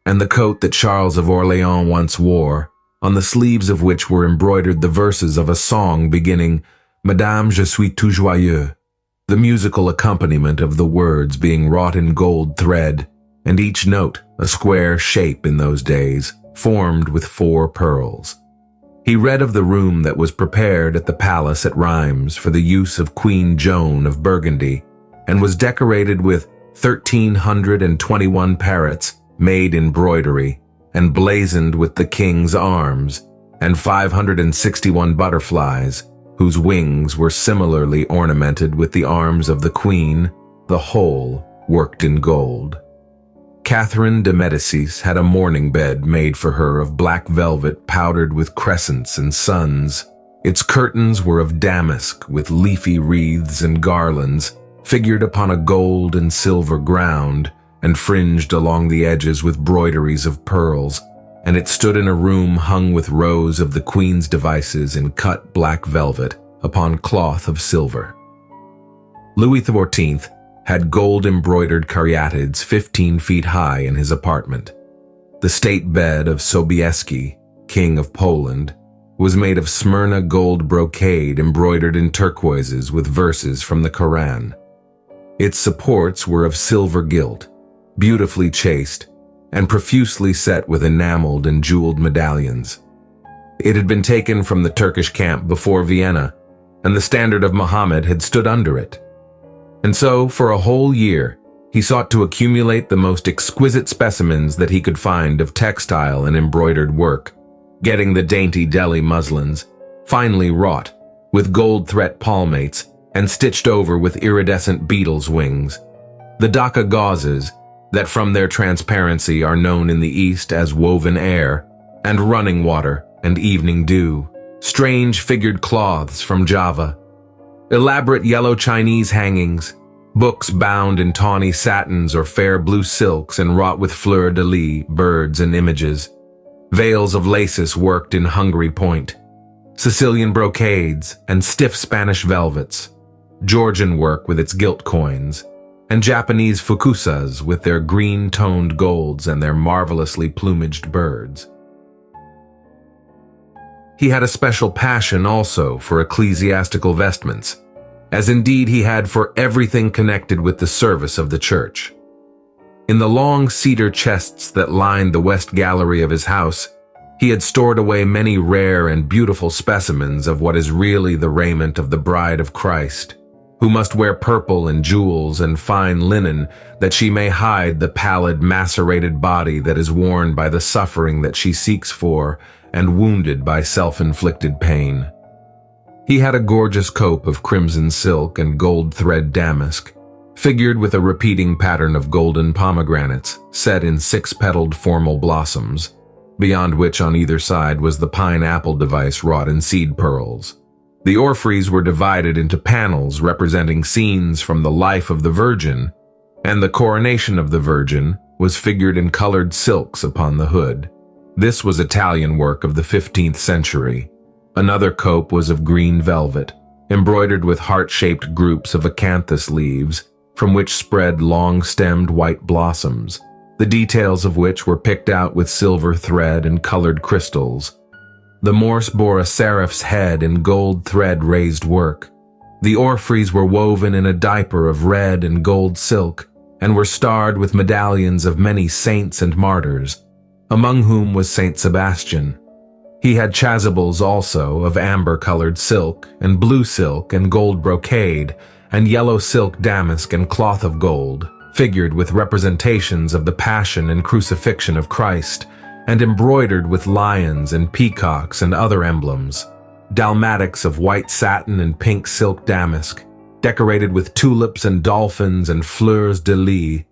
and the coat that Charles of Orléans once wore, on the sleeves of which were embroidered the verses of a song beginning, Madame, je suis tout joyeux, the musical accompaniment of the words being wrought in gold thread, and each note a square shape in those days, formed with 4 pearls. He read of the room that was prepared at the palace at Rheims for the use of Queen Joan of Burgundy, and was decorated with 1,321 parrots made in broidery, and blazoned with the king's arms, and 561 butterflies, whose wings were similarly ornamented with the arms of the queen, the whole worked in gold. Catherine de Medicis had a mourning bed made for her of black velvet powdered with crescents and suns. Its curtains were of damask with leafy wreaths and garlands, figured upon a gold and silver ground, and fringed along the edges with broideries of pearls, and it stood in a room hung with rows of the queen's devices in cut black velvet upon cloth of silver. Louis XIV had gold-embroidered caryatids 15 feet high in his apartment. The state bed of Sobieski, King of Poland, was made of Smyrna gold brocade embroidered in turquoises with verses from the Koran. Its supports were of silver gilt, beautifully chased, and profusely set with enameled and jeweled medallions. It had been taken from the Turkish camp before Vienna, and the standard of Muhammad had stood under it. And so, for a whole year, he sought to accumulate the most exquisite specimens that he could find of textile and embroidered work, getting the dainty Delhi muslins, finely wrought, with gold thread palmates, and stitched over with iridescent beetles' wings. The Dhaka gauzes, that from their transparency are known in the East as woven air, and running water, and evening dew. Strange figured cloths from Java. Elaborate yellow Chinese hangings, books bound in tawny satins or fair blue silks and wrought with fleur-de-lis, birds and images. Veils of laces worked in Hungary point. Sicilian brocades and stiff Spanish velvets. Georgian work with its gilt coins. And Japanese fukusas with their green-toned golds and their marvelously plumaged birds. He had a special passion also for ecclesiastical vestments, as indeed he had for everything connected with the service of the church. In the long cedar chests that lined the west gallery of his house, he had stored away many rare and beautiful specimens of what is really the raiment of the bride of Christ, who must wear purple and jewels and fine linen that she may hide the pallid, macerated body that is worn by the suffering that she seeks for and wounded by self-inflicted pain. He had a gorgeous cope of crimson silk and gold thread damask, figured with a repeating pattern of golden pomegranates set in six-petaled formal blossoms, beyond which on either side was the pineapple device wrought in seed pearls. The orphreys were divided into panels representing scenes from the life of the Virgin, and the coronation of the Virgin was figured in colored silks upon the hood. This was Italian work of the 15th century. Another cope was of green velvet, embroidered with heart-shaped groups of acanthus leaves, from which spread long-stemmed white blossoms, the details of which were picked out with silver thread and colored crystals. The Morse bore a seraph's head in gold thread raised work. The orphreys were woven in a diaper of red and gold silk, and were starred with medallions of many saints and martyrs, among whom was Saint Sebastian. He had chasubles also of amber-colored silk, and blue silk and gold brocade, and yellow silk damask and cloth of gold, figured with representations of the Passion and Crucifixion of Christ, and embroidered with lions and peacocks and other emblems. Dalmatics of white satin and pink silk damask, decorated with tulips and dolphins and fleurs-de-lis,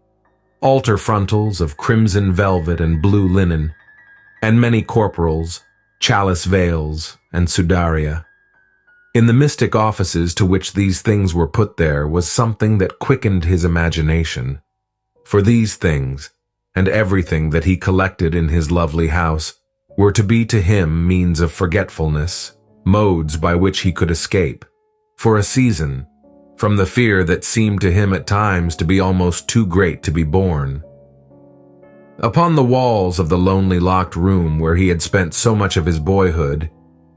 altar frontals of crimson velvet and blue linen, and many corporals, chalice veils, and sudaria. In the mystic offices to which these things were put there was something that quickened his imagination. For these things, and everything that he collected in his lovely house, were to be to him means of forgetfulness, modes by which he could escape, for a season, from the fear that seemed to him at times to be almost too great to be borne. Upon the walls of the lonely locked room where he had spent so much of his boyhood,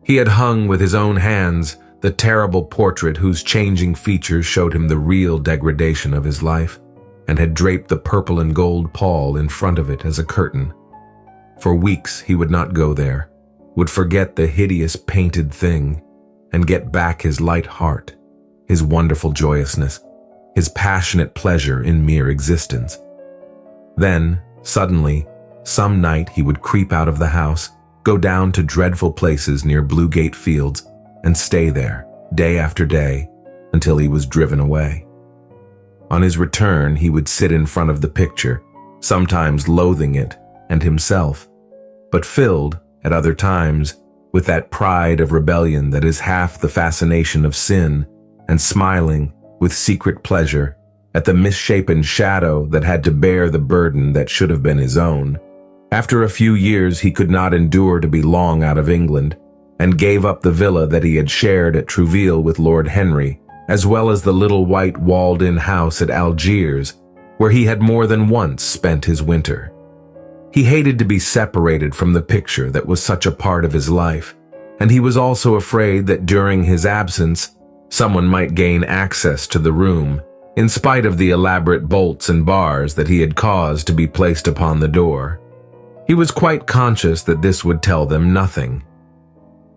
he had hung with his own hands the terrible portrait whose changing features showed him the real degradation of his life, and had draped the purple and gold pall in front of it as a curtain. For weeks he would not go there, would forget the hideous painted thing, and get back his light heart, his wonderful joyousness, his passionate pleasure in mere existence. Then, suddenly, some night he would creep out of the house, go down to dreadful places near Bluegate Fields, and stay there, day after day, until he was driven away. On his return, he would sit in front of the picture, sometimes loathing it and himself, but filled, at other times, with that pride of rebellion that is half the fascination of sin, and smiling, with secret pleasure, at the misshapen shadow that had to bear the burden that should have been his own. After a few years he could not endure to be long out of England, and gave up the villa that he had shared at Trouville with Lord Henry, as well as the little white walled-in house at Algiers, where he had more than once spent his winter. He hated to be separated from the picture that was such a part of his life, and he was also afraid that during his absence, someone might gain access to the room, in spite of the elaborate bolts and bars that he had caused to be placed upon the door. He was quite conscious that this would tell them nothing.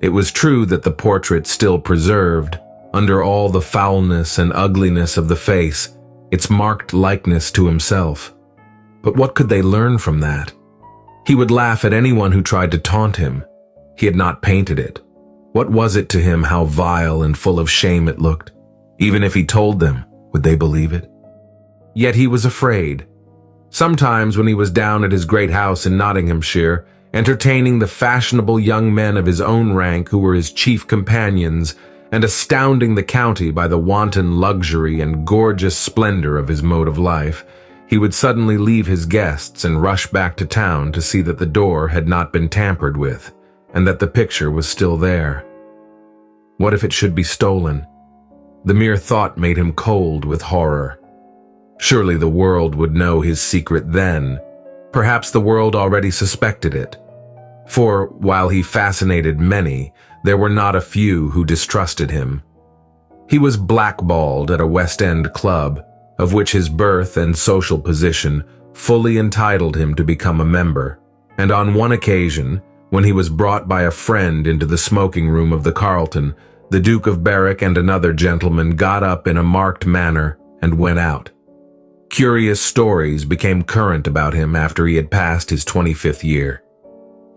It was true that the portrait still preserved, under all the foulness and ugliness of the face, its marked likeness to himself. But what could they learn from that? He would laugh at anyone who tried to taunt him. He had not painted it. What was it to him how vile and full of shame it looked? Even if he told them, would they believe it? Yet he was afraid. Sometimes when he was down at his great house in Nottinghamshire, entertaining the fashionable young men of his own rank who were his chief companions, and astounding the county by the wanton luxury and gorgeous splendor of his mode of life, he would suddenly leave his guests and rush back to town to see that the door had not been tampered with, and that the picture was still there. What if it should be stolen? The mere thought made him cold with horror. Surely the world would know his secret then. Perhaps the world already suspected it. For, while he fascinated many, there were not a few who distrusted him. He was blackballed at a West End club, of which his birth and social position fully entitled him to become a member, and on one occasion, when he was brought by a friend into the smoking room of the Carlton, the Duke of Berwick and another gentleman got up in a marked manner and went out. Curious stories became current about him after he had passed his 25th year.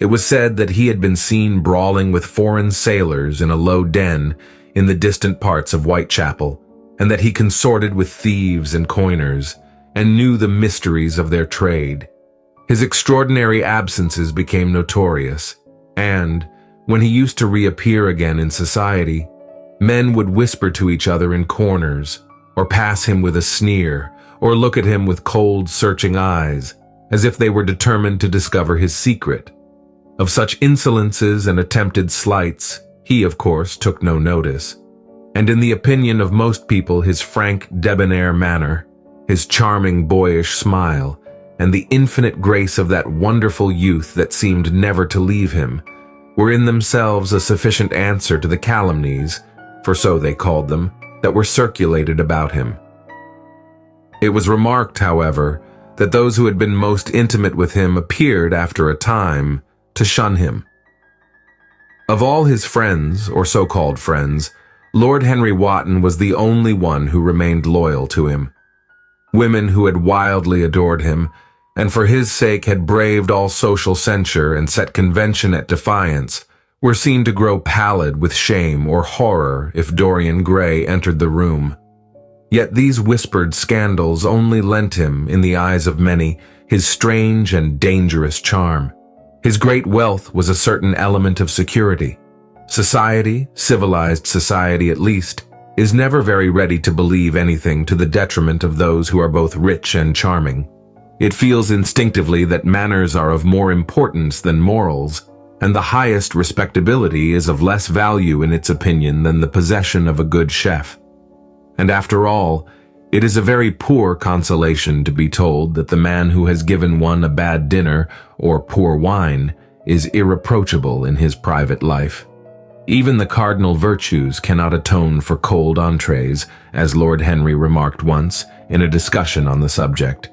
It was said that he had been seen brawling with foreign sailors in a low den in the distant parts of Whitechapel, and that he consorted with thieves and coiners, and knew the mysteries of their trade. His extraordinary absences became notorious, and, when he used to reappear again in society, men would whisper to each other in corners, or pass him with a sneer, or look at him with cold, searching eyes, as if they were determined to discover his secret. Of such insolences and attempted slights, he, of course, took no notice, and in the opinion of most people his frank, debonair manner, his charming, boyish smile, and the infinite grace of that wonderful youth that seemed never to leave him, were in themselves a sufficient answer to the calumnies, for so they called them, that were circulated about him. It was remarked, however, that those who had been most intimate with him appeared, after a time, to shun him. Of all his friends, or so-called friends, Lord Henry Wotton was the only one who remained loyal to him. Women who had wildly adored him, and for his sake had braved all social censure and set convention at defiance, were seen to grow pallid with shame or horror if Dorian Gray entered the room. Yet these whispered scandals only lent him, in the eyes of many, his strange and dangerous charm. His great wealth was a certain element of security. Society, civilized society at least, is never very ready to believe anything to the detriment of those who are both rich and charming. It feels instinctively that manners are of more importance than morals, and the highest respectability is of less value in its opinion than the possession of a good chef. And after all, it is a very poor consolation to be told that the man who has given one a bad dinner or poor wine is irreproachable in his private life. Even the cardinal virtues cannot atone for cold entrees, as Lord Henry remarked once in a discussion on the subject,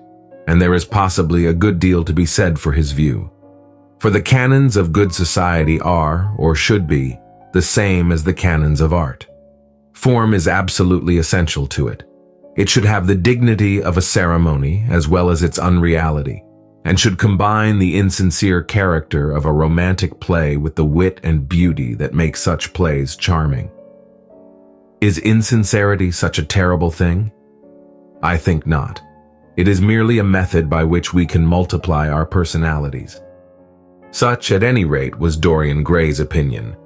and there is possibly a good deal to be said for his view. For the canons of good society are, or should be, the same as the canons of art. Form is absolutely essential to it. It should have the dignity of a ceremony as well as its unreality, and should combine the insincere character of a romantic play with the wit and beauty that make such plays charming. Is insincerity such a terrible thing? I think not. It is merely a method by which we can multiply our personalities. Such, at any rate, was Dorian Gray's opinion.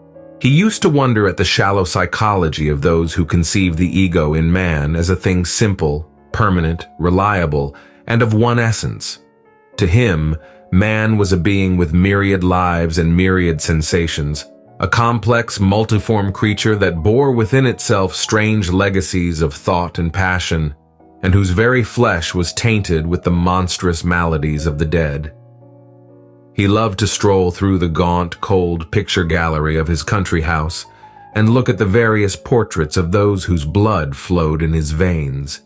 He used to wonder at the shallow psychology of those who conceive the ego in man as a thing simple, permanent, reliable, and of one essence. To him, man was a being with myriad lives and myriad sensations, a complex, multiform creature that bore within itself strange legacies of thought and passion, and whose very flesh was tainted with the monstrous maladies of the dead. He loved to stroll through the gaunt, cold picture gallery of his country house and look at the various portraits of those whose blood flowed in his veins.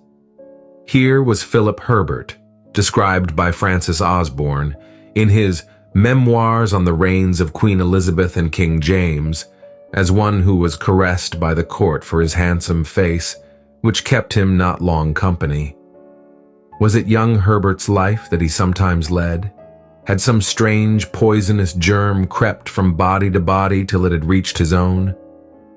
Here was Philip Herbert, described by Francis Osborne in his Memoirs on the Reigns of Queen Elizabeth and King James, as one who was caressed by the court for his handsome face, which kept him not long company. Was it young Herbert's life that he sometimes led? Had some strange, poisonous germ crept from body to body till it had reached his own?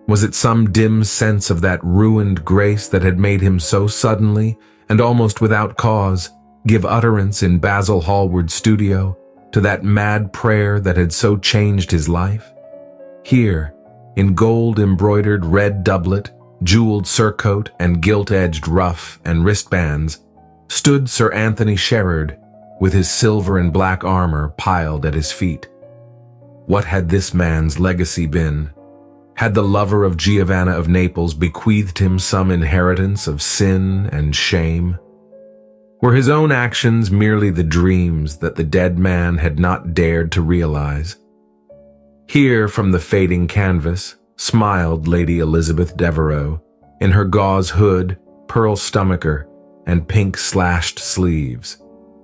Was it some dim sense of that ruined grace that had made him so suddenly, and almost without cause, give utterance in Basil Hallward's studio to that mad prayer that had so changed his life? Here, in gold-embroidered red doublet, jeweled surcoat, and gilt-edged ruff and wristbands, stood Sir Anthony Sherard, with his silver and black armor piled at his feet. What had this man's legacy been? Had the lover of Giovanna of Naples bequeathed him some inheritance of sin and shame? Were his own actions merely the dreams that the dead man had not dared to realize? Here, from the fading canvas, smiled Lady Elizabeth Devereux, in her gauze hood, pearl stomacher, and pink slashed sleeves.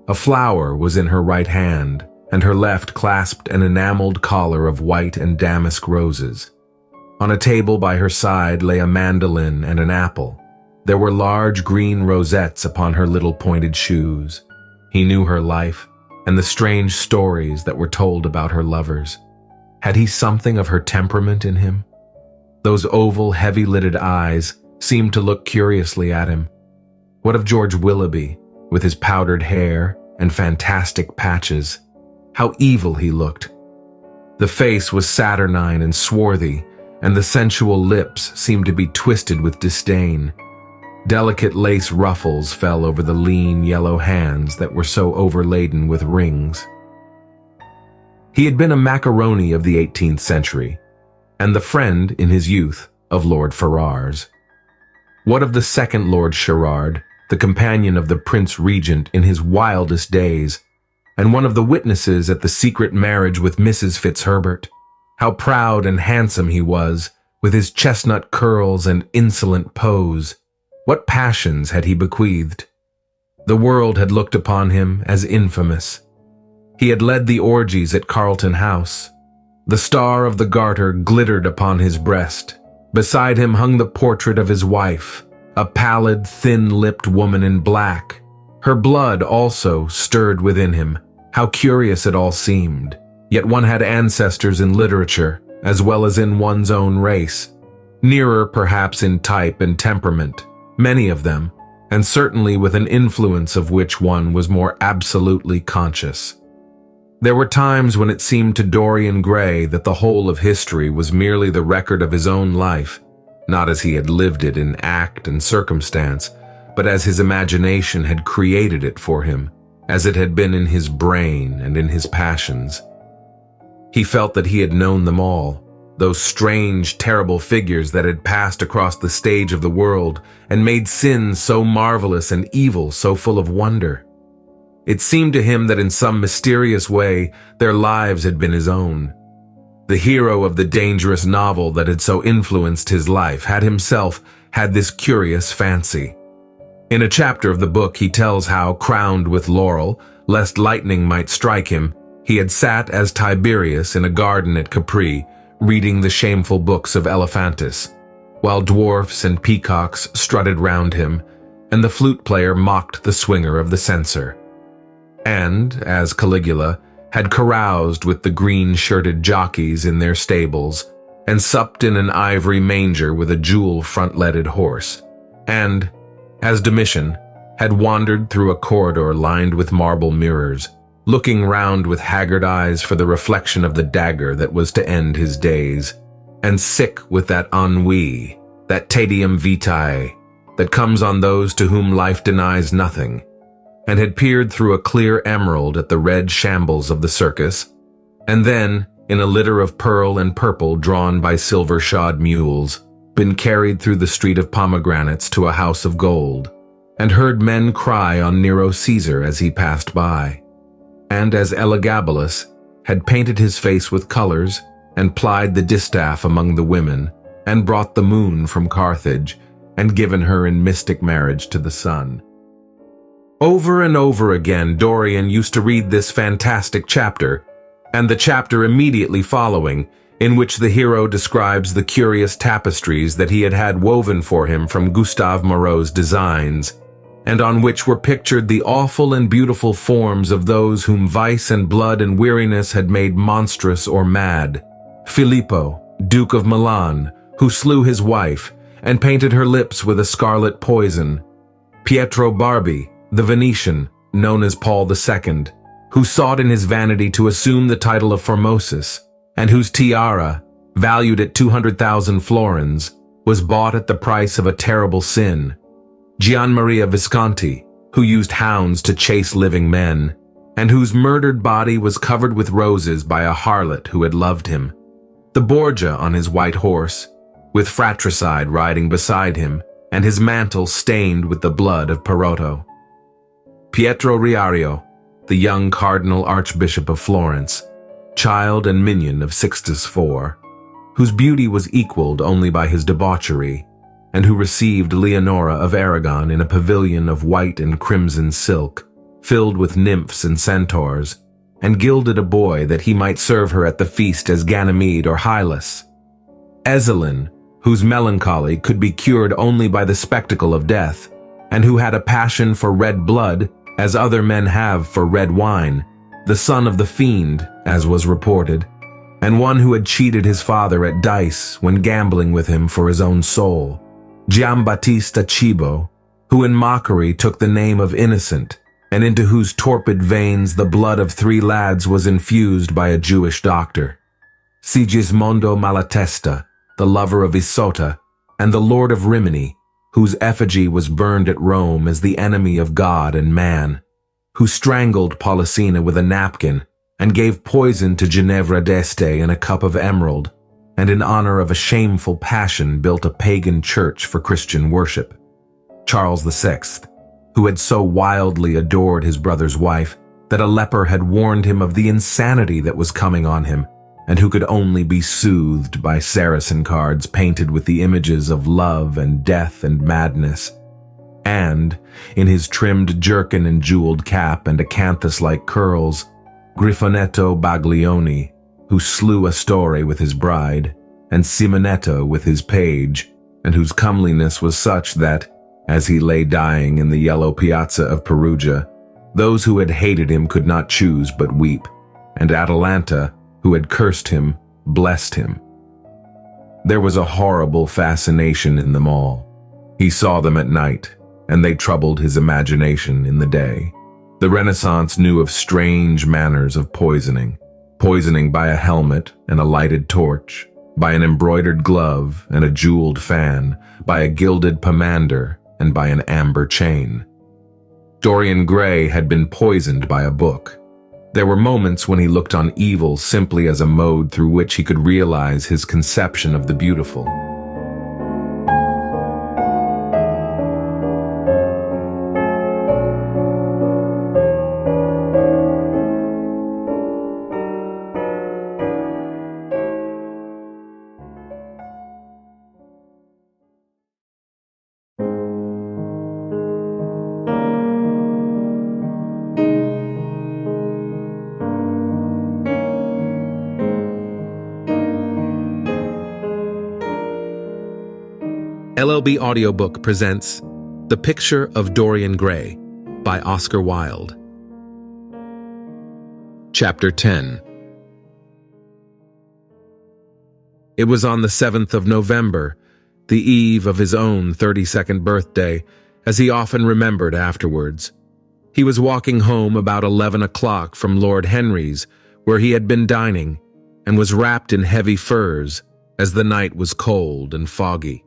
A flower was in her right hand, and her left clasped an enameled collar of white and damask roses. On a table by her side lay a mandolin and an apple. There were large green rosettes upon her little pointed shoes. He knew her life, and the strange stories that were told about her lovers. Had he something of her temperament in him? Those oval, heavy-lidded eyes seemed to look curiously at him. What of George Willoughby, with his powdered hair and fantastic patches? How evil he looked! The face was saturnine and swarthy, and the sensual lips seemed to be twisted with disdain. Delicate lace ruffles fell over the lean, yellow hands that were so overladen with rings. He had been a macaroni of the 18th century, and the friend, in his youth, of Lord Ferrars. What of the second Lord Sherard, the companion of the Prince Regent in his wildest days, and one of the witnesses at the secret marriage with Mrs. Fitzherbert? How proud and handsome he was, with his chestnut curls and insolent pose. What passions had he bequeathed? The world had looked upon him as infamous. He had led the orgies at Carlton House. The Star of the Garter glittered upon his breast. Beside him hung the portrait of his wife, a pallid, thin-lipped woman in black. Her blood also stirred within him. How curious it all seemed. Yet one had ancestors in literature, as well as in one's own race. Nearer perhaps in type and temperament, many of them, and certainly with an influence of which one was more absolutely conscious. There were times when it seemed to Dorian Gray that the whole of history was merely the record of his own life, not as he had lived it in act and circumstance, but as his imagination had created it for him, as it had been in his brain and in his passions. He felt that he had known them all, those strange, terrible figures that had passed across the stage of the world and made sin so marvelous and evil so full of wonder. It seemed to him that in some mysterious way their lives had been his own. The hero of the dangerous novel that had so influenced his life had himself had this curious fancy. In a chapter of the book he tells how, crowned with laurel, lest lightning might strike him, he had sat as Tiberius in a garden at Capri, reading the shameful books of Elephantis, while dwarfs and peacocks strutted round him, and the flute player mocked the swinger of the censer. And, as Caligula, had caroused with the green-shirted jockeys in their stables, and supped in an ivory manger with a jewel-front-leaded horse, and, as Domitian, had wandered through a corridor lined with marble mirrors, looking round with haggard eyes for the reflection of the dagger that was to end his days, and sick with that ennui, that tedium vitae, that comes on those to whom life denies nothing, and had peered through a clear emerald at the red shambles of the circus, and then, in a litter of pearl and purple drawn by silver-shod mules, been carried through the street of pomegranates to a house of gold, and heard men cry on Nero Caesar as he passed by, and as Elagabalus had painted his face with colors, and plied the distaff among the women, and brought the moon from Carthage, and given her in mystic marriage to the sun. Over and over again Dorian used to read this fantastic chapter, and the chapter immediately following, in which the hero describes the curious tapestries that he had woven for him from Gustave Moreau's designs, and on which were pictured the awful and beautiful forms of those whom vice and blood and weariness had made monstrous or mad. Filippo, Duke of Milan, who slew his wife and painted her lips with a scarlet poison. Pietro Barbi, the Venetian, known as Paul II, who sought in his vanity to assume the title of Formosus, and whose tiara, valued at 200,000 florins, was bought at the price of a terrible sin. Gian Maria Visconti, who used hounds to chase living men, and whose murdered body was covered with roses by a harlot who had loved him. The Borgia on his white horse, with fratricide riding beside him, and his mantle stained with the blood of Perotto. Pietro Riario, the young Cardinal Archbishop of Florence, child and minion of Sixtus IV, whose beauty was equaled only by his debauchery, and who received Leonora of Aragon in a pavilion of white and crimson silk, filled with nymphs and centaurs, and gilded a boy that he might serve her at the feast as Ganymede or Hylas. Ezelin, whose melancholy could be cured only by the spectacle of death, and who had a passion for red blood, as other men have for red wine, the son of the fiend, as was reported, and one who had cheated his father at dice when gambling with him for his own soul. Giambattista Cibo, who in mockery took the name of Innocent, and into whose torpid veins the blood of 3 lads was infused by a Jewish doctor. Sigismondo Malatesta, the lover of Isota, and the Lord of Rimini, whose effigy was burned at Rome as the enemy of God and man, who strangled Polissena with a napkin and gave poison to Ginevra d'Este in a cup of emerald, and in honor of a shameful passion built a pagan church for Christian worship. Charles VI, who had so wildly adored his brother's wife that a leper had warned him of the insanity that was coming on him, and who could only be soothed by Saracen cards painted with the images of love and death and madness. And, in his trimmed jerkin and jeweled cap and acanthus-like curls, Griffonetto Baglioni, who slew Astore with his bride, and Simonetto with his page, and whose comeliness was such that, as he lay dying in the yellow piazza of Perugia, those who had hated him could not choose but weep, and Atalanta, who had cursed him, blessed him. There was a horrible fascination in them all. He saw them at night, and they troubled his imagination in the day. The Renaissance knew of strange manners of poisoning by a helmet and a lighted torch, by an embroidered glove and a jeweled fan, by a gilded pomander and by an amber chain. Dorian Gray had been poisoned by a book. There were moments when he looked on evil simply as a mode through which he could realize his conception of the beautiful. LLB Audiobook presents The Picture of Dorian Gray by Oscar Wilde. Chapter 10. It was on the 7th of November, the eve of his own 32nd birthday, as he often remembered afterwards. He was walking home about 11 o'clock from Lord Henry's, where he had been dining, and was wrapped in heavy furs, as the night was cold and foggy.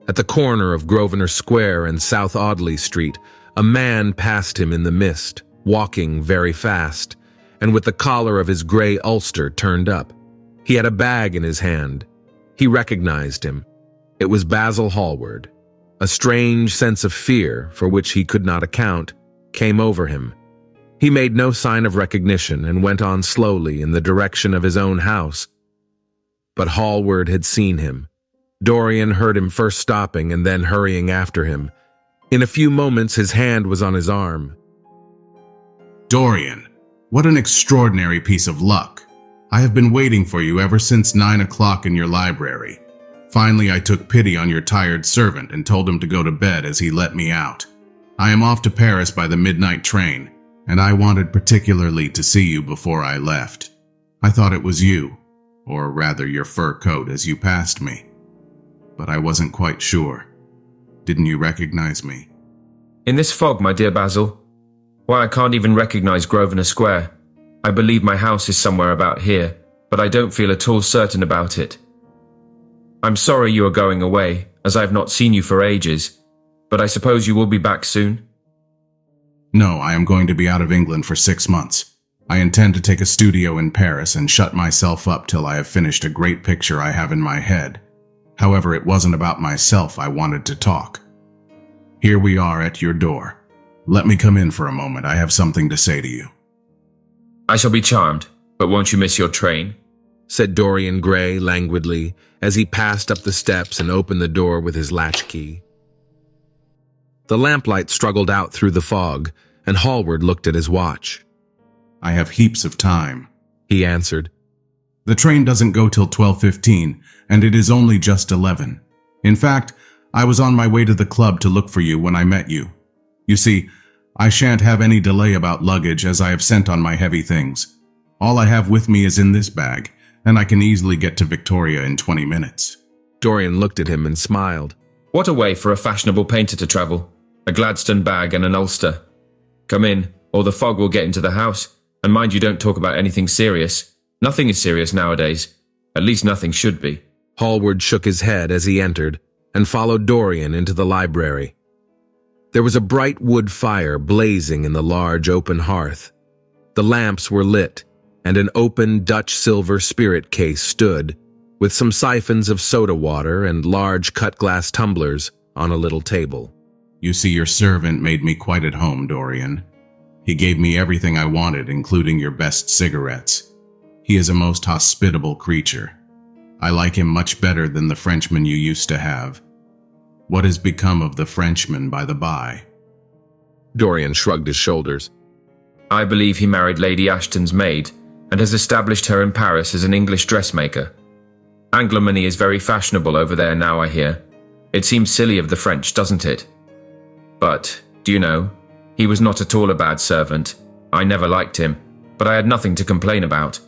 At the corner of Grosvenor Square and South Audley Street, a man passed him in the mist, walking very fast, and with the collar of his gray ulster turned up. He had a bag in his hand. He recognized him. It was Basil Hallward. A strange sense of fear, for which he could not account, came over him. He made no sign of recognition and went on slowly in the direction of his own house. But Hallward had seen him. Dorian heard him first stopping and then hurrying after him. In a few moments his hand was on his arm. Dorian, what an extraordinary piece of luck. I have been waiting for you ever since 9 o'clock in your library. Finally, I took pity on your tired servant and told him to go to bed as he let me out. I am off to Paris by the midnight train, and I wanted particularly to see you before I left. I thought it was you, or rather your fur coat as you passed me. But I wasn't quite sure. Didn't you recognize me? In this fog, my dear Basil? Why, I can't even recognize Grosvenor Square. I believe my house is somewhere about here, but I don't feel at all certain about it. I'm sorry you are going away, as I have not seen you for ages, but I suppose you will be back soon? No, I am going to be out of England for 6 months. I intend to take a studio in Paris and shut myself up till I have finished a great picture I have in my head. However, it wasn't about myself I wanted to talk. Here we are at your door. Let me come in for a moment. I have something to say to you. I shall be charmed, but won't you miss your train? Said Dorian Gray languidly as he passed up the steps and opened the door with his latchkey. The lamplight struggled out through the fog, and Hallward looked at his watch. I have heaps of time, he answered. The train doesn't go till 12:15, and it is only just 11. In fact, I was on my way to the club to look for you when I met you. You see, I shan't have any delay about luggage as I have sent on my heavy things. All I have with me is in this bag, and I can easily get to Victoria in 20 minutes. Dorian looked at him and smiled. What a way for a fashionable painter to travel. A Gladstone bag and an ulster. Come in, or the fog will get into the house. And mind you don't talk about anything serious. Nothing is serious nowadays. At least nothing should be. Hallward shook his head as he entered and followed Dorian into the library. There was a bright wood fire blazing in the large open hearth. The lamps were lit, and an open Dutch silver spirit case stood, with some siphons of soda water and large cut-glass tumblers on a little table. You see, your servant made me quite at home, Dorian. He gave me everything I wanted, including your best cigarettes. He is a most hospitable creature. I like him much better than the Frenchman you used to have. What has become of the Frenchman, by the by? Dorian shrugged his shoulders. I believe he married Lady Ashton's maid, and has established her in Paris as an English dressmaker. Anglomany is very fashionable over there now, I hear. It seems silly of the French, doesn't it? But, do you know, he was not at all a bad servant. I never liked him, but I had nothing to complain about.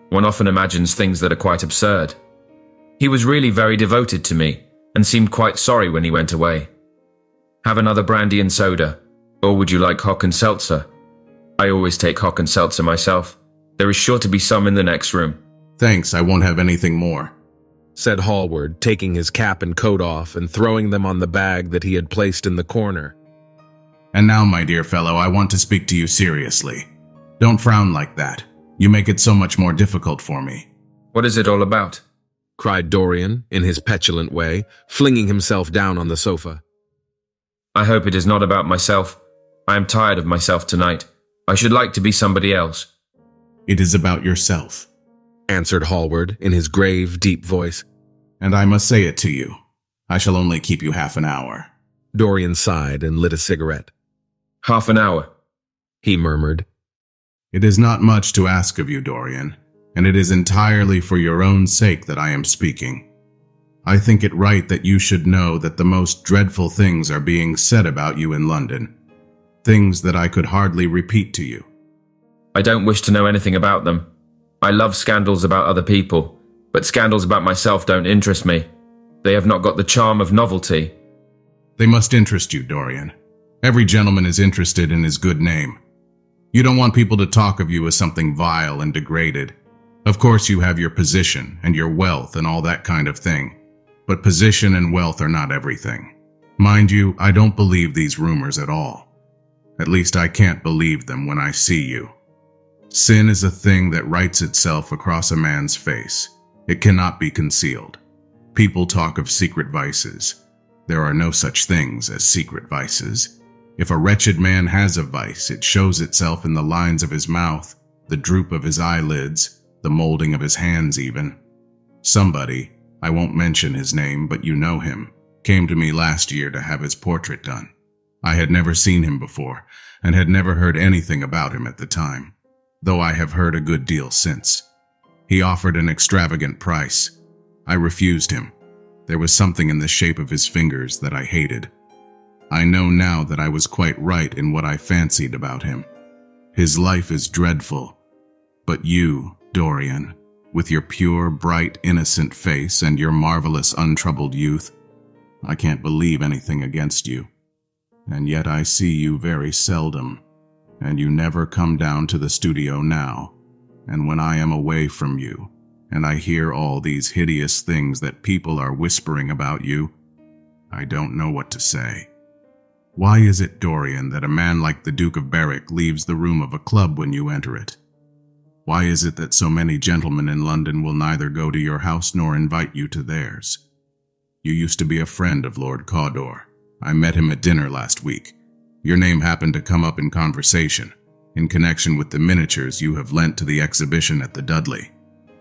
One often imagines things that are quite absurd. He was really very devoted to me, and seemed quite sorry when he went away. Have another brandy and soda, or would you like hock and seltzer? I always take hock and seltzer myself. There is sure to be some in the next room. Thanks, I won't have anything more, said Hallward, taking his cap and coat off and throwing them on the bag that he had placed in the corner. And now, my dear fellow, I want to speak to you seriously. Don't frown like that. You make it so much more difficult for me. What is it all about? Cried Dorian, in his petulant way, flinging himself down on the sofa. I hope it is not about myself. I am tired of myself tonight. I should like to be somebody else. It is about yourself, answered Hallward in his grave, deep voice. And I must say it to you. I shall only keep you half an hour. Dorian sighed and lit a cigarette. Half an hour, he murmured. It is not much to ask of you, Dorian, and it is entirely for your own sake that I am speaking. I think it right that you should know that the most dreadful things are being said about you in London. Things that I could hardly repeat to you. I don't wish to know anything about them. I love scandals about other people, but scandals about myself don't interest me. They have not got the charm of novelty. They must interest you, Dorian. Every gentleman is interested in his good name. You don't want people to talk of you as something vile and degraded. Of course you have your position and your wealth and all that kind of thing. But position and wealth are not everything. Mind you, I don't believe these rumors at all. At least I can't believe them when I see you. Sin is a thing that writes itself across a man's face. It cannot be concealed. People talk of secret vices. There are no such things as secret vices. If a wretched man has a vice, it shows itself in the lines of his mouth, the droop of his eyelids, the molding of his hands even. Somebody, I won't mention his name, but you know him, came to me last year to have his portrait done. I had never seen him before, and had never heard anything about him at the time, though I have heard a good deal since. He offered an extravagant price. I refused him. There was something in the shape of his fingers that I hated. I know now that I was quite right in what I fancied about him. His life is dreadful. But you, Dorian, with your pure, bright, innocent face and your marvelous, untroubled youth, I can't believe anything against you. And yet I see you very seldom, and you never come down to the studio now. And when I am away from you, and I hear all these hideous things that people are whispering about you, I don't know what to say. Why is it, Dorian, that a man like the Duke of Berwick leaves the room of a club when you enter it? Why is it that so many gentlemen in London will neither go to your house nor invite you to theirs? You used to be a friend of Lord Cawdor. I met him at dinner last week. Your name happened to come up in conversation, in connection with the miniatures you have lent to the exhibition at the Dudley.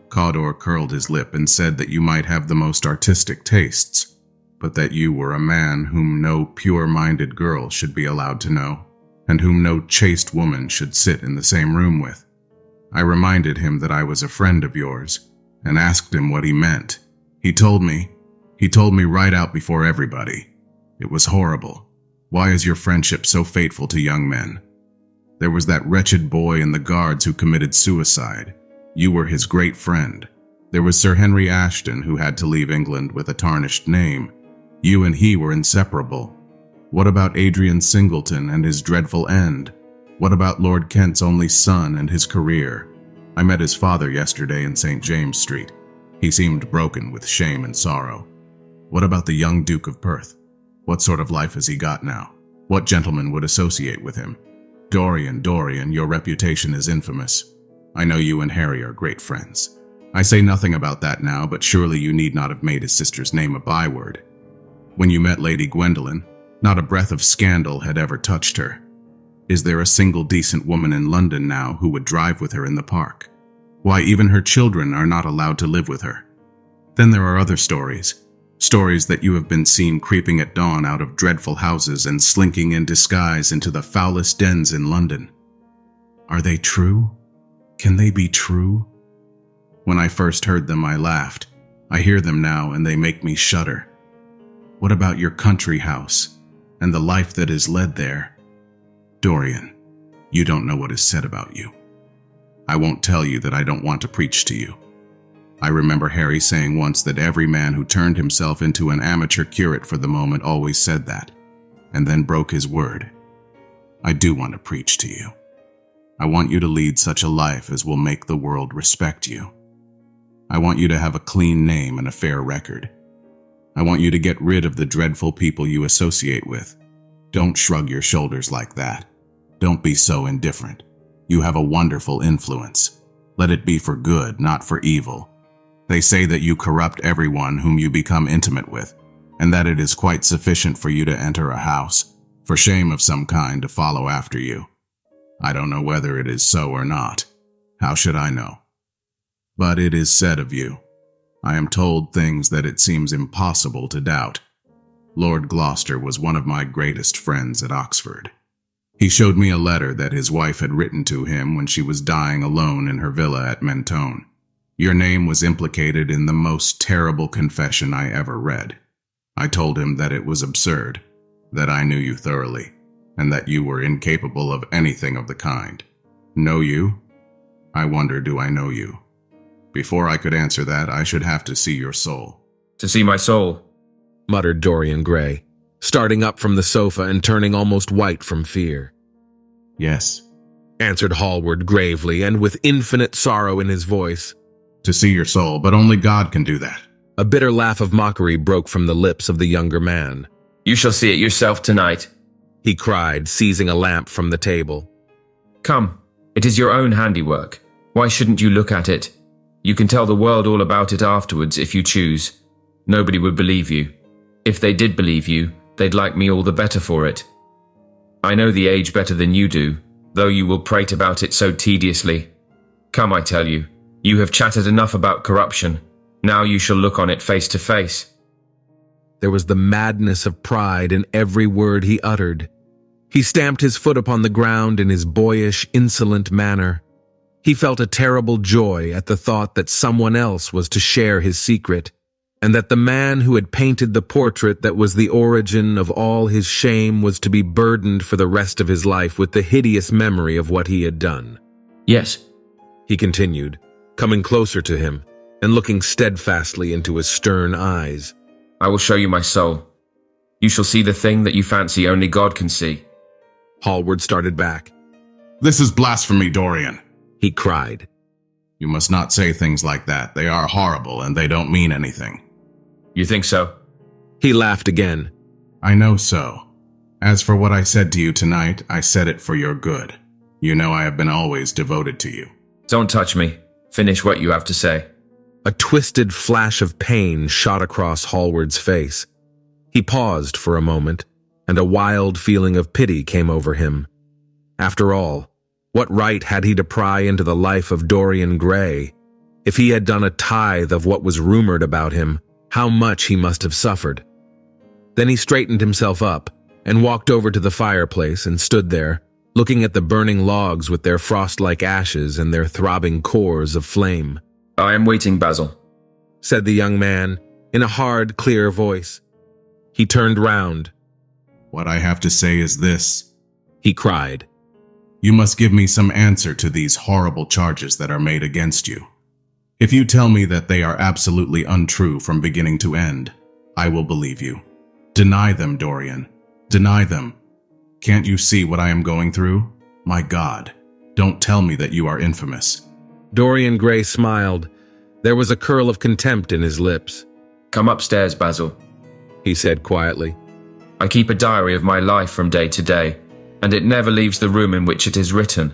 Cawdor curled his lip and said that you might have the most artistic tastes, but that you were a man whom no pure-minded girl should be allowed to know, and whom no chaste woman should sit in the same room with. I reminded him that I was a friend of yours, and asked him what he meant. He told me right out before everybody. It was horrible. Why is your friendship so fateful to young men? There was that wretched boy in the Guards who committed suicide. You were his great friend. There was Sir Henry Ashton, who had to leave England with a tarnished name. You and he were inseparable. What about Adrian Singleton and his dreadful end? What about Lord Kent's only son and his career? I met his father yesterday in St. James Street. He seemed broken with shame and sorrow. What about the young Duke of Perth? What sort of life has he got now? What gentleman would associate with him? Dorian, your reputation is infamous. I know you and Harry are great friends. I say nothing about that now, but surely you need not have made his sister's name a byword. When you met Lady Gwendolen, not a breath of scandal had ever touched her. Is there a single decent woman in London now who would drive with her in the park? Why, even her children are not allowed to live with her. Then there are other stories that you have been seen creeping at dawn out of dreadful houses and slinking in disguise into the foulest dens in London. Are they true? Can they be true? When I first heard them, I laughed. I hear them now, and they make me shudder. What about your country house and the life that is led there? Dorian, you don't know what is said about you. I won't tell you that I don't want to preach to you. I remember Harry saying once that every man who turned himself into an amateur curate for the moment always said that, and then broke his word. I do want to preach to you. I want you to lead such a life as will make the world respect you. I want you to have a clean name and a fair record. I want you to get rid of the dreadful people you associate with. Don't shrug your shoulders like that. Don't be so indifferent. You have a wonderful influence. Let it be for good, not for evil. They say that you corrupt everyone whom you become intimate with, and that it is quite sufficient for you to enter a house, for shame of some kind to follow after you. I don't know whether it is so or not. How should I know? But it is said of you. I am told things that it seems impossible to doubt. Lord Gloucester was one of my greatest friends at Oxford. He showed me a letter that his wife had written to him when she was dying alone in her villa at Mentone. Your name was implicated in the most terrible confession I ever read. I told him that it was absurd, that I knew you thoroughly, and that you were incapable of anything of the kind. Know you? I wonder, do I know you? Before I could answer that, I should have to see your soul. To see my soul? Muttered Dorian Gray, starting up from the sofa and turning almost white from fear. Yes, answered Hallward gravely and with infinite sorrow in his voice. To see your soul, but only God can do that. A bitter laugh of mockery broke from the lips of the younger man. You shall see it yourself tonight, he cried, seizing a lamp from the table. Come, it is your own handiwork. Why shouldn't you look at it? You can tell the world all about it afterwards if you choose. Nobody would believe you. If they did believe you, they'd like me all the better for it. I know the age better than you do, though you will prate about it so tediously. Come, I tell you, you have chattered enough about corruption. Now you shall look on it face to face. There was the madness of pride in every word he uttered. He stamped his foot upon the ground in his boyish, insolent manner. He felt a terrible joy at the thought that someone else was to share his secret, and that the man who had painted the portrait that was the origin of all his shame was to be burdened for the rest of his life with the hideous memory of what he had done. Yes, He continued, coming closer to him and looking steadfastly into his stern eyes. I will show you my soul. You shall see the thing that you fancy only God can see. Hallward started back. This is blasphemy, Dorian. He cried. You must not say things like that. They are horrible and they don't mean anything. You think so? He laughed again. I know so. As for what I said to you tonight, I said it for your good. You know I have been always devoted to you. Don't touch me. Finish what you have to say. A twisted flash of pain shot across Hallward's face. He paused for a moment, and a wild feeling of pity came over him. After all, what right had he to pry into the life of Dorian Gray? If he had done a tithe of what was rumored about him, how much he must have suffered. Then he straightened himself up and walked over to the fireplace and stood there, looking at the burning logs with their frost-like ashes and their throbbing cores of flame. I am waiting, Basil, said the young man in a hard, clear voice. He turned round. What I have to say is this, he cried. You must give me some answer to these horrible charges that are made against you. If you tell me that they are absolutely untrue from beginning to end, I will believe you. Deny them, Dorian. Deny them. Can't you see what I am going through? My God, don't tell me that you are infamous. Dorian Gray smiled. There was a curl of contempt in his lips. Come upstairs, Basil, he said quietly. I keep a diary of my life from day to day, and it never leaves the room in which it is written.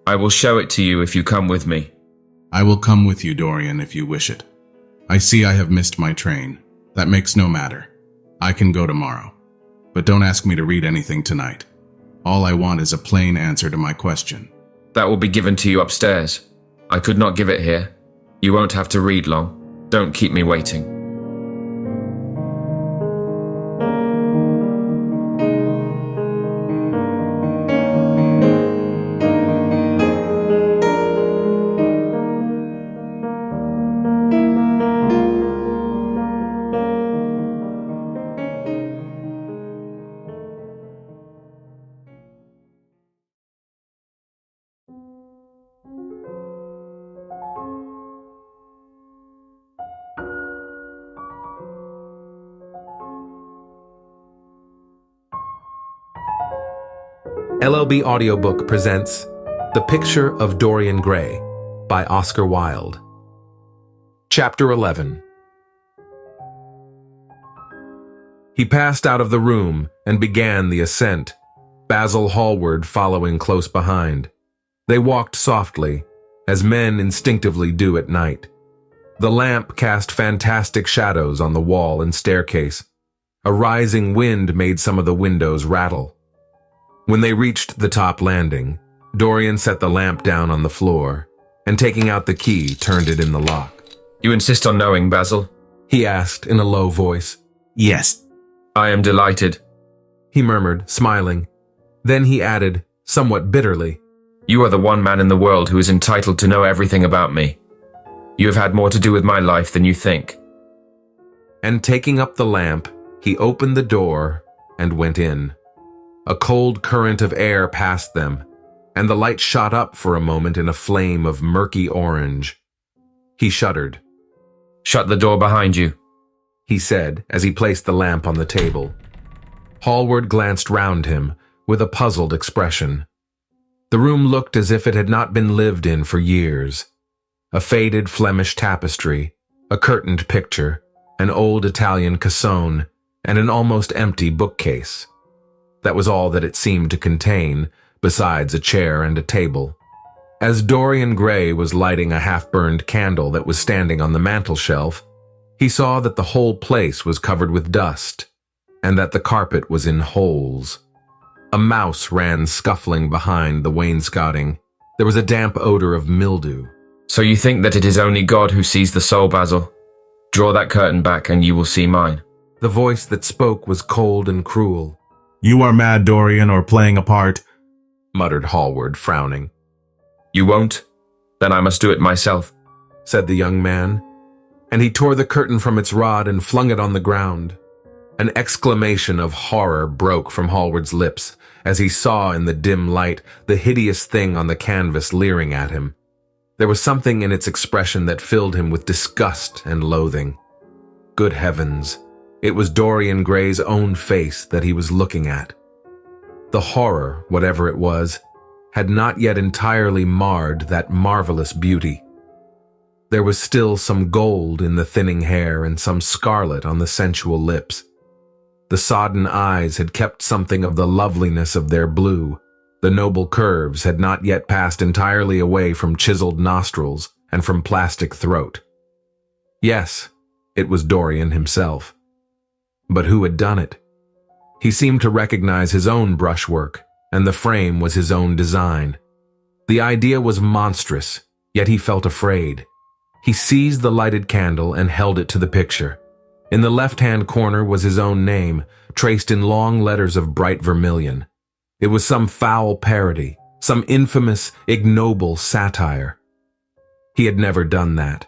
I will show it to you if you come with me. I will come with you, Dorian, if you wish it. I see I have missed my train. That makes no matter. I can go tomorrow. But don't ask me to read anything tonight. All I want is a plain answer to my question. That will be given to you upstairs. I could not give it here. You won't have to read long. Don't keep me waiting. LLB Audiobook presents The Picture of Dorian Gray by Oscar Wilde. Chapter 11. He passed out of the room and began the ascent, Basil Hallward following close behind. They walked softly, as men instinctively do at night. The lamp cast fantastic shadows on the wall and staircase. A rising wind made some of the windows rattle. When they reached the top landing, Dorian set the lamp down on the floor, and taking out the key, turned it in the lock. You insist on knowing, Basil? He asked in a low voice. Yes. I am delighted, he murmured, smiling. Then he added, somewhat bitterly, You are the one man in the world who is entitled to know everything about me. You have had more to do with my life than you think. And taking up the lamp, he opened the door and went in. A cold current of air passed them, and the light shot up for a moment in a flame of murky orange. He shuddered. Shut the door behind you, he said as he placed the lamp on the table. Hallward glanced round him with a puzzled expression. The room looked as if it had not been lived in for years. A faded Flemish tapestry, a curtained picture, an old Italian cassone, and an almost empty bookcase. That was all that it seemed to contain, besides a chair and a table. As Dorian Gray was lighting a half-burned candle that was standing on the mantel-shelf, he saw that the whole place was covered with dust, and that the carpet was in holes. A mouse ran scuffling behind the wainscoting. There was a damp odor of mildew. So you think that it is only God who sees the soul, Basil? Draw that curtain back and you will see mine. The voice that spoke was cold and cruel. You are mad, Dorian, or playing a part, muttered Hallward, frowning. You won't? Then I must do it myself, said the young man, and he tore the curtain from its rod and flung it on the ground. An exclamation of horror broke from Hallward's lips as he saw in the dim light the hideous thing on the canvas leering at him. There was something in its expression that filled him with disgust and loathing. Good heavens, it was Dorian Gray's own face that he was looking at. The horror, whatever it was, had not yet entirely marred that marvelous beauty. There was still some gold in the thinning hair and some scarlet on the sensual lips. The sodden eyes had kept something of the loveliness of their blue. The noble curves had not yet passed entirely away from chiseled nostrils and from plastic throat. Yes, it was Dorian himself. But who had done it? He seemed to recognize his own brushwork, and the frame was his own design. The idea was monstrous, yet he felt afraid. He seized the lighted candle and held it to the picture. In the left-hand corner was his own name, traced in long letters of bright vermilion. It was some foul parody, some infamous, ignoble satire. He had never done that.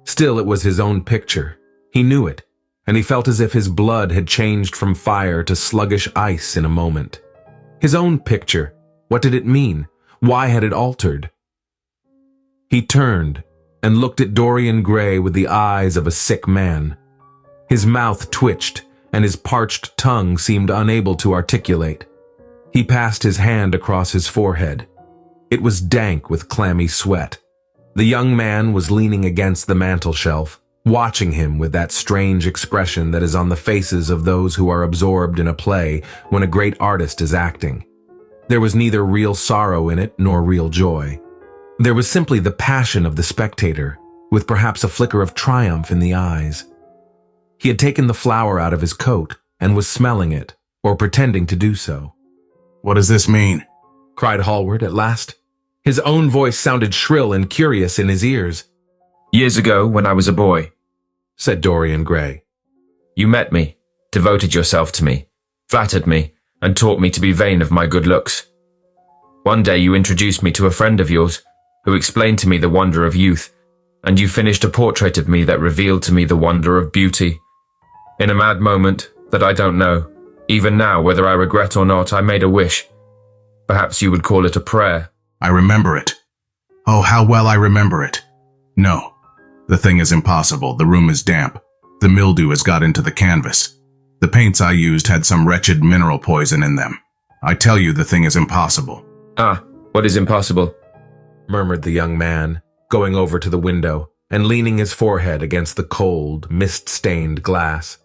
Still, it was his own picture. He knew it, and he felt as if his blood had changed from fire to sluggish ice in a moment. His own picture. What did it mean? Why had it altered? He turned and looked at Dorian Gray with the eyes of a sick man. His mouth twitched, and his parched tongue seemed unable to articulate. He passed his hand across his forehead. It was dank with clammy sweat. The young man was leaning against the mantel-shelf, watching him with that strange expression that is on the faces of those who are absorbed in a play when a great artist is acting. There was neither real sorrow in it nor real joy. There was simply the passion of the spectator, with perhaps a flicker of triumph in the eyes. He had taken the flower out of his coat and was smelling it, or pretending to do so. "What does this mean?" cried Hallward at last. His own voice sounded shrill and curious in his ears. "Years ago, when I was a boy," said Dorian Gray, "you met me, devoted yourself to me, flattered me, and taught me to be vain of my good looks. One day you introduced me to a friend of yours, who explained to me the wonder of youth, and you finished a portrait of me that revealed to me the wonder of beauty. In a mad moment, that I don't know, even now whether I regret or not, I made a wish. Perhaps you would call it a prayer." "I remember it. Oh, how well I remember it. No, the thing is impossible. The room is damp. The mildew has got into the canvas. The paints I used had some wretched mineral poison in them. I tell you the thing is impossible." "Ah, what is impossible?" murmured the young man, going over to the window and leaning his forehead against the cold, mist-stained glass.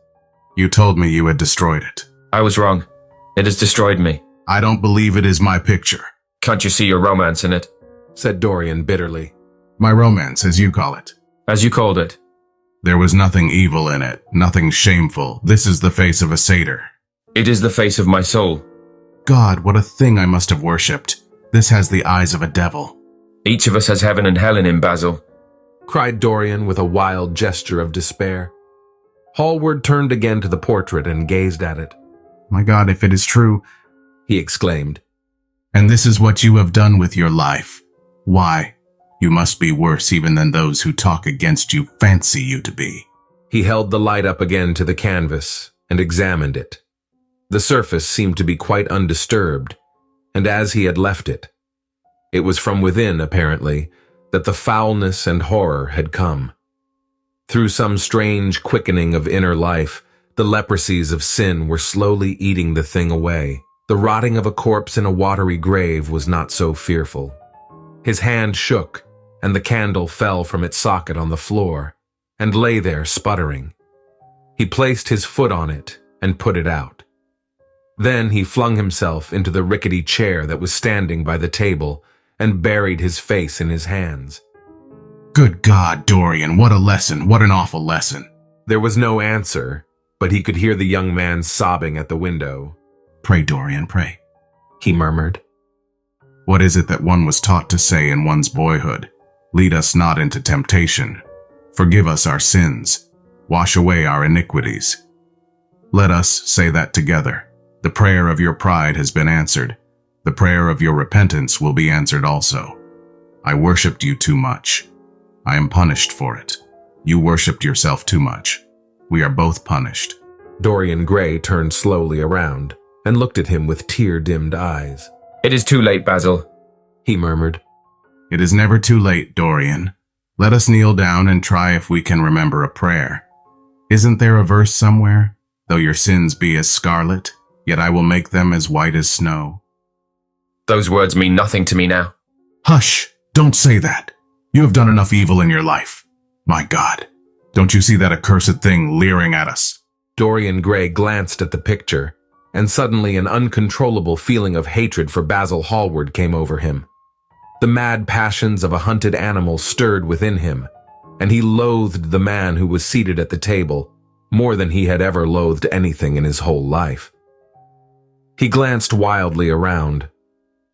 "You told me you had destroyed it." "I was wrong. It has destroyed me." "I don't believe it is my picture." "Can't you see your romance in it?" said Dorian bitterly. "My romance, as you call it." "As you called it." "There was nothing evil in it, nothing shameful. This is the face of a satyr." "It is the face of my soul." "God, what a thing I must have worshipped. This has the eyes of a devil." "Each of us has heaven and hell in him, Basil," cried Dorian with a wild gesture of despair. Hallward turned again to the portrait and gazed at it. "My God, if it is true," he exclaimed. "And this is what you have done with your life. Why, you must be worse even than those who talk against you fancy you to be." He held the light up again to the canvas and examined it. The surface seemed to be quite undisturbed, and as he had left it. It was from within, apparently, that the foulness and horror had come. Through some strange quickening of inner life, the leprosies of sin were slowly eating the thing away. The rotting of a corpse in a watery grave was not so fearful. His hand shook, and the candle fell from its socket on the floor, and lay there sputtering. He placed his foot on it and put it out. Then he flung himself into the rickety chair that was standing by the table and buried his face in his hands. "Good God, Dorian, what a lesson, what an awful lesson." There was no answer, but he could hear the young man sobbing at the window. "Pray, Dorian, pray," he murmured. "What is it that one was taught to say in one's boyhood? Lead us not into temptation. Forgive us our sins. Wash away our iniquities. Let us say that together. The prayer of your pride has been answered. The prayer of your repentance will be answered also." I worshipped you too much. I am punished for it. You worshipped yourself too much. We are both punished. Dorian Gray turned slowly around and looked at him with tear-dimmed eyes. It is too late, Basil, he murmured. It is never too late, Dorian. Let us kneel down and try if we can remember a prayer. Isn't there a verse somewhere? Though your sins be as scarlet, yet I will make them as white as snow. Those words mean nothing to me now. Hush! Don't say that. You have done enough evil in your life. My God, don't you see that accursed thing leering at us? Dorian Gray glanced at the picture, and suddenly an uncontrollable feeling of hatred for Basil Hallward came over him. The mad passions of a hunted animal stirred within him, and he loathed the man who was seated at the table more than he had ever loathed anything in his whole life. He glanced wildly around.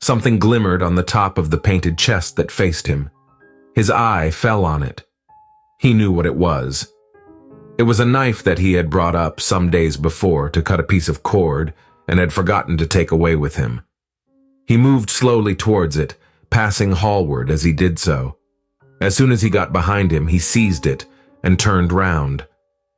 Something glimmered on the top of the painted chest that faced him. His eye fell on it. He knew what it was. It was a knife that he had brought up some days before to cut a piece of cord and had forgotten to take away with him. He moved slowly towards it, passing Hallward as he did so. As soon as he got behind him, he seized it and turned round.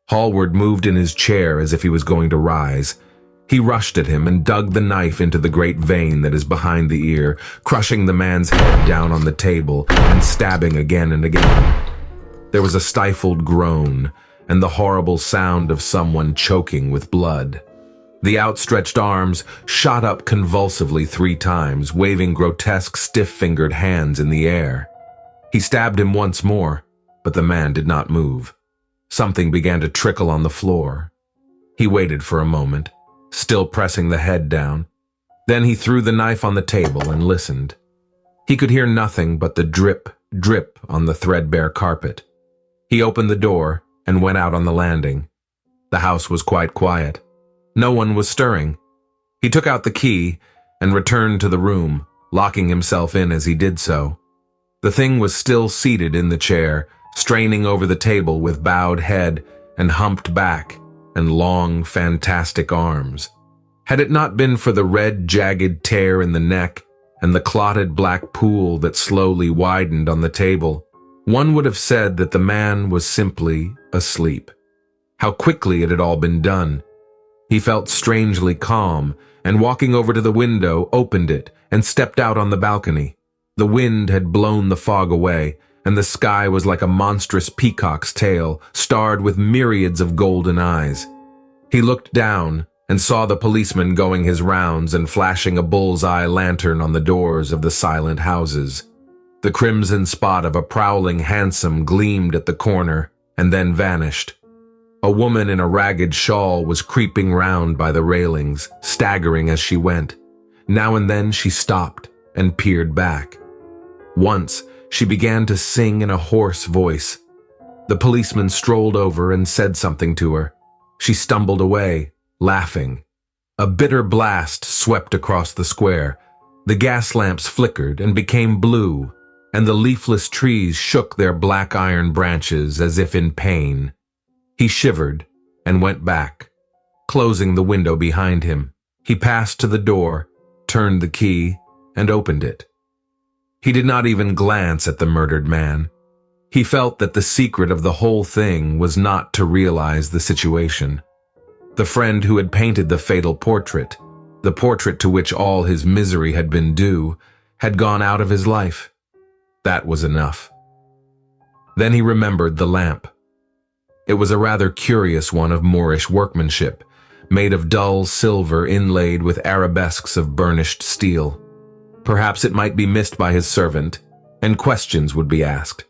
Hallward moved in his chair as if he was going to rise. He rushed at him and dug the knife into the great vein that is behind the ear, crushing the man's head down on the table and stabbing again and again. There was a stifled groan and the horrible sound of someone choking with blood. The outstretched arms shot up convulsively 3 times, waving grotesque, stiff-fingered hands in the air. He stabbed him once more, but the man did not move. Something began to trickle on the floor. He waited for a moment, still pressing the head down. Then he threw the knife on the table and listened. He could hear nothing but the drip, drip on the threadbare carpet. He opened the door and went out on the landing. The house was quite quiet. No one was stirring. He took out the key and returned to the room, locking himself in as he did so. The thing was still seated in the chair, straining over the table with bowed head and humped back and long, fantastic arms. Had it not been for the red, jagged tear in the neck and the clotted black pool that slowly widened on the table, one would have said that the man was simply asleep. How quickly it had all been done. He felt strangely calm, and walking over to the window, opened it and stepped out on the balcony. The wind had blown the fog away, and the sky was like a monstrous peacock's tail, starred with myriads of golden eyes. He looked down and saw the policeman going his rounds and flashing a bull's-eye lantern on the doors of the silent houses. The crimson spot of a prowling hansom gleamed at the corner and then vanished. A woman in a ragged shawl was creeping round by the railings, staggering as she went. Now and then she stopped and peered back. Once, she began to sing in a hoarse voice. The policeman strolled over and said something to her. She stumbled away, laughing. A bitter blast swept across the square. The gas lamps flickered and became blue, and the leafless trees shook their black iron branches as if in pain. He shivered and went back, closing the window behind him. He passed to the door, turned the key, and opened it. He did not even glance at the murdered man. He felt that the secret of the whole thing was not to realize the situation. The friend who had painted the fatal portrait, the portrait to which all his misery had been due, had gone out of his life. That was enough. Then he remembered the lamp. It was a rather curious one of Moorish workmanship, made of dull silver inlaid with arabesques of burnished steel. Perhaps it might be missed by his servant, and questions would be asked.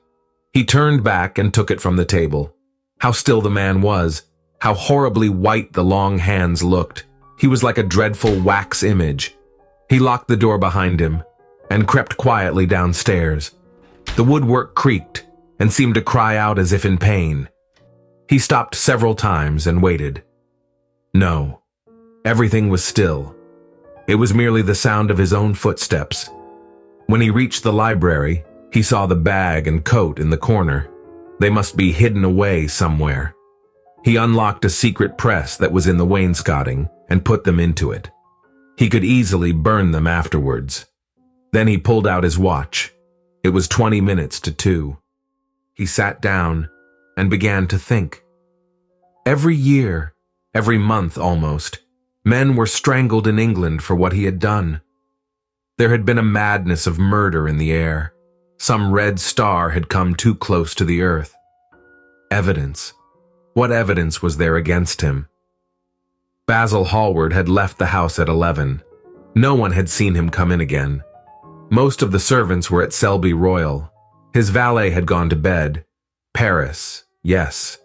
He turned back and took it from the table. How still the man was, how horribly white the long hands looked. He was like a dreadful wax image. He locked the door behind him and crept quietly downstairs. The woodwork creaked and seemed to cry out as if in pain. He stopped several times and waited. No, everything was still. It was merely the sound of his own footsteps. When he reached the library, he saw the bag and coat in the corner. They must be hidden away somewhere. He unlocked a secret press that was in the wainscoting and put them into it. He could easily burn them afterwards. Then he pulled out his watch. It was 20 minutes to 2. He sat down and began to think. Every year, every month almost, men were strangled in England for what he had done. There had been a madness of murder in the air. Some red star had come too close to the earth. Evidence. What evidence was there against him? Basil Hallward had left the house at 11. No one had seen him come in again. Most of the servants were at Selby Royal. His valet had gone to bed. Paris, yes.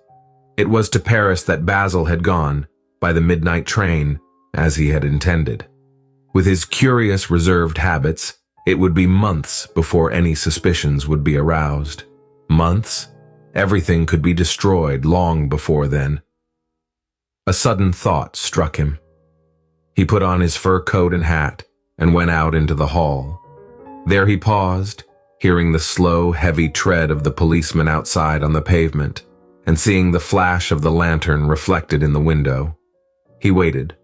It was to Paris that Basil had gone, by the midnight train, as he had intended. With his curious, reserved habits, it would be months before any suspicions would be aroused. Months? Everything could be destroyed long before then. A sudden thought struck him. He put on his fur coat and hat and went out into the hall. There he paused, hearing the slow, heavy tread of the policeman outside on the pavement, and seeing the flash of the lantern reflected in the window. He waited,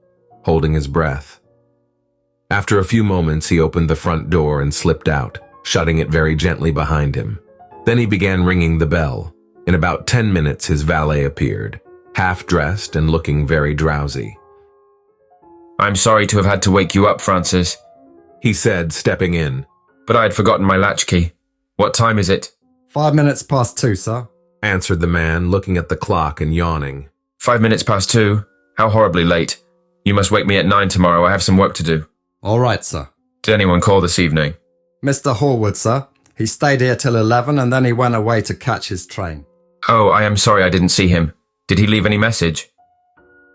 holding his breath. After a few moments, he opened the front door and slipped out, shutting it very gently behind him. Then he began ringing the bell. In about 10 minutes, his valet appeared, half-dressed and looking very drowsy. "I'm sorry to have had to wake you up, Francis," he said, stepping in. "But I had forgotten my latchkey. What time is it?" 5 minutes past 2, sir," answered the man, looking at the clock and yawning. 5 minutes past 2? How horribly late. You must wake me at 9 tomorrow. I have some work to do. "All right, sir." Did anyone call this evening? "Mr. Hallward, sir. He stayed here till 11 and then he went away to catch his train." "Oh, I am sorry I didn't see him. Did he leave any message?"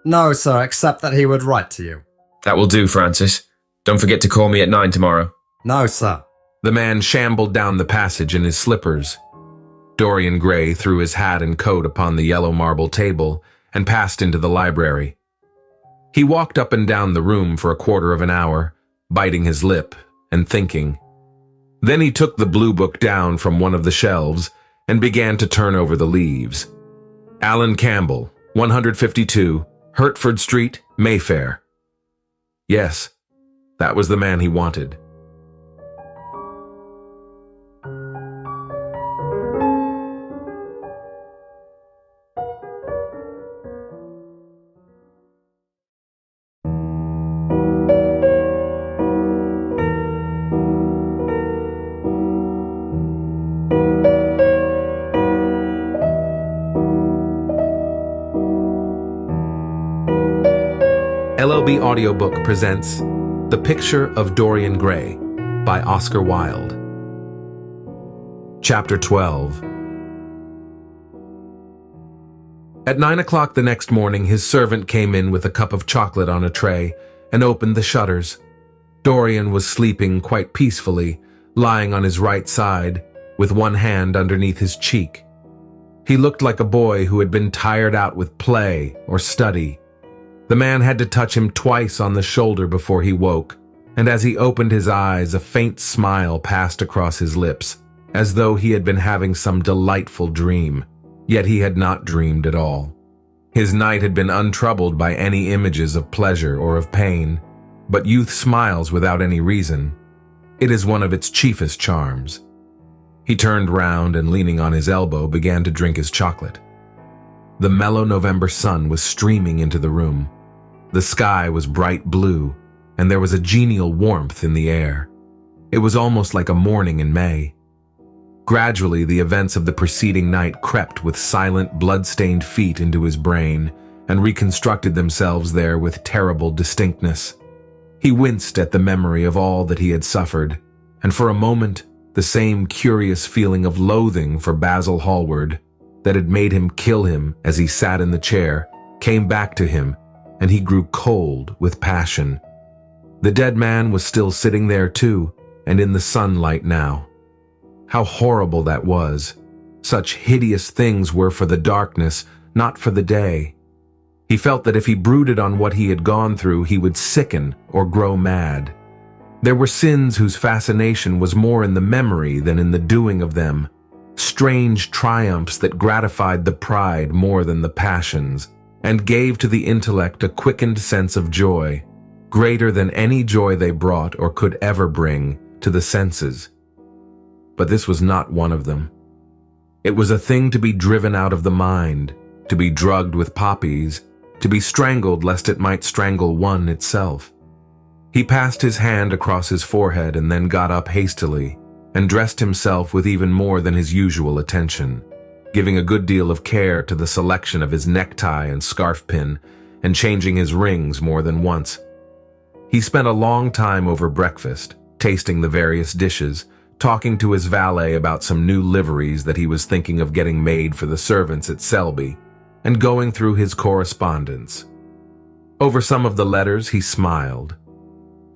"No, sir, except that he would write to you." "That will do, Francis. Don't forget to call me at 9 tomorrow." "No, sir." The man shambled down the passage in his slippers. Dorian Gray threw his hat and coat upon the yellow marble table and passed into the library. He walked up and down the room for a quarter of an hour, biting his lip and thinking. Then he took the blue book down from one of the shelves and began to turn over the leaves. Alan Campbell, 152, Hertford Street, Mayfair. Yes, that was the man he wanted. LLB Audiobook presents The Picture of Dorian Gray by Oscar Wilde. Chapter 12. At 9 o'clock the next morning, his servant came in with a cup of chocolate on a tray and opened the shutters. Dorian was sleeping quite peacefully, lying on his right side, with one hand underneath his cheek. He looked like a boy who had been tired out with play or study. The man had to touch him twice on the shoulder before he woke, and as he opened his eyes, a faint smile passed across his lips, as though he had been having some delightful dream, yet he had not dreamed at all. His night had been untroubled by any images of pleasure or of pain, but youth smiles without any reason. It is one of its chiefest charms. He turned round and, leaning on his elbow, began to drink his chocolate. The mellow November sun was streaming into the room. The sky was bright blue, and there was a genial warmth in the air. It was almost like a morning in May. Gradually, the events of the preceding night crept with silent, blood-stained feet into his brain and reconstructed themselves there with terrible distinctness. He winced at the memory of all that he had suffered, and for a moment, the same curious feeling of loathing for Basil Hallward that had made him kill him as he sat in the chair came back to him, and he grew cold with passion. The dead man was still sitting there too, and in the sunlight now. How horrible that was. Such hideous things were for the darkness, not for the day. He felt that if he brooded on what he had gone through, he would sicken or grow mad. There were sins whose fascination was more in the memory than in the doing of them, strange triumphs that gratified the pride more than the passions, and gave to the intellect a quickened sense of joy, greater than any joy they brought or could ever bring to the senses. but this was not one of them. It was a thing to be driven out of the mind, to be drugged with poppies, to be strangled lest it might strangle one itself. He passed his hand across his forehead and then got up hastily and dressed himself with even more than his usual attention, giving a good deal of care to the selection of his necktie and scarf pin and changing his rings more than once. He spent a long time over breakfast, tasting the various dishes, talking to his valet about some new liveries that he was thinking of getting made for the servants at Selby, and going through his correspondence. Over some of the letters he smiled.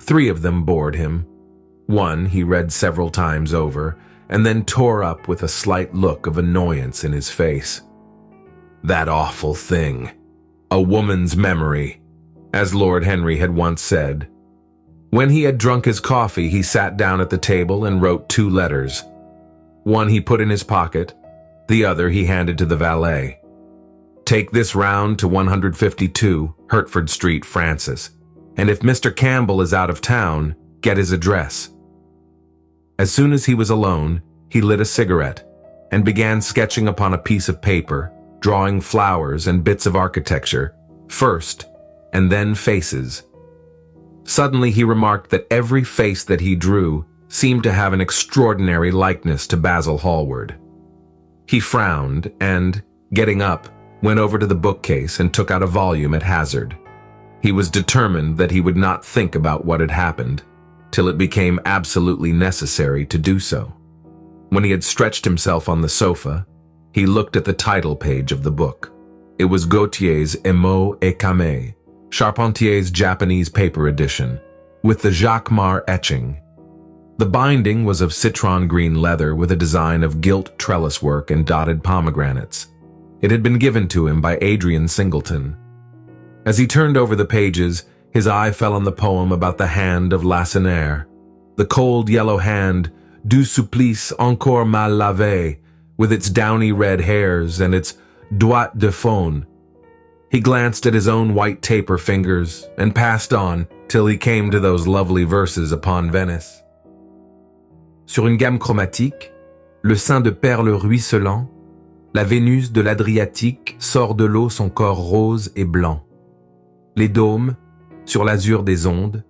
3 of them bored him. One he read several times over, and then tore up with a slight look of annoyance in his face. That awful thing. A woman's memory, as Lord Henry had once said. When he had drunk his coffee, he sat down at the table and wrote 2 letters. One he put in his pocket, the other he handed to the valet. Take this round to 152 Hertford Street, Francis, and if Mr. Campbell is out of town, get his address. As soon as he was alone, he lit a cigarette and began sketching upon a piece of paper, drawing flowers and bits of architecture, first, and then faces. Suddenly he remarked that every face that he drew seemed to have an extraordinary likeness to Basil Hallward. He frowned and, getting up, went over to the bookcase and took out a volume at hazard. He was determined that he would not think about what had happened till it became absolutely necessary to do so. When he had stretched himself on the sofa, he looked at the title page of the book. It was Gautier's Émaux et Camée, Charpentier's Japanese paper edition, with the Jacquemart etching. The binding was of citron green leather with a design of gilt trellis work and dotted pomegranates. It had been given to him by Adrian Singleton. As he turned over the pages, his eye fell on the poem about the hand of Lacenaire, the cold yellow hand, du supplice encore mal lavé, with its downy red hairs and its doigts de faune. He glanced at his own white taper fingers and passed on till he came to those lovely verses upon Venice. Sur une gamme chromatique, le sein de perles ruisselant, la Vénus de l'Adriatique sort de l'eau son corps rose et blanc. Les dômes, sur l'azur des ondes,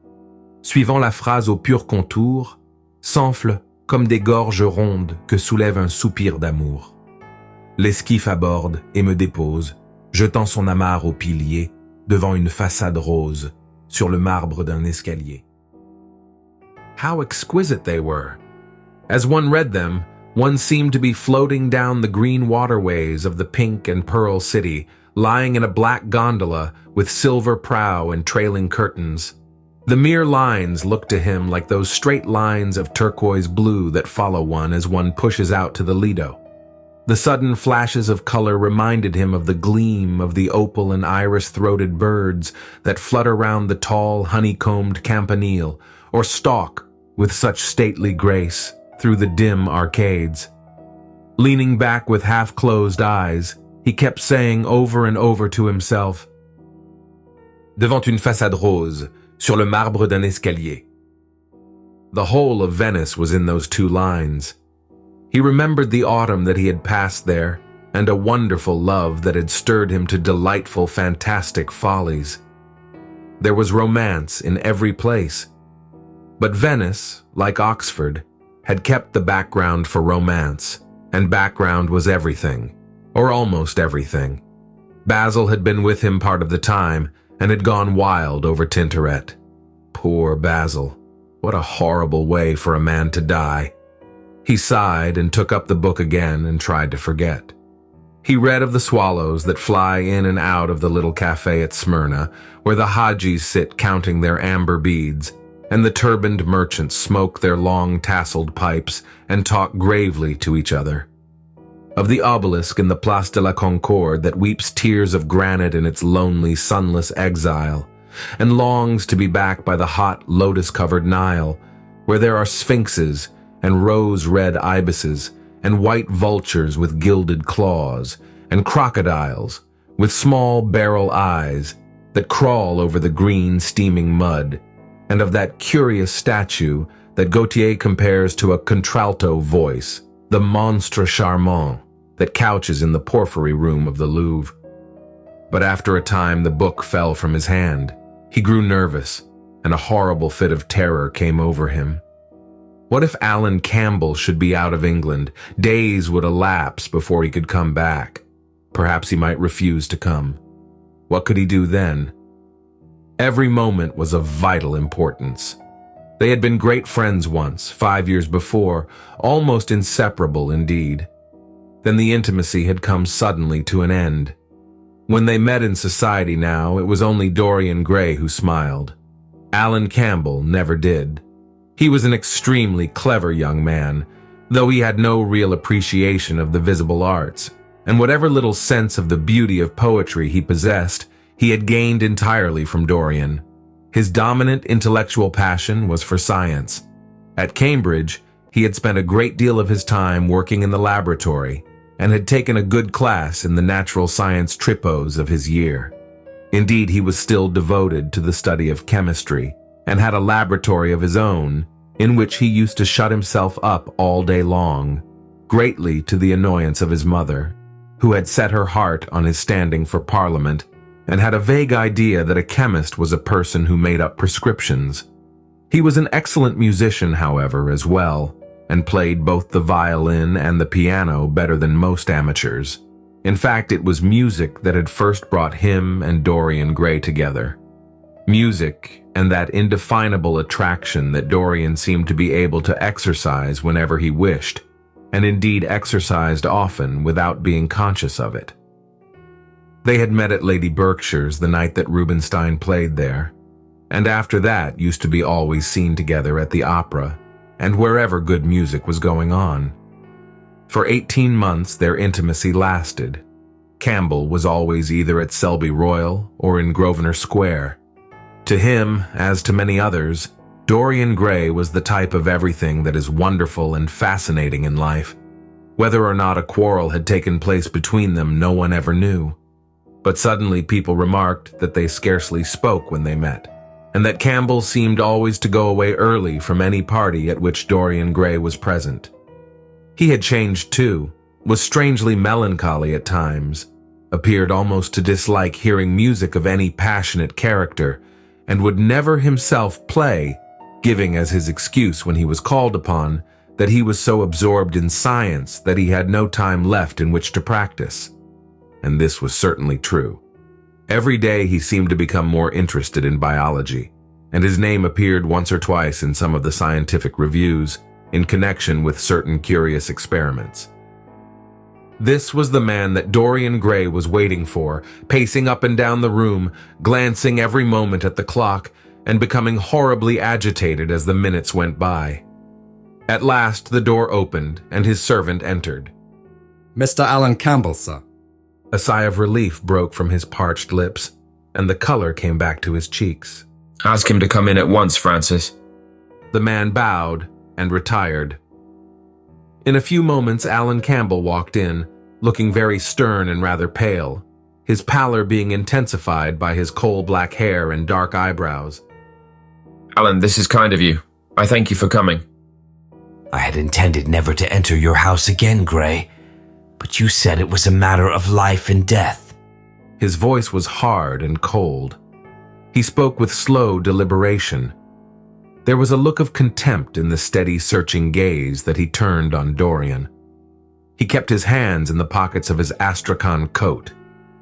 suivant la phrase au pur contour, s'enflent comme des gorges rondes que soulève un soupir d'amour. L'esquif aborde et me dépose, jetant son amarre au pilier, devant une façade rose, sur le marbre d'un escalier. How exquisite they were! As one read them, one seemed to be floating down the green waterways of the pink and pearl city, lying in a black gondola with silver prow and trailing curtains. The mere lines looked to him like those straight lines of turquoise blue that follow one as one pushes out to the Lido. The sudden flashes of color reminded him of the gleam of the opal and iris-throated birds that flutter round the tall, honeycombed campanile, or stalk, with such stately grace, through the dim arcades. Leaning back with half-closed eyes, he kept saying over and over to himself, Devant une façade rose, sur le marbre d'un escalier. The whole of Venice was in those 2 lines. He remembered the autumn that he had passed there, and a wonderful love that had stirred him to delightful, fantastic follies. There was romance in every place. But Venice, like Oxford, had kept the background for romance, and background was everything, or almost everything. Basil had been with him part of the time, and had gone wild over Tintoret. Poor Basil. What a horrible way for a man to die. He sighed and took up the book again and tried to forget. He read of the swallows that fly in and out of the little cafe at Smyrna, where the Hajis sit counting their amber beads, and the turbaned merchants smoke their long tasseled pipes and talk gravely to each other. Of the obelisk in the Place de la Concorde that weeps tears of granite in its lonely, sunless exile, and longs to be back by the hot, lotus-covered Nile, where there are sphinxes and rose-red ibises, and white vultures with gilded claws, and crocodiles with small barrel eyes that crawl over the green, steaming mud, and of that curious statue that Gautier compares to a contralto voice, the monstre charmant that couches in the porphyry room of the Louvre. But after a time, the book fell from his hand. He grew nervous, and a horrible fit of terror came over him. What if Alan Campbell should be out of England? Days would elapse before he could come back. Perhaps he might refuse to come. What could he do then? Every moment was of vital importance. They had been great friends once, 5 years before, almost inseparable indeed. Then the intimacy had come suddenly to an end. When they met in society now, it was only Dorian Gray who smiled. Alan Campbell never did. He was an extremely clever young man, though he had no real appreciation of the visible arts, and whatever little sense of the beauty of poetry he possessed, he had gained entirely from Dorian. His dominant intellectual passion was for science. At Cambridge, he had spent a great deal of his time working in the laboratory and had taken a good class in the natural science tripos of his year. Indeed, he was still devoted to the study of chemistry and had a laboratory of his own in which he used to shut himself up all day long, greatly to the annoyance of his mother, who had set her heart on his standing for Parliament and had a vague idea that a chemist was a person who made up prescriptions. He was an excellent musician, however, as well, and played both the violin and the piano better than most amateurs. In fact, it was music that had first brought him and Dorian Gray together. Music and that indefinable attraction that Dorian seemed to be able to exercise whenever he wished, and indeed exercised often without being conscious of it. They had met at Lady Berkshire's the night that Rubinstein played there, and after that used to be always seen together at the opera and wherever good music was going on. For 18 months their intimacy lasted. Campbell was always either at Selby Royal or in Grosvenor Square. To him, as to many others, Dorian Gray was the type of everything that is wonderful and fascinating in life. Whether or not a quarrel had taken place between them, no one ever knew. But suddenly people remarked that they scarcely spoke when they met, and that Campbell seemed always to go away early from any party at which Dorian Gray was present. He had changed too, was strangely melancholy at times, appeared almost to dislike hearing music of any passionate character, and would never himself play, giving as his excuse when he was called upon that he was so absorbed in science that he had no time left in which to practice. And this was certainly true. Every day he seemed to become more interested in biology, and his name appeared once or twice in some of the scientific reviews in connection with certain curious experiments. This was the man that Dorian Gray was waiting for, pacing up and down the room, glancing every moment at the clock, and becoming horribly agitated as the minutes went by. At last the door opened, and his servant entered. Mr. Alan Campbell, sir. A sigh of relief broke from his parched lips, and the color came back to his cheeks. Ask him to come in at once, Francis. The man bowed and retired. In a few moments, Alan Campbell walked in, looking very stern and rather pale, his pallor being intensified by his coal-black hair and dark eyebrows. Alan, this is kind of you. I thank you for coming. I had intended never to enter your house again, Gray, but you said it was a matter of life and death. His voice was hard and cold. He spoke with slow deliberation. There was a look of contempt in the steady, searching gaze that he turned on Dorian. He kept his hands in the pockets of his astrakhan coat,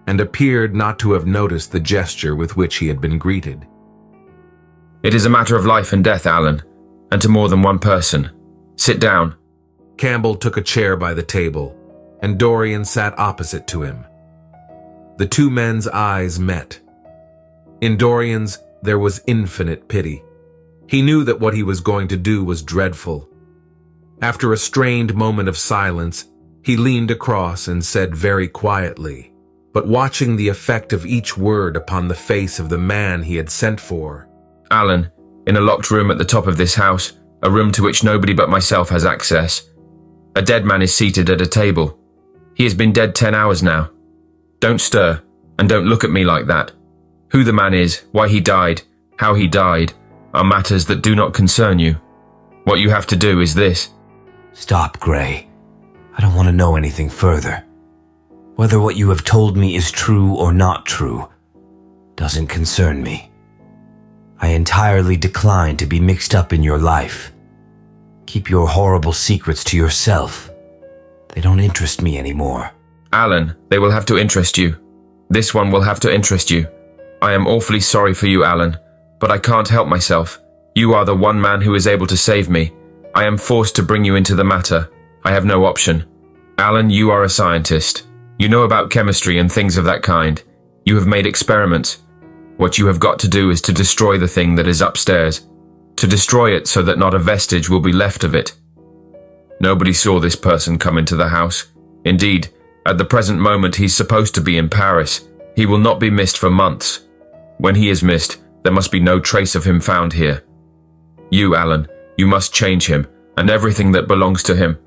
and appeared not to have noticed the gesture with which he had been greeted. It is a matter of life and death, Alan, and to more than one person. Sit down. Campbell took a chair by the table, and Dorian sat opposite to him. The two men's eyes met. In Dorian's, there was infinite pity. He knew that what he was going to do was dreadful. After a strained moment of silence, he leaned across and said very quietly, but watching the effect of each word upon the face of the man he had sent for, Alan, in a locked room at the top of this house, a room to which nobody but myself has access. A dead man is seated at a table. He has been dead 10 hours now. Don't stir, and don't look at me like that. Who the man is, why he died, how he died, are matters that do not concern you. What you have to do is this. Stop, Gray. I don't want to know anything further. Whether what you have told me is true or not true doesn't concern me. I entirely decline to be mixed up in your life. Keep your horrible secrets to yourself. They don't interest me anymore. Alan, they will have to interest you. This one will have to interest you. I am awfully sorry for you, Alan, but I can't help myself. You are the one man who is able to save me. I am forced to bring you into the matter. I have no option. Alan, you are a scientist. You know about chemistry and things of that kind. You have made experiments. What you have got to do is to destroy the thing that is upstairs. To destroy it so that not a vestige will be left of it. Nobody saw this person come into the house. Indeed, at the present moment he's supposed to be in Paris. He will not be missed for months. When he is missed, there must be no trace of him found here. You, Alan, you must change him, and everything that belongs to him,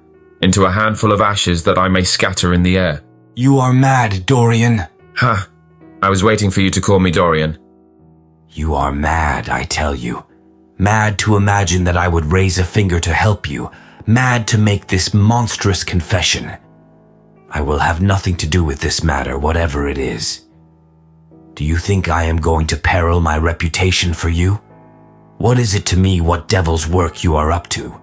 into a handful of ashes that I may scatter in the air. You are mad, Dorian. Ha! I was waiting for you to call me Dorian. You are mad, I tell you. Mad to imagine that I would raise a finger to help you. Mad to make this monstrous confession. I will have nothing to do with this matter, whatever it is. Do you think I am going to peril my reputation for you? What is it to me what devil's work you are up to?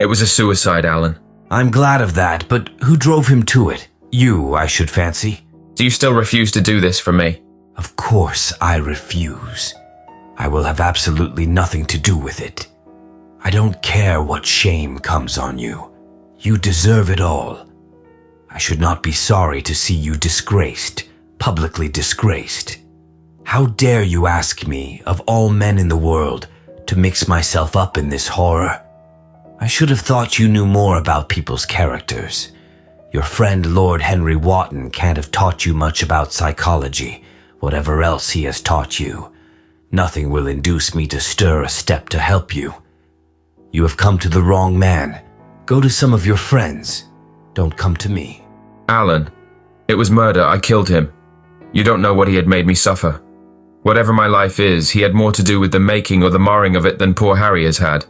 It was a suicide, Alan. I'm glad of that, but who drove him to it? You, I should fancy. Do you still refuse to do this for me? Of course I refuse. I will have absolutely nothing to do with it. I don't care what shame comes on you. You deserve it all. I should not be sorry to see you disgraced, publicly disgraced. How dare you ask me, of all men in the world, to mix myself up in this horror? I should have thought you knew more about people's characters. Your friend Lord Henry Wotton can't have taught you much about psychology, whatever else he has taught you. Nothing will induce me to stir a step to help you. You have come to the wrong man. Go to some of your friends. Don't come to me. Alan, it was murder. I killed him. You don't know what he had made me suffer. Whatever my life is, he had more to do with the making or the marring of it than poor Harry has had.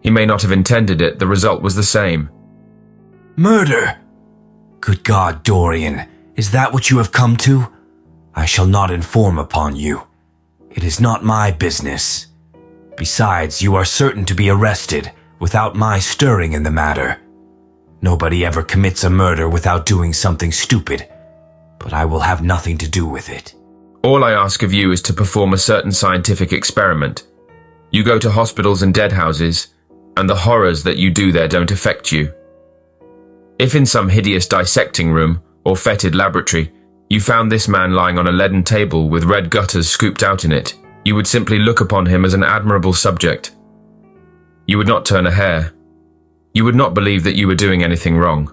He may not have intended it, the result was the same. Murder! Good God, Dorian, is that what you have come to? I shall not inform upon you. It is not my business. Besides, you are certain to be arrested without my stirring in the matter. Nobody ever commits a murder without doing something stupid, but I will have nothing to do with it. All I ask of you is to perform a certain scientific experiment. You go to hospitals and dead houses, and the horrors that you do there don't affect you. If in some hideous dissecting room or fetid laboratory, you found this man lying on a leaden table with red gutters scooped out in it, you would simply look upon him as an admirable subject. You would not turn a hair. You would not believe that you were doing anything wrong.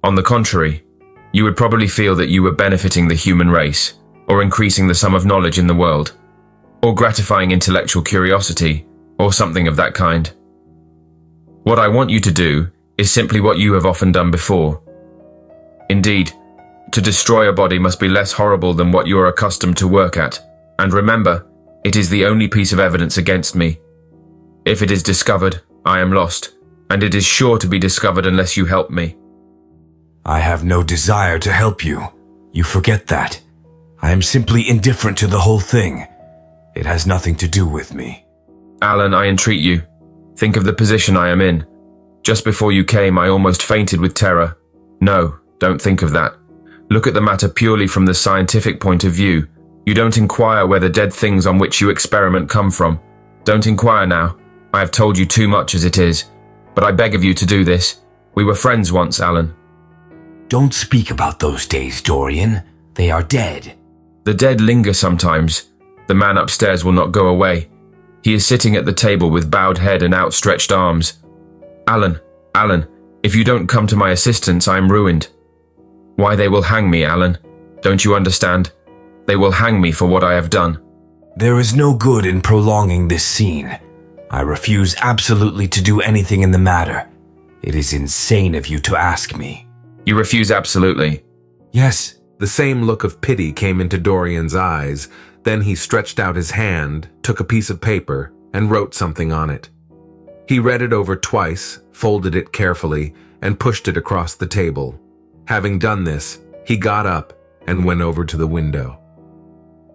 On the contrary, you would probably feel that you were benefiting the human race, or increasing the sum of knowledge in the world, or gratifying intellectual curiosity, or something of that kind. What I want you to do is simply what you have often done before. Indeed, to destroy a body must be less horrible than what you are accustomed to work at, and remember, it is the only piece of evidence against me. If it is discovered, I am lost, and it is sure to be discovered unless you help me. I have no desire to help you. You forget that. I am simply indifferent to the whole thing. It has nothing to do with me. Alan, I entreat you. Think of the position I am in. Just before you came, I almost fainted with terror. No, don't think of that. Look at the matter purely from the scientific point of view. You don't inquire where the dead things on which you experiment come from. Don't inquire now. I have told you too much as it is. But I beg of you to do this. We were friends once, Alan. Don't speak about those days, Dorian. They are dead. The dead linger sometimes. The man upstairs will not go away. He is sitting at the table with bowed head and outstretched arms. Alan, if you don't come to my assistance, I am ruined. Why, they will hang me, Alan. Don't you understand? They will hang me for what I have done. There is no good in prolonging this scene. I refuse absolutely to do anything in the matter. It is insane of you to ask me. You refuse absolutely? Yes. The same look of pity came into Dorian's eyes. Then he stretched out his hand, took a piece of paper, and wrote something on it. He read it over twice, folded it carefully, and pushed it across the table. Having done this, he got up and went over to the window.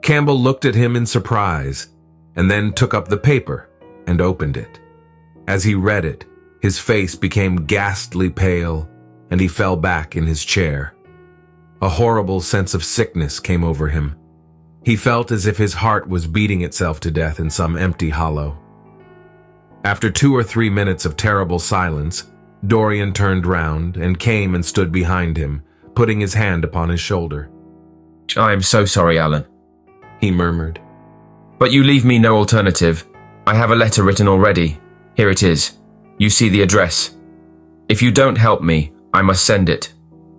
Campbell looked at him in surprise, and then took up the paper and opened it. As he read it, his face became ghastly pale, and he fell back in his chair. A horrible sense of sickness came over him. He felt as if his heart was beating itself to death in some empty hollow. After 2 or 3 minutes of terrible silence, Dorian turned round and came and stood behind him, putting his hand upon his shoulder. "I am so sorry, Alan," he murmured. "But you leave me no alternative. I have a letter written already. Here it is. You see the address. If you don't help me, I must send it.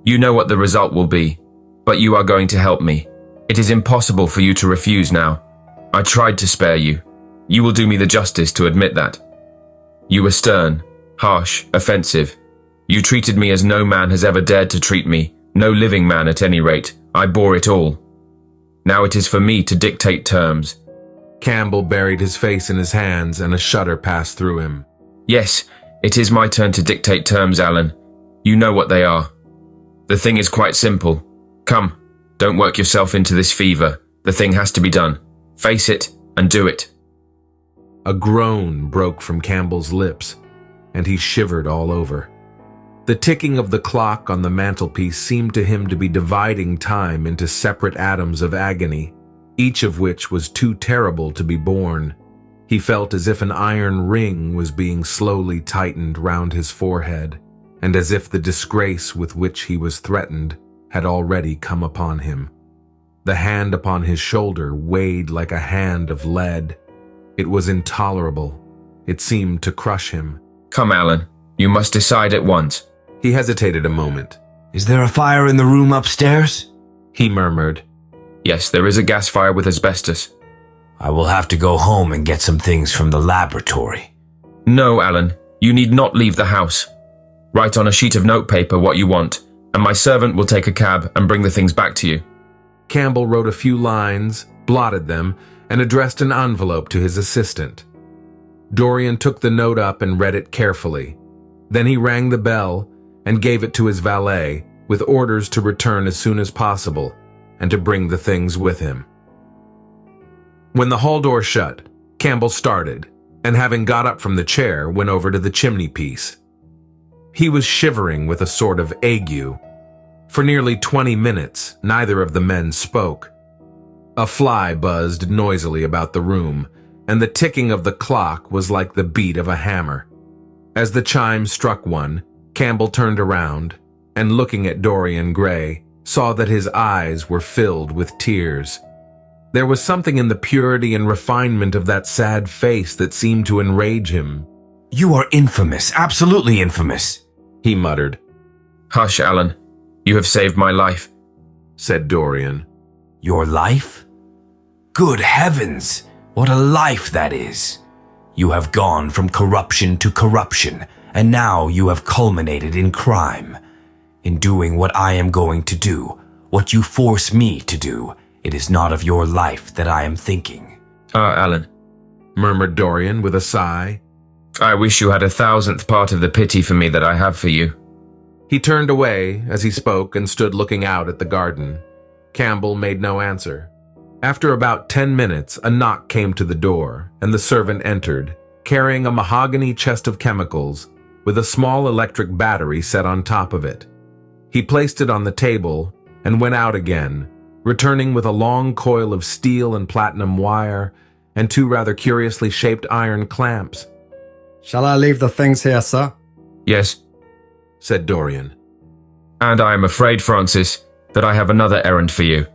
You know what the result will be, but you are going to help me. It is impossible for you to refuse now. I tried to spare you. You will do me the justice to admit that. You were stern, harsh, offensive. You treated me as no man has ever dared to treat me, no living man at any rate. I bore it all. Now it is for me to dictate terms." Campbell buried his face in his hands and a shudder passed through him. "Yes, it is my turn to dictate terms, Alan. You know what they are. The thing is quite simple. Come, don't work yourself into this fever. The thing has to be done. Face it and do it." A groan broke from Campbell's lips, and he shivered all over. The ticking of the clock on the mantelpiece seemed to him to be dividing time into separate atoms of agony, each of which was too terrible to be borne. He felt as if an iron ring was being slowly tightened round his forehead, and as if the disgrace with which he was threatened had already come upon him. The hand upon his shoulder weighed like a hand of lead. It was intolerable. It seemed to crush him. "Come, Alan, you must decide at once." He hesitated a moment. "Is there a fire in the room upstairs?" he murmured. "Yes, there is a gas fire with asbestos." "I will have to go home and get some things from the laboratory." "No, Alan, you need not leave the house. Write on a sheet of notepaper what you want, and my servant will take a cab and bring the things back to you." Campbell wrote a few lines, blotted them, and addressed an envelope to his assistant. Dorian took the note up and read it carefully. Then he rang the bell and gave it to his valet, with orders to return as soon as possible and to bring the things with him. When the hall door shut, Campbell started, and having got up from the chair, went over to the chimney-piece. He was shivering with a sort of ague. For nearly 20 minutes, neither of the men spoke. A fly buzzed noisily about the room, and the ticking of the clock was like the beat of a hammer. As the chime struck one, Campbell turned around, and looking at Dorian Gray, saw that his eyes were filled with tears. There was something in the purity and refinement of that sad face that seemed to enrage him. "You are infamous, absolutely infamous," he muttered. "Hush, Alan. You have saved my life," said Dorian. "Your life? Good heavens, what a life that is! You have gone from corruption to corruption, and now you have culminated in crime. In doing what I am going to do, what you force me to do, it is not of your life that I am thinking." Alan," murmured Dorian with a sigh. "I wish you had 1,000th part of the pity for me that I have for you." He turned away as he spoke and stood looking out at the garden. Campbell made no answer. After about 10 minutes, a knock came to the door, and the servant entered, carrying a mahogany chest of chemicals with a small electric battery set on top of it. He placed it on the table and went out again, returning with a long coil of steel and platinum wire and 2 rather curiously shaped iron clamps. "Shall I leave the things here, sir?" "Yes," said Dorian. "And I am afraid, Francis, that I have another errand for you.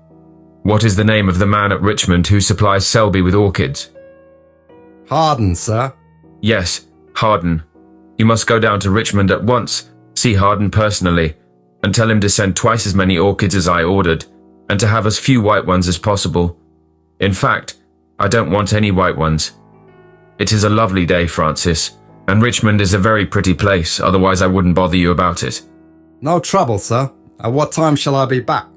What is the name of the man at Richmond who supplies Selby with orchids?" "Harden, sir." "Yes, Harden. You must go down to Richmond at once, see Harden personally, and tell him to send twice as many orchids as I ordered, and to have as few white ones as possible. In fact, I don't want any white ones. It is a lovely day, Francis, and Richmond is a very pretty place, otherwise I wouldn't bother you about it." "No trouble, sir. At what time shall I be back?"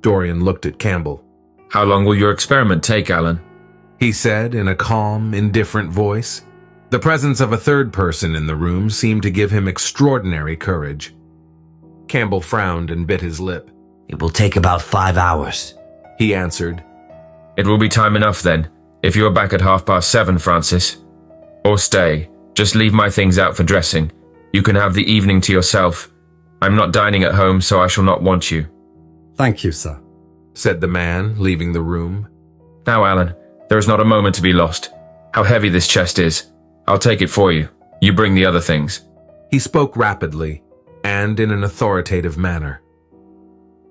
Dorian looked at Campbell. "How long will your experiment take, Alan?" he said in a calm, indifferent voice. The presence of a third person in the room seemed to give him extraordinary courage. Campbell frowned and bit his lip. It will take about 5 hours, he answered. It will be time enough then, if you are back at 7:30, Francis. Or stay, just leave my things out for dressing. You can have the evening to yourself. I'm not dining at home, so I shall not want you. Thank you, sir, said the man, leaving the room. Now, Alan, there is not a moment to be lost. How heavy this chest is. I'll take it for you. You bring the other things. He spoke rapidly and in an authoritative manner.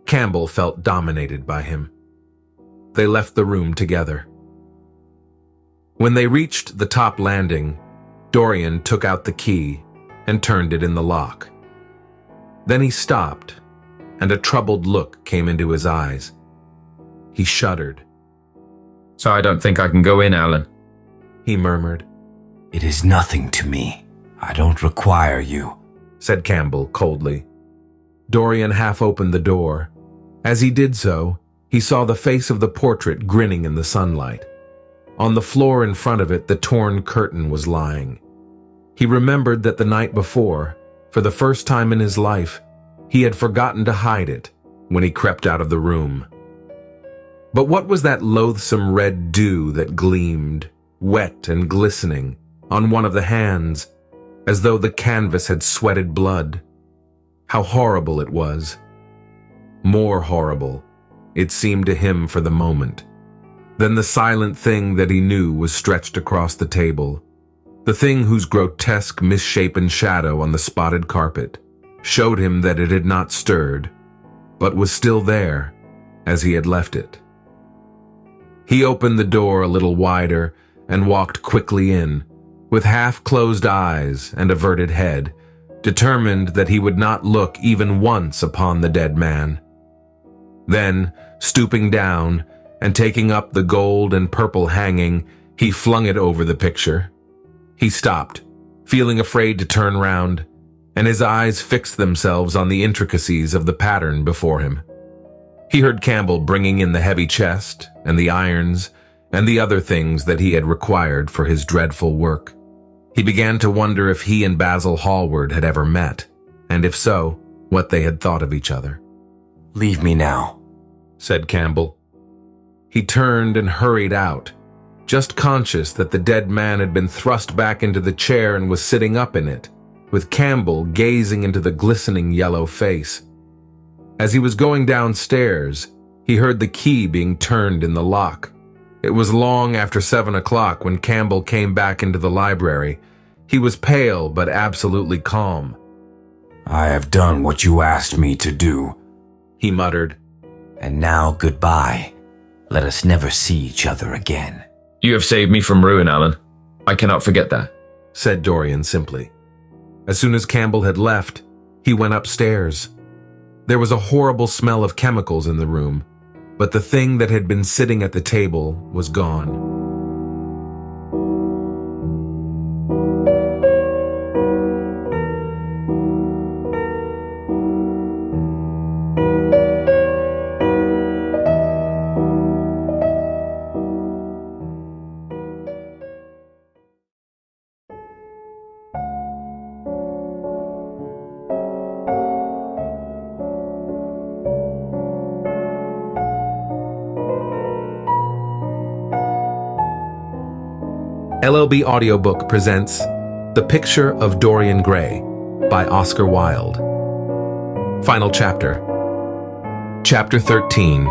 Campbell felt dominated by him. They left the room together. When they reached the top landing, Dorian took out the key and turned it in the lock. Then he stopped, and a troubled look came into his eyes. He shuddered. So I don't think I can go in, Alan, he murmured. It is nothing to me. I don't require you, said Campbell coldly. Dorian half opened the door. As he did so, he saw the face of the portrait grinning in the sunlight. On the floor in front of it, the torn curtain was lying. He remembered that the night before, for the first time in his life, he had forgotten to hide it when he crept out of the room. But what was that loathsome red dew that gleamed, wet and glistening, on one of the hands, as though the canvas had sweated blood? How horrible it was. More horrible, it seemed to him for the moment, than the silent thing that he knew was stretched across the table, the thing whose grotesque, misshapen shadow on the spotted carpet showed him that it had not stirred, but was still there as he had left it. He opened the door a little wider and walked quickly in, with half-closed eyes and averted head, determined that he would not look even once upon the dead man. Then, stooping down and taking up the gold and purple hanging, he flung it over the picture. He stopped, feeling afraid to turn round, and his eyes fixed themselves on the intricacies of the pattern before him. He heard Campbell bringing in the heavy chest and the irons and the other things that he had required for his dreadful work. He began to wonder if he and Basil Hallward had ever met, and if so, what they had thought of each other. Leave me now, said Campbell. He turned and hurried out, just conscious that the dead man had been thrust back into the chair and was sitting up in it, with Campbell gazing into the glistening yellow face. As he was going downstairs, he heard the key being turned in the lock. It was long after 7 o'clock when Campbell came back into the library. He was pale but absolutely calm. I have done what you asked me to do, he muttered. And now goodbye. Let us never see each other again. You have saved me from ruin, Alan. I cannot forget that, said Dorian simply. As soon as Campbell had left, he went upstairs. There was a horrible smell of chemicals in the room, but the thing that had been sitting at the table was gone. LLB Audiobook presents The Picture of Dorian Gray by Oscar Wilde. Final chapter. Chapter 13.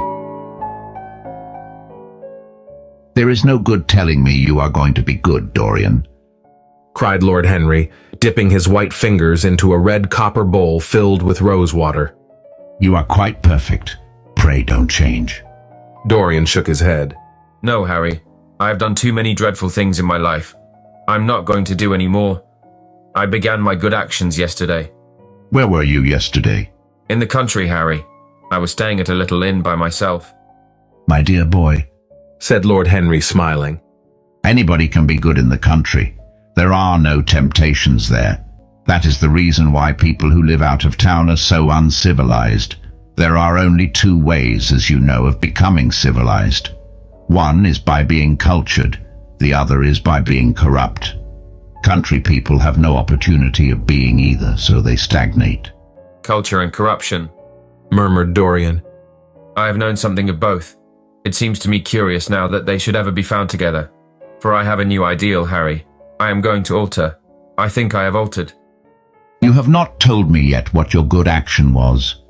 There is no good telling me you are going to be good, Dorian, cried Lord Henry, dipping his white fingers into a red copper bowl filled with rose water. You are quite perfect. Pray don't change. Dorian shook his head. No, Harry. I have done too many dreadful things in my life. I'm not going to do any more. I began my good actions yesterday. Where were you yesterday? In the country, Harry. I was staying at a little inn by myself. My dear boy, said Lord Henry, smiling. Anybody can be good in the country. There are no temptations there. That is the reason why people who live out of town are so uncivilized. There are only two ways, as you know, of becoming civilized. One is by being cultured, the other is by being corrupt. Country people have no opportunity of being either, so they stagnate. Culture and corruption, murmured Dorian. I have known something of both. It seems to me curious now that they should ever be found together. For I have a new ideal, Harry. I am going to alter. I think I have altered. You have not told me yet what your good action was.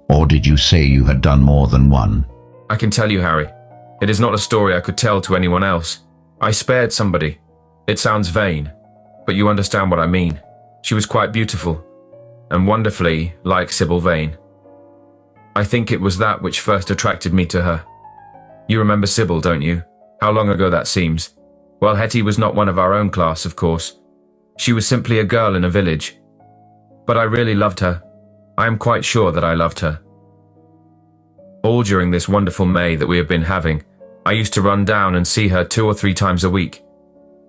Or did you say you had done more than one? I can tell you, Harry. It is not a story I could tell to anyone else. I spared somebody. It sounds vain, but you understand what I mean. She was quite beautiful, and wonderfully like Sybil Vane. I think it was that which first attracted me to her. You remember Sybil, don't you? How long ago that seems. Well, Hetty was not one of our own class, of course. She was simply a girl in a village. But I really loved her. I am quite sure that I loved her. All during this wonderful May that we have been having, I used to run down and see her 2 or 3 times a week.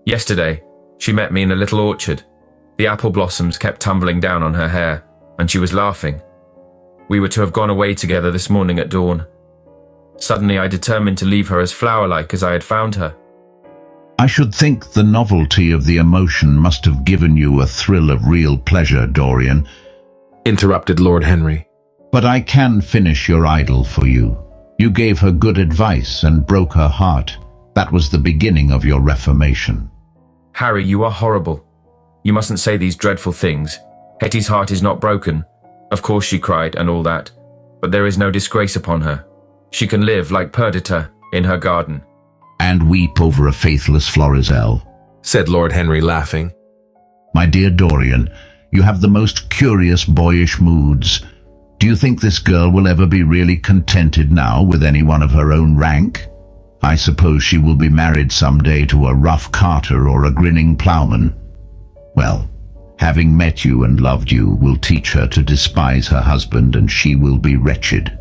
Yesterday, she met me in a little orchard. The apple blossoms kept tumbling down on her hair, and she was laughing. We were to have gone away together this morning at dawn. Suddenly I determined to leave her as flower-like as I had found her. I should think the novelty of the emotion must have given you a thrill of real pleasure, Dorian, interrupted Lord Henry. But I can finish your idyll for you. You gave her good advice and broke her heart. That was the beginning of your reformation. Harry, you are horrible. You mustn't say these dreadful things. Hetty's heart is not broken. Of course she cried and all that, but there is no disgrace upon her. She can live like Perdita in her garden. And weep over a faithless Florizel, said Lord Henry, laughing. My dear Dorian, you have the most curious boyish moods. Do you think this girl will ever be really contented now with anyone of her own rank? I suppose she will be married someday to a rough carter or a grinning ploughman. Well, having met you and loved you will teach her to despise her husband, and she will be wretched.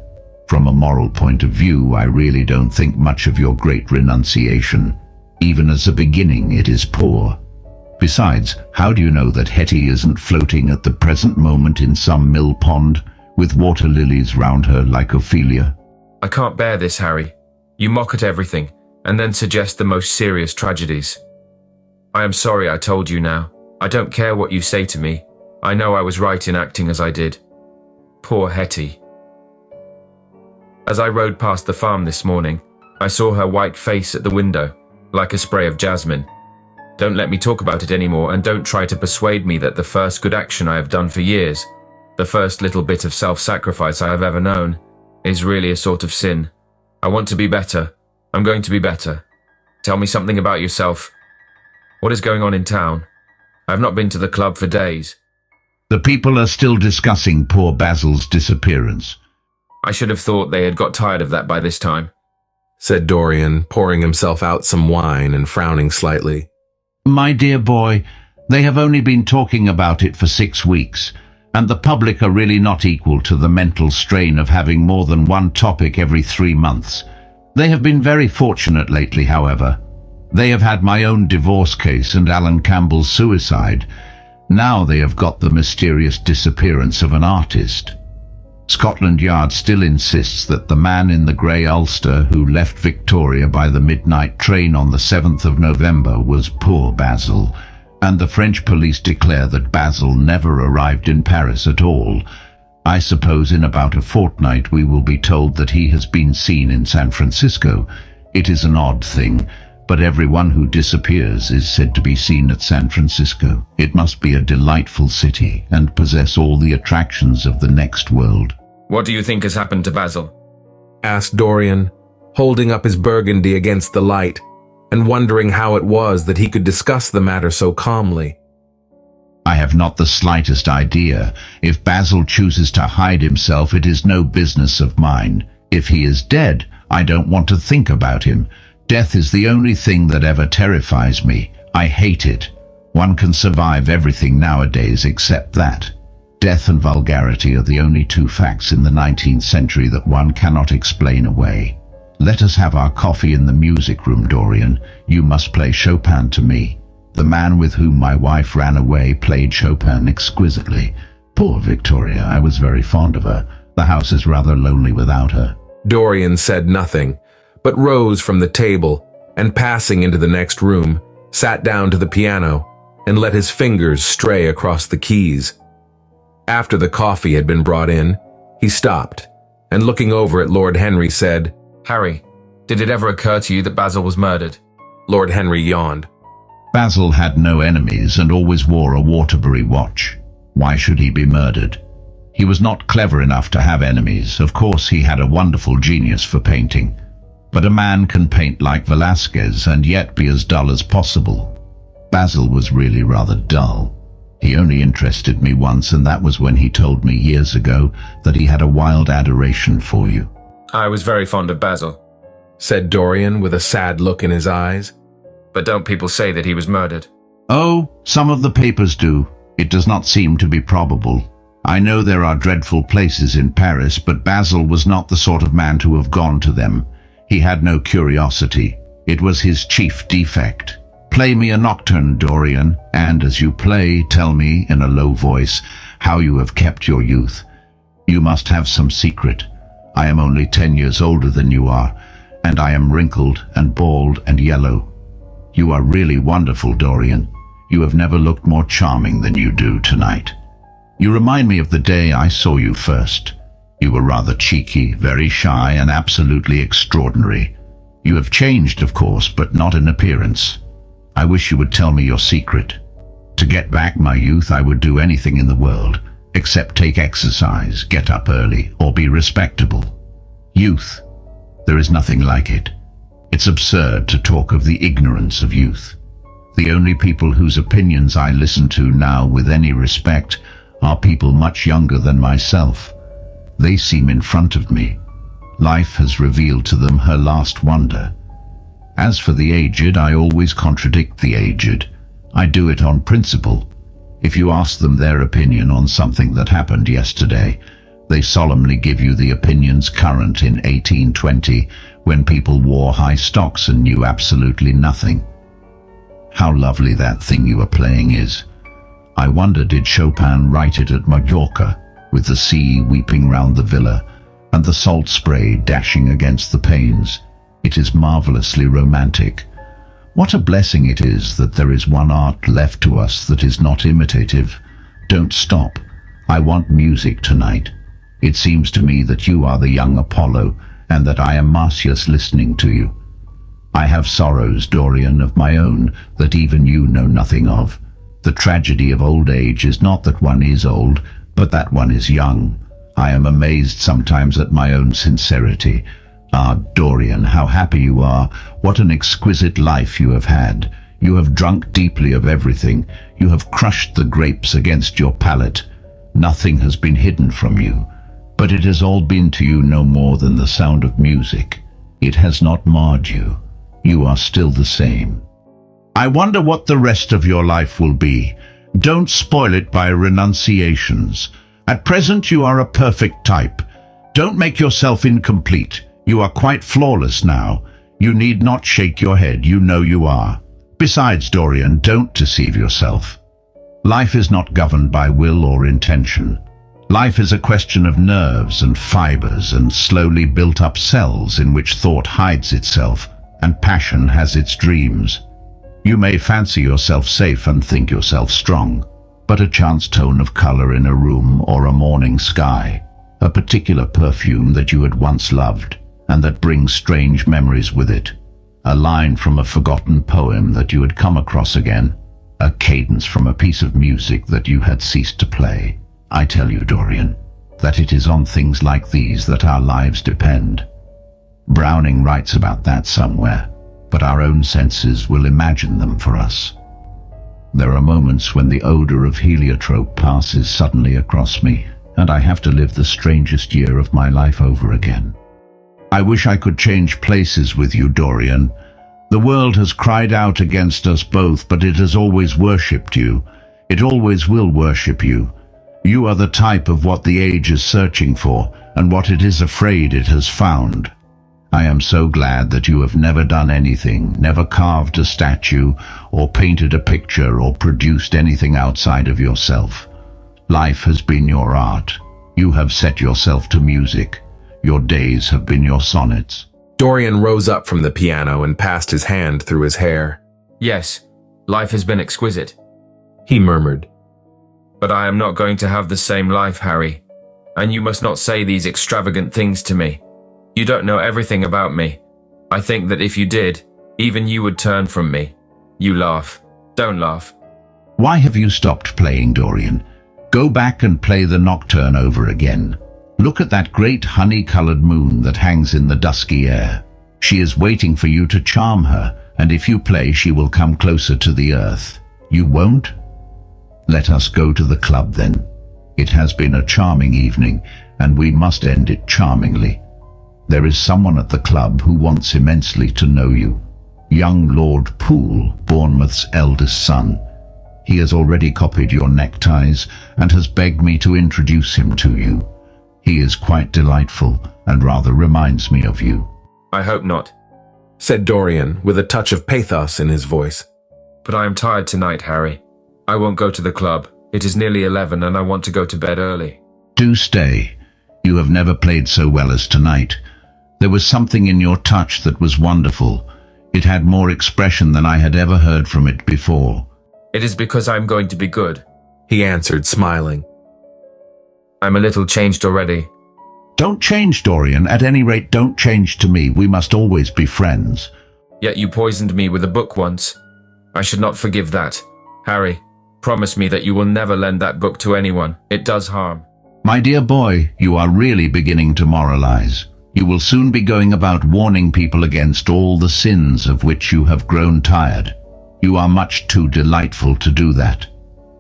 From a moral point of view, I really don't think much of your great renunciation. Even as a beginning, it is poor. Besides, how do you know that Hetty isn't floating at the present moment in some mill pond, with water lilies round her like Ophelia? I can't bear this, Harry. You mock at everything, and then suggest the most serious tragedies. I am sorry I told you now. I don't care what you say to me. I know I was right in acting as I did. Poor Hetty. As I rode past the farm this morning, I saw her white face at the window, like a spray of jasmine. Don't let me talk about it anymore, and don't try to persuade me that the first good action I have done for years, the first little bit of self-sacrifice I have ever known, is really a sort of sin. I want to be better. I'm going to be better. Tell me something about yourself. What is going on in town? I have not been to the club for days. The people are still discussing poor Basil's disappearance. I should have thought they had got tired of that by this time, said Dorian, pouring himself out some wine and frowning slightly. My dear boy, they have only been talking about it for 6 weeks, and the public are really not equal to the mental strain of having more than one topic every 3 months. They have been very fortunate lately, however. They have had my own divorce case and Alan Campbell's suicide. Now they have got the mysterious disappearance of an artist. Scotland Yard still insists that the man in the grey ulster who left Victoria by the midnight train on the 7th of November was poor Basil, and the French police declare that Basil never arrived in Paris at all. I suppose in about a fortnight we will be told that he has been seen in San Francisco. It is an odd thing, but everyone who disappears is said to be seen at San Francisco. It must be a delightful city and possess all the attractions of the next world. What do you think has happened to Basil? Asked Dorian, holding up his burgundy against the light and wondering how it was that he could discuss the matter so calmly. I have not the slightest idea. If Basil chooses to hide himself, it is no business of mine. If he is dead, I don't want to think about him. Death is the only thing that ever terrifies me. I hate it. One can survive everything nowadays except that. Death and vulgarity are the only 2 facts in the 19th century that one cannot explain away. Let us have our coffee in the music room, Dorian. You must play Chopin to me. The man with whom my wife ran away played Chopin exquisitely. Poor Victoria, I was very fond of her. The house is rather lonely without her. Dorian said nothing, but rose from the table and, passing into the next room, sat down to the piano and let his fingers stray across the keys. After the coffee had been brought in, he stopped, and looking over at Lord Henry said, Harry, did it ever occur to you that Basil was murdered? Lord Henry yawned. Basil had no enemies and always wore a Waterbury watch. Why should he be murdered? He was not clever enough to have enemies. Of course, he had a wonderful genius for painting. But a man can paint like Velasquez and yet be as dull as possible. Basil was really rather dull. He only interested me once, and that was when he told me years ago that he had a wild adoration for you. I was very fond of Basil, said Dorian with a sad look in his eyes. But don't people say that he was murdered? Oh, some of the papers do. It does not seem to be probable. I know there are dreadful places in Paris, but Basil was not the sort of man to have gone to them. He had no curiosity. It was his chief defect. Play me a nocturne, Dorian, and as you play, tell me in a low voice how you have kept your youth. You must have some secret. I am only 10 years older than you are, and I am wrinkled and bald and yellow. You are really wonderful, Dorian. You have never looked more charming than you do tonight. You remind me of the day I saw you first. You were rather cheeky, very shy, and absolutely extraordinary. You have changed, of course, but not in appearance. I wish you would tell me your secret. To get back my youth, I would do anything in the world, except take exercise, get up early, or be respectable. Youth. There is nothing like it. It's absurd to talk of the ignorance of youth. The only people whose opinions I listen to now with any respect are people much younger than myself. They seem in front of me. Life has revealed to them her last wonder. As for the aged, I always contradict the aged. I do it on principle. If you ask them their opinion on something that happened yesterday, they solemnly give you the opinions current in 1820, when people wore high stocks and knew absolutely nothing. How lovely that thing you are playing is. I wonder, did Chopin write it at Majorca, with the sea weeping round the villa, and the salt spray dashing against the panes? It is marvelously romantic. What a blessing it is that there is one art left to us that is not imitative. Don't stop. I want music tonight. It seems to me that you are the young Apollo, and that I am Marsyas listening to you. I have sorrows, Dorian, of my own, that even you know nothing of. The tragedy of old age is not that one is old, but that one is young. I am amazed sometimes at my own sincerity. Ah, Dorian, how happy you are. What an exquisite life you have had. You have drunk deeply of everything. You have crushed the grapes against your palate. Nothing has been hidden from you. But it has all been to you no more than the sound of music. It has not marred you. You are still the same. I wonder what the rest of your life will be. Don't spoil it by renunciations. At present you are a perfect type. Don't make yourself incomplete. You are quite flawless now. You need not shake your head. You know you are. Besides, Dorian, don't deceive yourself. Life is not governed by will or intention. Life is a question of nerves and fibers and slowly built up cells in which thought hides itself and passion has its dreams. You may fancy yourself safe and think yourself strong, but a chance tone of color in a room or a morning sky, a particular perfume that you had once loved and that brings strange memories with it, a line from a forgotten poem that you had come across again, a cadence from a piece of music that you had ceased to play. I tell you, Dorian, that it is on things like these that our lives depend. Browning writes about that somewhere, but our own senses will imagine them for us. There are moments when the odor of heliotrope passes suddenly across me, and I have to live the strangest year of my life over again. I wish I could change places with you, Dorian. The world has cried out against us both, but it has always worshipped you. It always will worship you. You are the type of what the age is searching for, and what it is afraid it has found. I am so glad that you have never done anything, never carved a statue, or painted a picture, or produced anything outside of yourself. Life has been your art. You have set yourself to music. Your days have been your sonnets. Dorian rose up from the piano and passed his hand through his hair. Yes, life has been exquisite. he murmured. But I am not going to have the same life, Harry. And you must not say these extravagant things to me. You don't know everything about me. I think that if you did, even you would turn from me. You laugh. Don't laugh. Why have you stopped playing, Dorian? Go back and play the nocturne over again. Look at that great honey-colored moon that hangs in the dusky air. She is waiting for you to charm her, and if you play, she will come closer to the earth. You won't? Let us go to the club then. It has been a charming evening, and we must end it charmingly. There is someone at the club who wants immensely to know you. Young Lord Poole, Bournemouth's eldest son. He has already copied your neckties and has begged me to introduce him to you. He is quite delightful and rather reminds me of you. I hope not, said Dorian with a touch of pathos in his voice. But I am tired tonight, Harry. I won't go to the club. It is nearly 11 and I want to go to bed early. Do stay. You have never played so well as tonight. There was something in your touch that was wonderful. It had more expression than I had ever heard from it before. It is because I am going to be good, he answered, smiling. I'm a little changed already. Don't change, Dorian. At any rate, don't change to me. We must always be friends. Yet you poisoned me with a book once. I should not forgive that. Harry, promise me that you will never lend that book to anyone. It does harm. My dear boy, you are really beginning to moralize. You will soon be going about warning people against all the sins of which you have grown tired. You are much too delightful to do that.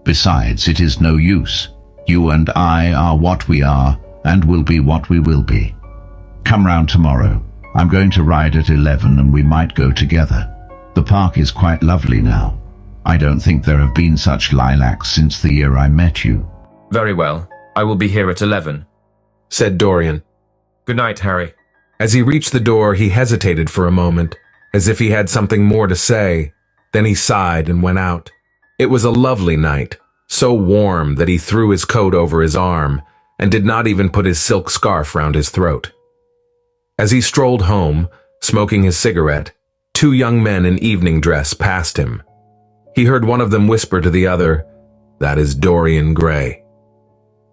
Besides, it is no use. You and I are what we are, and will be what we will be. Come round tomorrow. I'm going to ride at 11 and we might go together. The park is quite lovely now. I don't think there have been such lilacs since the year I met you. Very well. I will be here at 11, said Dorian. Good night, Harry. As he reached the door, he hesitated for a moment, as if he had something more to say. Then he sighed and went out. It was a lovely night, so warm that he threw his coat over his arm and did not even put his silk scarf round his throat. As he strolled home, smoking his cigarette, 2 young men in evening dress passed him. He heard one of them whisper to the other, "That is Dorian Gray."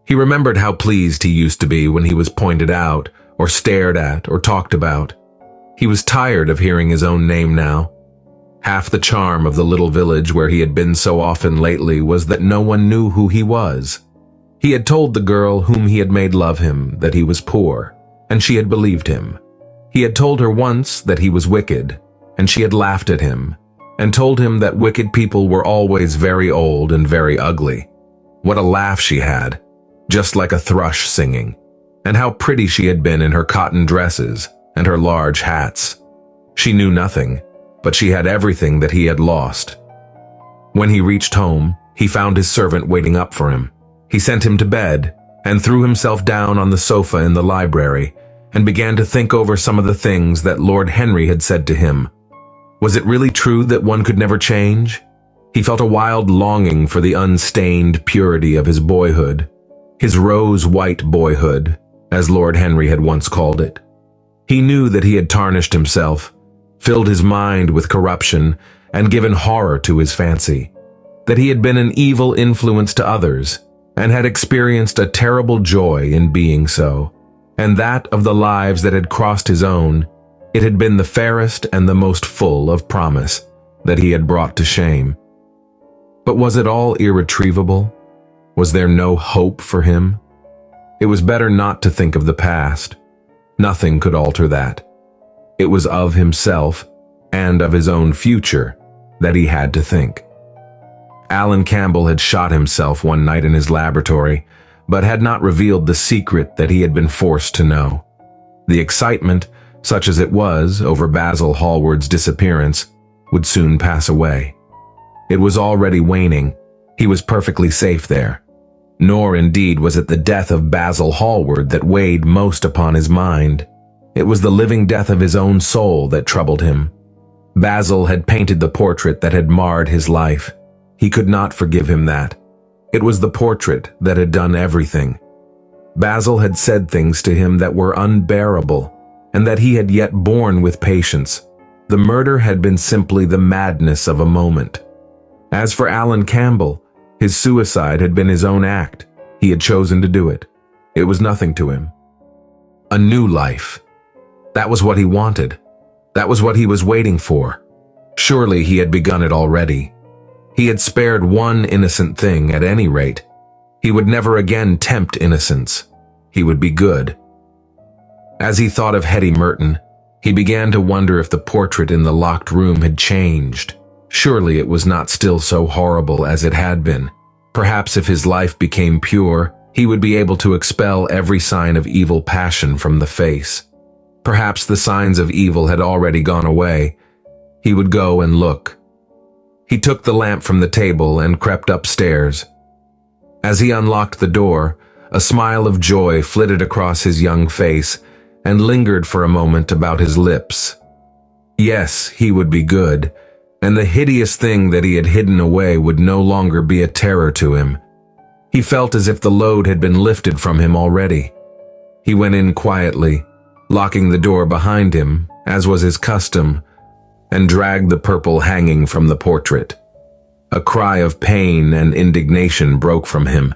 He remembered how pleased he used to be when he was pointed out, or stared at, or talked about. He was tired of hearing his own name now. Half the charm of the little village where he had been so often lately was that no one knew who he was. He had told the girl whom he had made love him that he was poor, and she had believed him. He had told her once that he was wicked, and she had laughed at him, and told him that wicked people were always very old and very ugly. What a laugh she had, just like a thrush singing, and how pretty she had been in her cotton dresses and her large hats. She knew nothing, but she had everything that he had lost. When he reached home, he found his servant waiting up for him. He sent him to bed and threw himself down on the sofa in the library and began to think over some of the things that Lord Henry had said to him. Was it really true that one could never change? He felt a wild longing for the unstained purity of his boyhood, his rose-white boyhood, as Lord Henry had once called it. He knew that he had tarnished himself, filled his mind with corruption, and given horror to his fancy, that he had been an evil influence to others, and had experienced a terrible joy in being so, and that of the lives that had crossed his own, it had been the fairest and the most full of promise that he had brought to shame. But was it all irretrievable? Was there no hope for him? It was better not to think of the past. Nothing could alter that. It was of himself and of his own future that he had to think. Alan Campbell had shot himself one night in his laboratory, but had not revealed the secret that he had been forced to know. The excitement, such as it was over Basil Hallward's disappearance, would soon pass away. It was already waning. He was perfectly safe there. Nor indeed was it the death of Basil Hallward that weighed most upon his mind. It was the living death of his own soul that troubled him. Basil had painted the portrait that had marred his life. He could not forgive him that. It was the portrait that had done everything. Basil had said things to him that were unbearable, and that he had yet borne with patience. The murder had been simply the madness of a moment. As for Alan Campbell, His suicide had been his own act. He had chosen to do it. It was nothing to him. A new life. That was what he wanted. That was what he was waiting for. Surely he had begun it already. He had spared one innocent thing at any rate. He would never again tempt innocence. He would be good. As he thought of Hetty Merton, he began to wonder if the portrait in the locked room had changed. Surely it was not still so horrible as it had been. Perhaps if his life became pure, he would be able to expel every sign of evil passion from the face. Perhaps the signs of evil had already gone away. He would go and look. He took the lamp from the table and crept upstairs. As he unlocked the door, a smile of joy flitted across his young face and lingered for a moment about his lips. Yes, he would be good, and the hideous thing that he had hidden away would no longer be a terror to him. He felt as if the load had been lifted from him already. He went in quietly, locking the door behind him, as was his custom, and dragged the purple hanging from the portrait. A cry of pain and indignation broke from him.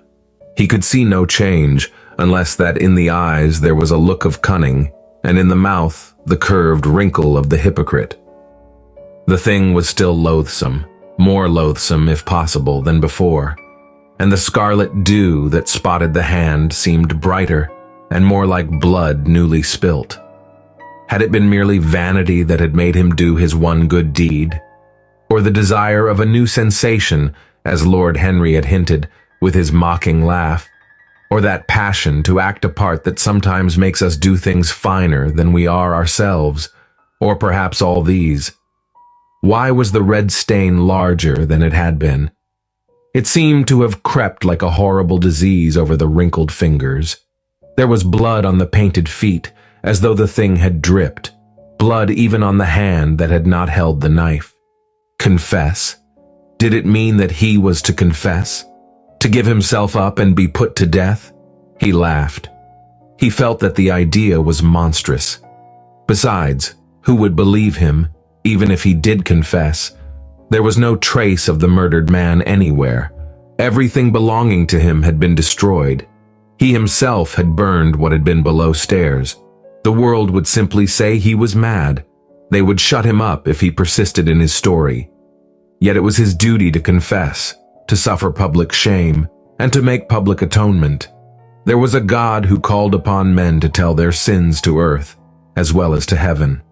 He could see no change, unless that in the eyes there was a look of cunning, and in the mouth the curved wrinkle of the hypocrite. The thing was still loathsome, more loathsome if possible than before, and the scarlet dew that spotted the hand seemed brighter and more like blood newly spilt. Had it been merely vanity that had made him do his one good deed, or the desire of a new sensation, as Lord Henry had hinted with his mocking laugh, or that passion to act a part that sometimes makes us do things finer than we are ourselves, or perhaps all these? Why was the red stain larger than it had been? It seemed to have crept like a horrible disease over the wrinkled fingers. There was blood on the painted feet, as though the thing had dripped, blood even on the hand that had not held the knife. Confess? Did it mean that he was to confess? To give himself up and be put to death? He laughed. He felt that the idea was monstrous. Besides, who would believe him, even if he did confess? There was no trace of the murdered man anywhere. Everything belonging to him had been destroyed. He himself had burned what had been below stairs. The world would simply say he was mad. They would shut him up if he persisted in his story. Yet it was his duty to confess, to suffer public shame, and to make public atonement. There was a God who called upon men to tell their sins to earth, as well as to heaven.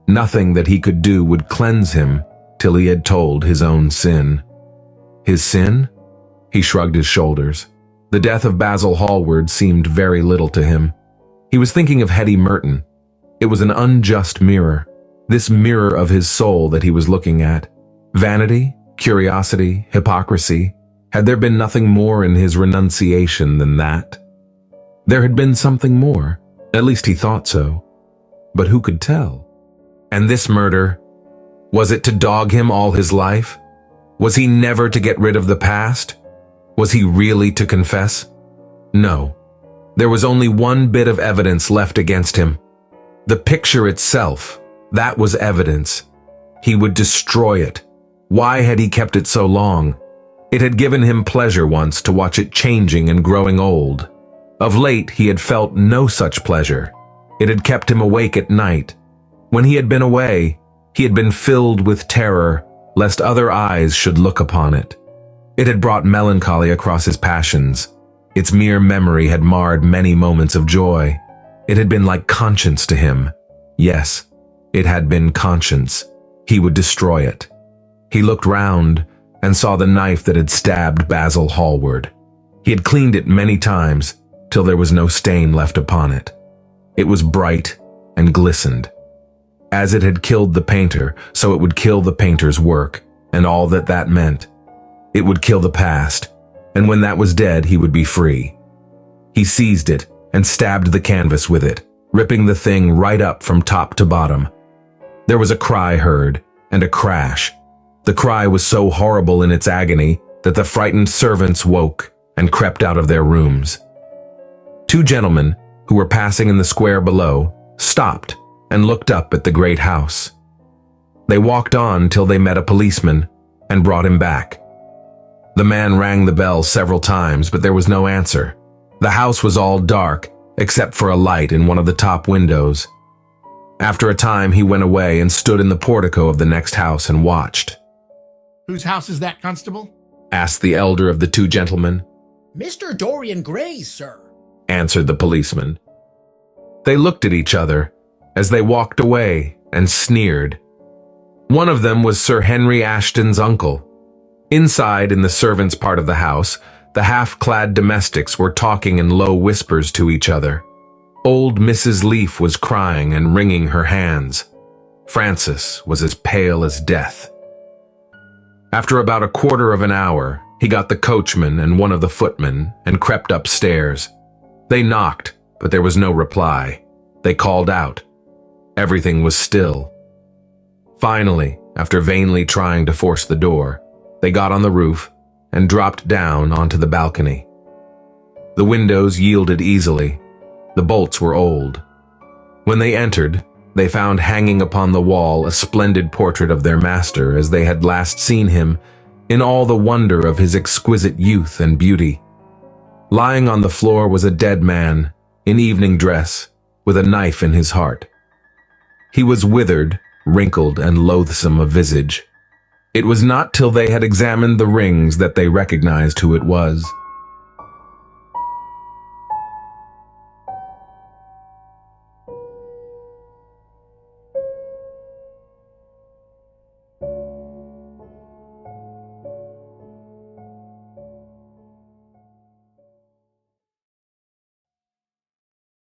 Nothing that he could do would cleanse him till he had told his own sin. His sin? He shrugged his shoulders. The death of Basil Hallward seemed very little to him. He was thinking of Hetty Merton. It was an unjust mirror, this mirror of his soul that he was looking at. Vanity, curiosity, hypocrisy. Had there been nothing more in his renunciation than that? There had been something more, at least he thought so. But who could tell? And this murder, was it to dog him all his life? Was he never to get rid of the past? Was he really to confess? No. There was only one bit of evidence left against him. The picture itself, that was evidence. He would destroy it. Why had he kept it so long? It had given him pleasure once to watch it changing and growing old. Of late, he had felt no such pleasure. It had kept him awake at night. When he had been away, he had been filled with terror, lest other eyes should look upon it. It had brought melancholy across his passions. Its mere memory had marred many moments of joy. It had been like conscience to him. Yes, it had been conscience. He would destroy it. He looked round and saw the knife that had stabbed Basil Hallward. He had cleaned it many times till there was no stain left upon it. It was bright and glistened. As it had killed the painter, so it would kill the painter's work, and all that that meant. It would kill the past, and when that was dead, he would be free. He seized it and stabbed the canvas with it, ripping the thing right up from top to bottom. There was a cry heard, and a crash. The cry was so horrible in its agony that the frightened servants woke and crept out of their rooms. Two gentlemen, who were passing in the square below, stopped and looked up at the great house. They walked on till they met a policeman and brought him back. The man rang the bell several times, but there was no answer. The house was all dark, except for a light in one of the top windows. After a time, he went away and stood in the portico of the next house and watched. Whose house is that, Constable? Asked the elder of the two gentlemen. Mr. Dorian Gray's, sir, answered the policeman. They looked at each other as they walked away and sneered. One of them was Sir Henry Ashton's uncle. Inside, in the servants' part of the house, the half-clad domestics were talking in low whispers to each other. Old Mrs. Leaf was crying and wringing her hands. Francis was as pale as death. After about a quarter of an hour, he got the coachman and one of the footmen and crept upstairs. They knocked, but there was no reply. They called out. Everything was still. Finally, after vainly trying to force the door, they got on the roof and dropped down onto the balcony. The windows yielded easily. The bolts were old. When they entered, they found hanging upon the wall a splendid portrait of their master as they had last seen him, in all the wonder of his exquisite youth and beauty. Lying on the floor was a dead man, in evening dress, with a knife in his heart. He was withered, wrinkled, and loathsome of visage. It was not till they had examined the rings that they recognized who it was.